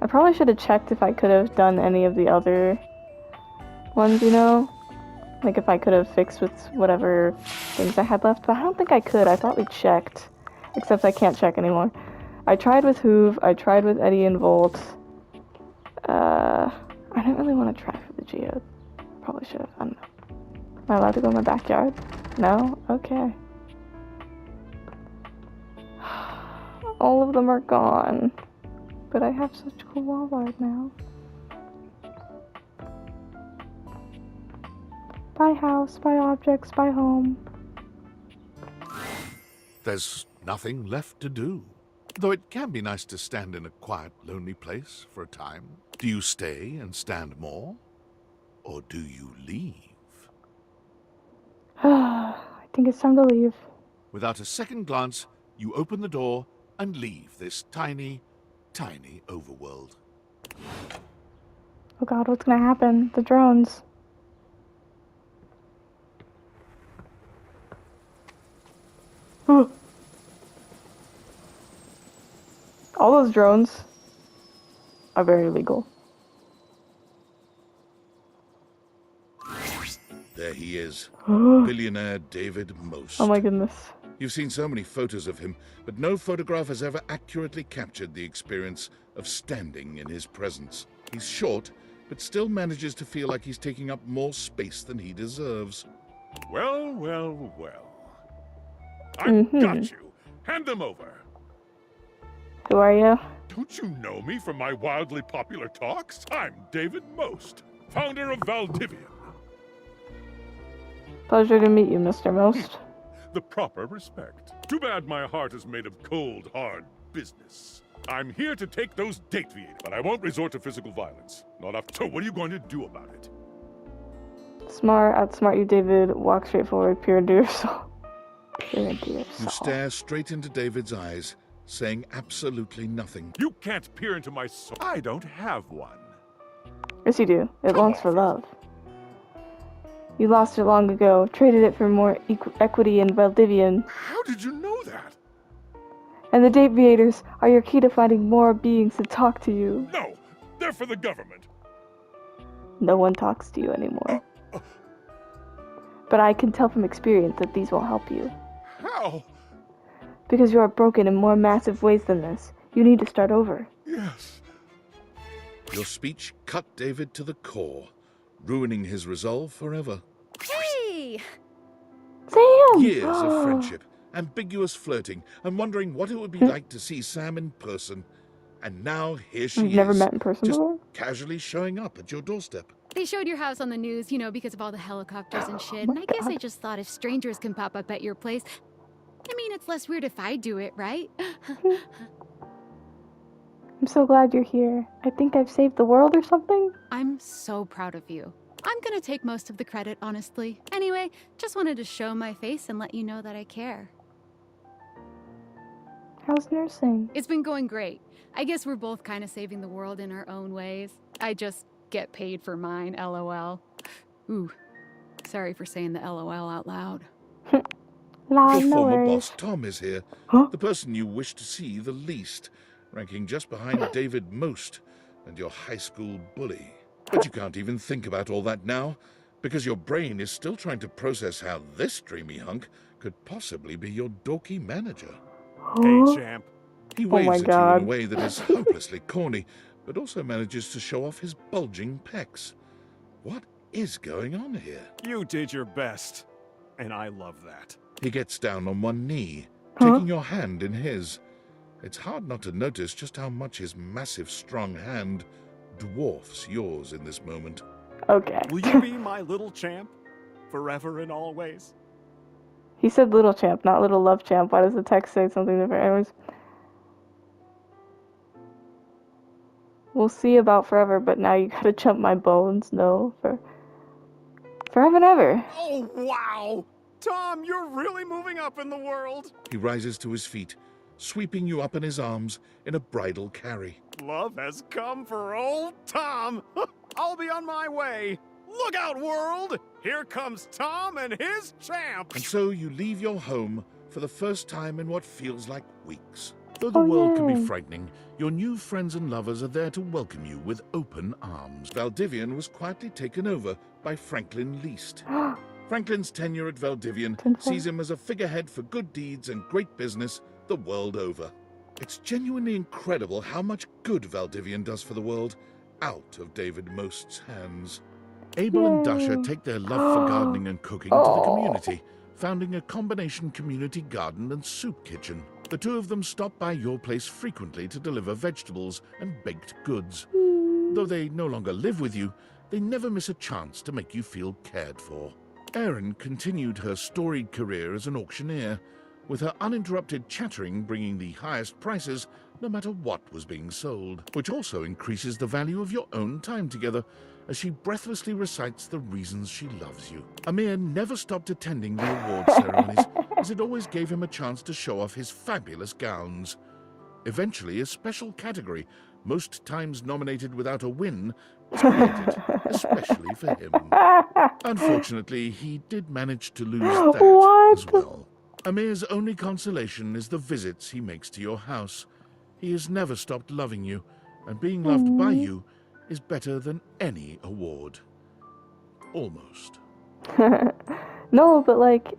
Speaker 1: I probably should have checked if I could have done any of the other ones, you know? Like if I could have fixed with whatever things I had left, but I don't think I could. I thought we checked. Except I can't check anymore. I tried with Hoove, I tried with Eddie and Volt. I don't really want to try for the Geode. Probably should have. I don't know. Am I allowed to go in my backyard? No? Okay. All of them are gone. But I have such cool wall art now. Buy house, buy objects, buy home.
Speaker 4: There's nothing left to do. Though it can be nice to stand in a quiet, lonely place for a time. Do you stay and stand more? Or do you leave?
Speaker 1: I think it's time to leave.
Speaker 4: Without a second glance, you open the door and leave this tiny, tiny overworld.
Speaker 1: Oh god, what's gonna happen? The drones. All those drones are very legal.
Speaker 4: There he is, billionaire David Most.
Speaker 1: Oh my goodness.
Speaker 4: You've seen so many photos of him, but no photograph has ever accurately captured the experience of standing in his presence. He's short, but still manages to feel like he's taking up more space than he deserves.
Speaker 9: Well, well, well. I've got you. Hand them over.
Speaker 1: Who are you?
Speaker 9: Don't you know me from my wildly popular talks? I'm David Most, founder of Valdivian.
Speaker 1: Pleasure to meet you, Mr. Most.
Speaker 9: The proper respect. Too bad my heart is made of cold, hard business. I'm here to take those date deviators, but I won't resort to physical violence. Not up. So what are you going to do about it?
Speaker 1: Smart, outsmart you, David. Walk straight forward, pure do yourself.
Speaker 4: You stare straight into David's eyes, saying absolutely nothing.
Speaker 9: You can't peer into my soul. I don't have one.
Speaker 1: Yes, you do. It longs for love. You lost it long ago, traded it for more equity in Valdivian.
Speaker 9: How did you know that?
Speaker 1: And the Deviators are your key to finding more beings to talk to you.
Speaker 9: No, they're for the government.
Speaker 1: No one talks to you anymore. But I can tell from experience that these won't help you.
Speaker 9: How?
Speaker 1: Because you are broken in more massive ways than this. You need to start over.
Speaker 9: Yes.
Speaker 4: Your speech cut David to the core, ruining his resolve forever.
Speaker 11: Hey!
Speaker 1: Sam!
Speaker 4: Years of friendship, ambiguous flirting, and wondering what it would be like to see Sam in person. And now here she
Speaker 1: You've
Speaker 4: is,
Speaker 1: never met in person
Speaker 4: just
Speaker 1: before?
Speaker 4: casually showing up at your doorstep.
Speaker 19: They showed your house on the news, you know, because of all the helicopters and shit. And I guess I just thought if strangers can pop up at your place, I mean, it's less weird if I do it, right?
Speaker 1: I'm so glad you're here. I think I've saved the world or something.
Speaker 19: I'm so proud of you. I'm gonna take most of the credit, honestly. Anyway, just wanted to show my face and let you know that I care.
Speaker 1: How's nursing?
Speaker 19: It's been going great. I guess we're both kind of saving the world in our own ways. I just get paid for mine, LOL. Ooh, sorry for saying the LOL out loud.
Speaker 1: Loud,
Speaker 4: Your
Speaker 1: no
Speaker 4: former
Speaker 1: worries.
Speaker 4: boss Tom is here, the person you wish to see the least, ranking just behind David Most and your high school bully. But you can't even think about all that now, because your brain is still trying to process how this dreamy hunk could possibly be your dorky manager.
Speaker 9: Hey, champ.
Speaker 4: He
Speaker 1: Oh
Speaker 4: waves
Speaker 1: my
Speaker 4: at you
Speaker 1: God.
Speaker 4: in a way that is hopelessly corny, but also manages to show off his bulging pecs. What is going on here?
Speaker 9: You did your best, and I love that.
Speaker 4: He gets down on one knee, taking your hand in his. It's hard not to notice just how much his massive, strong hand dwarfs yours in this moment.
Speaker 1: Okay.
Speaker 13: Will you be my little champ? Forever and always?
Speaker 1: He said little champ, not little love champ. Why does the text say something different? Anyways. We'll see about forever, but now you gotta jump my bones. No, for forever and ever.
Speaker 13: Oh, wow! Tom, you're really moving up in the world!
Speaker 4: He rises to his feet, sweeping you up in his arms in a bridal carry.
Speaker 13: Love has come for old Tom! I'll be on my way! Look out, world! Here comes Tom and his champ!
Speaker 4: And so you leave your home for the first time in what feels like weeks. Though the world can be frightening, your new friends and lovers are there to welcome you with open arms. Valdivian was quietly taken over by Franklin Least. Franklin's tenure at Valdivian sees him as a figurehead for good deeds and great business the world over. It's genuinely incredible how much good Valdivian does for the world out of David Most's hands. Abel and Dasha take their love for gardening and cooking to the community, founding a combination community garden and soup kitchen. The two of them stop by your place frequently to deliver vegetables and baked goods. Though they no longer live with you, they never miss a chance to make you feel cared for. Erin continued her storied career as an auctioneer, with her uninterrupted chattering bringing the highest prices no matter what was being sold, which also increases the value of your own time together as she breathlessly recites the reasons she loves you. Amir never stopped attending the award ceremonies, as it always gave him a chance to show off his fabulous gowns. Eventually, a special category, most times nominated without a win, was created, especially for him. Unfortunately, he did manage to lose that as well. Amir's only consolation is the visits he makes to your house. He has never stopped loving you, and being loved by you is better than any award. Almost.
Speaker 1: No, but like,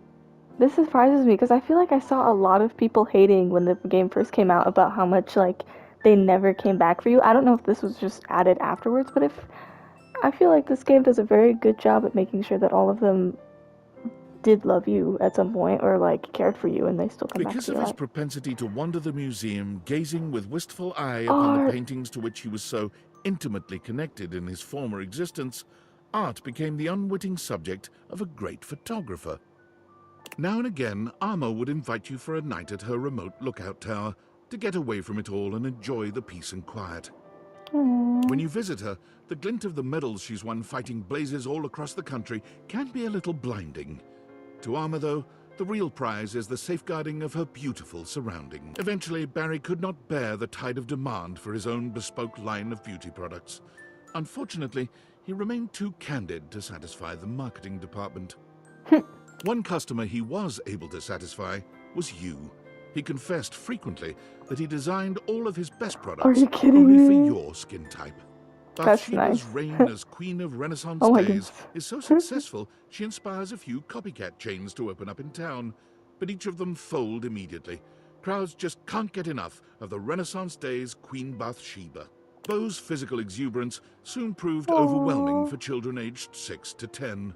Speaker 1: this surprises me because I feel like I saw a lot of people hating when the game first came out about how much like they never came back for you. I don't know if this was just added afterwards, but I feel like this game does a very good job at making sure that all of them did love you at some point or like cared for you and they still come back to
Speaker 4: Because
Speaker 1: you.
Speaker 4: of his propensity to wander the museum, gazing with wistful eye upon the paintings to which he was so intimately connected in his former existence, art became the unwitting subject of a great photographer. Now and again, Arma would invite you for a night at her remote lookout tower to get away from it all and enjoy the peace and quiet. When you visit her, the glint of the medals she's won fighting blazes all across the country can be a little blinding. To Arma, though, the real prize is the safeguarding of her beautiful surroundings. Eventually, Barry could not bear the tide of demand for his own bespoke line of beauty products. Unfortunately, he remained too candid to satisfy the marketing department. One customer he was able to satisfy was you. He confessed frequently that he designed all of his best products only for your skin type. Bathsheba's reign as Queen of Renaissance Days is so successful, she inspires a few copycat chains to open up in town, but each of them fold immediately. Crowds just can't get enough of the Renaissance Days Queen Bathsheba. Beau's physical exuberance soon proved overwhelming for children aged 6 to 10.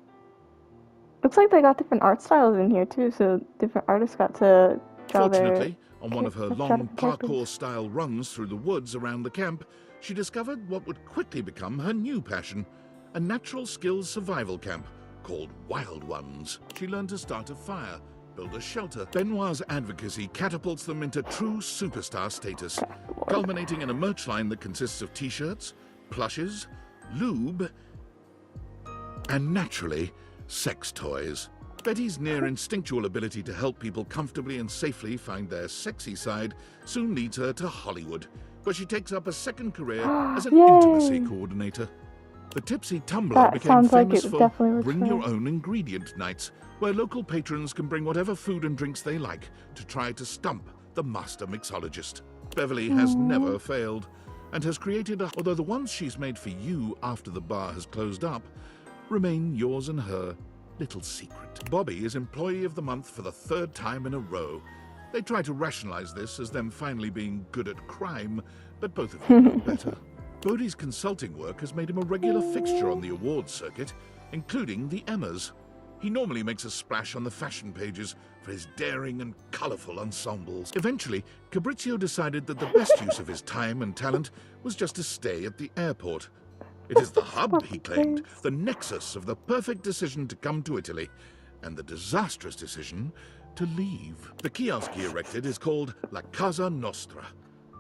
Speaker 1: Looks like they got different art styles in here too, so different artists got to draw
Speaker 4: Fortunately,
Speaker 1: their...
Speaker 4: on one of her long parkour-style runs through the woods around the camp, she discovered what would quickly become her new passion, a natural skills survival camp called Wild Ones. She learned to start a fire, build a shelter. Benoit's advocacy catapults them into true superstar status, culminating in a merch line that consists of t-shirts, plushes, lube, and naturally, sex toys. Betty's near instinctual ability to help people comfortably and safely find their sexy side soon leads her to Hollywood, where she takes up a second career as an intimacy coordinator. The Tipsy Tumbler became famous for Bring Your Own Ingredient Nights, where local patrons can bring whatever food and drinks they like to try to stump the master mixologist. Beverly has never failed, and has created although the ones she's made for you after the bar has closed up remain yours and her little secret. Bobby is Employee of the Month for the 3rd time in a row. They try to rationalize this as them finally being good at crime, but both of them know better. Bodie's consulting work has made him a regular fixture on the awards circuit, including the Emmas. He normally makes a splash on the fashion pages for his daring and colorful ensembles. Eventually, Cabrizio decided that the best use of his time and talent was just to stay at the airport. It is the hub, he claimed, the nexus of the perfect decision to come to Italy, and the disastrous decision to leave. The kiosk he erected is called La Casa Nostra,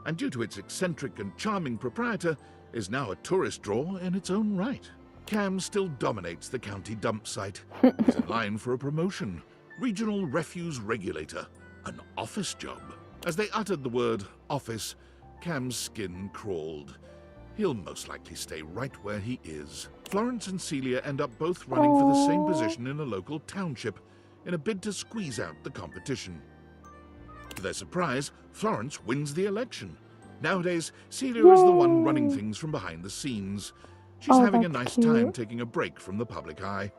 Speaker 4: and due to its eccentric and charming proprietor, is now a tourist draw in its own right. Cam still dominates the county dump site. He's in line for a promotion. Regional Refuse Regulator. An office job. As they uttered the word office, Cam's skin crawled. He'll most likely stay right where he is. Florence and Celia end up both running for the same position in a local township in a bid to squeeze out the competition. To their surprise, Florence wins the election. Nowadays, Celia is the one running things from behind the scenes. She's having a nice time taking a break from the public eye.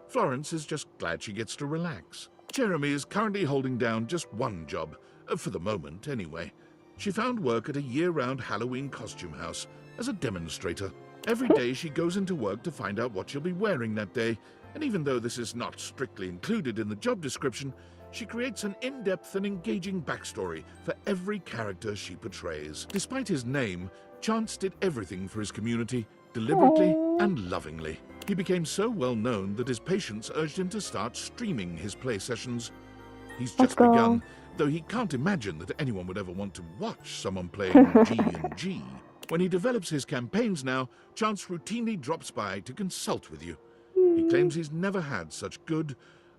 Speaker 4: Florence is just glad she gets to relax. Jeremy is currently holding down just one job, for the moment anyway. She found work at a year-round Halloween costume house as a demonstrator. Every day she goes into work to find out what she'll be wearing that day, and even though this is not strictly included in the job description, she creates an in-depth and engaging backstory for every character she portrays. Despite his name, Chance did everything for his community, deliberately and lovingly. He became so well known that his patients urged him to start streaming his play sessions. He's just begun, though he can't imagine that anyone would ever want to watch someone playing G&G. When he develops his campaigns now, Chance routinely drops by to consult with you. He claims he's never had such good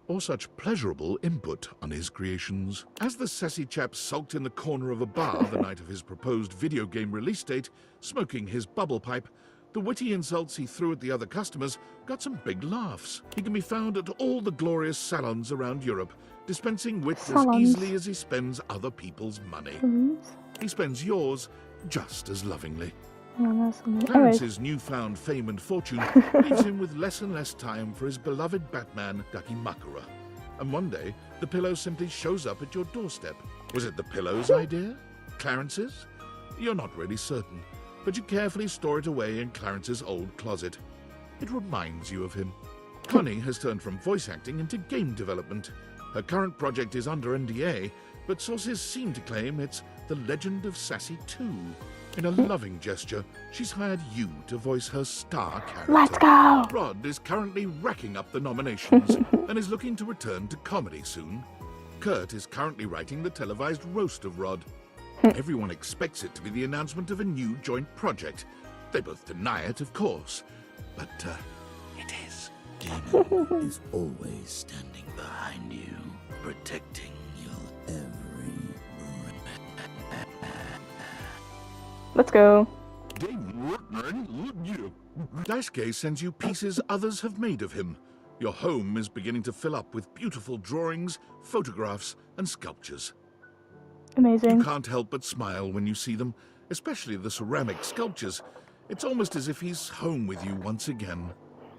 Speaker 4: or such pleasurable input on his creations. As the sassy chap sulked in the corner of a bar the night of his proposed video game release date, smoking his bubble pipe, the witty insults he threw at the other customers got some big laughs. He can be found at all the glorious salons around Europe, dispensing wit as easily as he spends other people's money. He spends yours just as lovingly. Clarence's newfound fame and fortune leaves him with less and less time for his beloved Batman, Dakimakura. And one day, the pillow simply shows up at your doorstep. Was it the pillow's idea? Clarence's? You're not really certain, but you carefully store it away in Clarence's old closet. It reminds you of him. Connie has turned from voice acting into game development. Her current project is under NDA, but sources seem to claim it's The Legend of Sassy 2. In a loving gesture, she's hired you to voice her star character.
Speaker 1: Let's go!
Speaker 4: Rod is currently racking up the nominations and is looking to return to comedy soon. Kurt is currently writing the televised roast of Rod. Everyone expects it to be the announcement of a new joint project. They both deny it, of course, but it is.
Speaker 6: Damon is always standing behind you, protecting your every
Speaker 1: Let's go.
Speaker 4: Daisuke sends you pieces others have made of him. Your home is beginning to fill up with beautiful drawings, photographs, and sculptures.
Speaker 1: Amazing.
Speaker 4: You can't help but smile when you see them, especially the ceramic sculptures. It's almost as if he's home with you once again.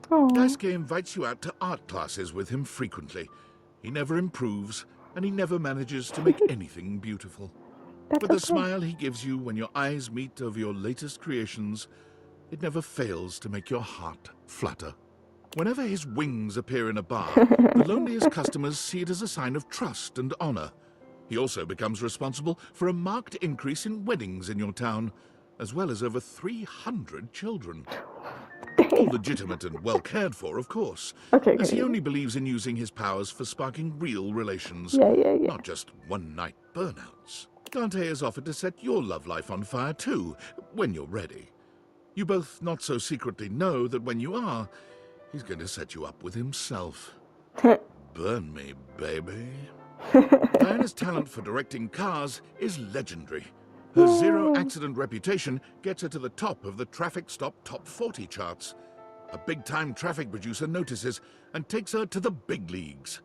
Speaker 4: Daisuke invites you out to art classes with him frequently. He never improves, and he never manages to make anything beautiful. But the smile he gives you when your eyes meet over your latest creations, it never fails to make your heart flutter. Whenever his wings appear in a bar, the loneliest customers see it as a sign of trust and honor. He also becomes responsible for a marked increase in weddings in your town, as well as over 300 children. All legitimate and well cared for, of course, as he only believes in using his powers for sparking real relations, not just one-night burnouts. Dante has offered to set your love life on fire too, when you're ready. You both not so secretly know that when you are, he's going to set you up with himself. Burn me, baby. Diana's talent for directing cars is legendary. Her zero-accident reputation gets her to the top of the Traffic Stop Top 40 charts. A big-time traffic producer notices and takes her to the big leagues.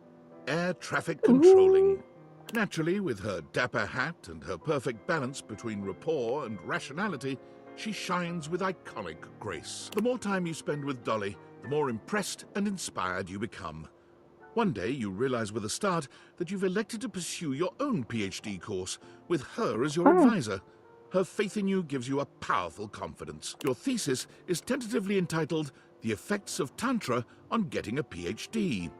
Speaker 4: Air traffic controlling. Naturally, with her dapper hat and her perfect balance between rapport and rationality, she shines with iconic grace. The more time you spend with Dolly, the more impressed and inspired you become. One day, you realize with a start that you've elected to pursue your own PhD course, with her as your advisor. Her faith in you gives you a powerful confidence. Your thesis is tentatively entitled, The Effects of Tantra on Getting a PhD.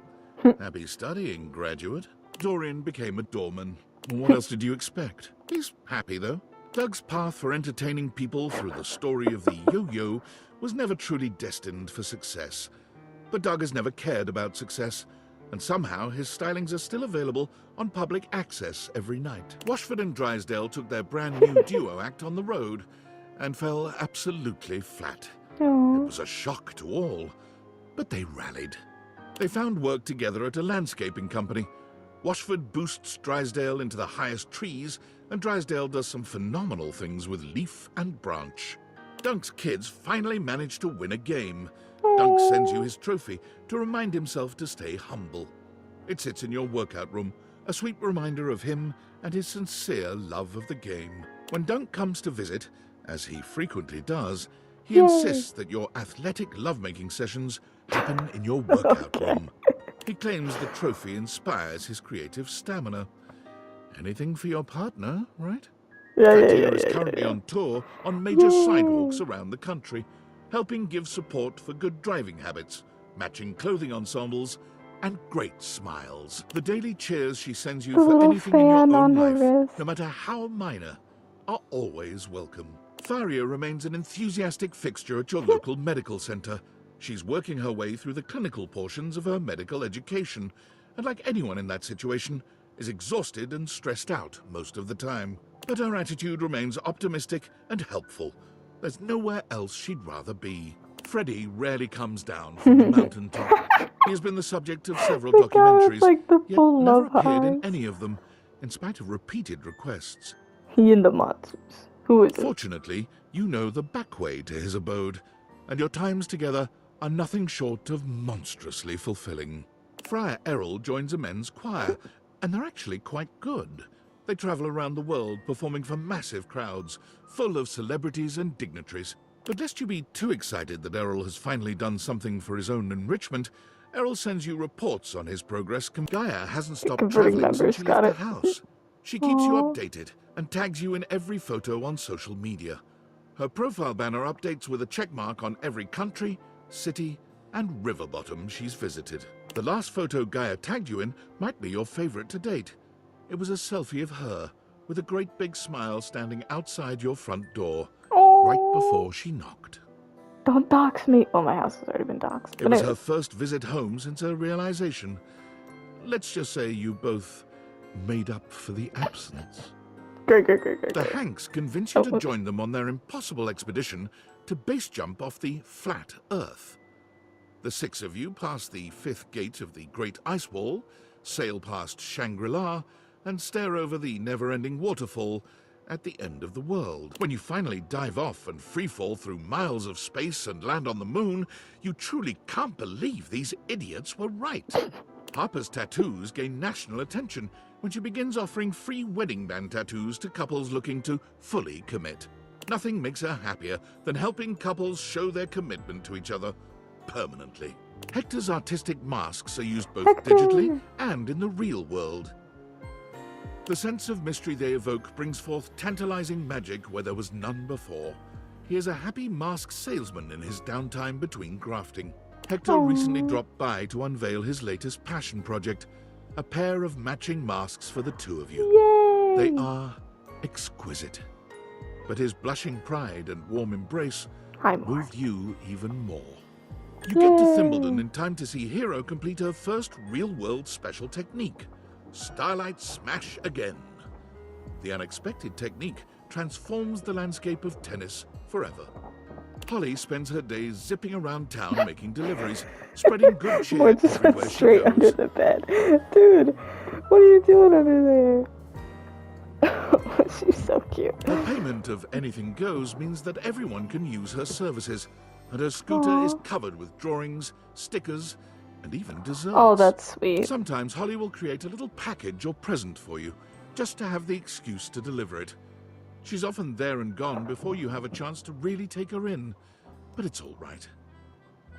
Speaker 4: Happy studying, graduate. Dorian became a doorman. What else did you expect? He's happy, though. Doug's path for entertaining people through the story of the yo-yo was never truly destined for success. But Doug has never cared about success, and somehow his stylings are still available on public access every night. Washford and Drysdale took their brand new duo act on the road and fell absolutely flat.
Speaker 1: Aww.
Speaker 4: It was a shock to all, but they rallied. They found work together at a landscaping company. Washford boosts Drysdale into the highest trees, and Drysdale does some phenomenal things with leaf and branch. Dunk's kids finally managed to win a game. Dunk sends you his trophy to remind himself to stay humble. It sits in your workout room, a sweet reminder of him and his sincere love of the game. When Dunk comes to visit, as he frequently does, he insists that your athletic lovemaking sessions happen in your workout room. He claims the trophy inspires his creative stamina. Anything for your partner, right? Katia is currently on tour on major sidewalks around the country, helping give support for good driving habits, matching clothing ensembles, and great smiles. The daily cheers she sends you for anything in your own life, no matter how minor, are always welcome. Faria remains an enthusiastic fixture at your local medical center. She's working her way through the clinical portions of her medical education, and like anyone in that situation, is exhausted and stressed out most of the time. But her attitude remains optimistic and helpful. There's nowhere else she'd rather be. Freddie rarely comes down from the mountaintop. He has been the subject of several documentaries, yet never appeared in any of them, in spite of repeated requests.
Speaker 1: He and the monsters. Who is it?
Speaker 4: Fortunately, you know the back way to his abode, and your times together are nothing short of monstrously fulfilling. Friar Errol joins a men's choir, and they're actually quite good. They travel around the world performing for massive crowds, full of celebrities and dignitaries. But lest you be too excited that Errol has finally done something for his own enrichment, Errol sends you reports on his progress. Gaia hasn't stopped traveling since she left the house. She keeps you updated and tags you in every photo on social media. Her profile banner updates with a checkmark on every country, city, and river bottom she's visited. The last photo Gaia tagged you in might be your favorite to date. It was a selfie of her, with a great big smile standing outside your front door, right before she knocked.
Speaker 1: Don't dox me. Oh, my house has already been doxed.
Speaker 4: It was her first visit home since her realization. Let's just say you both made up for the absence.
Speaker 1: Great.
Speaker 4: The Hanks convince you to join them on their impossible expedition to base jump off the flat Earth. The six of you pass the fifth gate of the Great Ice Wall, sail past Shangri-La, and stare over the never-ending waterfall at the end of the world. When you finally dive off and freefall through miles of space and land on the moon, you truly can't believe these idiots were right. Harper's tattoos gain national attention when she begins offering free wedding band tattoos to couples looking to fully commit. Nothing makes her happier than helping couples show their commitment to each other permanently. Hector's artistic masks are used both digitally and in the real world. The sense of mystery they evoke brings forth tantalizing magic where there was none before. He is a happy mask salesman in his downtime between grafting. Hector recently dropped by to unveil his latest passion project, a pair of matching masks for the two of you.
Speaker 1: Yay!
Speaker 4: They are exquisite. But his blushing pride and warm embrace moved you even more. You get to Thimbledon in time to see Hero complete her first real-world special technique, Starlight Smash Again. The unexpected technique transforms the landscape of tennis forever. Holly spends her days zipping around town making deliveries, spreading good cheer
Speaker 1: We're just
Speaker 4: everywhere she
Speaker 1: straight
Speaker 4: goes.
Speaker 1: under the bed. Dude, what are you doing under there? She's so cute.
Speaker 4: Her payment of anything goes means that everyone can use her services, and her scooter is covered with drawings, stickers, and even desserts.
Speaker 1: Oh, that's sweet.
Speaker 4: Sometimes Holly will create a little package or present for you, just to have the excuse to deliver it. She's often there and gone before you have a chance to really take her in, but it's all right.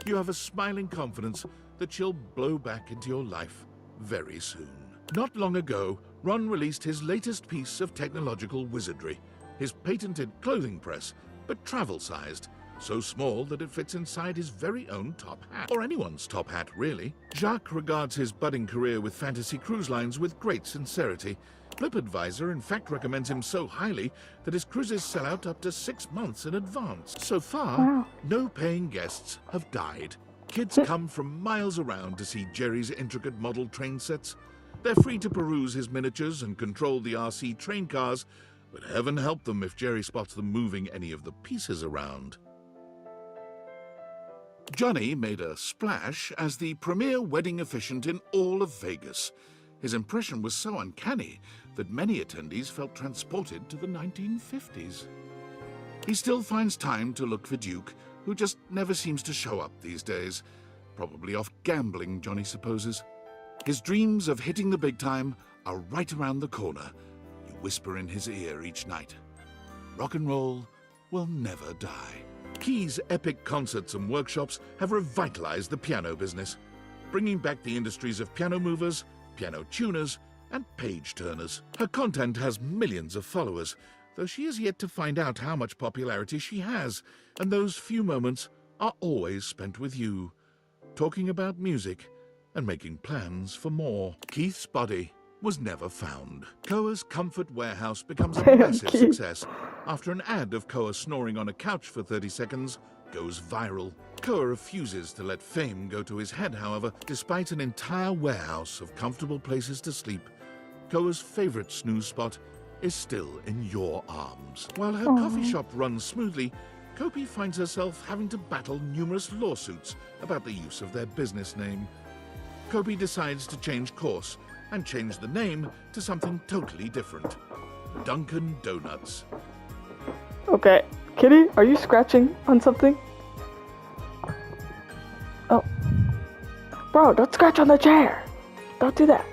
Speaker 4: You have a smiling confidence that she'll blow back into your life very soon. Not long ago, Ron released his latest piece of technological wizardry, his patented clothing press, but travel-sized, so small that it fits inside his very own top hat. Or anyone's top hat, really. Jacques regards his budding career with Fantasy Cruise Lines with great sincerity. TripAdvisor in fact recommends him so highly that his cruises sell out up to 6 months in advance. So far, no paying guests have died. Kids come from miles around to see Jerry's intricate model train sets. They're free to peruse his miniatures and control the RC train cars, but heaven help them if Jerry spots them moving any of the pieces around. Johnny made a splash as the premier wedding officiant in all of Vegas. His impression was so uncanny that many attendees felt transported to the 1950s. He still finds time to look for Duke, who just never seems to show up these days. Probably off gambling, Johnny supposes. His dreams of hitting the big time are right around the corner. You whisper in his ear each night. Rock and roll will never die. Key's epic concerts and workshops have revitalized the piano business, bringing back the industries of piano movers, piano tuners, and page turners. Her content has millions of followers, though she is yet to find out how much popularity she has, and those few moments are always spent with you, talking about music and making plans for more. Keith's body was never found. Koa's Comfort Warehouse becomes a massive success after an ad of Koa snoring on a couch for 30 seconds goes viral. Koa refuses to let fame go to his head, however, despite an entire warehouse of comfortable places to sleep. Koa's favorite snooze spot is still in your arms. While her coffee shop runs smoothly, Kopi finds herself having to battle numerous lawsuits about the use of their business name. Kopi decides to change course and change the name to something totally different. Dunkin' Donuts.
Speaker 1: Okay. Kitty, are you scratching on something? Oh. Bro, don't scratch on the chair. Don't do that.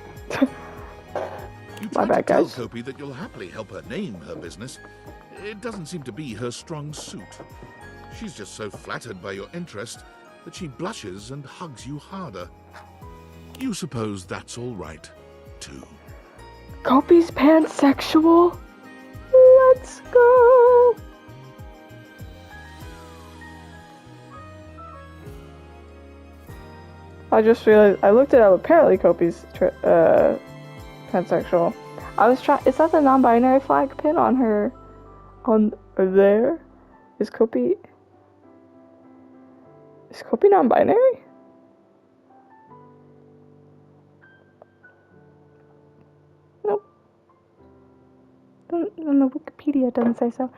Speaker 1: My bad, guys.
Speaker 4: Tell Kopi that you'll happily help her name her business. It doesn't seem to be her strong suit. She's just so flattered by your interest that she blushes and hugs you harder. You suppose that's all right, too.
Speaker 1: Kopi's pansexual? Let's go! I just realized, I looked it up, apparently Kopi's pansexual. I was trying, is that the non-binary flag pin on her, on there? Is Kopi non-binary? Nope. On the Wikipedia it doesn't say so.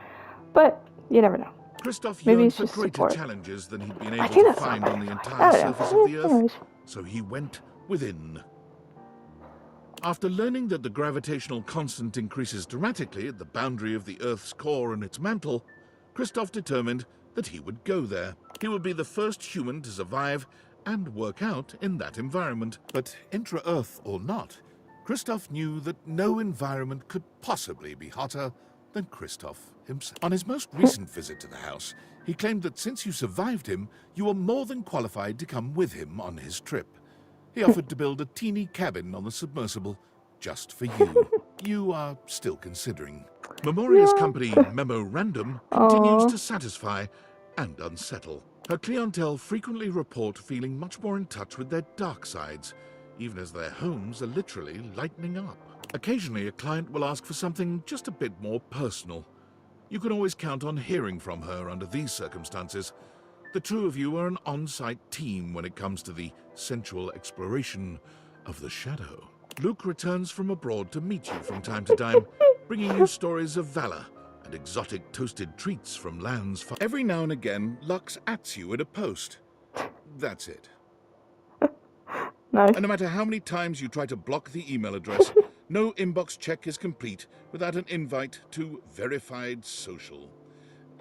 Speaker 1: But, you never know.
Speaker 4: Christoph
Speaker 1: Maybe
Speaker 4: yearned
Speaker 1: it's
Speaker 4: for
Speaker 1: just
Speaker 4: greater
Speaker 1: support.
Speaker 4: challenges than he'd been
Speaker 1: I
Speaker 4: able
Speaker 1: think
Speaker 4: to
Speaker 1: that's
Speaker 4: find
Speaker 1: not
Speaker 4: on the
Speaker 1: bad.
Speaker 4: entire
Speaker 1: I don't know.
Speaker 4: surface of the
Speaker 1: Anyways.
Speaker 4: Earth, so he went within. After learning that the gravitational constant increases dramatically at the boundary of the Earth's core and its mantle, Christoph determined that he would go there. He would be the first human to survive and work out in that environment. But intra-Earth or not, Christoph knew that no environment could possibly be hotter than Christoph himself. On his most recent visit to the house, he claimed that since you survived him, you were more than qualified to come with him on his trip. He offered to build a teeny cabin on the submersible just for you. You are still considering. Memoria's company, Memorandum, continues to satisfy and unsettle. Her clientele frequently report feeling much more in touch with their dark sides, even as their homes are literally lightening up. Occasionally, a client will ask for something just a bit more personal. You can always count on hearing from her under these circumstances. The two of you are an on-site team when it comes to the sensual exploration of the shadow. Luke returns from abroad to meet you from time to time, bringing you stories of valor and exotic toasted treats from lands far. Every now and again, Lux ats you at a post. That's it.
Speaker 1: Nice.
Speaker 4: And no matter how many times you try to block the email address, no inbox check is complete without an invite to Verified Social.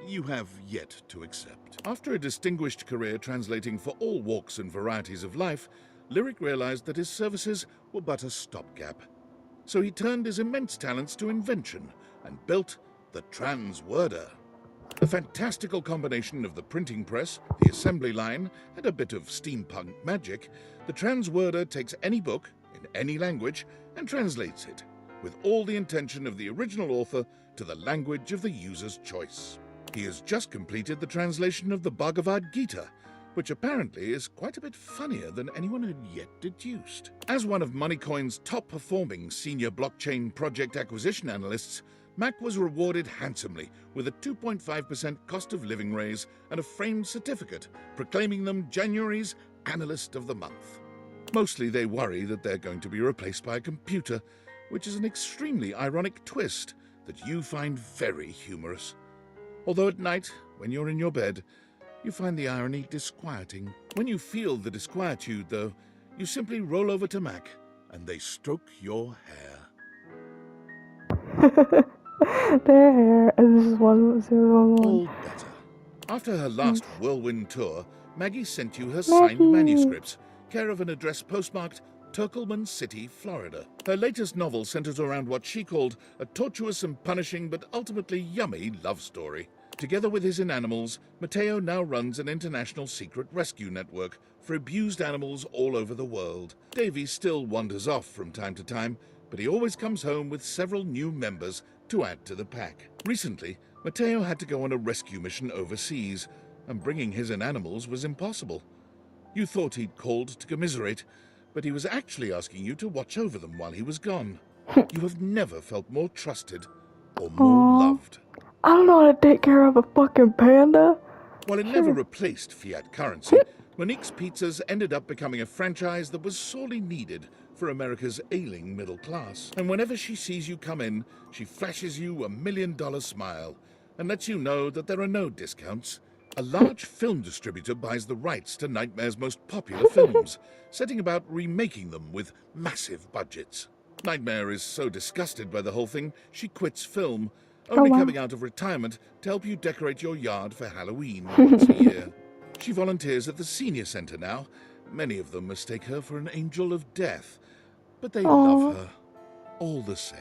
Speaker 4: You have yet to accept. After a distinguished career translating for all walks and varieties of life, Lyric realized that his services were but a stopgap. So he turned his immense talents to invention and built the Transworder. A fantastical combination of the printing press, the assembly line, and a bit of steampunk magic, the Transworder takes any book, in any language, and translates it, with all the intention of the original author to the language of the user's choice. He has just completed the translation of the Bhagavad Gita, which apparently is quite a bit funnier than anyone had yet deduced. As one of Moneycoin's top-performing senior blockchain project acquisition analysts, Mac was rewarded handsomely with a 2.5% cost of living raise and a framed certificate proclaiming them January's Analyst of the Month. Mostly they worry that they're going to be replaced by a computer, which is an extremely ironic twist that you find very humorous. Although at night, when you're in your bed, you find the irony disquieting. When you feel the disquietude, though, you simply roll over to Mac and they stroke your hair.
Speaker 1: Their hair is 1011.
Speaker 4: All better. After her last whirlwind tour, Maggie sent you her signed manuscripts, care of an address postmarked Turkleman City, Florida. Her latest novel centers around what she called a tortuous and punishing but ultimately yummy love story. Together with his Inanimals, Mateo now runs an international secret rescue network for abused animals all over the world. Davy still wanders off from time to time, but he always comes home with several new members to add to the pack. Recently, Mateo had to go on a rescue mission overseas, and bringing his Inanimals was impossible. You thought he'd called to commiserate, but he was actually asking you to watch over them while he was gone. You have never felt more trusted or more loved.
Speaker 1: I don't know how to take care of a fucking panda.
Speaker 4: While it never replaced fiat currency, Monique's Pizzas ended up becoming a franchise that was sorely needed for America's ailing middle class. And whenever she sees you come in, she flashes you $1 million smile and lets you know that there are no discounts. A large film distributor buys the rights to Nightmare's most popular films, setting about remaking them with massive budgets. Nightmare is so disgusted by the whole thing, she quits film, only coming out of retirement to help you decorate your yard for Halloween once a year. She volunteers at the senior center now. Many of them mistake her for an angel of death, but they love her all the same.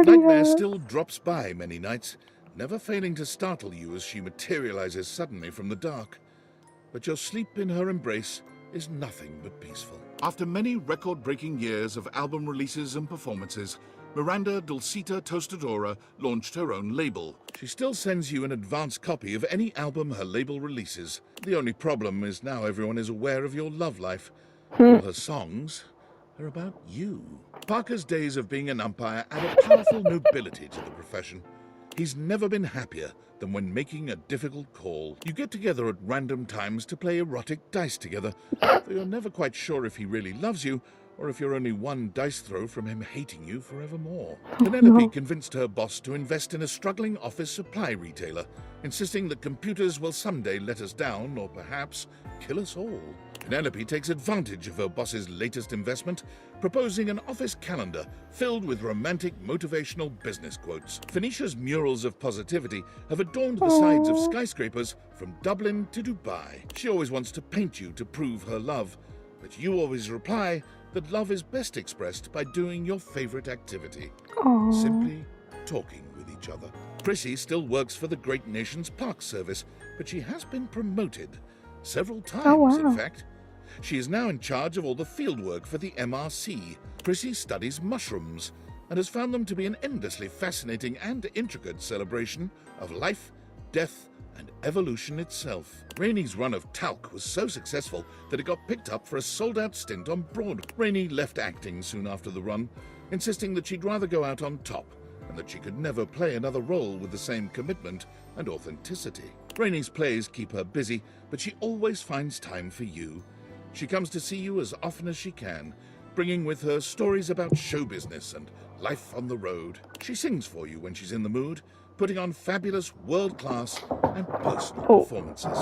Speaker 4: Nightmare still drops by many nights, never failing to startle you as she materializes suddenly from the dark. But your sleep in her embrace is nothing but peaceful. After many record-breaking years of album releases and performances, Miranda Dulcita Tostadora launched her own label. She still sends you an advance copy of any album her label releases. The only problem is now everyone is aware of your love life. All her songs are about you. Parker's days of being an umpire add a powerful nobility to the profession. He's never been happier than when making a difficult call. You get together at random times to play erotic dice together, though you're never quite sure if he really loves you or if you're only one dice throw from him hating you forevermore. Penelope convinced her boss to invest in a struggling office supply retailer, insisting that computers will someday let us down or perhaps kill us all. Penelope takes advantage of her boss's latest investment, proposing an office calendar filled with romantic motivational business quotes. Phoenicia's murals of positivity have adorned the sides of skyscrapers from Dublin to Dubai. She always wants to paint you to prove her love, but you always reply that love is best expressed by doing your favorite activity. Simply talking with each other. Prissy still works for the Great Nations Park Service, but she has been promoted several times, in fact. She is now in charge of all the fieldwork for the MRC. Prissy studies mushrooms and has found them to be an endlessly fascinating and intricate celebration of life, death, and evolution itself. Rainey's run of talc was so successful that it got picked up for a sold-out stint on Broadway. Rainey left acting soon after the run, insisting that she'd rather go out on top and that she could never play another role with the same commitment and authenticity. Rainey's plays keep her busy, but she always finds time for you. She comes to see you as often as she can, bringing with her stories about show business and life on the road. She sings for you when she's in the mood, putting on fabulous world-class and personal performances.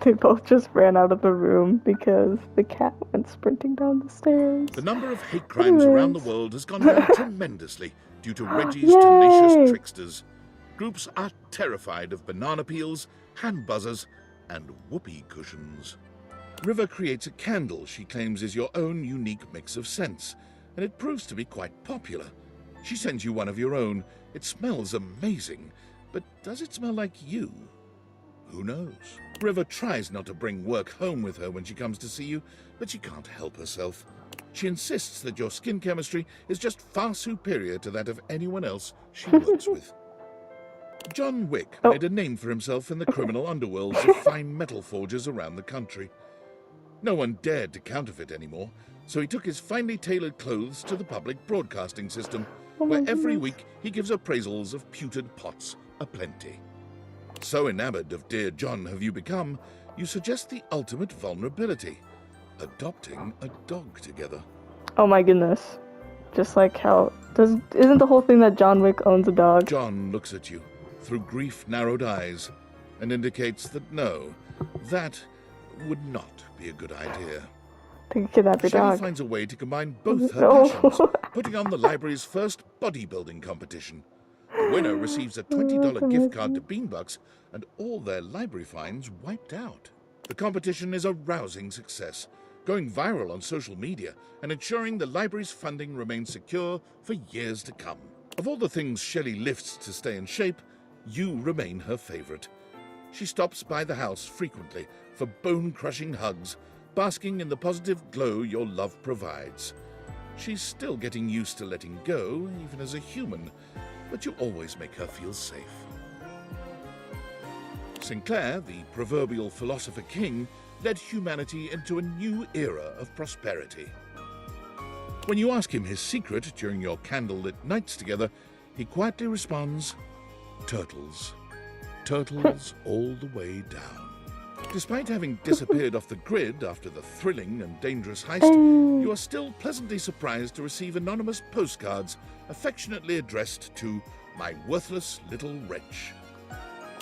Speaker 1: They both just ran out of the room because the cat went sprinting down the stairs.
Speaker 4: The number of hate crimes around the world has gone down tremendously due to Reggie's tenacious tricksters. Groups are terrified of banana peels, hand buzzers, and whoopee cushions. River creates a candle she claims is your own unique mix of scents, and it proves to be quite popular. She sends you one of your own. It smells amazing, but does it smell like you? Who knows? River tries not to bring work home with her when she comes to see you, but she can't help herself. She insists that your skin chemistry is just far superior to that of anyone else she works with. John Wick made a name for himself in the criminal underworlds of fine metal forgers around the country. No one dared to counterfeit anymore, so he took his finely tailored clothes to the public broadcasting system, where every week he gives appraisals of pewtered pots aplenty. So enamored of Dear John have you become, you suggest the ultimate vulnerability, adopting a dog together.
Speaker 1: Oh my goodness. Just like how... Isn't the whole thing that John Wick owns a dog?
Speaker 4: John looks at you through grief-narrowed eyes and indicates that no, that would not be a good idea.
Speaker 1: They could kidnap your
Speaker 4: Shelley
Speaker 1: dog.
Speaker 4: finds a way to combine both her
Speaker 1: No.
Speaker 4: passions, putting on the library's first bodybuilding competition. The winner receives a $20 gift card to Beanbucks and all their library fines wiped out. The competition is a rousing success, going viral on social media and ensuring the library's funding remains secure for years to come. Of all the things Shelley lifts to stay in shape, you remain her favorite. She stops by the house frequently for bone-crushing hugs, basking in the positive glow your love provides. She's still getting used to letting go, even as a human, but you always make her feel safe. Sinclair, the proverbial philosopher king, led humanity into a new era of prosperity. When you ask him his secret during your candlelit nights together, he quietly responds, turtles. Turtles all the way down. Despite having disappeared off the grid after the thrilling and dangerous heist, you are still pleasantly surprised to receive anonymous postcards affectionately addressed to my worthless little wretch.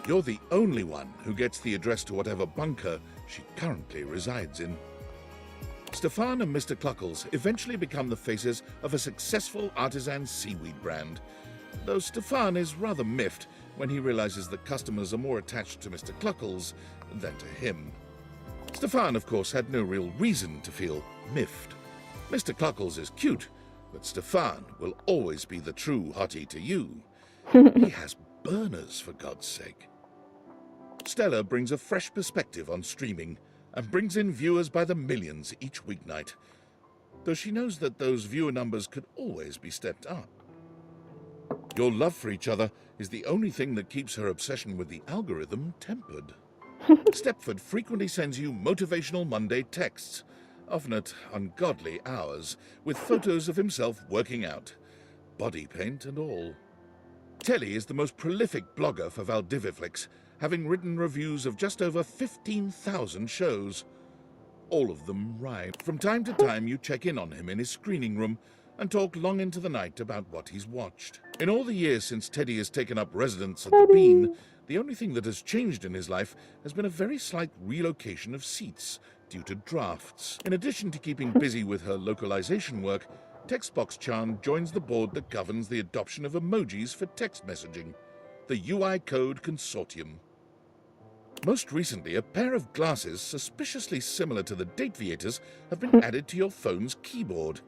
Speaker 4: You're the only one who gets the address to whatever bunker she currently resides in. Stefan and Mr. Cluckles eventually become the faces of a successful artisan seaweed brand, though Stefan is rather miffed when he realizes that customers are more attached to Mr. Cluckles than to him. Stefan, of course, had no real reason to feel miffed. Mr. Cluckles is cute, but Stefan will always be the true hottie to you. He has burners, for God's sake. Stella brings a fresh perspective on streaming and brings in viewers by the millions each weeknight, though she knows that those viewer numbers could always be stepped up. Your love for each other is the only thing that keeps her obsession with the algorithm tempered. Stepford frequently sends you motivational Monday texts, often at ungodly hours, with photos of himself working out, body paint and all. Telly is the most prolific blogger for Valdiviflix, having written reviews of just over 15,000 shows. All of them rhyme. From time to time, you check in on him in his screening room and talk long into the night about what he's watched. In all the years since Teddy has taken up residence at the Bean, the only thing that has changed in his life has been a very slight relocation of seats due to drafts. In addition to keeping busy with her localization work, TextboxChan joins the board that governs the adoption of emojis for text messaging, the UI Code Consortium. Most recently, a pair of glasses suspiciously similar to the Dateviators have been added to your phone's keyboard.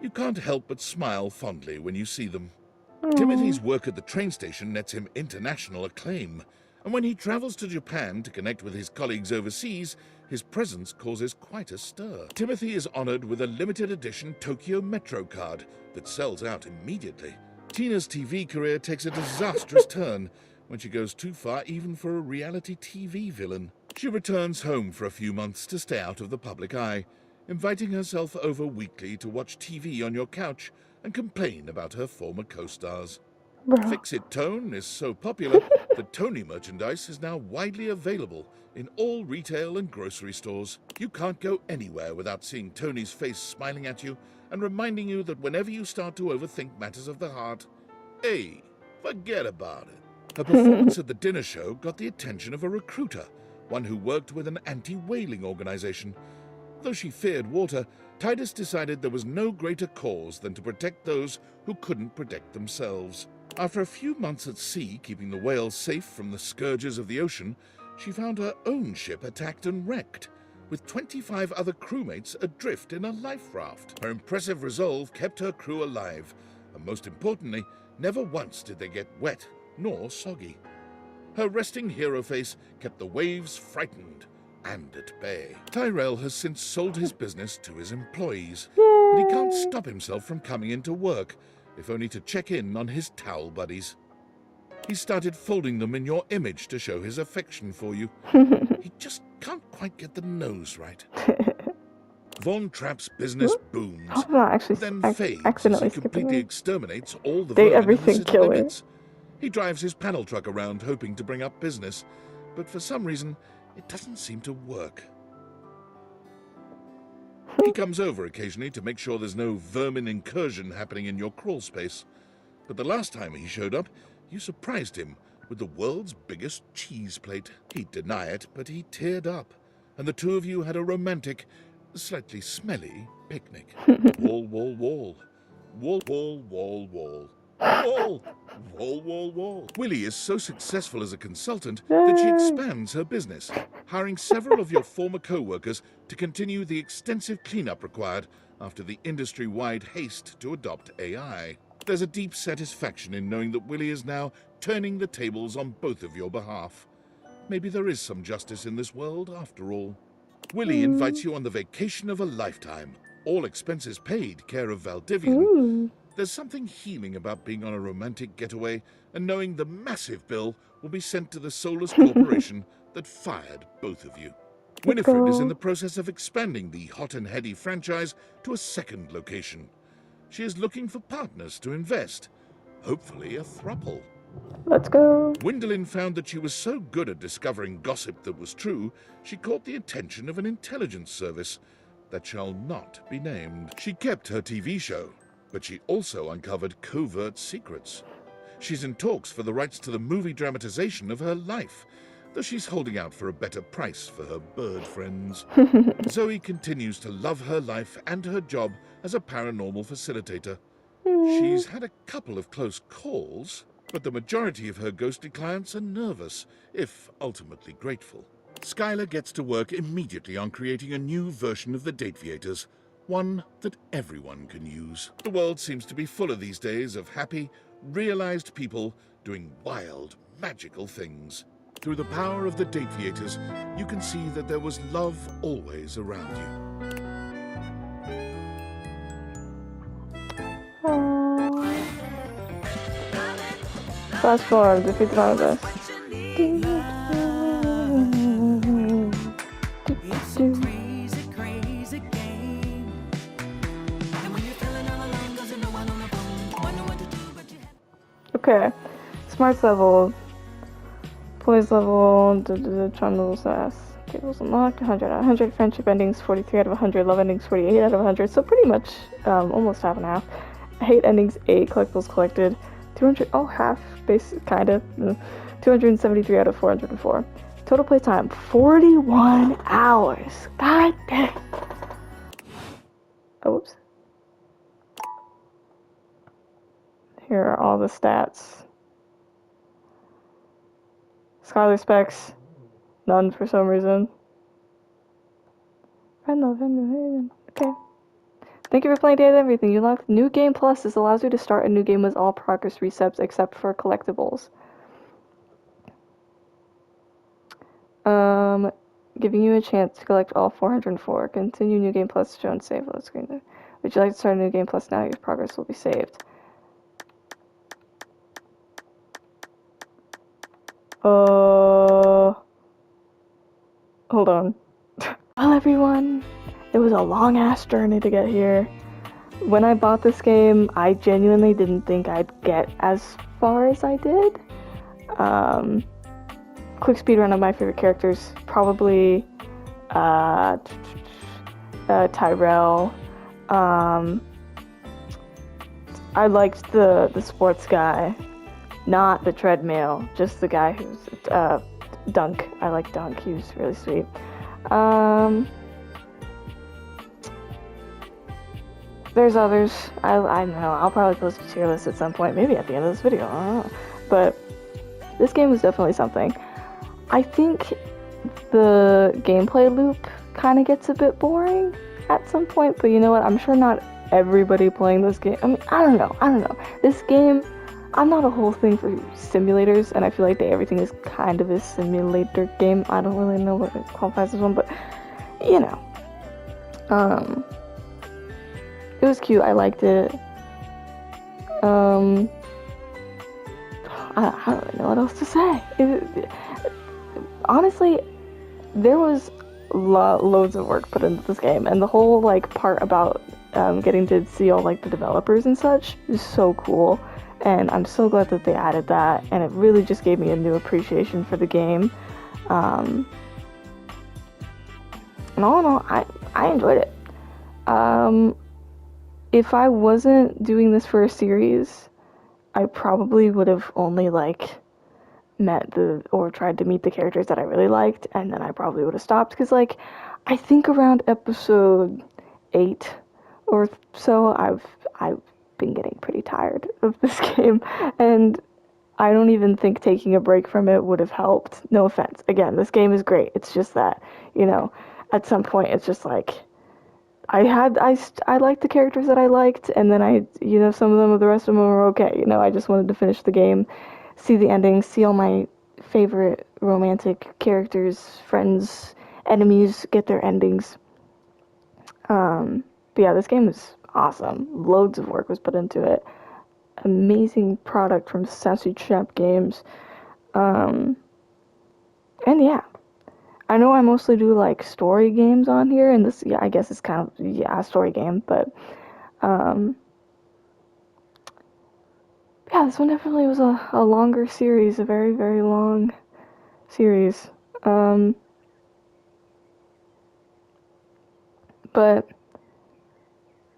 Speaker 4: You can't help but smile fondly when you see them. Timothy's work at the train station nets him international acclaim, and when he travels to Japan to connect with his colleagues overseas, his presence causes quite a stir. Timothy is honored with a limited edition Tokyo Metro card that sells out immediately. Tina's TV career takes a disastrous turn when she goes too far even for a reality TV villain. She returns home for a few months to stay out of the public eye, inviting herself over weekly to watch TV on your couch and complain about her former co-stars. Fix-It Tone is so popular that Tony merchandise is now widely available in all retail and grocery stores. You can't go anywhere without seeing Tony's face smiling at you and reminding you that whenever you start to overthink matters of the heart, hey, forget about it. Her performance at the dinner show got the attention of a recruiter, one who worked with an anti-whaling organization. Though she feared water, Titus decided there was no greater cause than to protect those who couldn't protect themselves. After a few months at sea, keeping the whales safe from the scourges of the ocean, she found her own ship attacked and wrecked, with 25 other crewmates adrift in a life raft. Her impressive resolve kept her crew alive, and most importantly, never once did they get wet nor soggy. Her resting hero face kept the waves frightened and at bay. Tyrell has since sold his business to his employees, but he can't stop himself from coming into work, if only to check in on his towel buddies. He started folding them in your image to show his affection for you. He just can't quite get the nose right. Von Trapp's business booms,
Speaker 1: Hope I'm not actually
Speaker 4: then fades as
Speaker 1: accidentally
Speaker 4: he completely
Speaker 1: skipping.
Speaker 4: exterminates all the
Speaker 1: Date
Speaker 4: vermin in the
Speaker 1: everything
Speaker 4: city
Speaker 1: killer.
Speaker 4: limits. He drives his panel truck around hoping to bring up business, but for some reason, it doesn't seem to work. He comes over occasionally to make sure there's no vermin incursion happening in your crawl space. But the last time he showed up, you surprised him with the world's biggest cheese plate. He'd deny it, but he teared up, and the two of you had a romantic, slightly smelly picnic. Wall, wall, wall. Wall, wall, wall, wall. Wall, wall, wall, wall. Willie is so successful as a consultant that she expands her business, hiring several of your former co-workers to continue the extensive cleanup required after the industry-wide haste to adopt AI. There's a deep satisfaction in knowing that Willie is now turning the tables on both of your behalf. Maybe there is some justice in this world after all. Willie invites you on the vacation of a lifetime. All expenses paid, care of Valdivian. There's something healing about being on a romantic getaway and knowing the massive bill will be sent to the soulless corporation that fired both of you. Winifred is in the process of expanding the Hot and Heady franchise to a second location. She is looking for partners to invest, hopefully a throuple.
Speaker 1: Let's go.
Speaker 4: Gwendolyn found that she was so good at discovering gossip that was true, she caught the attention of an intelligence service that shall not be named. She kept her TV show, but she also uncovered covert secrets. She's in talks for the rights to the movie dramatization of her life, though she's holding out for a better price for her bird friends. Zoe continues to love her life and her job as a paranormal facilitator. She's had a couple of close calls, but the majority of her ghostly clients are nervous, if ultimately grateful. Skylar gets to work immediately on creating a new version of the Dateviators, one that everyone can use. The world seems to be full of these days of happy, realized people doing wild, magical things. Through the power of the Dateviators, you can see that there was love always around you.
Speaker 1: Fast forward, defeat one of us. Okay, smarts level, poise level, charm level, sass. Tables unlocked, 100 out of 100. Friendship endings, 43 out of 100. Love endings, 48 out of 100. So pretty much almost half and half. Hate endings, 8. Collectibles collected, 200. Oh, half, basic, kind of. 273 out of 404. Total playtime, 41 hours. God damn. Oh, whoops. Here are all the stats. Skylar specs, none for some reason. Okay. Thank you for playing Data Everything. You unlocked New Game Plus. This allows you to start a new game with all progress resets except for collectibles. Giving you a chance to collect all 404. Continue New Game Plus, show and save. Load screen. Would you like to start a New Game Plus now? Your progress will be saved. Hold on. Well, everyone, it was a long-ass journey to get here. When I bought this game, I genuinely didn't think I'd get as far as I did. Quick speedrun of my favorite characters, probably Tyrell. I liked the sports guy, not the treadmill, just the guy who's Dunk. I like Dunk. He was really sweet. There's others. I don't know. I'll probably post a tier list at some point, maybe at the end of this video. I don't know. But this game was definitely something. I think the gameplay loop kind of gets a bit boring at some point, but you know what? I'm sure not everybody playing this game. I mean, I don't know. This game, I'm not a whole thing for simulators, and I feel like everything is kind of a simulator game. I don't really know what it qualifies as one, but you know. It was cute. I liked it. I don't really know what else to say. Honestly, there was loads of work put into this game, and the whole like part about getting to see all like the developers and such is so cool, and I'm so glad that they added that, and it really just gave me a new appreciation for the game. And all in all, I enjoyed it. If I wasn't doing this for a series, I probably would have only like tried to meet the characters that I really liked, and then I probably would have stopped, because like I think around episode 8 or so I've been getting pretty tired of this game, and I don't even think taking a break from it would have helped. No offense. Again, this game is great. It's just that, you know, at some point it's just like I liked the characters that I liked, and then some of them, the rest of them were okay. You know, I just wanted to finish the game, see the ending, see all my favorite romantic characters, friends, enemies get their endings. But yeah, this game is awesome. Loads of work was put into it. Amazing product from Sassy Chap Games. And yeah, I know I mostly do like story games on here, and this, yeah, I guess it's kind of, a story game, but yeah, this one definitely was a longer series, a very, very long series. But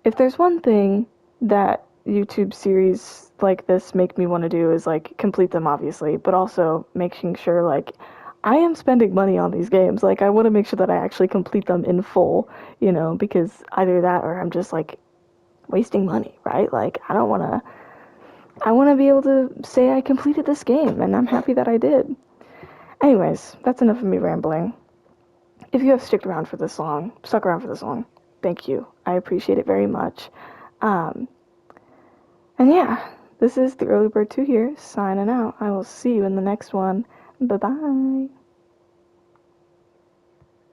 Speaker 1: if there's one thing that YouTube series like this make me want to do is like complete them, obviously, but also making sure like I am spending money on these games. Like, I want to make sure that I actually complete them in full, you know, because either that or I'm just like wasting money, right? Like, I want to be able to say I completed this game, and I'm happy that I did. Anyways, that's enough of me rambling. If you have stuck around for this long, thank you. I appreciate it very much. And yeah, this is the Early Bird 2 here, signing out. I will see you in the next one. Bye-bye.